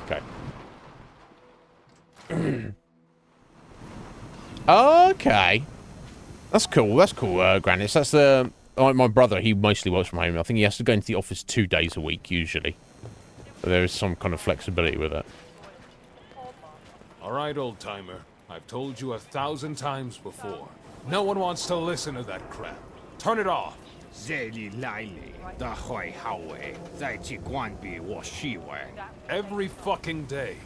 Okay. Okay. That's cool. That's cool, Grannis. That's the... my brother, he mostly works from home. I think he has to go into the office 2 days a week, usually. But there is some kind of flexibility with it. All right, old-timer. I've told you 1,000 times before. No one wants to listen to that crap. Turn it off. Every fucking day.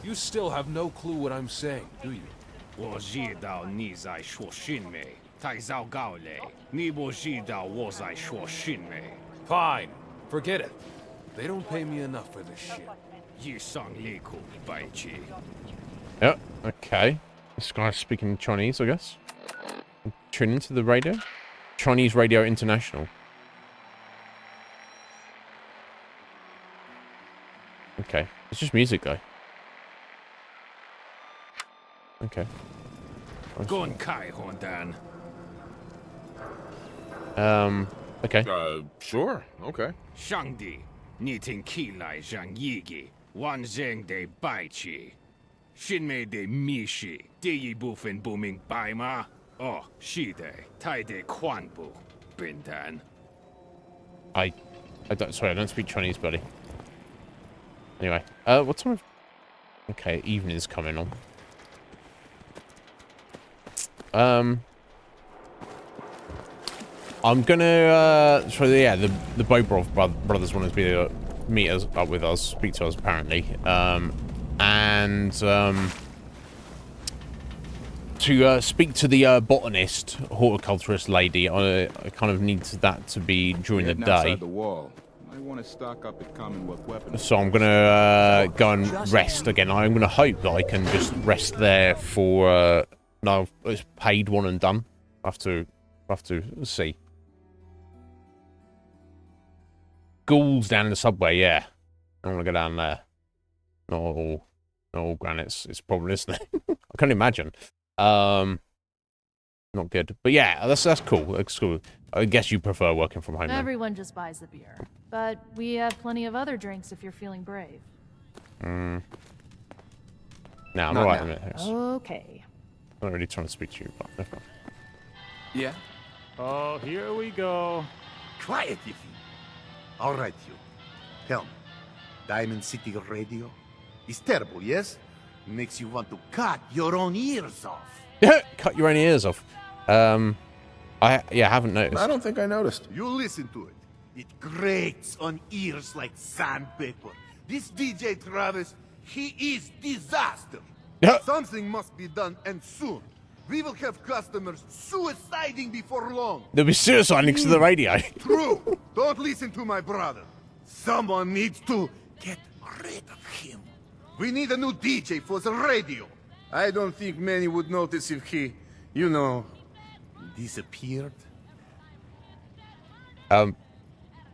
You still have no clue what I'm saying, do you? Fine. Forget it. They don't pay me enough for this shit. Yep, okay. This guy's speaking Chinese, I guess. Tune into the radio. Chinese Radio International. Okay. It's just music, though. Okay. Okay. Sure. Okay. Shangdi, niting kilai zhang yigi, wan zheng de bai chi. Shinmei de mishi, de yi bufen booming bai ma. Oh, shi de, tai de quan bu, bintan. I don't, sorry, I don't speak Chinese, buddy. Anyway, what time of... Okay, evening's coming on. I'm gonna, so yeah, the Bobrov brothers want to meet us up with us, speak to us apparently, to speak to the botanist, horticulturist lady. I kind of need that to be during the day. The wall. I want to stock up at Commonwealth weapons. So I'm gonna go and rest again. I'm gonna hope that I can just rest there for no, it's paid one and done. I have to see. Ghouls down in the subway, yeah. I want to go down there. Not all granites. It's probably, isn't it? I can't imagine. Not good. But yeah, that's cool. That's cool. I guess you prefer working from home. Everyone just buys the beer. But we have plenty of other drinks if you're feeling brave. No, I'm alright in it. Okay. I'm not really trying to speak to you, but never mind. Yeah? Oh, here we go. Quiet, Yiffy. All right, you. Tell me, Diamond City Radio is terrible, yes? Makes you want to cut your own ears off. Cut your own ears off. I haven't noticed. I don't think I noticed. You listen to it. It grates on ears like sandpaper. This DJ Travis, he is disaster. Something must be done, and soon. We will have customers suiciding before long. There'll be suicide next to the radio. True. Don't listen to my brother. Someone needs to get rid of him. We need a new DJ for the radio. I don't think many would notice if he, disappeared. Are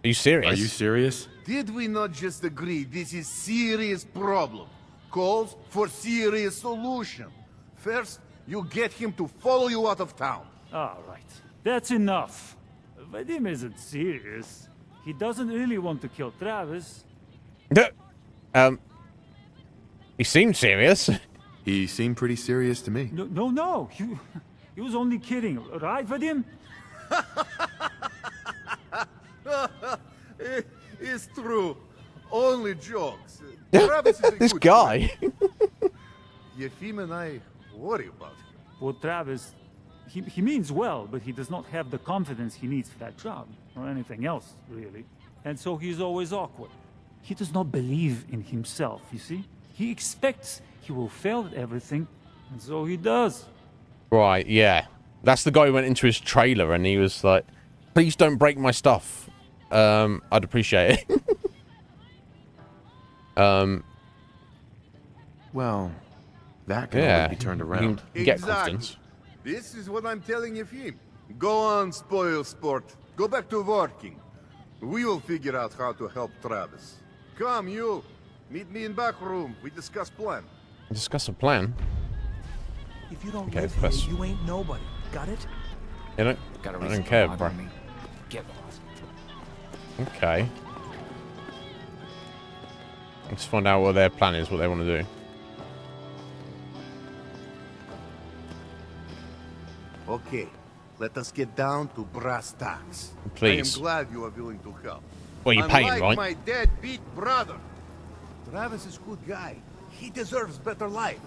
you serious? Are you serious? Did we not just agree this is serious problem? Calls for serious solution. First, you get him to follow you out of town. All right. That's enough. Vadim isn't serious. He doesn't really want to kill Travis. He seemed serious. He seemed pretty serious to me. No. He was only kidding, right, Vadim? It's true. Only jokes. Travis is a This good guy. Yefim and I worry about him. Well, Travis, he means well, but he does not have the confidence he needs for that job, or anything else, really. And so he's always awkward. He does not believe in himself, you see? He expects he will fail at everything, and so he does. Right, yeah. That's the guy who went into his trailer and he was like, please don't break my stuff. I'd appreciate it. Well, that can always be turned around. You get Exactly. confidence. This is what I'm telling him. Go on, spoil sport. Go back to working. We will figure out how to help Travis. Come, you. Meet me in back room. We discuss plan. Discuss a plan. If you don't Okay, live press. here, you ain't nobody. Got it? You know, I don't care, bro. Get lost. Okay. Let's find out what their plan is, what they want to do. Okay, let us get down to brass tacks. Please. I am glad you are willing to help. Well, you're paying, Unlike right? my deadbeat brother. Travis is a good guy. He deserves better life.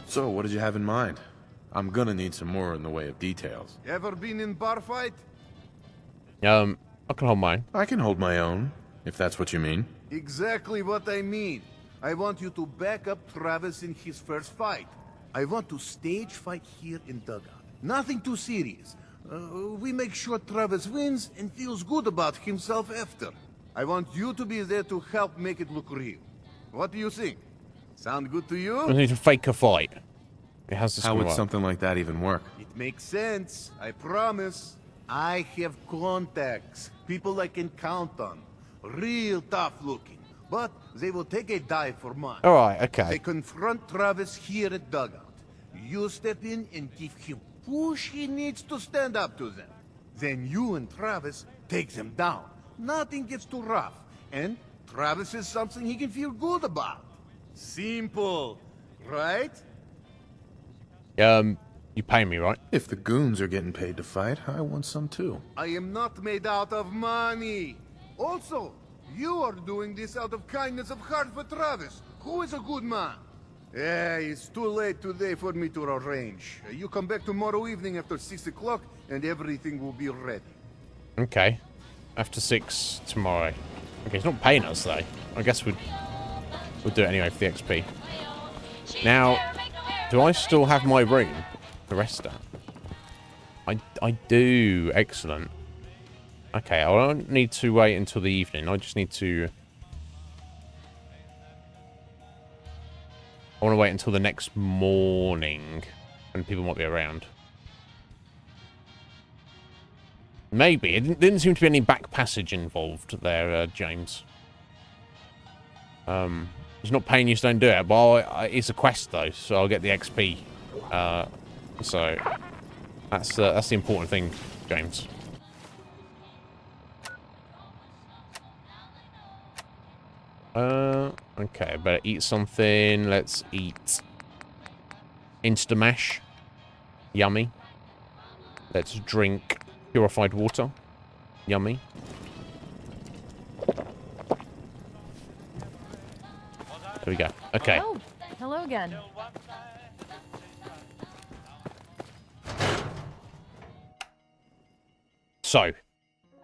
So, what did you have in mind? I'm gonna need some more in the way of details. Ever been in bar fight? I can hold mine. I can hold my own, if that's what you mean. Exactly what I mean. I want you to back up Travis in his first fight. I want to stage fight here in Dugout. Nothing too serious. We make sure Travis wins and feels good about himself after. I want you to be there to help make it look real. What do you think? Sound good to I you? need to fake a fight. It has to How would something like that even work? It makes sense, I promise. I have contacts, people I can count on. Real tough looking, but they will take a dive for money. Alright, okay. They confront Travis here at Dugout. You step in and give him push he needs to stand up to them. Then you and Travis take them down. Nothing gets too rough, and Travis is something he can feel good about. Simple, right? You pay me, right? If the goons are getting paid to fight, I want some too. I am not made out of money. Also, you are doing this out of kindness of heart for Travis, who is a good man. It's too late today for me to arrange. You come back tomorrow evening after 6 o'clock, and everything will be ready. Okay. After 6 tomorrow. Okay, it's not paying us though. I guess we'll do it anyway for the XP. Now, do I still have my room? The rest of that. I do. Excellent. Okay, I don't need to wait until the evening. I just need to... I want to wait until the next morning when people might be around. Maybe. It didn't seem to be any back passage involved there, James. It's not paying you to don't do it, but it's a quest though, so I'll get the XP. So that's the important thing, James. Okay, better eat something. Let's eat Instamash. Yummy. Let's drink purified water. Yummy. There we go. Okay. Oh, hello again. So,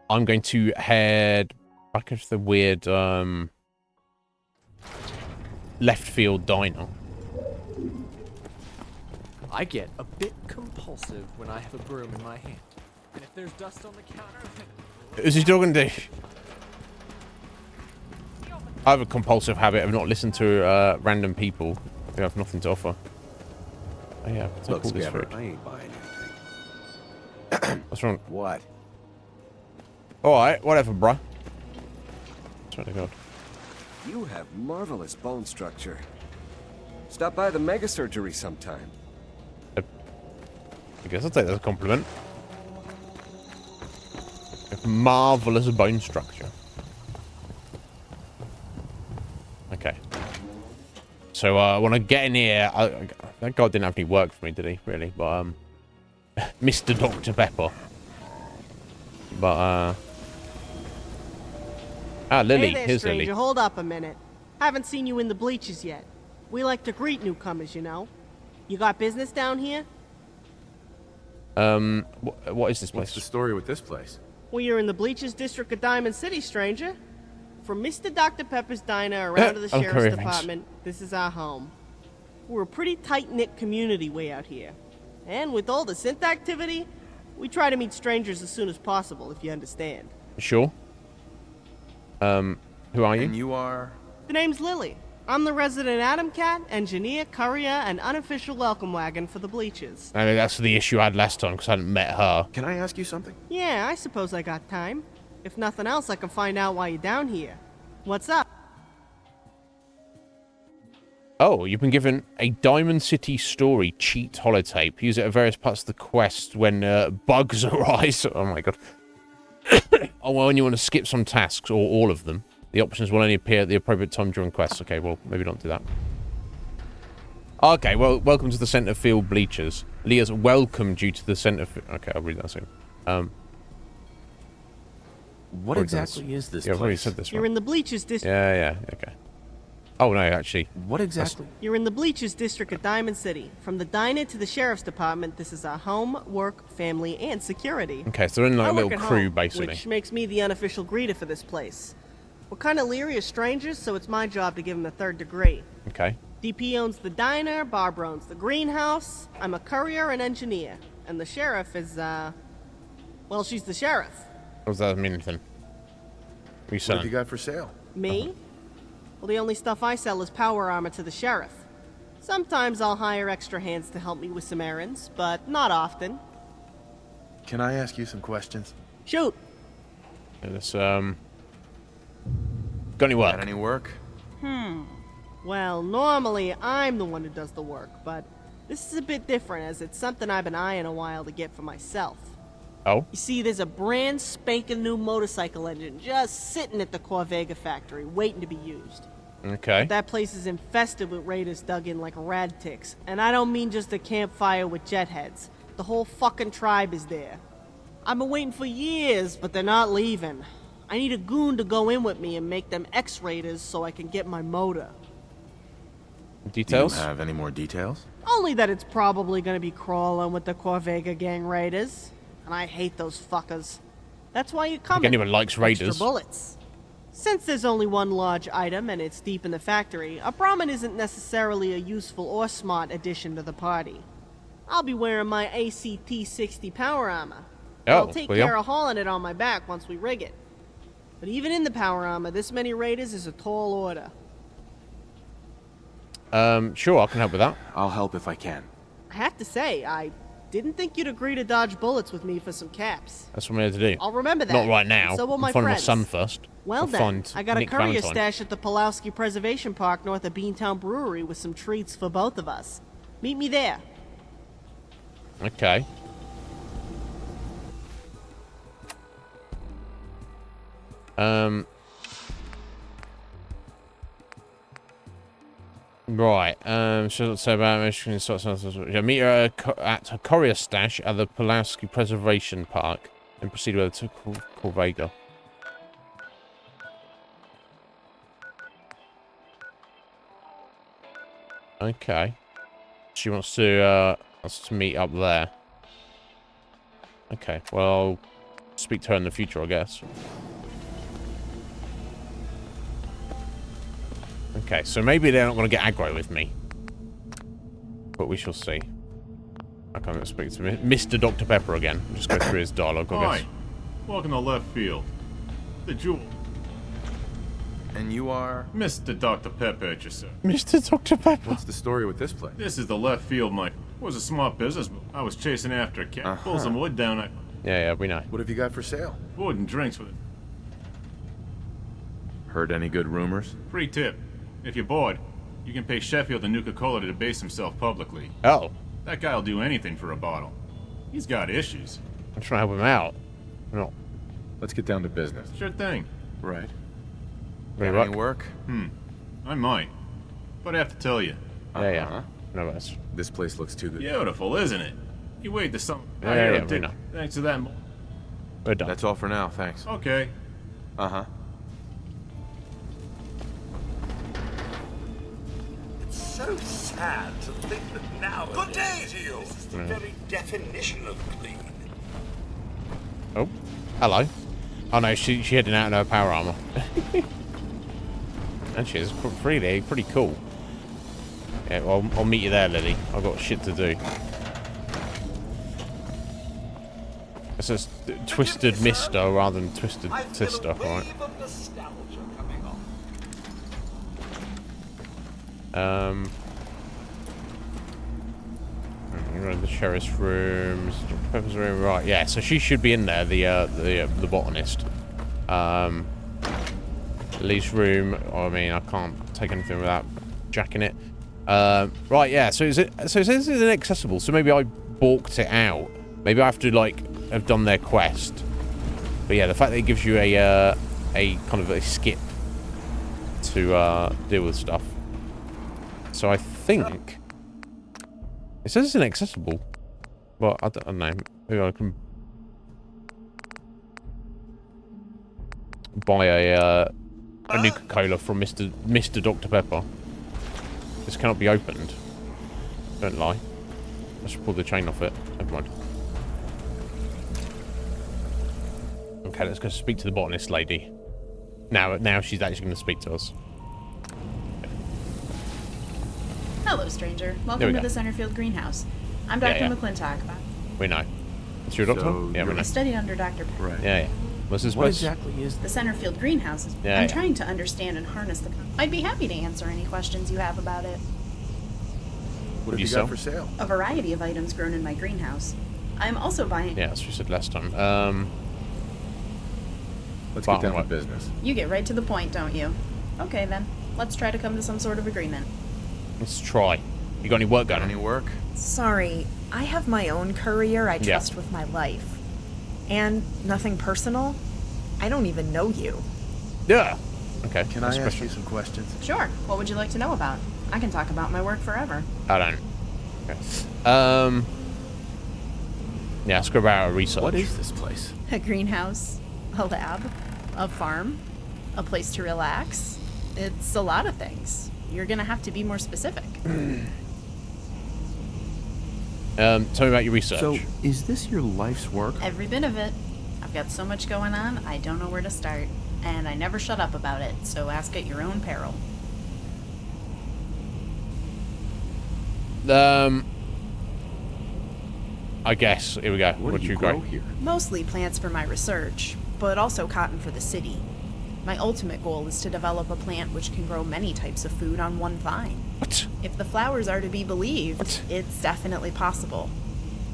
I'm going to head back into the weird left field diner. I get a bit compulsive when I have a broom in my hand. And if there's dust on the counter... Who's he talking to? I have a compulsive habit of not listening to random people who have nothing to offer. Oh yeah, Look, all this Scabber, food. I ain't buying anything. What's wrong? What? Alright, whatever, bruh. Swear to God. You have marvelous bone structure. Stop by the mega surgery sometime. I guess I'll take that as a compliment. Marvelous bone structure. Okay. So when I get in here, that guy didn't have any work for me, did he? Really? But Mr. Dr. Pepper. But Lily. Hey there, Here's stranger. Lily. Hold up a minute. Haven't seen you in the bleachers yet. We like to greet newcomers, you know. You got business down here? What is this place? What's the story with this place? Well, you're in the bleachers district of Diamond City, stranger. From Mr. Dr. Pepper's diner around to the Oh, sheriff's career department, this is our home. We're a pretty tight-knit community way out here. And with all the synth activity, we try to meet strangers as soon as possible, if you understand. Sure. Who are you? And you are? The name's Lily. I'm the resident Adam Cat, engineer, courier, and unofficial welcome wagon for the Bleachers. I mean, that's the issue I had last time because I hadn't met her. Can I ask you something? Yeah, I suppose I got time. If nothing else, I can find out why you're down here. What's up? Oh, you've been given a Diamond City Story cheat holotape. Use it at various parts of the quest when bugs arise. Oh my god. Oh, well, when you want to skip some tasks, or all of them, the options will only appear at the appropriate time during quests. Okay, well, maybe don't do that. Okay, well, welcome to the Centerfield Bleachers. Leah's welcomed you to the Centerfield... Okay, I'll read that soon. What exactly is this Yeah, I've already place? said this one. You're in the Bleachers district. Yeah, okay. Oh, no, actually. What exactly? You're in the Bleachers district of Diamond City. From the diner to the sheriff's department, this is our home, work, family, and security. Okay, so they're in like I a work little at crew, home, basically. which makes me the unofficial greeter for this place. We're kind of leery of strangers, so it's my job to give them the third degree. Okay. DP owns the diner, Barbara owns the greenhouse, I'm a courier and engineer, and the sheriff is, well, she's the sheriff. What does that mean, anything? What are you What selling? have you got for sale? Me? Well, the only stuff I sell is power armor to the sheriff. Sometimes I'll hire extra hands to help me with some errands, but not often. Can I ask you some questions? Shoot! It's, got any work? Got any work? Well, normally I'm the one who does the work, but this is a bit different as it's something I've been eyeing a while to get for myself. Oh? You see, there's a brand spanking new motorcycle engine just sitting at the Corvega factory waiting to be used. Okay. That place is infested with raiders dug in like rad ticks, and I don't mean just a campfire with jet heads. The whole fucking tribe is there. I've been waiting for years, but they're not leaving. I need a goon to go in with me and make them X-raiders so I can get my motor. Details? Do you have any more details? Only that it's probably gonna be crawling with the Corvega gang raiders. And I hate those fuckers. That's why you come. anyone likes raiders. Extra bullets. Since there's only one large item and it's deep in the factory, a Brahmin isn't necessarily a useful or smart addition to the party. I'll be wearing my ACT-60 power armor. I'll take care of hauling it on my back once we rig it. But even in the power armor, this many raiders is a tall order. Sure, I can help with that. I'll help if I can. I have to say, I didn't think you'd agree to dodge bullets with me for some caps. That's what I'm here to do. I'll remember that. Not right now. So will my I'm finding my friends. son first. Well I'll then, find I got Nick a courier Valentine. stash at the Pulowski Preservation Park north of Beantown Brewery with some treats for both of us. Meet me there. Okay. Right. So let's say about Michigan. Meet her at her courier stash at the Pulowski Preservation Park, and proceed with her to Corvega. Okay. She wants to meet up there. Okay. Well, I'll speak to her in the future, I guess. Okay, so maybe they're not going to get aggro with me. But we shall see. I can't speak to Mr. Dr. Pepper again. I'll just go through his dialogue, I guess. Hi. Welcome to left field. The jewel. And you are? Mr. Dr. Pepper at your service. Mr. Dr. Pepper. What's the story with this place? This is the left field, Mike. It was a smart business move. I was chasing after a cat. Pulled some wood down at... Yeah, we know. What have you got for sale? Food and drinks with it. Heard any good rumors? Free tip. If you're bored, you can pay Sheffield and Nuka-Cola to debase himself publicly. Oh. That guy'll do anything for a bottle. He's got issues. I'm trying to help him out. No. Let's get down to business. Sure thing. Right. Got any work? I might. But I have to tell you. Yeah. No worries. This place looks too good. Beautiful, isn't it? You wait to some... Yeah, we know. Thanks to that... We're done. That's all for now, thanks. Okay. Uh-huh. It's so sad to think that now... Good day to you! This is the very definition of clean. Oh. Hello. Oh no, she's heading out in her power armor. And she's pretty cool. Yeah, well, I'll meet you there, Lily. I've got shit to do. It says Twisted Mister rather than Twisted Sister, right? The sheriff's room, Pepper's room, right? Yeah, so she should be in there. The botanist. Lee's room. I mean, I can't take anything without jacking it. Right, yeah. So it says it's inaccessible. So maybe I balked it out. Maybe I have to like have done their quest. But yeah, the fact that it gives you a kind of a skip to deal with stuff. So I think it says it's inaccessible. Well, I don't know. Maybe I can buy a Nuka-Cola from Mr. Dr. Pepper. This cannot be opened. Don't lie. Let's pull the chain off it. Never mind. Okay, let's go speak to the botanist lady. Now she's actually going to speak to us. Hello, stranger. Welcome to the Centerfield greenhouse. I'm Dr. McClintock. We know. It's your doctor? Yeah, we know. I studied under Dr. Penn. Right. Yeah. What's this What place? exactly is the Centerfield greenhouse? I'm trying to understand and harness the... I'd be happy to answer any questions you have about it. What have you got for sale? A variety of items grown in my greenhouse. I'm also buying... Yeah, that's what you said last time. Let's get down to business. You get right to the point, don't you? Okay, then. Let's try to come to some sort of agreement. Let's try. You got any work going? Any work? Sorry, I have my own courier I trust with my life. And nothing personal. I don't even know you. Yeah. Okay. Can I ask you some questions? Sure. What would you like to know about? I can talk about my work forever. I don't. Okay. Yeah, let's go about our research. What is this place? A greenhouse, a lab, a farm, a place to relax. It's a lot of things. You're gonna have to be more specific. Tell me about your research. So, is this your life's work? Every bit of it. I've got so much going on, I don't know where to start. And I never shut up about it, so ask at your own peril. I guess. Here we go. What do you grow here? Mostly plants for my research, but also cotton for the city. My ultimate goal is to develop a plant which can grow many types of food on one vine. What? If the flowers are to be believed, it's definitely possible.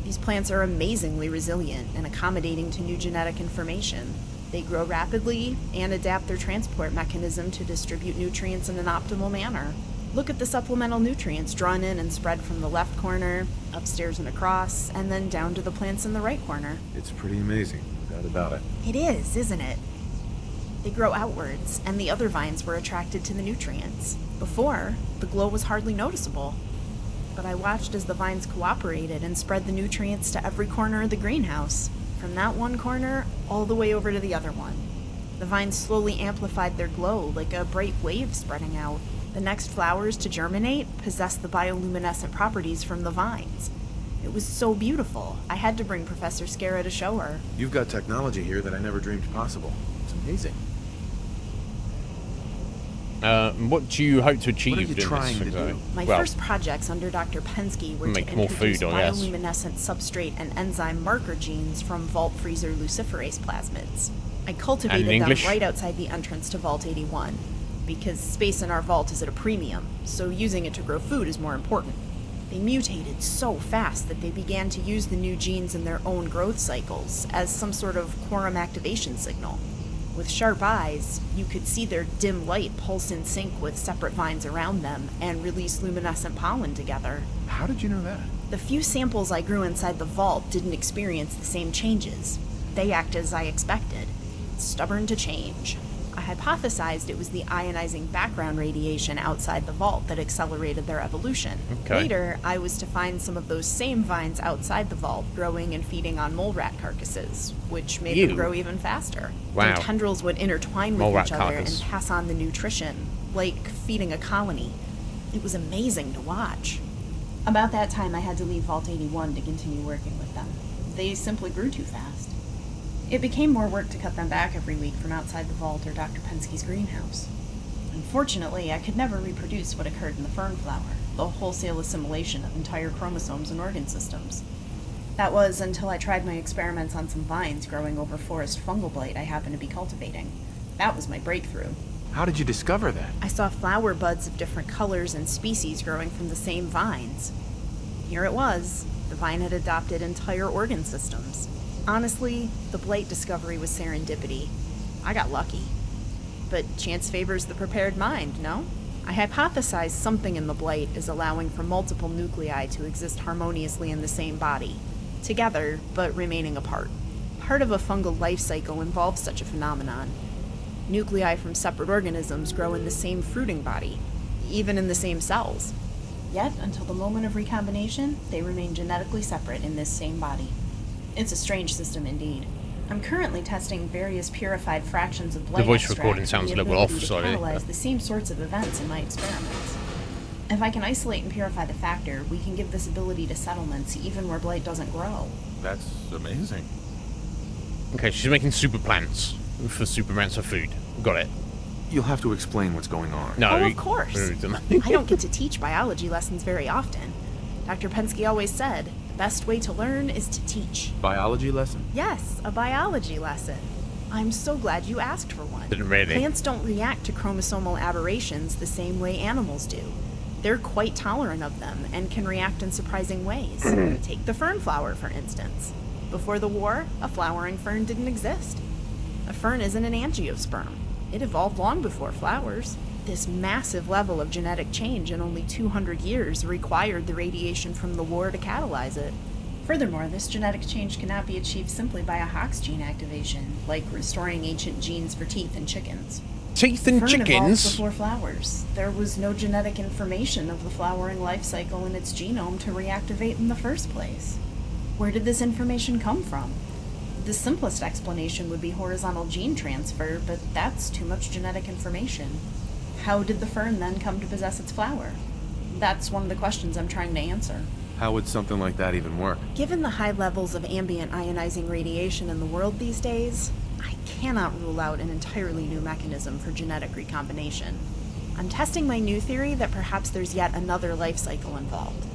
These plants are amazingly resilient and accommodating to new genetic information. They grow rapidly and adapt their transport mechanism to distribute nutrients in an optimal manner. Look at the supplemental nutrients drawn in and spread from the left corner, upstairs and across, and then down to the plants in the right corner. It's pretty amazing, no doubt about it. It is, isn't it? They grow outwards, and the other vines were attracted to the nutrients. Before, the glow was hardly noticeable. But I watched as the vines cooperated and spread the nutrients to every corner of the greenhouse, from that one corner all the way over to the other one. The vines slowly amplified their glow like a bright wave spreading out. The next flowers to germinate possessed the bioluminescent properties from the vines. It was so beautiful, I had to bring Professor Scara to show her. You've got technology here that I never dreamed possible. It's amazing. What do you hope to achieve? What are you trying to do? My first projects under Dr. Pensky were to make more introduce food, I guess. bioluminescent substrate and enzyme marker genes from Vault Freezer luciferase plasmids. I cultivated them right outside the entrance to Vault 81, because space in our vault is at a premium, so using it to grow food is more important. They mutated so fast that they began to use the new genes in their own growth cycles as some sort of quorum activation signal. With sharp eyes, you could see their dim light pulse in sync with separate vines around them and release luminescent pollen together. How did you know that? The few samples I grew inside the vault didn't experience the same changes. They act as I expected, stubborn to change. I hypothesized it was the ionizing background radiation outside the vault that accelerated their evolution. Okay. Later, I was to find some of those same vines outside the vault growing and feeding on mole rat carcasses, which made them grow even faster. Wow. Their tendrils would intertwine with Mole rat each other carcass. and pass on the nutrition, like feeding a colony. It was amazing to watch. About that time, I had to leave Vault 81 to continue working with them. They simply grew too fast. It became more work to cut them back every week from outside the vault or Dr. Pensky's greenhouse. Unfortunately, I could never reproduce what occurred in the fern flower, the wholesale assimilation of entire chromosomes and organ systems. That was until I tried my experiments on some vines growing over forest fungal blight I happened to be cultivating. That was my breakthrough. How did you discover that? I saw flower buds of different colors and species growing from the same vines. Here it was. The vine had adopted entire organ systems. Honestly, the blight discovery was serendipity. I got lucky. But chance favors the prepared mind, no? I hypothesized something in the blight is allowing for multiple nuclei to exist harmoniously in the same body, together but remaining apart. Part of a fungal life cycle involves such a phenomenon. Nuclei from separate organisms grow in the same fruiting body, even in the same cells. Yet, until the moment of recombination, they remain genetically separate in this same body. It's a strange system indeed. I'm currently testing various purified fractions of blight The voice extract recording with sounds the a little ability off, to sorry. catalyze the same sorts of events in my experiments. If I can isolate and purify the factor, we can give this ability to settlements even where blight doesn't grow. That's amazing. Okay, she's making super plants for super amounts of food. Got it. You'll have to explain what's going on. No, Oh, of course. I don't get to teach biology lessons very often. Dr. Pensky always said, the best way to learn is to teach. Biology lesson? Yes, a biology lesson. I'm so glad you asked for one. Didn't really. Plants don't react to chromosomal aberrations the same way animals do. They're quite tolerant of them and can react in surprising ways. Take the fern flower, for instance. Before the war, a flowering fern didn't exist. A fern isn't an angiosperm. It evolved long before flowers. This massive level of genetic change in only 200 years required the radiation from the war to catalyze it. Furthermore, this genetic change cannot be achieved simply by a Hox gene activation, like restoring ancient genes for teeth in chickens. Teeth in Fern evolved chickens? before flowers. There was no genetic information of the flowering life cycle in its genome to reactivate in the first place. Where did this information come from? The simplest explanation would be horizontal gene transfer, but that's too much genetic information. How did the fern then come to possess its flower? That's one of the questions I'm trying to answer. How would something like that even work? Given the high levels of ambient ionizing radiation in the world these days, I cannot rule out an entirely new mechanism for genetic recombination. I'm testing my new theory that perhaps there's yet another life cycle involved,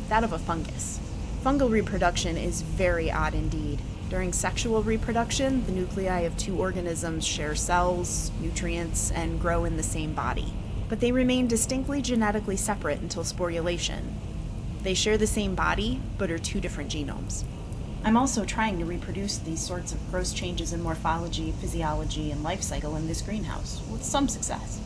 that of a fungus. Fungal reproduction is very odd indeed. During sexual reproduction, the nuclei of two organisms share cells, nutrients, and grow in the same body. But they remain distinctly genetically separate until sporulation. They share the same body, but are two different genomes. I'm also trying to reproduce these sorts of gross changes in morphology, physiology, and life cycle in this greenhouse, with some success.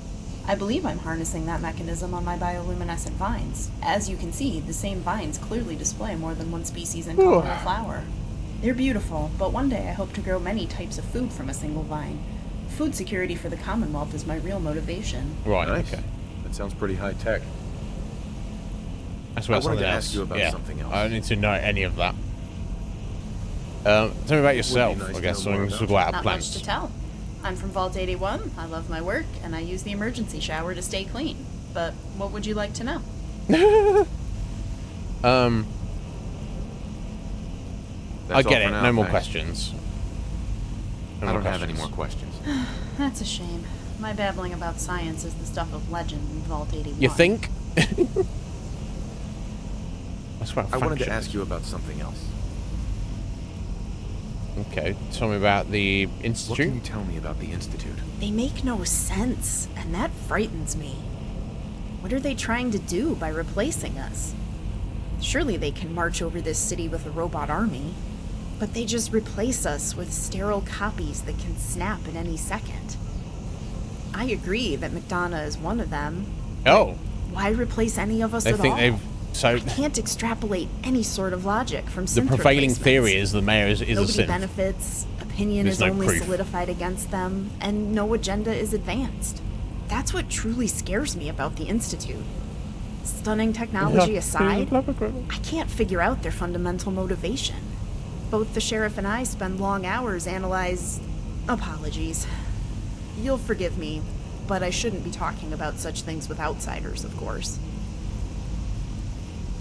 I believe I'm harnessing that mechanism on my bioluminescent vines. As you can see, the same vines clearly display more than one species in color or flower. They're beautiful, but one day I hope to grow many types of food from a single vine. Food security for the Commonwealth is my real motivation. Right, nice. okay. That sounds pretty high tech. That's what I wanted to else. ask you about Yeah. something else. I don't need to know any of that. Tell me about yourself, nice I to guess, know more something about about Not plants. much to tell. I'm from Vault 81, I love my work, and I use the emergency shower to stay clean. But what would you like to know? I get all it. for now, No more thanks. questions. No I more don't have any questions. more questions. That's a shame. My babbling about science is the stuff of legend in Vault 81. You think? That's what I wanted to faction ask is. you about something else. Okay, tell me about the What Institute. can you tell me about the Institute? They make no sense, and that frightens me. What are they trying to do by replacing us? Surely they can march over this city with a robot army, but they just replace us with sterile copies that can snap at any second. I agree that McDonough is one of them. Oh, Why replace any of us they at think all? they've... So, I can't extrapolate any sort of logic from the synth prevailing replacements. theory is the mayor is a Nobody synth. benefits, opinion There's is no only proof. solidified against them, and no agenda is advanced. That's what truly scares me about the Institute. Stunning technology aside, I can't figure out their fundamental motivation. Both the sheriff and I spend long hours apologies. You'll forgive me, but I shouldn't be talking about such things with outsiders, of course.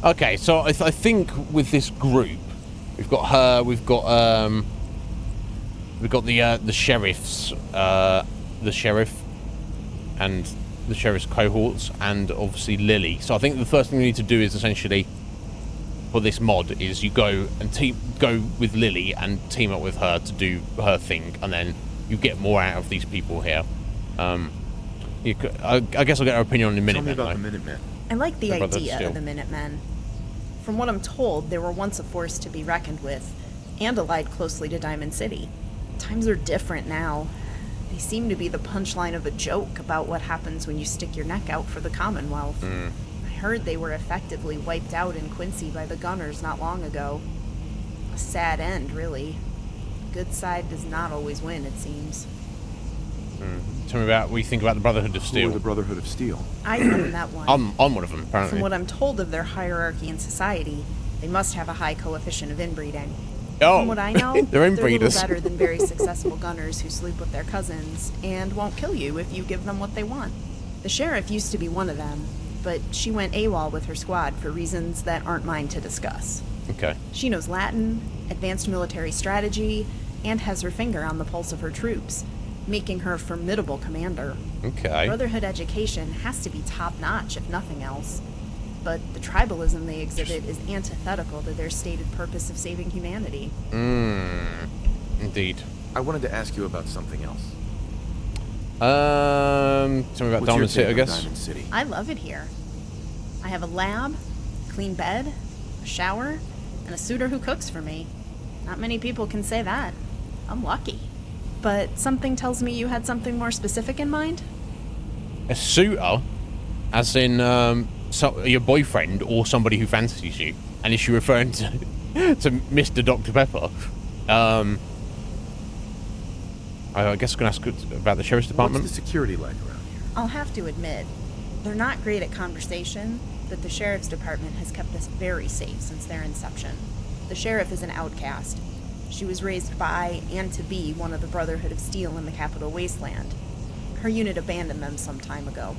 Okay, so I think with this group, we've got her, we've got the sheriff's, the sheriff, and the sheriff's cohorts, and obviously Lily. So I think the first thing we need to do is essentially, for this mod, is you go with Lily and team up with her to do her thing, and then you get more out of these people here. You could, I guess I'll get her opinion on the Minutemen. Tell me about the Minutemen. I like the Brotherhood of idea Steel. of the Minutemen. From what I'm told, they were once a force to be reckoned with, and allied closely to Diamond City. Times are different now. They seem to be the punchline of a joke about what happens when you stick your neck out for the Commonwealth. I heard they were effectively wiped out in Quincy by the Gunners not long ago. A sad end, really. Good side does not always win, it seems. Tell me about what you think about the Brotherhood of Steel. Who are the Brotherhood of Steel? I haven't met one. I'm one of them, apparently. From what I'm told of their hierarchy in society, they must have a high coefficient of inbreeding. Oh, From what I know, they're a little inbreeders. better than very successful gunners who sleep with their cousins and won't kill you if you give them what they want. The sheriff used to be one of them, but she went AWOL with her squad for reasons that aren't mine to discuss. Okay. She knows Latin, advanced military strategy, and has her finger on the pulse of her troops, making her a formidable commander. Okay. Brotherhood education has to be top-notch, if nothing else. But the tribalism they exhibit is antithetical to their stated purpose of saving humanity. Indeed. I wanted to ask you about something else. Tell me about What's Diamond your City, I take on guess. Diamond City? I love it here. I have a lab, a clean bed, a shower, and a suitor who cooks for me. Not many people can say that. I'm lucky. But something tells me you had something more specific in mind? A suitor? As in, your boyfriend or somebody who fancies you? And is she referring to Mr. Dr. Pepper? I guess I'm going to ask about the Sheriff's Department. What's the security like around here? I'll have to admit, they're not great at conversation, but the Sheriff's Department has kept us very safe since their inception. The Sheriff is an outcast. She was raised by and to be one of the Brotherhood of Steel in the Capital Wasteland. Her unit abandoned them some time ago.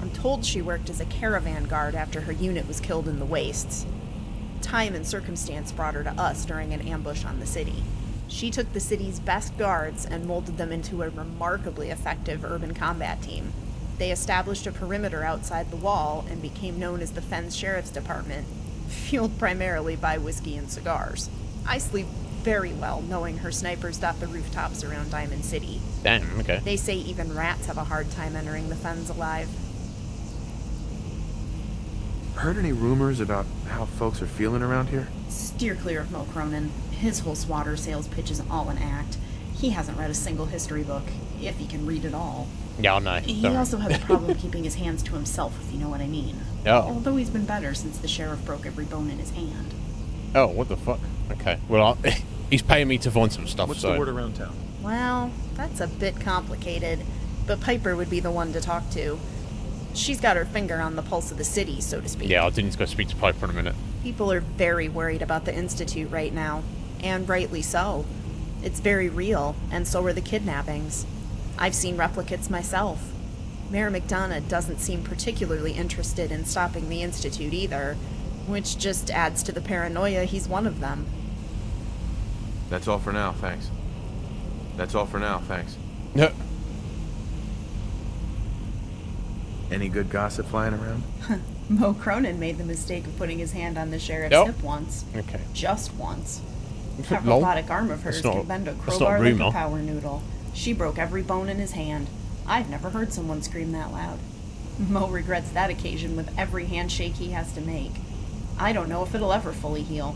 I'm told she worked as a caravan guard after her unit was killed in the wastes. Time and circumstance brought her to us during an ambush on the city. She took the city's best guards and molded them into a remarkably effective urban combat team. They established a perimeter outside the wall and became known as the Fens Sheriff's Department, fueled primarily by whiskey and cigars. I sleep very well knowing her snipers dot the rooftops around Diamond City. Damn, okay. They say even rats have a hard time entering the Fens alive. Heard any rumors about how folks are feeling around here? Steer clear of Mo Cronin. His whole swatter sales pitch is all an act. He hasn't read a single history book, if he can read at all. Yeah, I know. He also has a problem keeping his hands to himself, if you know what I mean. Oh. Although he's been better since the sheriff broke every bone in his hand. Oh, what the fuck? Okay. Well, he's paying me to find some stuff, What's so... the word around town? Well, that's a bit complicated, but Piper would be the one to talk to. She's got her finger on the pulse of the city, so to speak. Yeah, I didn't go speak to Piper in a minute. People are very worried about the Institute right now, and rightly so. It's very real, and so are the kidnappings. I've seen replicates myself. Mayor McDonough doesn't seem particularly interested in stopping the Institute either, which just adds to the paranoia he's one of them. That's all for now, thanks. That's all for now, thanks. No. Any good gossip flying around? Mo Cronin made the mistake of putting his hand on the sheriff's Yep. hip once. Okay. Just once. That Lol. robotic arm of hers That's can bend a that's crowbar like rumor. a power noodle. She broke every bone in his hand. I've never heard someone scream that loud. Mo regrets that occasion with every handshake he has to make. I don't know if it'll ever fully heal.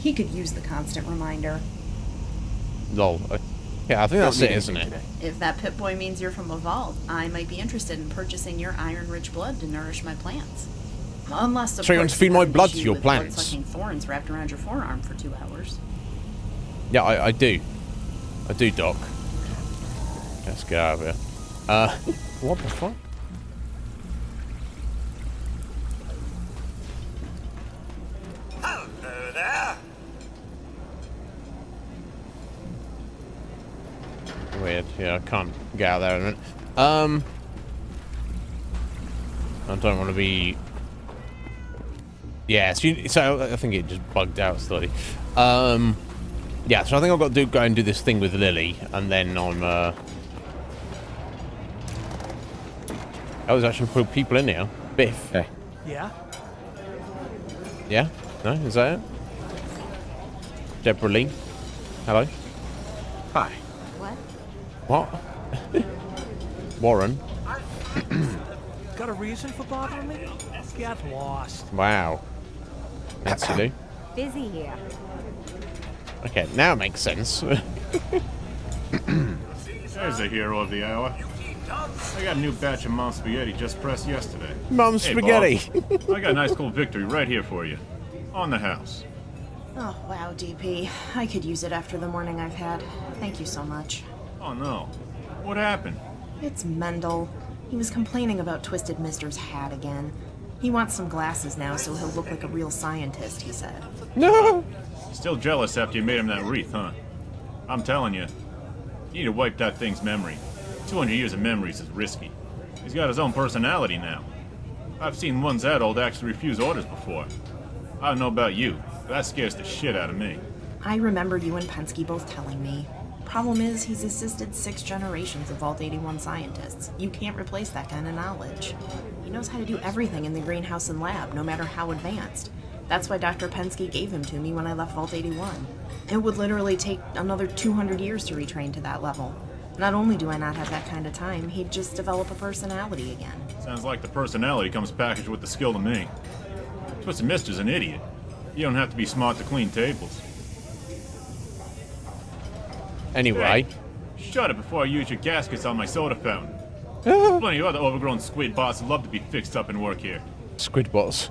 He could use the constant reminder. Lol. Yeah, I think that's it, isn't it? If that Pip-Boy means you're from a vault, I might be interested in purchasing your iron-rich blood to nourish my plants. Unless, of So you want course, to feed my haven't blood issue to your with plants? blood-sucking thorns wrapped around your forearm for 2 hours. Yeah, I do. I do, Doc. Let's get out of here. What the fuck? Hello there. Weird. Yeah, I can't get out there in a minute. I don't want to be... Yeah, so I think it just bugged out slightly. Yeah, so I think I've got to go and do this thing with Lily, and then I'm, Oh, there's actually people in here. Biff. Yeah? Yeah? No? Is that it? Deborah Lee? Hello? Hi. What? What? Warren? Got a reason for bothering me? Get lost. Wow. That's you. Busy here. Okay, now it makes sense. There's a hero of the hour. I got a new batch of Mom Spaghetti just pressed yesterday. Mom Hey, Spaghetti. Bob, I got a nice cool victory right here for you. On the house. Oh, wow, DP. I could use it after the morning I've had. Thank you so much. Oh no. What happened? It's Mendel. He was complaining about Twisted Mister's hat again. He wants some glasses now so he'll look like a real scientist, he said. No! Still jealous after you made him that wreath, huh? I'm telling you, you need to wipe that thing's memory. 200 years of memories is risky. He's got his own personality now. I've seen ones that old actually refuse orders before. I don't know about you, but that scares the shit out of me. I remember you and Penske both telling me. Problem is, he's assisted 6 generations of Vault 81 scientists. You can't replace that kind of knowledge. He knows how to do everything in the greenhouse and lab, no matter how advanced. That's why Dr. Penske gave him to me when I left Vault 81. It would literally take another 200 years to retrain to that level. Not only do I not have that kind of time, he'd just develop a personality again. Sounds like the personality comes packaged with the skill to me. Twisted Mister's an idiot. You don't have to be smart to clean tables. Anyway. Hey, shut it before I use your gaskets on my soda fountain. There's plenty of other overgrown squid bots who love to be fixed up and work here. Squid bots.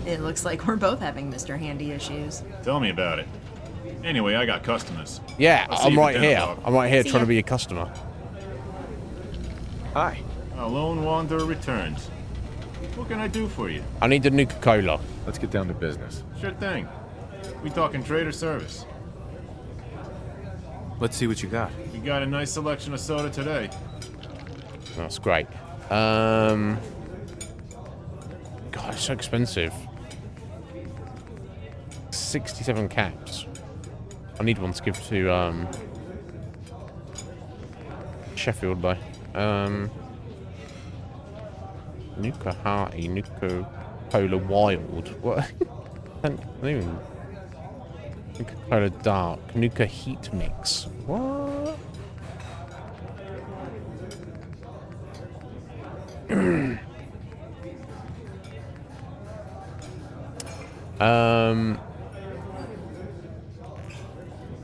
It looks like we're both having Mr. Handy issues. Tell me about it. Anyway, I got customers. Yeah, I'll see I'm you at right dinner, here. dog. I'm right here See trying ya. to be a customer. Hi. A lone wanderer returns. What can I do for you? I need a Nuka-Cola. Let's get down to business. Sure thing. We talking trade or service? Let's see what you got. We got a nice selection of soda today. That's great. God, it's so expensive. 67 caps. I need one to give to Sheffield though. Nuka Hearty, Nuka Cola Wild. What? I don't even. Nuka Cola Dark, Nuka Heat Mix. What?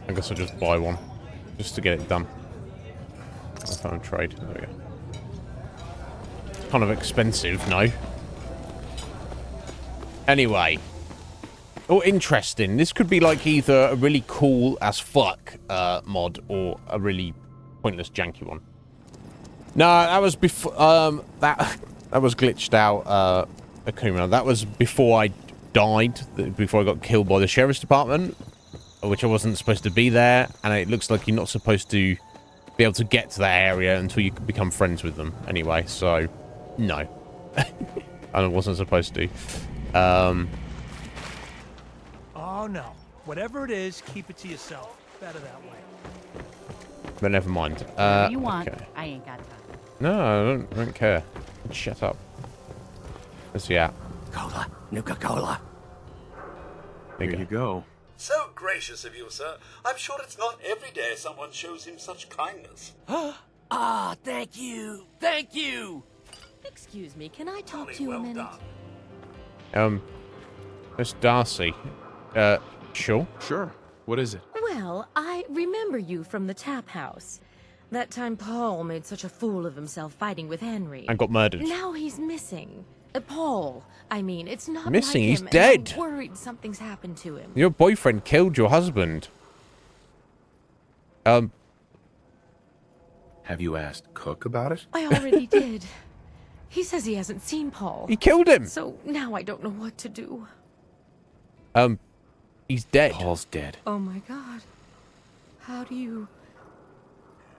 I guess I'll just buy one, just to get it done. I found trade. There we go. It's kind of expensive, no? Anyway. Oh, interesting. This could be like either a really cool as fuck mod or a really pointless janky one. No, that was before. That was glitched out. Akuma. That was before I died. Before I got killed by the sheriff's department, which I wasn't supposed to be there. And it looks like you're not supposed to be able to get to that area until you become friends with them. Anyway, so no, I wasn't supposed to. Oh no. Whatever it is, keep it to yourself. Better that way. But never mind. Whatever you want. Okay. I ain't got time. No, I don't care. Shut up. Let's see out. Cola. Nuka-Cola. There you go. So gracious of you, sir. I'm sure it's not every day someone shows him such kindness. Ah, thank you. Thank you. Excuse me, can I talk to you a minute? Miss Darcy. Sure? Sure. What is it? Well, I remember you from the tap house. That time Paul made such a fool of himself fighting with Henry. And got murdered. Now he's missing. Paul, I mean, it's not Missing? like He's him, and dead. I'm worried something's happened to him. Your boyfriend killed your husband. Have you asked Cook about it? I already did. He says he hasn't seen Paul. He killed him. So now I don't know what to do. He's dead. Paul's dead. Oh my god. How do you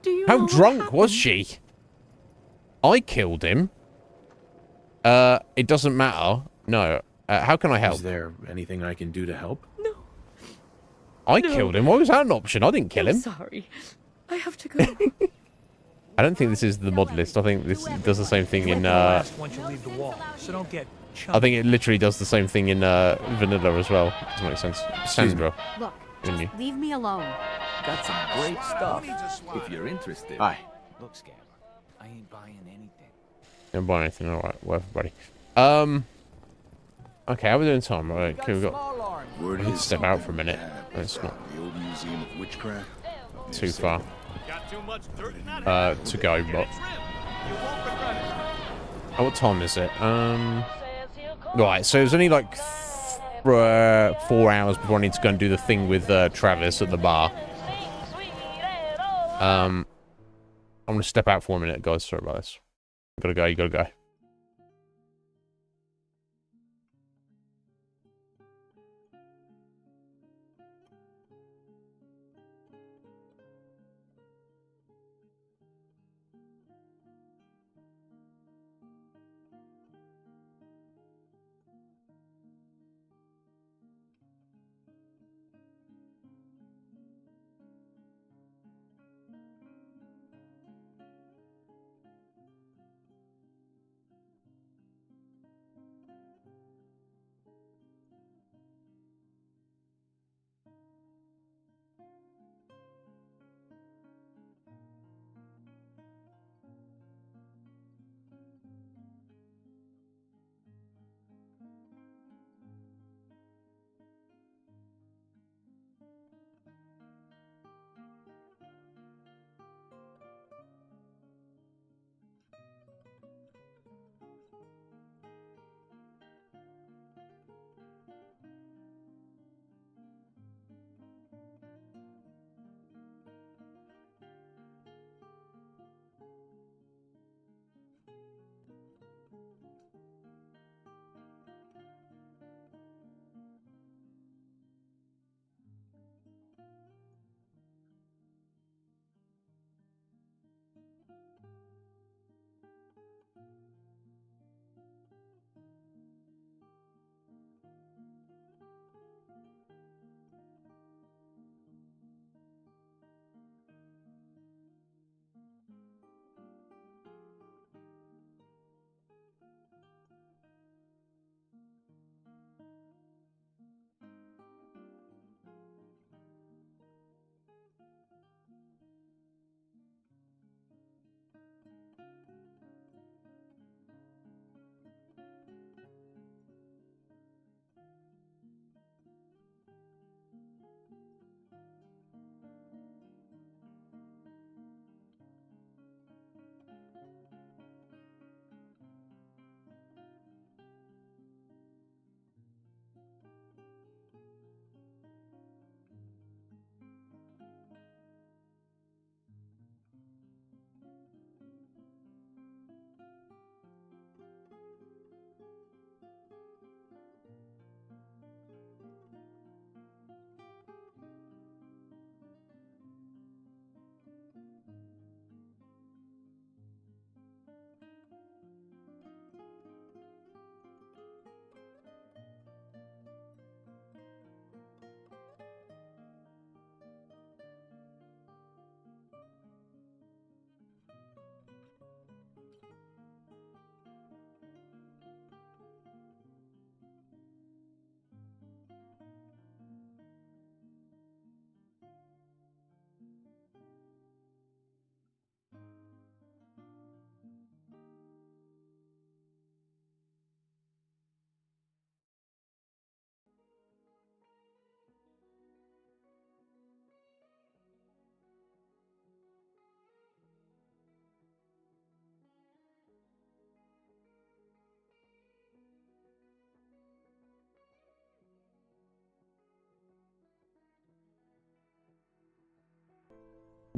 know How what drunk happened? was she? I killed him. It doesn't matter. No. How can I help? Is there anything I can do to help? I killed him. Why was that an option? I didn't kill him. Sorry. I have to go. I don't think this is the mod list. I think this does the same thing in Once you leave the wall, so don't get I think it literally does the same thing in vanilla as well. Doesn't make sense. Sandra. Look, didn't you? Leave me alone. Got some great stuff. If you're interested. Hi. Look, Scammer, I ain't buying anything. Don't buy anything. All right, well, everybody. Okay, how are we doing time? All right, okay, we got. We need to step out for a minute. That's not The old museum of witchcraft. too far to go, but. Oh, what time is it? Right, so it's only like 4 hours before I need to go and do the thing with Travis at the bar. I'm gonna step out for a minute, guys. Sorry about this. Gotta go. You gotta go.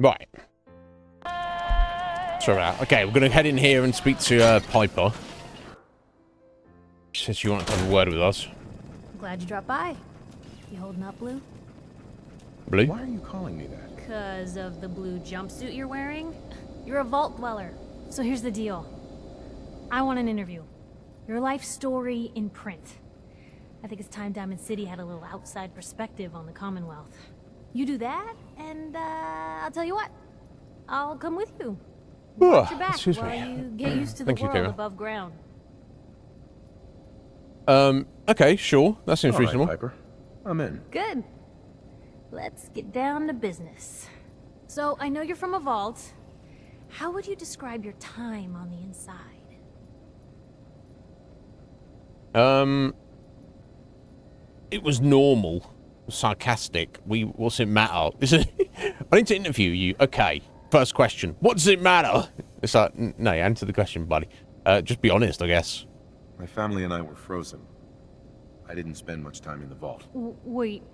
Right. Sorry about that. Okay, we're going to head in here and speak to Piper. She said she wanted to have a word with us. Glad you dropped by. You holding up, Blue? Blue? Why are you calling me that? Because of the blue jumpsuit you're wearing? You're a vault dweller. So here's the deal. I want an interview. Your life story in print. I think it's time Diamond City had a little outside perspective on the Commonwealth. You do that, and I'll tell you what. I'll come with you. Watch your back while you get used to the world above ground. Okay, sure. That seems reasonable. Piper. I'm in. Good. let's get down to business. So, I know you're from a vault. How would you describe your time on the inside? It was normal. Sarcastic. What's it matter? I need to interview you. Okay. First question. What does it matter? It's like, no, answer the question, buddy. Just be honest, I guess. My family and I were frozen. I didn't spend much time in the vault. Wait,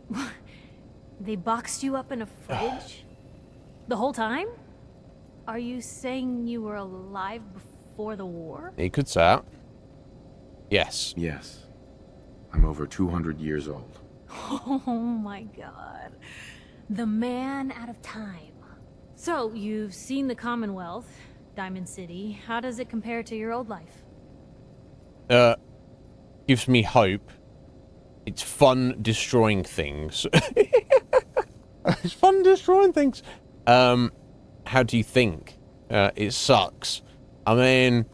they boxed you up in a fridge? The whole time? Are you saying you were alive before the war? You could say that. Yes. Yes. I'm over 200 years old. Oh my god. The man out of time. So, you've seen the Commonwealth, Diamond City. How does it compare to your old life? Gives me hope. It's fun destroying things. It's fun destroying things. How do you think? It sucks. I mean...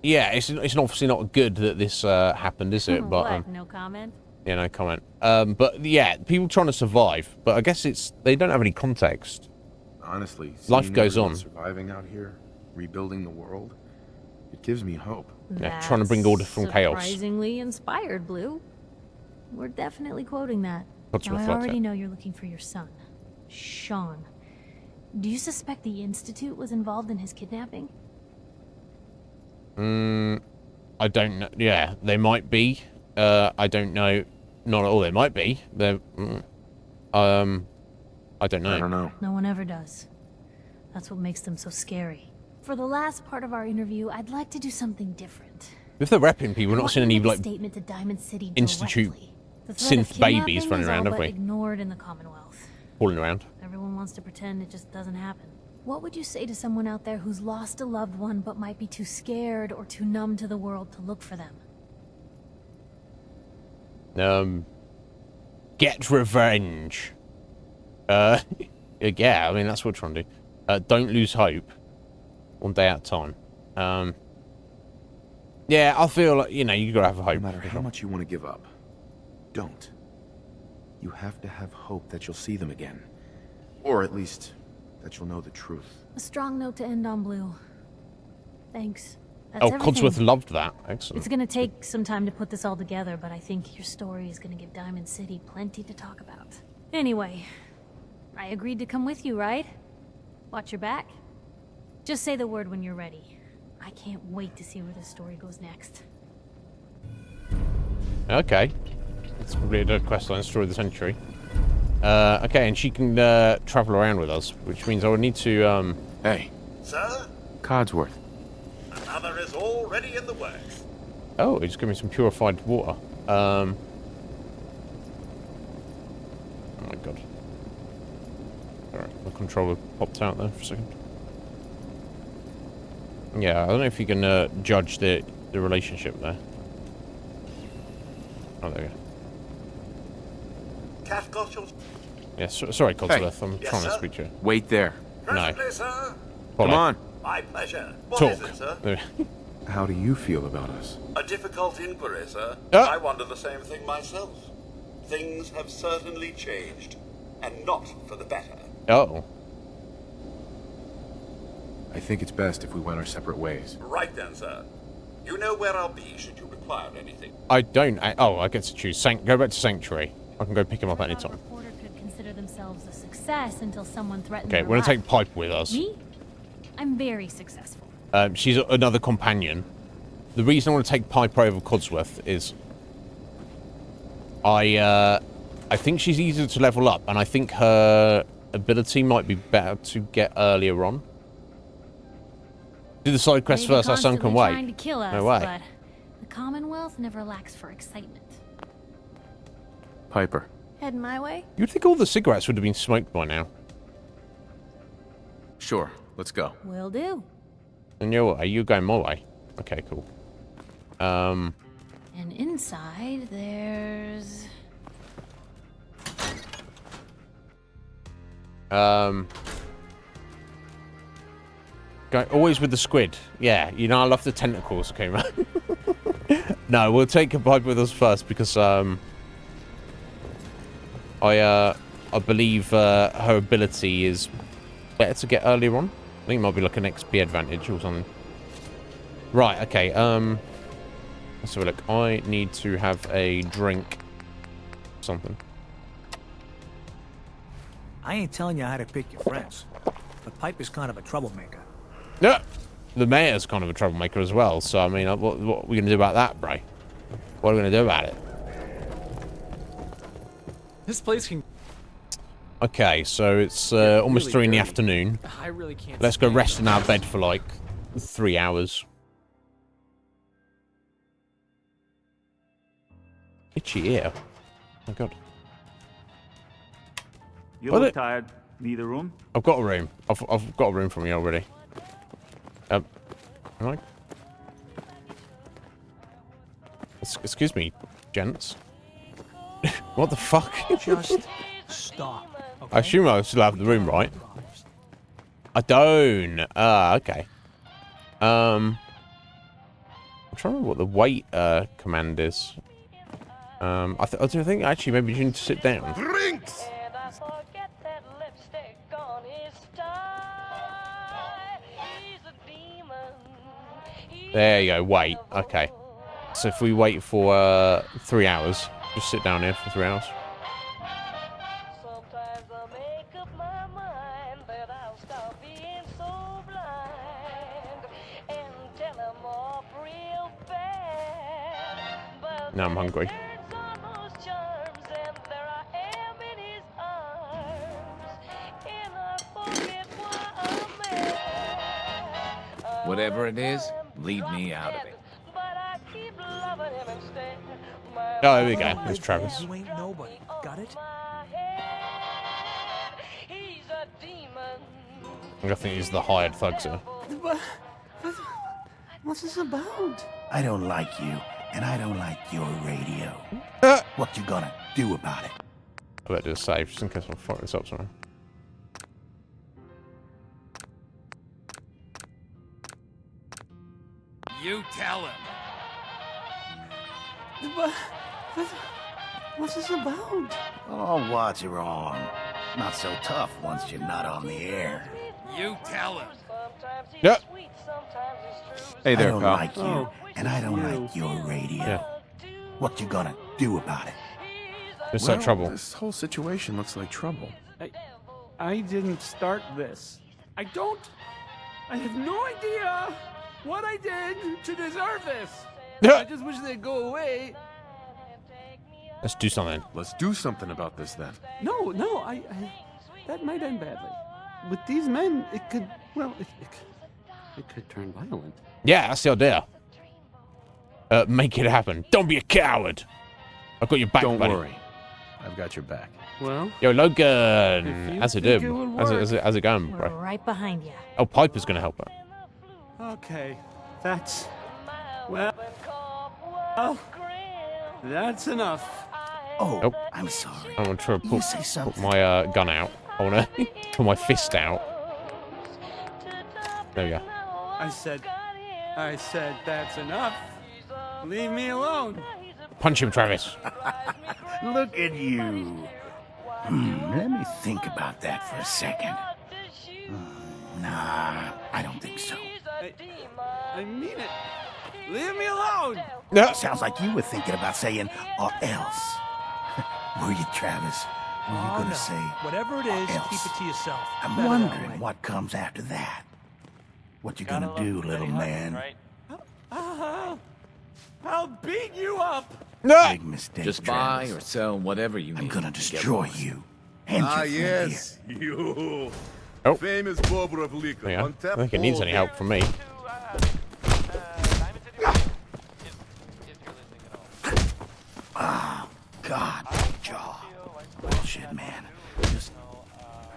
Yeah, it's obviously not good that this happened, is it? But what? No comment? Yeah, no comment. But yeah, people trying to survive. But I guess they don't have any context. Honestly, life goes on. Surviving out here, rebuilding the world, it gives me hope. Yeah, trying to bring order from chaos. Surprisingly inspired, Blue. We're definitely quoting that. Now, I already know you're looking for your son, Sean. Do you suspect the Institute was involved in his kidnapping? I don't know. Yeah, they might be. I don't know. Not at all. They might be. They're. I don't know. I don't know. No one ever does. That's what makes them so scary. For the last part of our interview, I'd like to do something different. If they're repping people, we're not seeing any like statement to Diamond City Institute the threat of synth babies running is around, all have but we? Ignored in the Commonwealth. Falling around. Everyone wants to pretend it just doesn't happen. What would you say to someone out there who's lost a loved one but might be too scared or too numb to the world to look for them? Get revenge. Yeah, I mean, that's what we're trying to do. Don't lose hope. One day at a time. Yeah, I feel like, you gotta have hope. No matter how much you want to give up, don't. You have to have hope that you'll see them again. Or at least, that you'll know the truth. A strong note to end on, Blue. Thanks. That's Oh, everything. Codsworth loved that. Excellent. It's gonna take some time to put this all together, but I think your story is gonna give Diamond City plenty to talk about. Anyway, I agreed to come with you, right? Watch your back. Just say the word when you're ready. I can't wait to see where this story goes next. Okay. It's probably the questline Story of the Century. Okay, and she can travel around with us, which means I would need to, Hey. Sir? Codsworth. Another is already in the works. Oh, he just gave me some purified water. Oh my god. Alright, the controller popped out there for a second. Yeah, I don't know if you can judge the relationship there. Oh, there we go. Cat got your... Yeah, sorry, Codsworth. Hey. I'm Yes, trying to sir? speak to you. Wait there. Presently, sir. Follow. Come on. My pleasure. What Talk. is it, sir? How do you feel about us? A difficult inquiry, sir. Ah. I wonder the same thing myself. Things have certainly changed, and not for the better. Oh. I think it's best if we went our separate ways. Right then, sir. You know where I'll be should you require anything. I don't. I get to choose. Go back to Sanctuary. I can go pick him up any time. Reporter could consider themselves a success until someone threatened Okay, their we're gonna life. take Pipe with us. Me? I'm very successful. She's another companion. The reason I want to take Piper over Codsworth is I think she's easier to level up, and I think her ability might be better to get earlier on. Do the side quest Maybe first, our son can constantly wait. trying to kill us, No way. but the Commonwealth never lacks for excitement. Piper. Heading my way? You'd think all the cigarettes would have been smoked by now. Sure, let's go. Will do. And your way, you're going my way. Okay, cool. And inside, there's... Go always with the squid. Yeah, I love the tentacles. Okay, right. No, we'll take a Pipe with us first because I believe her ability is better to get earlier on. I think it might be like an XP advantage or something. Right, okay, let's have a look. I need to have a drink. Something. I ain't telling you how to pick your friends, but Pipe is kind of a troublemaker. Yeah, the mayor's kind of a troublemaker as well. So I mean, what are we gonna do about that, bro? What are we gonna do about it? This place can. Okay, so it's almost really 3 in the dirty. afternoon. I really can't. Let's go stand rest in our it. bed for like 3 hours. Itchy ear. Oh god. You What look it- tired. Need a room? I've got a room. I've got a room from you already. Am I? Excuse me, gents. What the fuck? Just stop. I assume I still have the room, right? I don't. Okay. I'm trying to remember what the wait command is. I think actually maybe you need to sit down. Drinks! There you go. Wait. Okay. So if we wait for 3 hours, just sit down here for 3 hours. Now I'm hungry. Whatever it is, leave me out of it. Oh, there we go. There's Travis. You ain't nobody. Got it? I think he's the hired thug, sir. What's this about? I don't like you, and I don't like your radio. What you gonna do about it? I better do a save just in case I fuck this up somewhere. You tell him. What's this about? Oh, what's wrong? Not so tough once you're not on the air. You tell him. Yeah. Hey there, I don't pal. like you, and I don't like your radio. Yeah. What you gonna do about it? There's no trouble. This whole situation looks like trouble. I didn't start this. I have no idea what I did to deserve this. I just wish they'd go away. Let's do something. Let's do something about this then. No, that might end badly. With these men, it could, well, it could turn violent. Yeah, that's the idea. Make it happen. Don't be a coward. I've got your back, Don't buddy. worry. I've got your back. Well, Yo, Logan. if you How's it think doing? it would How's work. it going, We're bro? right behind you. Oh, Piper's gonna help her. Okay, that's enough. Oh, Nope. I'm sorry. I want to You put, say put something. my gun out. I want to put my fist out. There we go. I said that's enough. Leave me alone. Punch him, Travis. Look at you. Let me think about that for a second. Nah, I don't think so. I mean it. Leave me alone. No. Sounds like you were thinking about saying or else. Were you, Travis? Were you gonna say Whatever it is, else? keep it to yourself. I'm Better that wondering way. what comes after that. What you gonna do, little man? I'll beat you up. No. Big mistake, Just buy Travis. or sell whatever you need. I'm gonna to get destroy lost. you. And Ah, your friend yes. You. Oh. Famous Bobber of liquor. There you go. On I tap don't think it needs all any day. help from me. Oh, God, my jaw. Bullshit, man. Just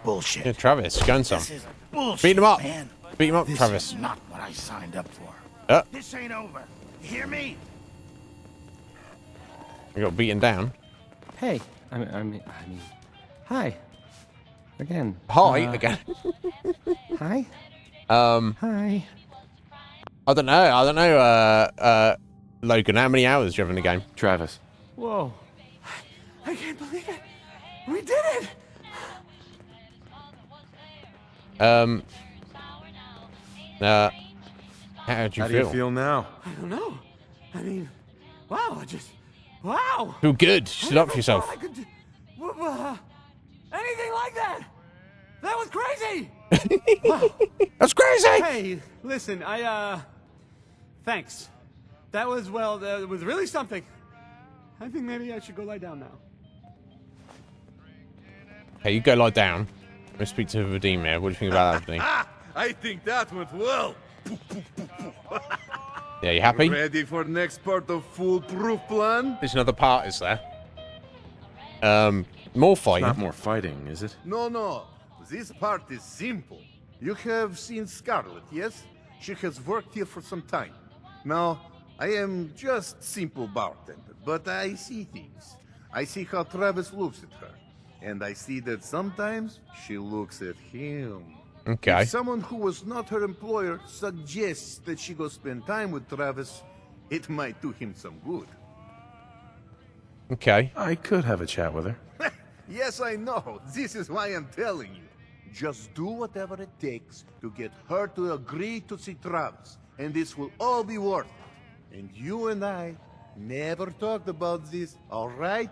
bullshit. Yeah, Travis, go and some. This is bullshit, Beat him up. man. Beat him up, This Travis. is not what I signed up for. This ain't over. You hear me? We got beaten down. Hey, I mean, hi. Again. Hi again. Hi. Hi. I don't know. Logan, how many hours do you have in the game? Travis. Whoa. I can't believe it. We did it! How do you feel? How do you feel now? I don't know. I mean, wow, wow! Feel good. Stood up for yourself. I could do, anything like that! That was crazy! Wow. That's crazy! Hey, listen, thanks. That was, well, that was really something. I think maybe I should go lie down now. Hey, you go lie down. Let me speak to Vadim here. What do you think about that, Vadim? I think that went well. Yeah, you happy? Ready for next part of foolproof plan? There's another part, is there? More fighting. It's not more fighting, is it? No. This part is simple. You have seen Scarlet, yes? She has worked here for some time. Now, I am just simple bartender, but I see things. I see how Travis looks at her. And I see that sometimes she looks at him. Okay. If someone who was not her employer suggests that she go spend time with Travis, it might do him some good. Okay. I could have a chat with her. Yes, I know. This is why I'm telling you. Just do whatever it takes to get her to agree to see Travis, and this will all be worth it. And you and I never talked about this, all right?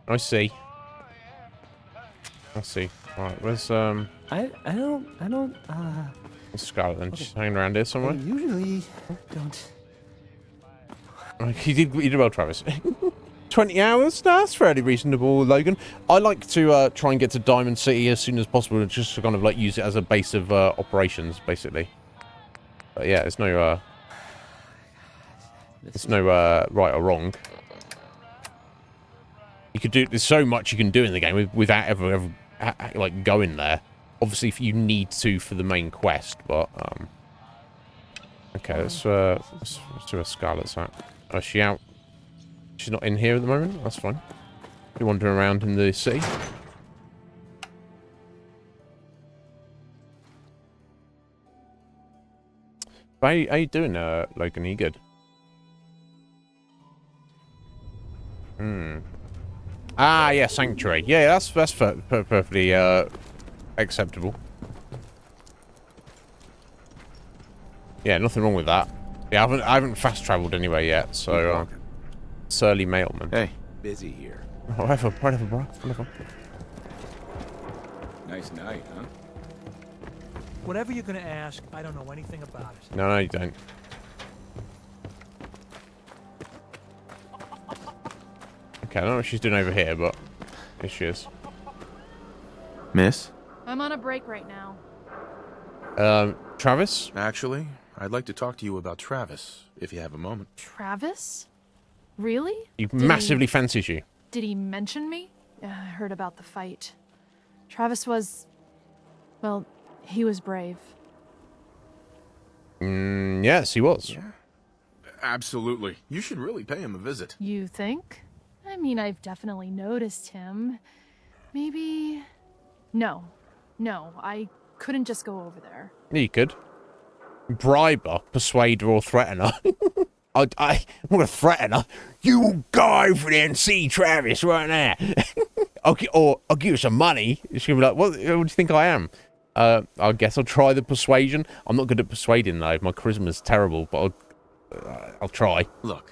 I see. Alright, where's I don't where's Scarlet then? She's hanging around here somewhere. I usually don't. You did well, Travis. 20 hours? No, that's fairly reasonable, Logan. I like to try and get to Diamond City as soon as possible, and just to kind of like use it as a base of operations, basically. But yeah, there's no right or wrong. You could do. There's so much you can do in the game without ever like going there. Obviously, if you need to for the main quest, but okay, let's do a Scarlet's at. Oh, is she out? She's not in here at the moment. That's fine. You're wandering around in the city. How you doing, Logan? Are you good? Ah, yeah, Sanctuary. Yeah, that's perfectly acceptable. Yeah, nothing wrong with that. Yeah, I haven't fast travelled anywhere yet, so it's early mailman. Hey, Busy here. Whatever, bro. Whatever. Nice night, huh? Whatever you're gonna ask, I don't know anything about it. No, you don't. Okay, I don't know what she's doing over here, but here she is. Miss? I'm on a break right now. Travis? Actually, I'd like to talk to you about Travis, if you have a moment. Travis? Really? He massively fancies you. Did he mention me? I heard about the fight. Travis was... well, he was brave. Yes, he was. Yeah. Absolutely. You should really pay him a visit. You think? I mean, I've definitely noticed him. Maybe... No, I couldn't just go over there. Yeah, you could. Bribe her, persuade her, or threaten her. I want to threaten her. You will go over there and see Travis right now. I'll give you some money. She'll be like, what do you think I am? I guess I'll try the persuasion. I'm not good at persuading, though. My charisma's terrible, but I'll try. Look,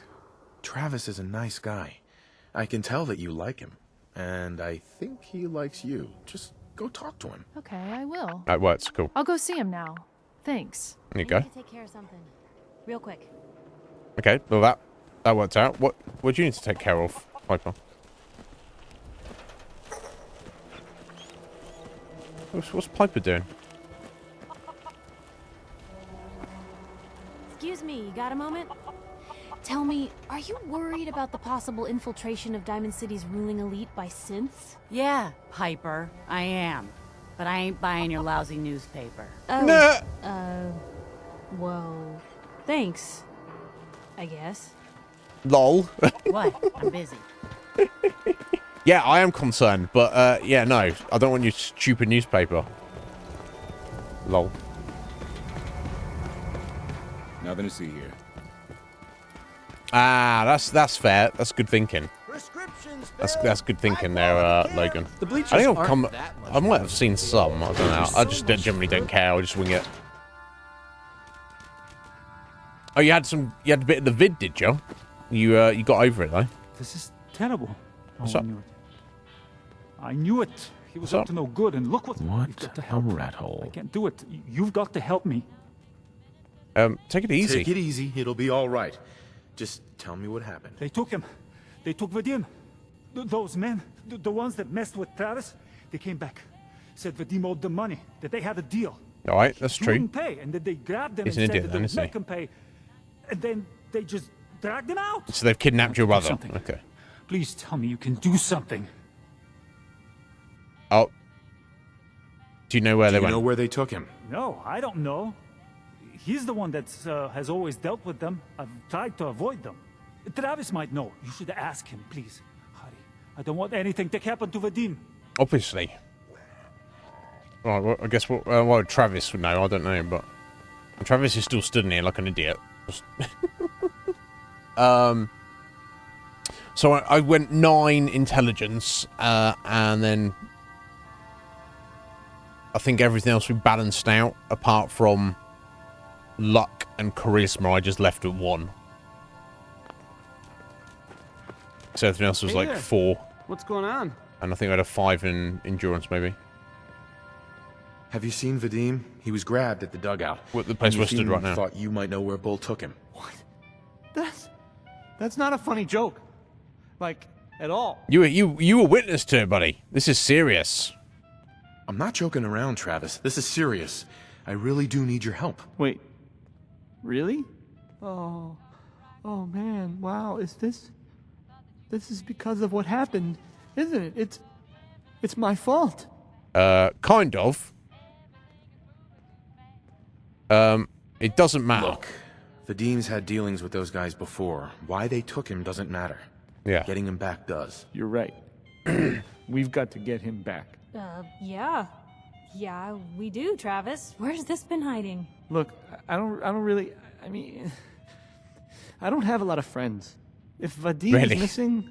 Travis is a nice guy. I can tell that you like him. And I think he likes you. Just go talk to him. Okay, I will. That works, cool. I'll go see him now. Thanks. There you go. I need to take care of something. Real quick. Okay, well that worked out. What do you need to take care of, Piper? What's Piper doing? Excuse me, you got a moment? Tell me, are you worried about the possible infiltration of Diamond City's ruling elite by synths? Yeah, Piper, I am. But I ain't buying your lousy newspaper. Oh, whoa. Thanks, I guess. Lol. What? I'm busy. Yeah, I am concerned, but yeah, no. I don't want your stupid newspaper. Lol. Nothing to see here. Ah, that's fair. That's good thinking. Prescription That's good thinking there, Logan. The bleachers I think I've aren't come. that much I might have seen some. I don't know. I just generally don't care. I'll just wing it. Oh, you had a bit of the vid, did you? You got over it though. This is terrible. What's Oh, up? I knew it. He was up to no good, and look what... You've got to help. rat hole. I can't do it. You've got to help me. Take it easy. Take it easy. It'll be all right. Just tell me what happened. They took him. They took Vadim. Those men, the ones that messed with Travis, they came back. Said Vadim owed them money, that they had a deal. All right, that's He true. wouldn't pay, and that they grabbed him He's and an said idiot that then, they would isn't he? make him pay. And then they just dragged him out. So they've kidnapped your brother. Something. Okay. Please tell me you can do something. Oh. Do you know where Do they you went? know where they took him? No, I don't know. He's the one that has always dealt with them. I've tried to avoid them. Travis might know. You should ask him, please. Hurry. I don't want anything to happen to Vadim. Obviously. Right, well, I guess what Travis would know. I don't know, but Travis is still stood in here like an idiot. So I went 9 intelligence, and then I think everything else we balanced out apart from luck and charisma. I just left at 1. So everything else was Hey like there. 4, What's going on? and I think I had a 5 in endurance maybe. Have you seen Vadim? He was grabbed at the dugout. What, the place And where I stood Yefim right now? thought you might know where Bull took him. That's not a funny joke. Like, at all. You were witness to it, buddy. This is serious. I'm not joking around, Travis. This is serious. I really do need your help. Wait. Really? Oh. Oh, man. Wow. This is because of what happened, isn't it? It's my fault. Kind of. It doesn't matter. Look, Vadim's had dealings with those guys before. Why they took him doesn't matter. Yeah. Getting him back does. You're right. We've got to get him back. Yeah. Yeah, we do, Travis. Where's this been hiding? Look, I don't really. I mean, I don't have a lot of friends. If Vadim Really? is missing,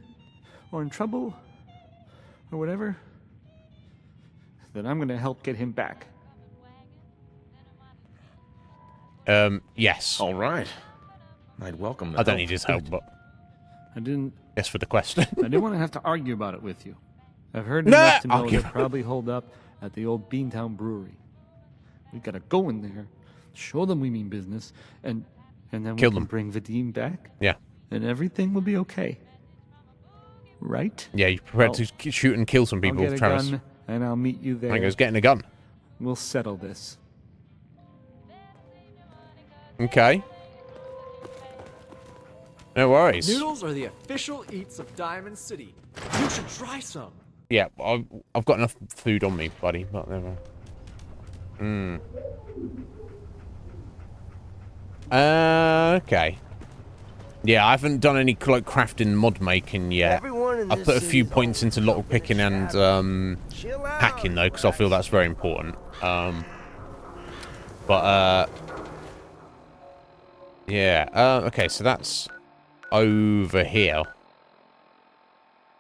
or in trouble, or whatever, then I'm gonna help get him back. Yes. All right. I'd welcome that. I don't need his help, but I didn't. yes, for the quest. I didn't want to have to argue about it with you. I've heard Nah, enough to know argue they're probably holed up at the old Beantown Brewery. We gotta go in there, show them we mean business, and then Kill we can them. bring Vadim back, Yeah. and everything will be okay. Right? Yeah, you prepared I'll- to shoot and kill some people, I'll get a Travis. gun, and I'll meet you there. I goes getting a gun. We'll settle this. Okay. No worries. Noodles are the official eats of Diamond City. You should try some. Yeah, I've got enough food on me, buddy. But never. Okay. Yeah, I haven't done any like crafting, mod making yet. I put a few points into lock picking and hacking though, because I feel that's very important. Yeah. Okay, so that's over here.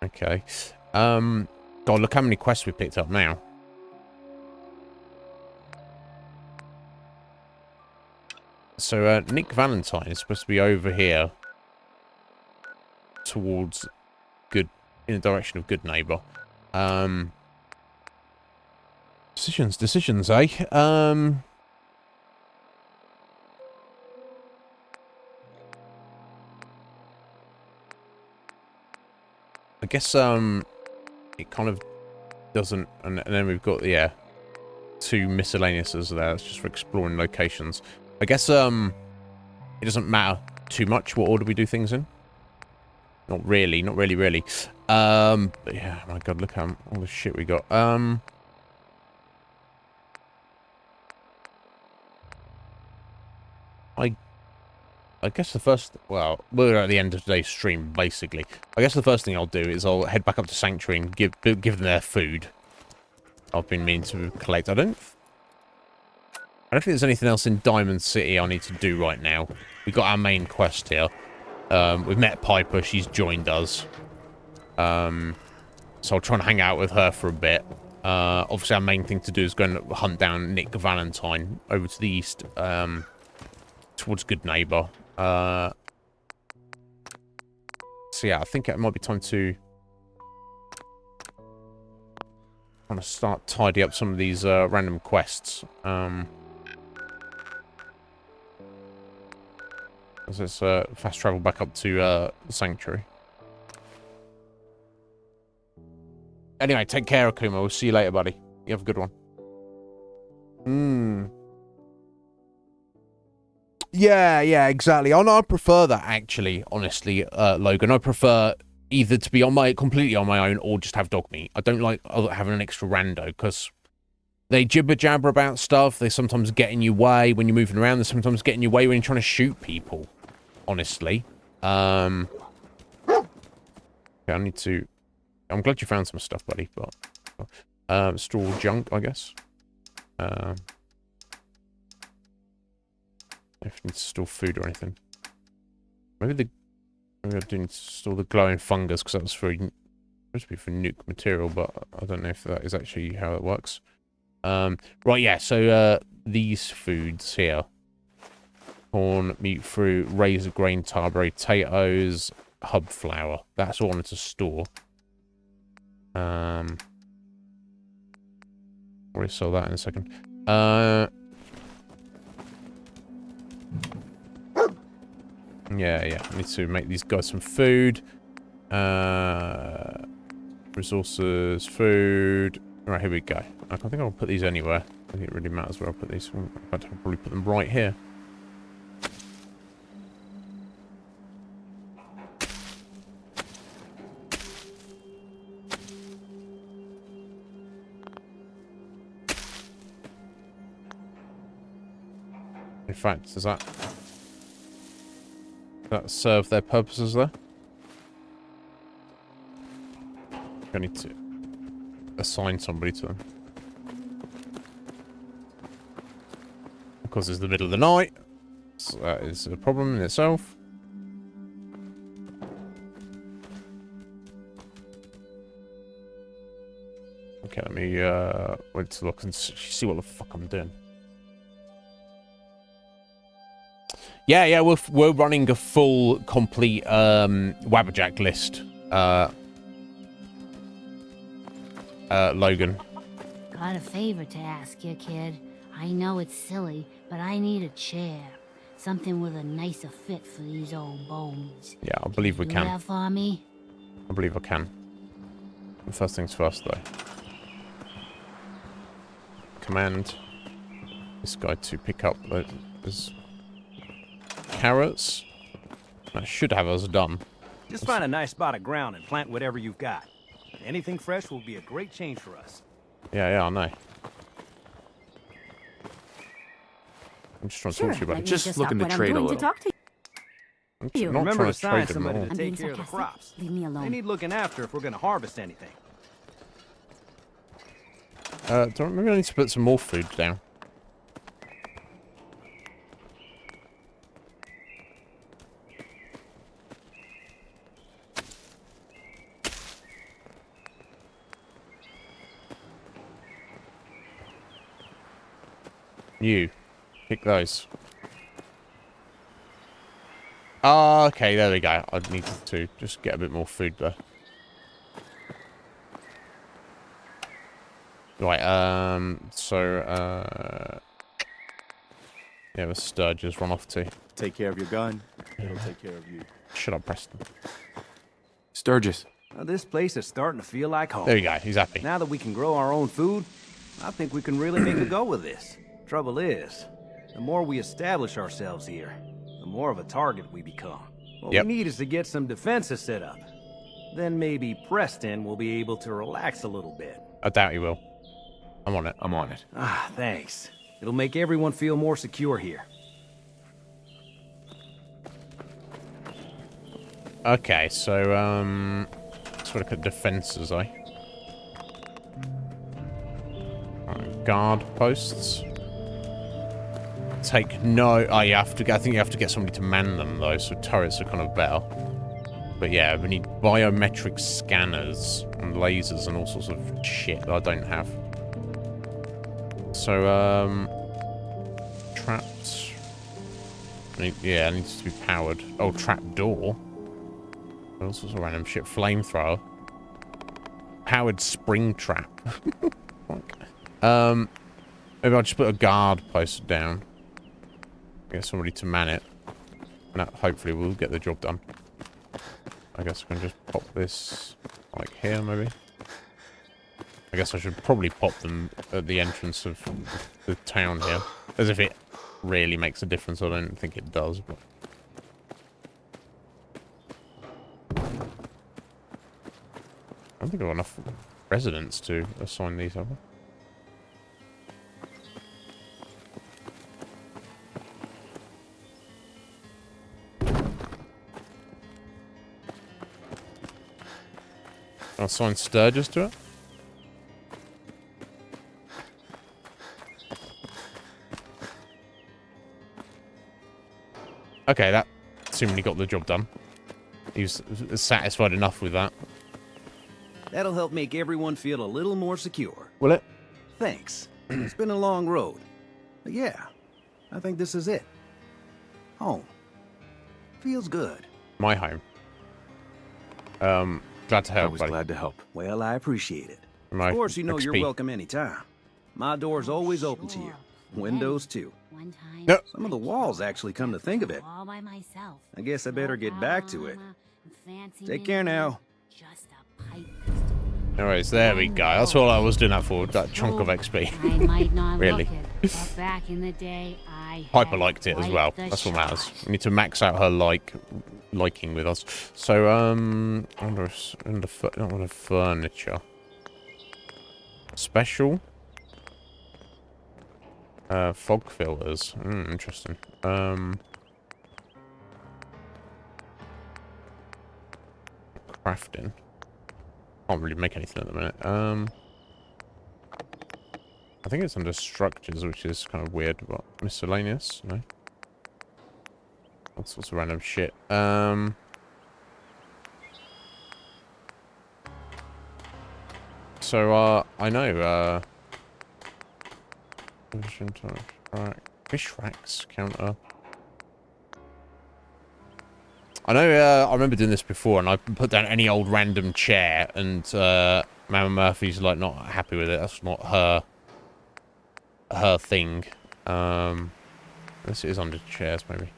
Okay. God, look how many quests we picked up now. So Nick Valentine is supposed to be over here, towards good, in the direction of good neighbor. Decisions, eh? I guess it kind of doesn't, and then we've got 2 miscellaneouses there. That's just for exploring locations. I guess it doesn't matter too much what order we do things in. Not really. But yeah, my God, look how all the shit we got. I guess the first, well, we're at the end of today's stream, basically. I guess the first thing I'll do is I'll head back up to Sanctuary and give them their food. I've been meaning to collect. I don't think there's anything else in Diamond City I need to do right now. We've got our main quest here. We've met Piper. She's joined us. So I'll try and hang out with her for a bit. Obviously, our main thing to do is go and hunt down Nick Valentine over to the east, towards Good Neighbor. So yeah, I think it might be time to kind of start tidy up some of these random quests. Let's fast travel back up to the Sanctuary. Anyway, take care, Akuma. We'll see you later, buddy. You have a good one. Yeah, exactly. I prefer that, actually, honestly, Logan. I prefer either to be completely on my own or just have dog meat. I don't like having an extra rando, because they jibber-jabber about stuff. They sometimes get in your way when you're moving around. They sometimes get in your way when you're trying to shoot people, honestly. Okay, I need to... I'm glad you found some stuff, buddy, but... store junk, I guess. If I need to store food or anything. Maybe I do need to store the glowing fungus, because that was supposed to be for nuke material, but I don't know if that is actually how it works. Right, yeah, so these foods here. Corn, meat, fruit, razor grain, Tarberry, potatoes, hub flour. That's all I wanted to store. I'll sell that in a second. Yeah. I need to make these guys some food. Resources, food. Right, here we go. I think I'll put these anywhere. I think it really matters where I put these. In fact, I'll probably put them right here. In fact, does that serve their purposes there? I need to assign somebody to them. Because it's the middle of the night, so that is a problem in itself. Okay, let me wait to look and see what the fuck I'm doing. Yeah, we're running a full, complete Wabberjack list. Logan. Got a favor to ask you, kid. I know it's silly, but I need a chair. Something with a nicer fit for these old bones. Yeah, I believe we can. Do that for me? I believe I can. First things first, though. Command this guy to pick up those carrots. That should have us done. Just find a nice spot of ground and plant whatever you've got. Anything fresh will be a great change for us. Yeah, I know. I'm just trying to talk to you about it. Just looking to trade a little. I'm not Remember trying to to sign trade them somebody all. to take care of the crops. Leave me alone. They need looking after if we're going to harvest anything. Maybe I need to put some more food down. You. Pick those. Oh, okay, there we go. I need to just get a bit more food there. Right, yeah, the Sturgis run off to. Take care of your gun, it'll take care of you. Shut up, Preston. Sturgis. Well, this place is starting to feel like home. There you go, he's happy. Now that we can grow our own food, I think we can really make a go with this. Trouble is, the more we establish ourselves here, the more of a target we become. What we need is to get some defenses set up. Then maybe Preston will be able to relax a little bit. I doubt he will. I'm on it. I'm on it. Ah, thanks. It'll make everyone feel more secure here. Okay, so, let's look at defenses, eh? Right, guard posts. Take no... Oh, you have to... I think you have to get somebody to man them, though, so turrets are kind of better. But yeah, we need biometric scanners and lasers and all sorts of shit that I don't have. So, traps. Yeah, it needs to be powered. Oh, trap door. All sorts of random shit. Flamethrower. Powered spring trap. Maybe I'll just put a guard posted down. Get somebody to man it. And that hopefully will get the job done. I guess I can just pop this like here, maybe. I guess I should probably pop them at the entrance of the town here. As if it really makes a difference. I don't think it does, but... I don't think I've got enough residents to assign these over. I'll assign Sturgis to it. Okay, that seemingly got the job done. He was satisfied enough with that. That'll help make everyone feel a little more secure. Will it? Thanks. It's been a long road. But yeah, I think this is it. Home. Feels good. My home. Glad to help, I was buddy. glad to help. Well, I appreciate it. My of course, you know XP. you're welcome anytime. My door's always open to you. Windows, too. Yep. Some of the walls actually come to think of it. All by myself. I guess I better get back to it. Take care now. Anyways, there we go. That's all I was doing that for, that chunk of XP. I might not Really. look it, but back in the day, I Hyper liked it as well. quite the That's what matters. shot. We need to max out her liking with us. So, under furniture. Special. Fog filters. Interesting. Crafting. Can't really make anything at the minute. I think it's under structures, which is kind of weird, but miscellaneous, no? All sorts of random shit. So, I know, fish racks counter. I know, I remember doing this before, and I put down any old random chair, and Mama Murphy's like not happy with it. That's not her thing. This is under chairs, maybe.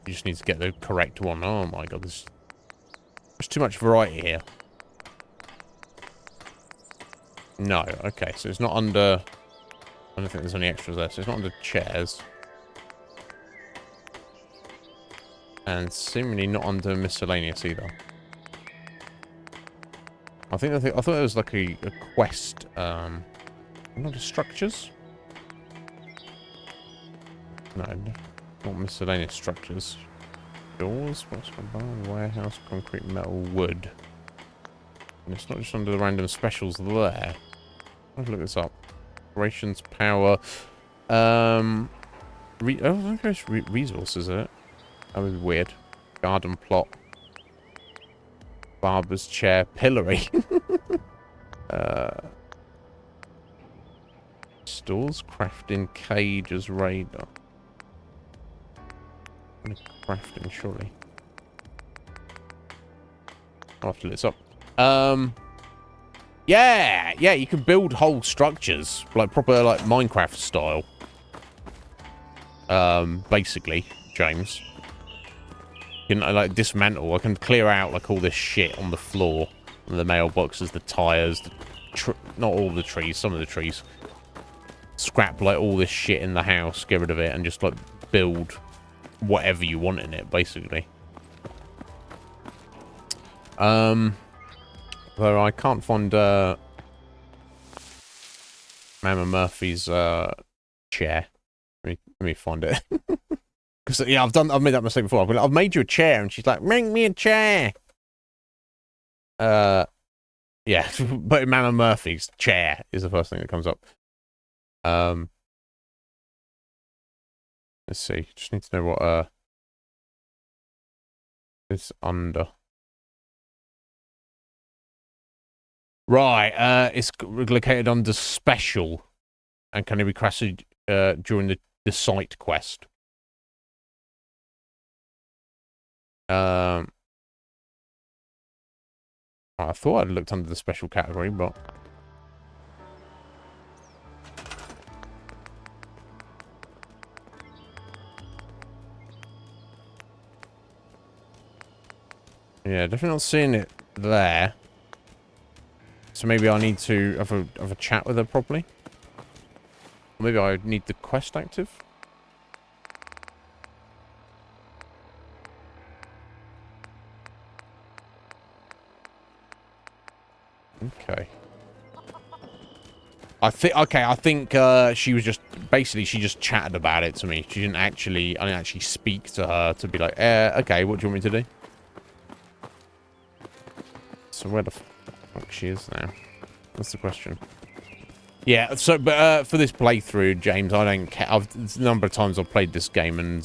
You just need to get the correct one. Oh my god, there's too much variety here. No, okay, so it's not under... I don't think there's any extras there, so it's not under chairs. And seemingly not under miscellaneous either. I thought it was like a quest, not structures? No, not miscellaneous structures. Doors, what's going on? Warehouse, concrete, metal, wood. And it's not just under the random specials there. Let's look this up. Operations, power. Resources, is it? That would be weird. Garden plot. Barber's chair. Pillory. Stores. Crafting. Cages. Radar. Crafting, surely. I'll have to look this up. Yeah, you can build whole structures. Like proper, like, Minecraft style. Basically, James. You can, like, dismantle. I can clear out, like, all this shit on the floor. The mailboxes, the tires, not all the trees, some of the trees. Scrap, like, all this shit in the house, get rid of it, and just, like, build whatever you want in it, basically. Though I can't find, Mama Murphy's, chair. Let me find it. Because, yeah, I've made that mistake before. I've made you a chair, and she's like, make me a chair. Yeah, but Mama Murphy's chair is the first thing that comes up. Let's see. Just need to know what It's under. Right, it's located under special and can be requested during the site quest. I thought I'd looked under the special category, but... Yeah, definitely not seeing it there. So maybe I need to have a chat with her properly. Or maybe I need the quest active. Okay. I think she was just basically she just chatted about it to me. She didn't actually I didn't actually speak to her to be like, okay, what do you want me to do? So where the fuck she is now? That's the question. Yeah, so but for this playthrough, James, I don't care. It's a number of times I've played this game and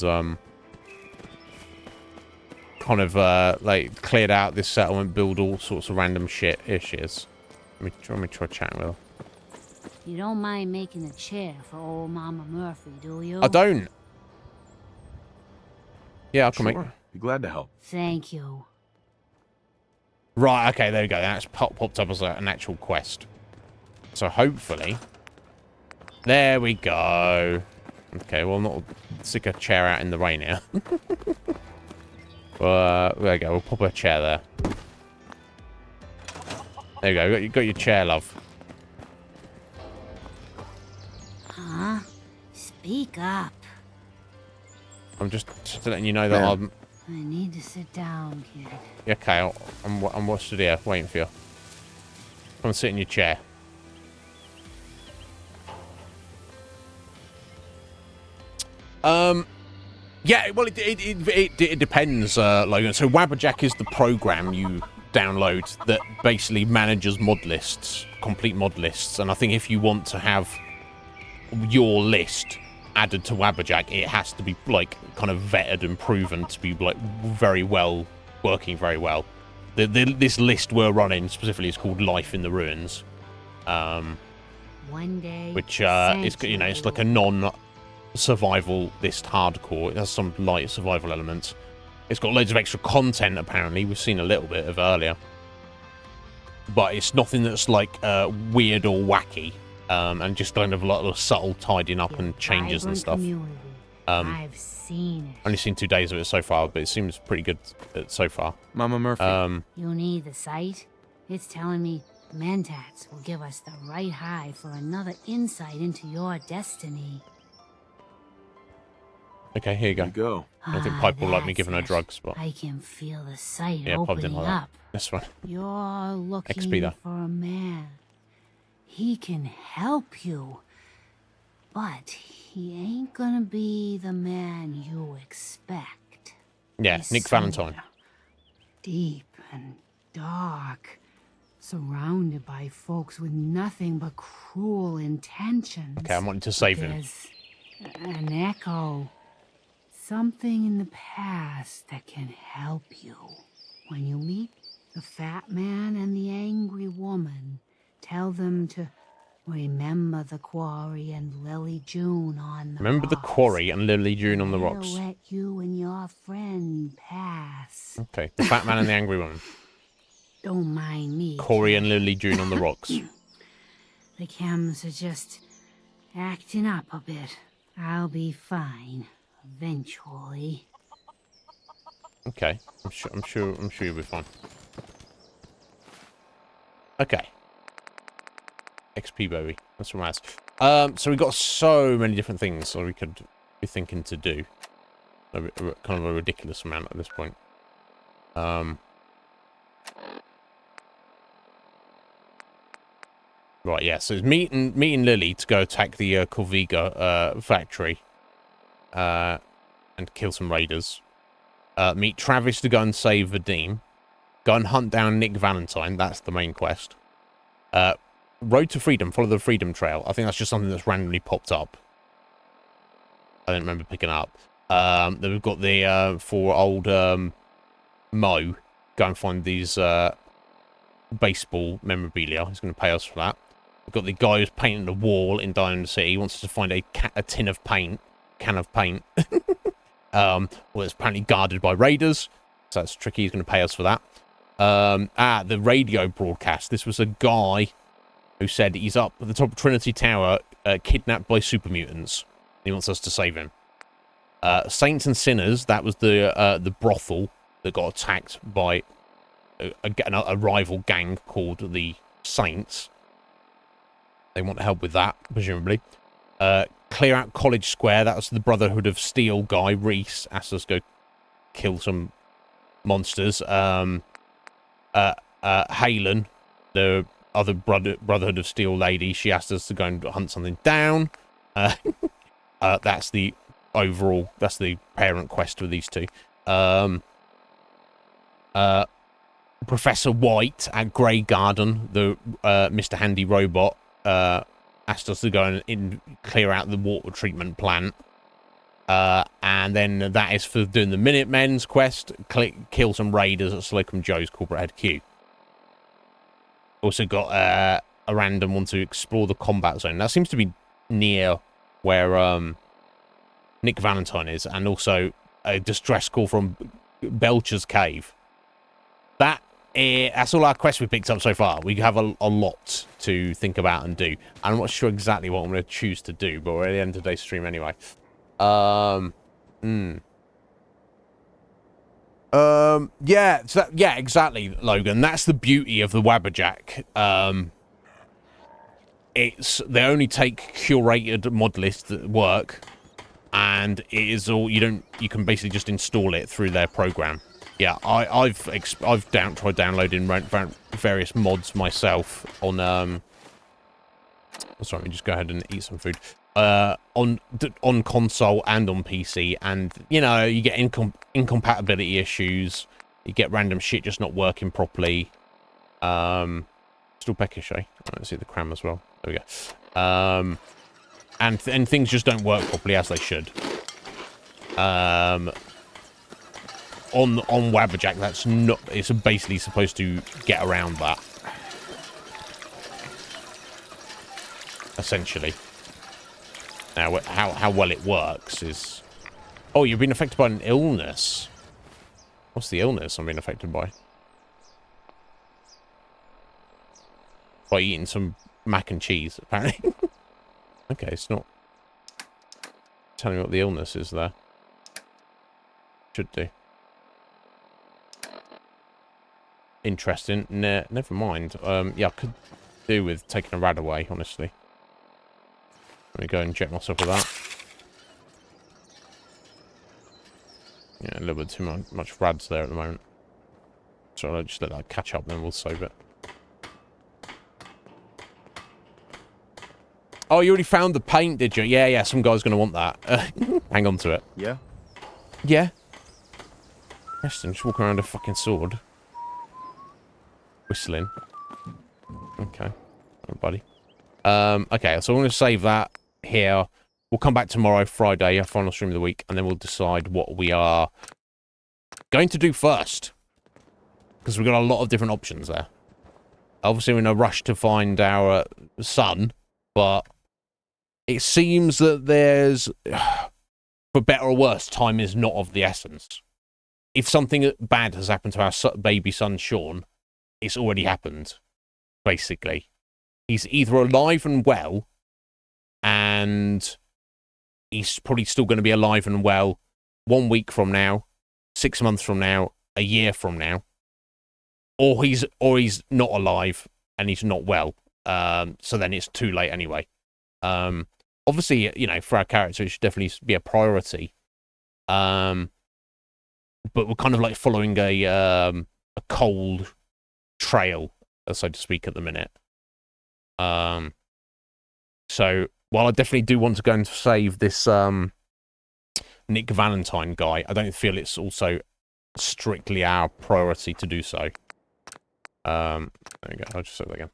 kind of like cleared out this settlement, build all sorts of random shit issues. Let me try chatting with her. You don't mind making a chair for old Mama Murphy, do you? I don't. Yeah, I'll come Sure. Be glad to help. Thank you. Right, okay, there we go. That's popped up as an actual quest. So hopefully... There we go. Okay, well, not stick a chair out in the rain here. There we go. We'll pop a chair there. There you go. You got your chair, love. Huh? Speak up. I'm just letting you know that I'm... I need to sit down, kid. Okay, I'm watching here, waiting for you. Come and sit in your chair. Yeah, well, it depends, Logan. So Wabberjack is the program you download that basically manages mod lists, complete mod lists, and I think if you want to have your list added to Wabberjack, it has to be like kind of vetted and proven to be like working very well. This list we're running specifically is called Life in the Ruins, One day, which is, you know, it's like a non-survival list hardcore. It has some light survival elements. It's got loads of extra content apparently. We've seen a little bit of earlier, but it's nothing that's like weird or wacky. And just kind of a lot of subtle tidying up and changes and stuff. I've seen it. Only seen 2 days of it so far, but it seems pretty good so far. Mama Murphy. You need the site? It's telling me Mentats will give us the right high for another insight into your destiny. Okay, here you go. I don't think Pipe will like me giving her drugs, but... I can feel the site yeah, Pipe didn't opening like up. that. This one. You're looking XP though. for a man. He can help you, but he ain't gonna be the man you expect. Yeah, He's Nick Valentine. Deep and dark, surrounded by folks with nothing but cruel intentions. Okay, I'm wanting to save him. There's an echo. Something in the past that can help you. When you meet the fat man and the angry woman, tell them to remember the quarry and Lily June on the Remember the quarry and Lily June on the rocks. They'll let you and your friend pass. Okay, the fat man and the angry woman. Don't mind me. Corey and Lily June on the rocks. The chems are just acting up a bit. I'll be fine eventually. Okay, I'm sure you'll be fine. Okay. XP baby. That's what I'm so we got so many different things that we could be thinking to do. Kind of a ridiculous amount at this point. Right, yeah, so it's meeting Lily to go attack the Corviga factory and kill some raiders. Meet Travis to go and save Vadim. Go and hunt down Nick Valentine. That's the main quest. Road to Freedom. Follow the Freedom Trail. I think that's just something that's randomly popped up. I don't remember picking up. Then we've got the 4 old Mo go and find these baseball memorabilia. He's going to pay us for that. We've got the guy who's painting the wall in Diamond City. He wants us to find a tin of paint. Can of paint. Well, it's apparently guarded by raiders. So that's tricky. He's going to pay us for that. The radio broadcast. This was a guy who said he's up at the top of Trinity Tower, kidnapped by super mutants. He wants us to save him. Saints and Sinners. That was the brothel that got attacked by a rival gang called the Saints. They want help with that, presumably. Clear out College Square. That was the Brotherhood of Steel guy. Reese asked us to go kill some monsters. Halen, the other Brotherhood of Steel lady, she asked us to go and hunt something down. That's the overall, that's the parent quest for these two. Professor White at Grey Garden, the Mr. Handy robot, asked us to go and clear out the water treatment plant. And then that is for doing the Minutemen's quest, kill some raiders at Slocum Joe's corporate HQ. Also got a random one to explore the combat zone. That seems to be near where Nick Valentine is, and also a distress call from Belcher's Cave. That's all our quests we picked up so far. We have a lot to think about and do. I'm not sure exactly what I'm going to choose to do, but we're at the end of today's stream anyway. Yeah, exactly, Logan. That's the beauty of the Wabberjack. They only take curated mod lists that work, and it is all you can basically just install it through their program. Yeah, I've tried downloading various mods myself on sorry, let me just go ahead and eat some food. On console and on PC, and you know, you get incompatibility issues, you get random shit just not working properly. Still peckish, eh? Let's see the cram as well. There we go. And things just don't work properly as they should. On Wabberjack, that's not. It's basically supposed to get around that. Essentially. Now, how well it works is... Oh, you've been affected by an illness. What's the illness I'm being affected by? By eating some mac and cheese, apparently. Okay, it's not telling me what the illness is there. Should do. Interesting. Nah, never mind. Yeah, I could do with taking a rad away, honestly. Let me go and inject myself with that. Yeah, a little bit too much rads there at the moment. So I'll just let that catch up, then we'll save it. Oh, you already found the paint, did you? Yeah, some guy's going to want that. Hang on to it. Yeah? Yeah. Preston, just walking around with a fucking sword. Whistling. Okay. Oh, buddy. Okay, so I'm going to save that here. We'll come back tomorrow, Friday, our final stream of the week, and then we'll decide what we are going to do first. Because we've got a lot of different options there. Obviously, we're in a rush to find our son, but it seems that there's, for better or worse, time is not of the essence. If something bad has happened to our baby son, Sean, it's already happened, basically. He's either alive and well, and he's probably still going to be alive and well 1 week from now, 6 months from now, a year from now, or he's not alive and he's not well. So then it's too late anyway. Obviously, you know, for our character, it should definitely be a priority. But we're kind of like following a cold trail, so to speak, at the minute. So while I definitely do want to go and save this Nick Valentine guy, I don't feel it's also strictly our priority to do so. There we go. I'll just say that again.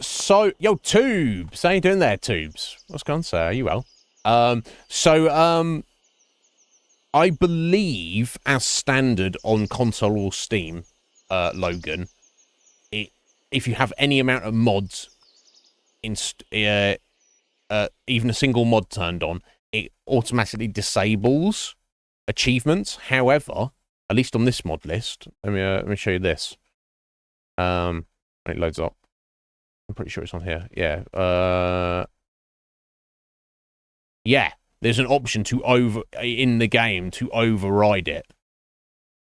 So, yo, Tubes. How you doing there, Tubes? What's going on, sir? Are you well? I believe, as standard on console or Steam, Logan, if you have any amount of mods, even a single mod turned on, it automatically disables achievements. However, at least on this mod list, let me show you this. When it loads up, I'm pretty sure it's on here. Yeah. Yeah. There's an option in the game to override it.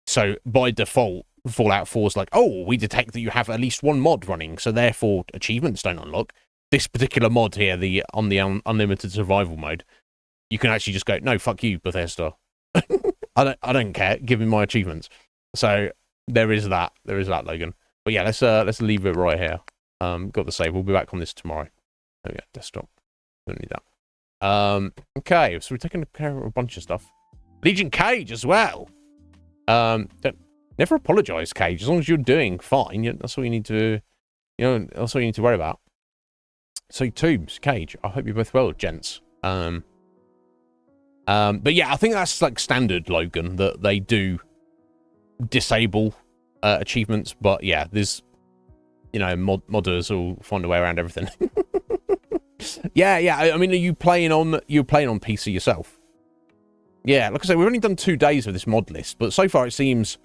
So by default, Fallout 4 is like, oh, we detect that you have at least one mod running, so therefore achievements don't unlock. This particular mod here, on the unlimited survival mode, you can actually just go, no, fuck you, Bethesda. I don't care. Give me my achievements. So there is that. There is that, Logan. But yeah, let's leave it right here. Got the save. We'll be back on this tomorrow. There we go. Desktop. Don't need that. Okay, so we're taking care of a bunch of stuff. Legion Cage as well. Never apologize, Cage. As long as you're doing fine, that's all you need to, that's all you need to worry about. So, Tubes, Cage, I hope you're both well, gents. But yeah, I think that's like standard, Logan, that they do disable achievements. But yeah, there's, modders will find a way around everything. Yeah. I mean, are you playing on PC yourself? Yeah, like I said, we've only done 2 days of this mod list, but so far it seems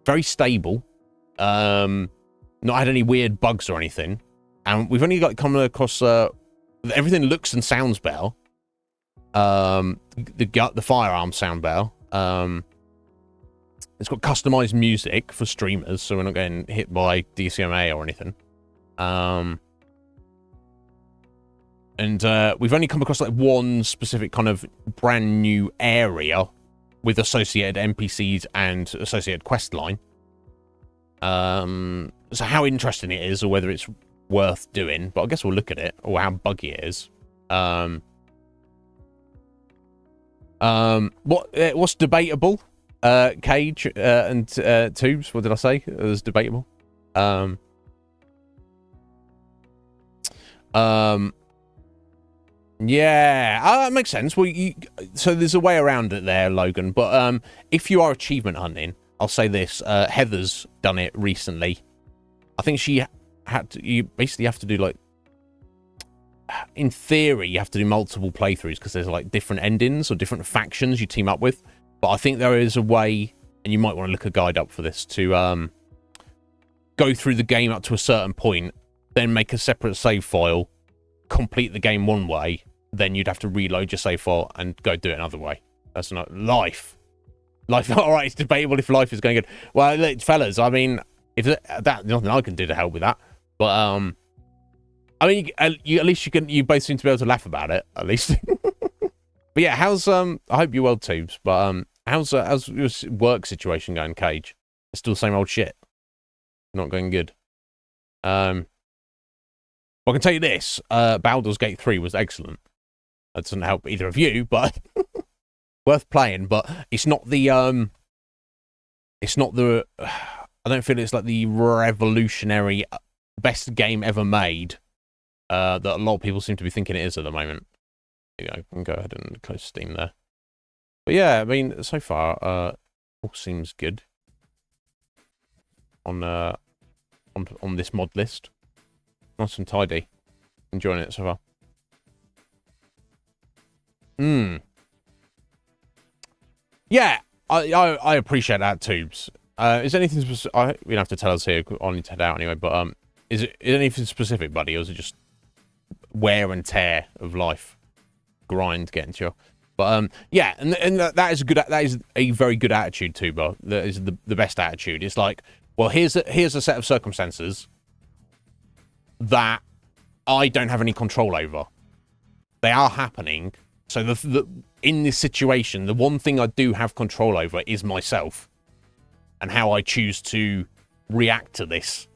very stable. Not had any weird bugs or anything, and we've only come across everything looks and sounds better. The firearms sound better. It's got customized music for streamers, so we're not getting hit by DCMA or anything. And we've only come across like one specific kind of brand new area with associated NPCs and associated quest line. So how interesting it is, or whether it's worth doing, but I guess we'll look at it, or how buggy it is. What's debatable? Cage and Tubes. What did I say? It was debatable. Yeah, that makes sense. Well, so there's a way around it there, Logan. But if you are achievement hunting, I'll say this: Heather's done it recently. I think she had to. You basically have to do like, in theory, you have to do multiple playthroughs because there's like different endings or different factions you team up with. But I think there is a way, and you might want to look a guide up for this, to go through the game up to a certain point, then make a separate save file, complete the game one way. Then you'd have to reload your save file and go do it another way. That's not life. All right, it's debatable if life is going good. Well, fellas, I mean, if that nothing I can do to help with that. But I mean, at least you both seem to be able to laugh about it, at least. But yeah, how's I hope you're well, Tubes. But how's your work situation going, Cage? It's still the same old shit. Not going good. Well, I can tell you this: Baldur's Gate 3 was excellent. That doesn't help either of you, but worth playing. But it's not the I don't feel it's like the revolutionary best game ever made that a lot of people seem to be thinking it is at the moment. You know, I can go ahead and close Steam there. But yeah, I mean, so far all seems good on this mod list. Nice and tidy. Enjoying it so far. Yeah, I appreciate that, Tubes. Is anything specific? You don't have to tell us here. I need to head out anyway. But is anything specific, buddy, or is it just wear and tear of life, grind getting to you? But yeah, and that is a very good attitude, Tuba. That is the best attitude. It's like, well, here's a set of circumstances that I don't have any control over. They are happening. So in this situation, the one thing I do have control over is myself and how I choose to react to this.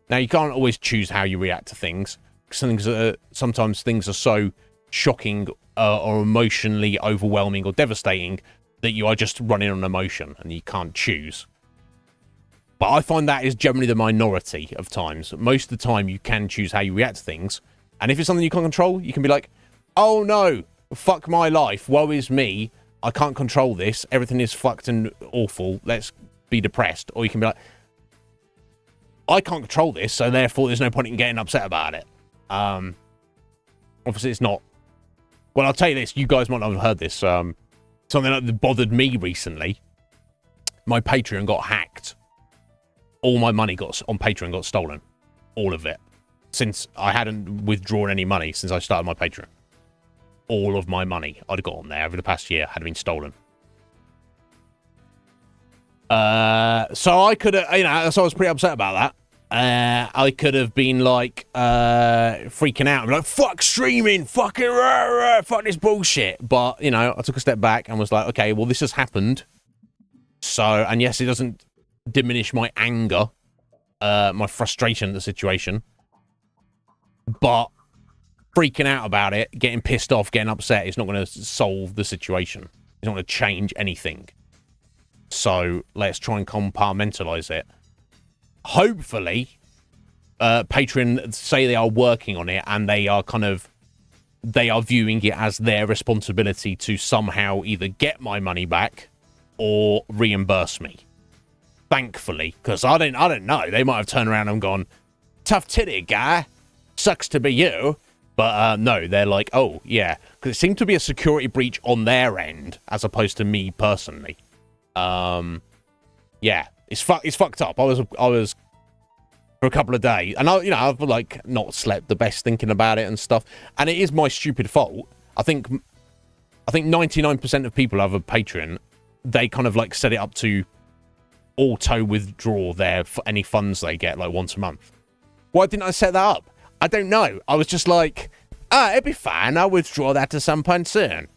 Now, you can't always choose how you react to things. Sometimes things are so shocking or emotionally overwhelming or devastating that you are just running on emotion and you can't choose. But I find that is generally the minority of times. Most of the time, you can choose how you react to things. And if it's something you can't control, you can be like, oh no, fuck my life, woe is me. I can't control this. Everything is fucked and awful. Let's be depressed. Or you can be like, I can't control this, so therefore there's no point in getting upset about it. Obviously, it's not. Well, I'll tell you this. You guys might not have heard this. Something that bothered me recently. My Patreon got hacked. All my money on Patreon got stolen. All of it. Since I hadn't withdrawn any money since I started my Patreon. All of my money I'd got on there over the past year had been stolen. So I could have, so I was pretty upset about that. I could have been like freaking out and be like, fuck streaming, fucking fuck this bullshit. But, I took a step back and was like, okay, well, this has happened. So, and yes, it doesn't diminish my anger, my frustration at the situation. But freaking out about it, getting pissed off, getting upset is not going to solve the situation. It's not going to change anything. So let's try and compartmentalize it. Hopefully, Patreon say they are working on it and they are viewing it as their responsibility to somehow either get my money back or reimburse me. Thankfully, because I don't know. They might have turned around and gone, tough titty guy, sucks to be you. But no, they're like, oh yeah, because it seemed to be a security breach on their end as opposed to me personally. Yeah, it's fucked up. I was for a couple of days, and I've like not slept the best thinking about it and stuff. And it is my stupid fault. I think 99% of people who have a Patreon, they kind of like set it up to auto withdraw any funds they get like once a month. Why didn't I set that up? I don't know. I was just like, it'd be fine. I'll withdraw that at some point soon.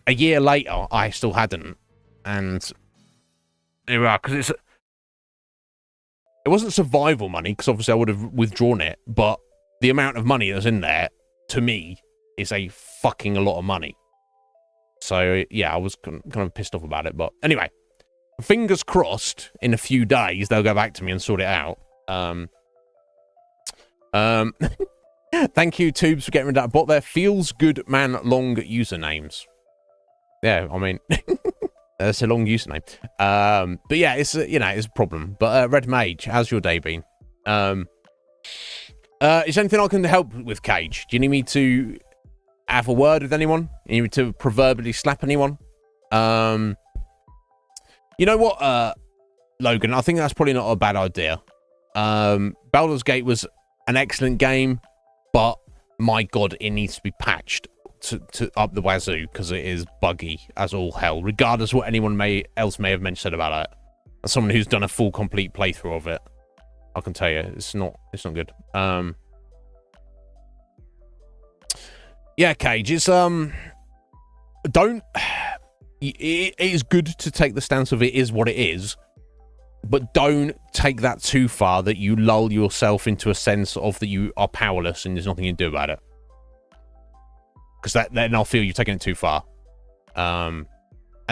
A year later, I still hadn't. And because it wasn't survival money, because obviously I would have withdrawn it, but the amount of money that's in there, to me, is a fucking a lot of money. So, yeah, I was kind of pissed off about it. But anyway, fingers crossed, in a few days, they'll go back to me and sort it out. Thank you, Tubes, for getting rid of that bot there. Feels good, man, long usernames. Yeah, I mean, that's a long username. But yeah, it's it's a problem. But Red Mage, how's your day been? Is there anything I can help with, Cage? Do you need me to have a word with anyone? You need me to proverbially slap anyone? You know what, Logan? I think that's probably not a bad idea. Baldur's Gate was an excellent game, but my god, it needs to be patched to up the wazoo because it is buggy as all hell, regardless of what anyone else may have mentioned about it. As someone who's done a full complete playthrough of it, I can tell you it's not good. Yeah, Cage, it's it is good to take the stance of it is what it is. But don't take that too far that you lull yourself into a sense of that you are powerless and there's nothing you can do about it. Because then I'll feel you've taken it too far. And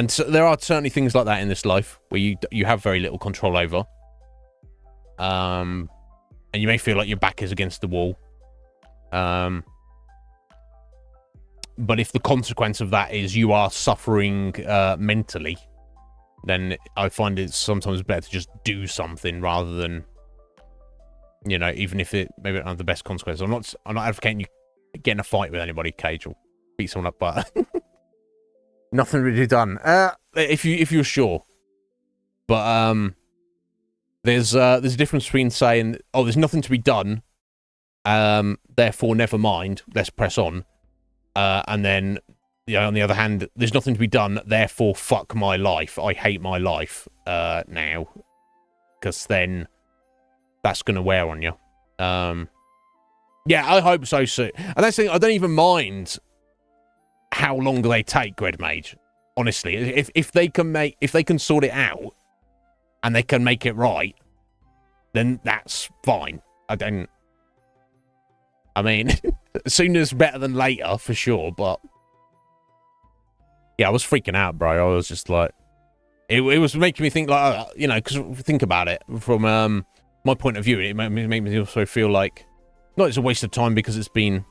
so there are certainly things like that in this life where you have very little control over. And you may feel like your back is against the wall. But if the consequence of that is you are suffering mentally, then I find it sometimes better to just do something rather than, even if it maybe don't have the best consequences. I'm not advocating you get in a fight with anybody, Cage, or beat someone up, but nothing really done. If you're sure, but there's a difference between saying, oh, there's nothing to be done, therefore never mind, let's press on, and then. On the other hand, there's nothing to be done, therefore fuck my life. I hate my life now. Because then that's going to wear on you. Yeah, I hope so soon. And that's the thing, I don't even mind how long they take, Red Mage. Honestly, if they can sort it out and they can make it right, then that's fine. I mean, sooner is better than later for sure, but yeah, I was freaking out, bro. I was just like, it was making me think, like, because think about it from my point of view, it made me also feel like, not it's a waste of time because it's been,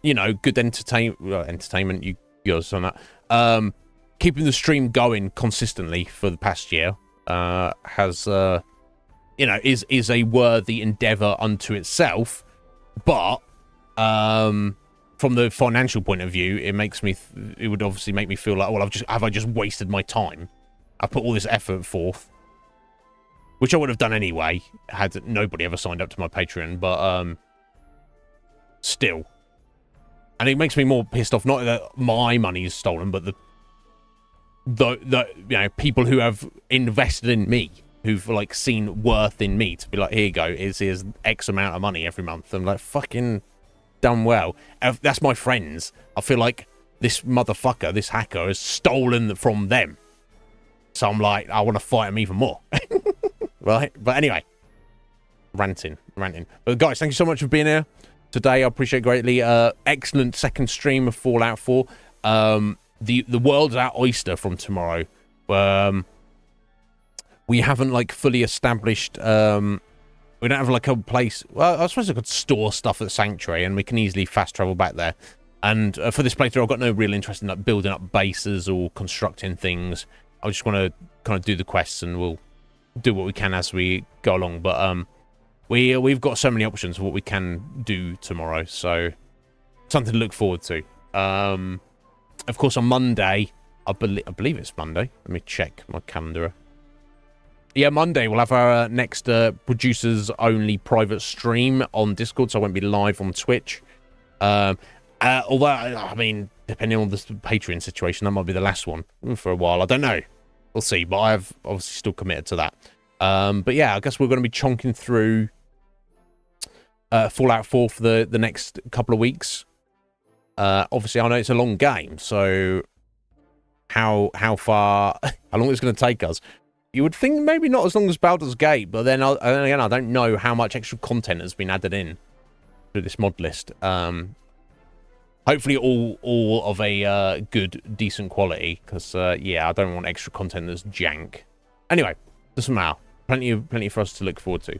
good entertainment. You be honest on that. Keeping the stream going consistently for the past year has, you know, is a worthy endeavor unto itself. But from the financial point of view, it makes me, it would obviously make me feel like, well, have I just wasted my time? I put all this effort forth, which I would have done anyway had nobody ever signed up to my Patreon. But still, and it makes me more pissed off. Not that my money is stolen, but the you know, people who have invested in me, who've like seen worth in me, to be like, here you go, here's X amount of money every month. I'm like, fucking done well. If that's my friends, I feel like this motherfucker, this hacker, has stolen from them. So I'm like, I want to fight him even more. Right? But anyway, ranting. But guys, thank you so much for being here today. I appreciate it greatly. Excellent second stream of Fallout 4. The world's our oyster from tomorrow. We haven't like fully established. We don't have like a place. Well, I suppose I could store stuff at Sanctuary, and we can easily fast travel back there. And for this playthrough, I've got no real interest in like building up bases or constructing things. I just want to kind of do the quests, and we'll do what we can as we go along. But we've got so many options for what we can do tomorrow, so something to look forward to. Of course, on Monday, I believe it's Monday. Let me check my calendar. Yeah, Monday we'll have our next producers-only private stream on Discord, so I won't be live on Twitch. Although, I mean, depending on the Patreon situation, that might be the last one for a while. I don't know. We'll see, but I have obviously still committed to that. But yeah, I guess we're going to be chonking through Fallout 4 for the next couple of weeks. Obviously, I know it's a long game, so how long it's going to take us? You would think maybe not as long as Baldur's Gate, but then again, I don't know how much extra content has been added in through this mod list. Hopefully all of a good, decent quality, because yeah, I don't want extra content that's jank. Anyway, doesn't matter. Plenty for us to look forward to.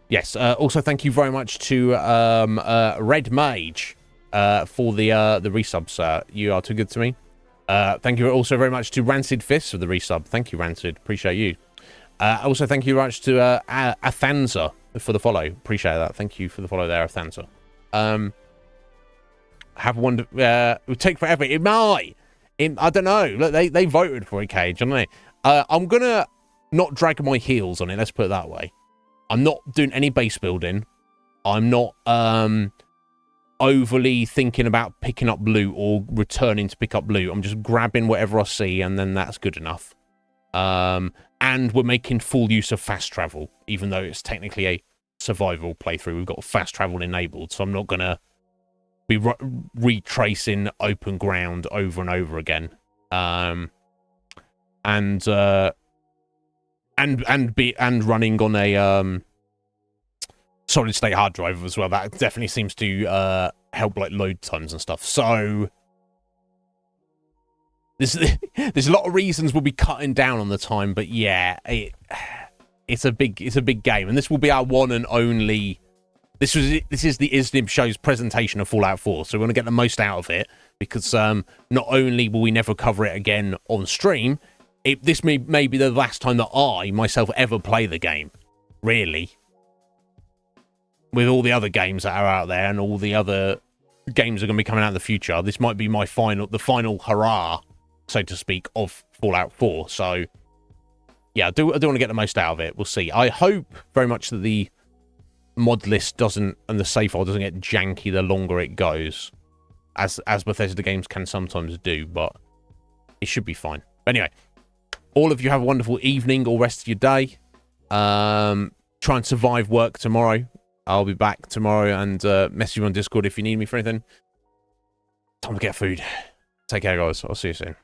Yes. Also, thank you very much to Red Mage for the resubs. You are too good to me. Thank you also very much to Rancid Fists for the resub. Thank you, Rancid. Appreciate you. Also, thank you very much to Athanza for the follow. Appreciate that. Thank you for the follow there, Athanza. Have one. It would take forever. It might. I don't know. Look, they voted for it, Cage, don't they? I'm gonna not drag my heels on it. Let's put it that way. I'm not doing any base building. I'm not overly thinking about picking up loot or returning to pick up loot. I'm just grabbing whatever I see, and then that's good enough. And we're making full use of fast travel, even though it's technically a survival playthrough. We've got fast travel enabled, so I'm not gonna be retracing open ground over and over again. And running on a solid state hard drive as well. That definitely seems to help like load times and stuff. So there's a lot of reasons we'll be cutting down on the time, but yeah, it's a big game, and this will be our one and only. This is the Iznib Show's presentation of Fallout 4, so we want to get the most out of it, because not only will we never cover it again on stream, this may be the last time that I myself ever play the game, really. With all the other games that are out there and all the other games that are going to be coming out in the future, this might be the final hurrah, so to speak, of Fallout 4. So yeah, I do want to get the most out of it. We'll see. I hope very much that the mod list doesn't, and the save file doesn't get janky the longer it goes, as Bethesda games can sometimes do, but it should be fine. But anyway, all of you have a wonderful evening or rest of your day. Try and survive work tomorrow. I'll be back tomorrow, and message you on Discord if you need me for anything. Time to get food. Take care, guys. I'll see you soon.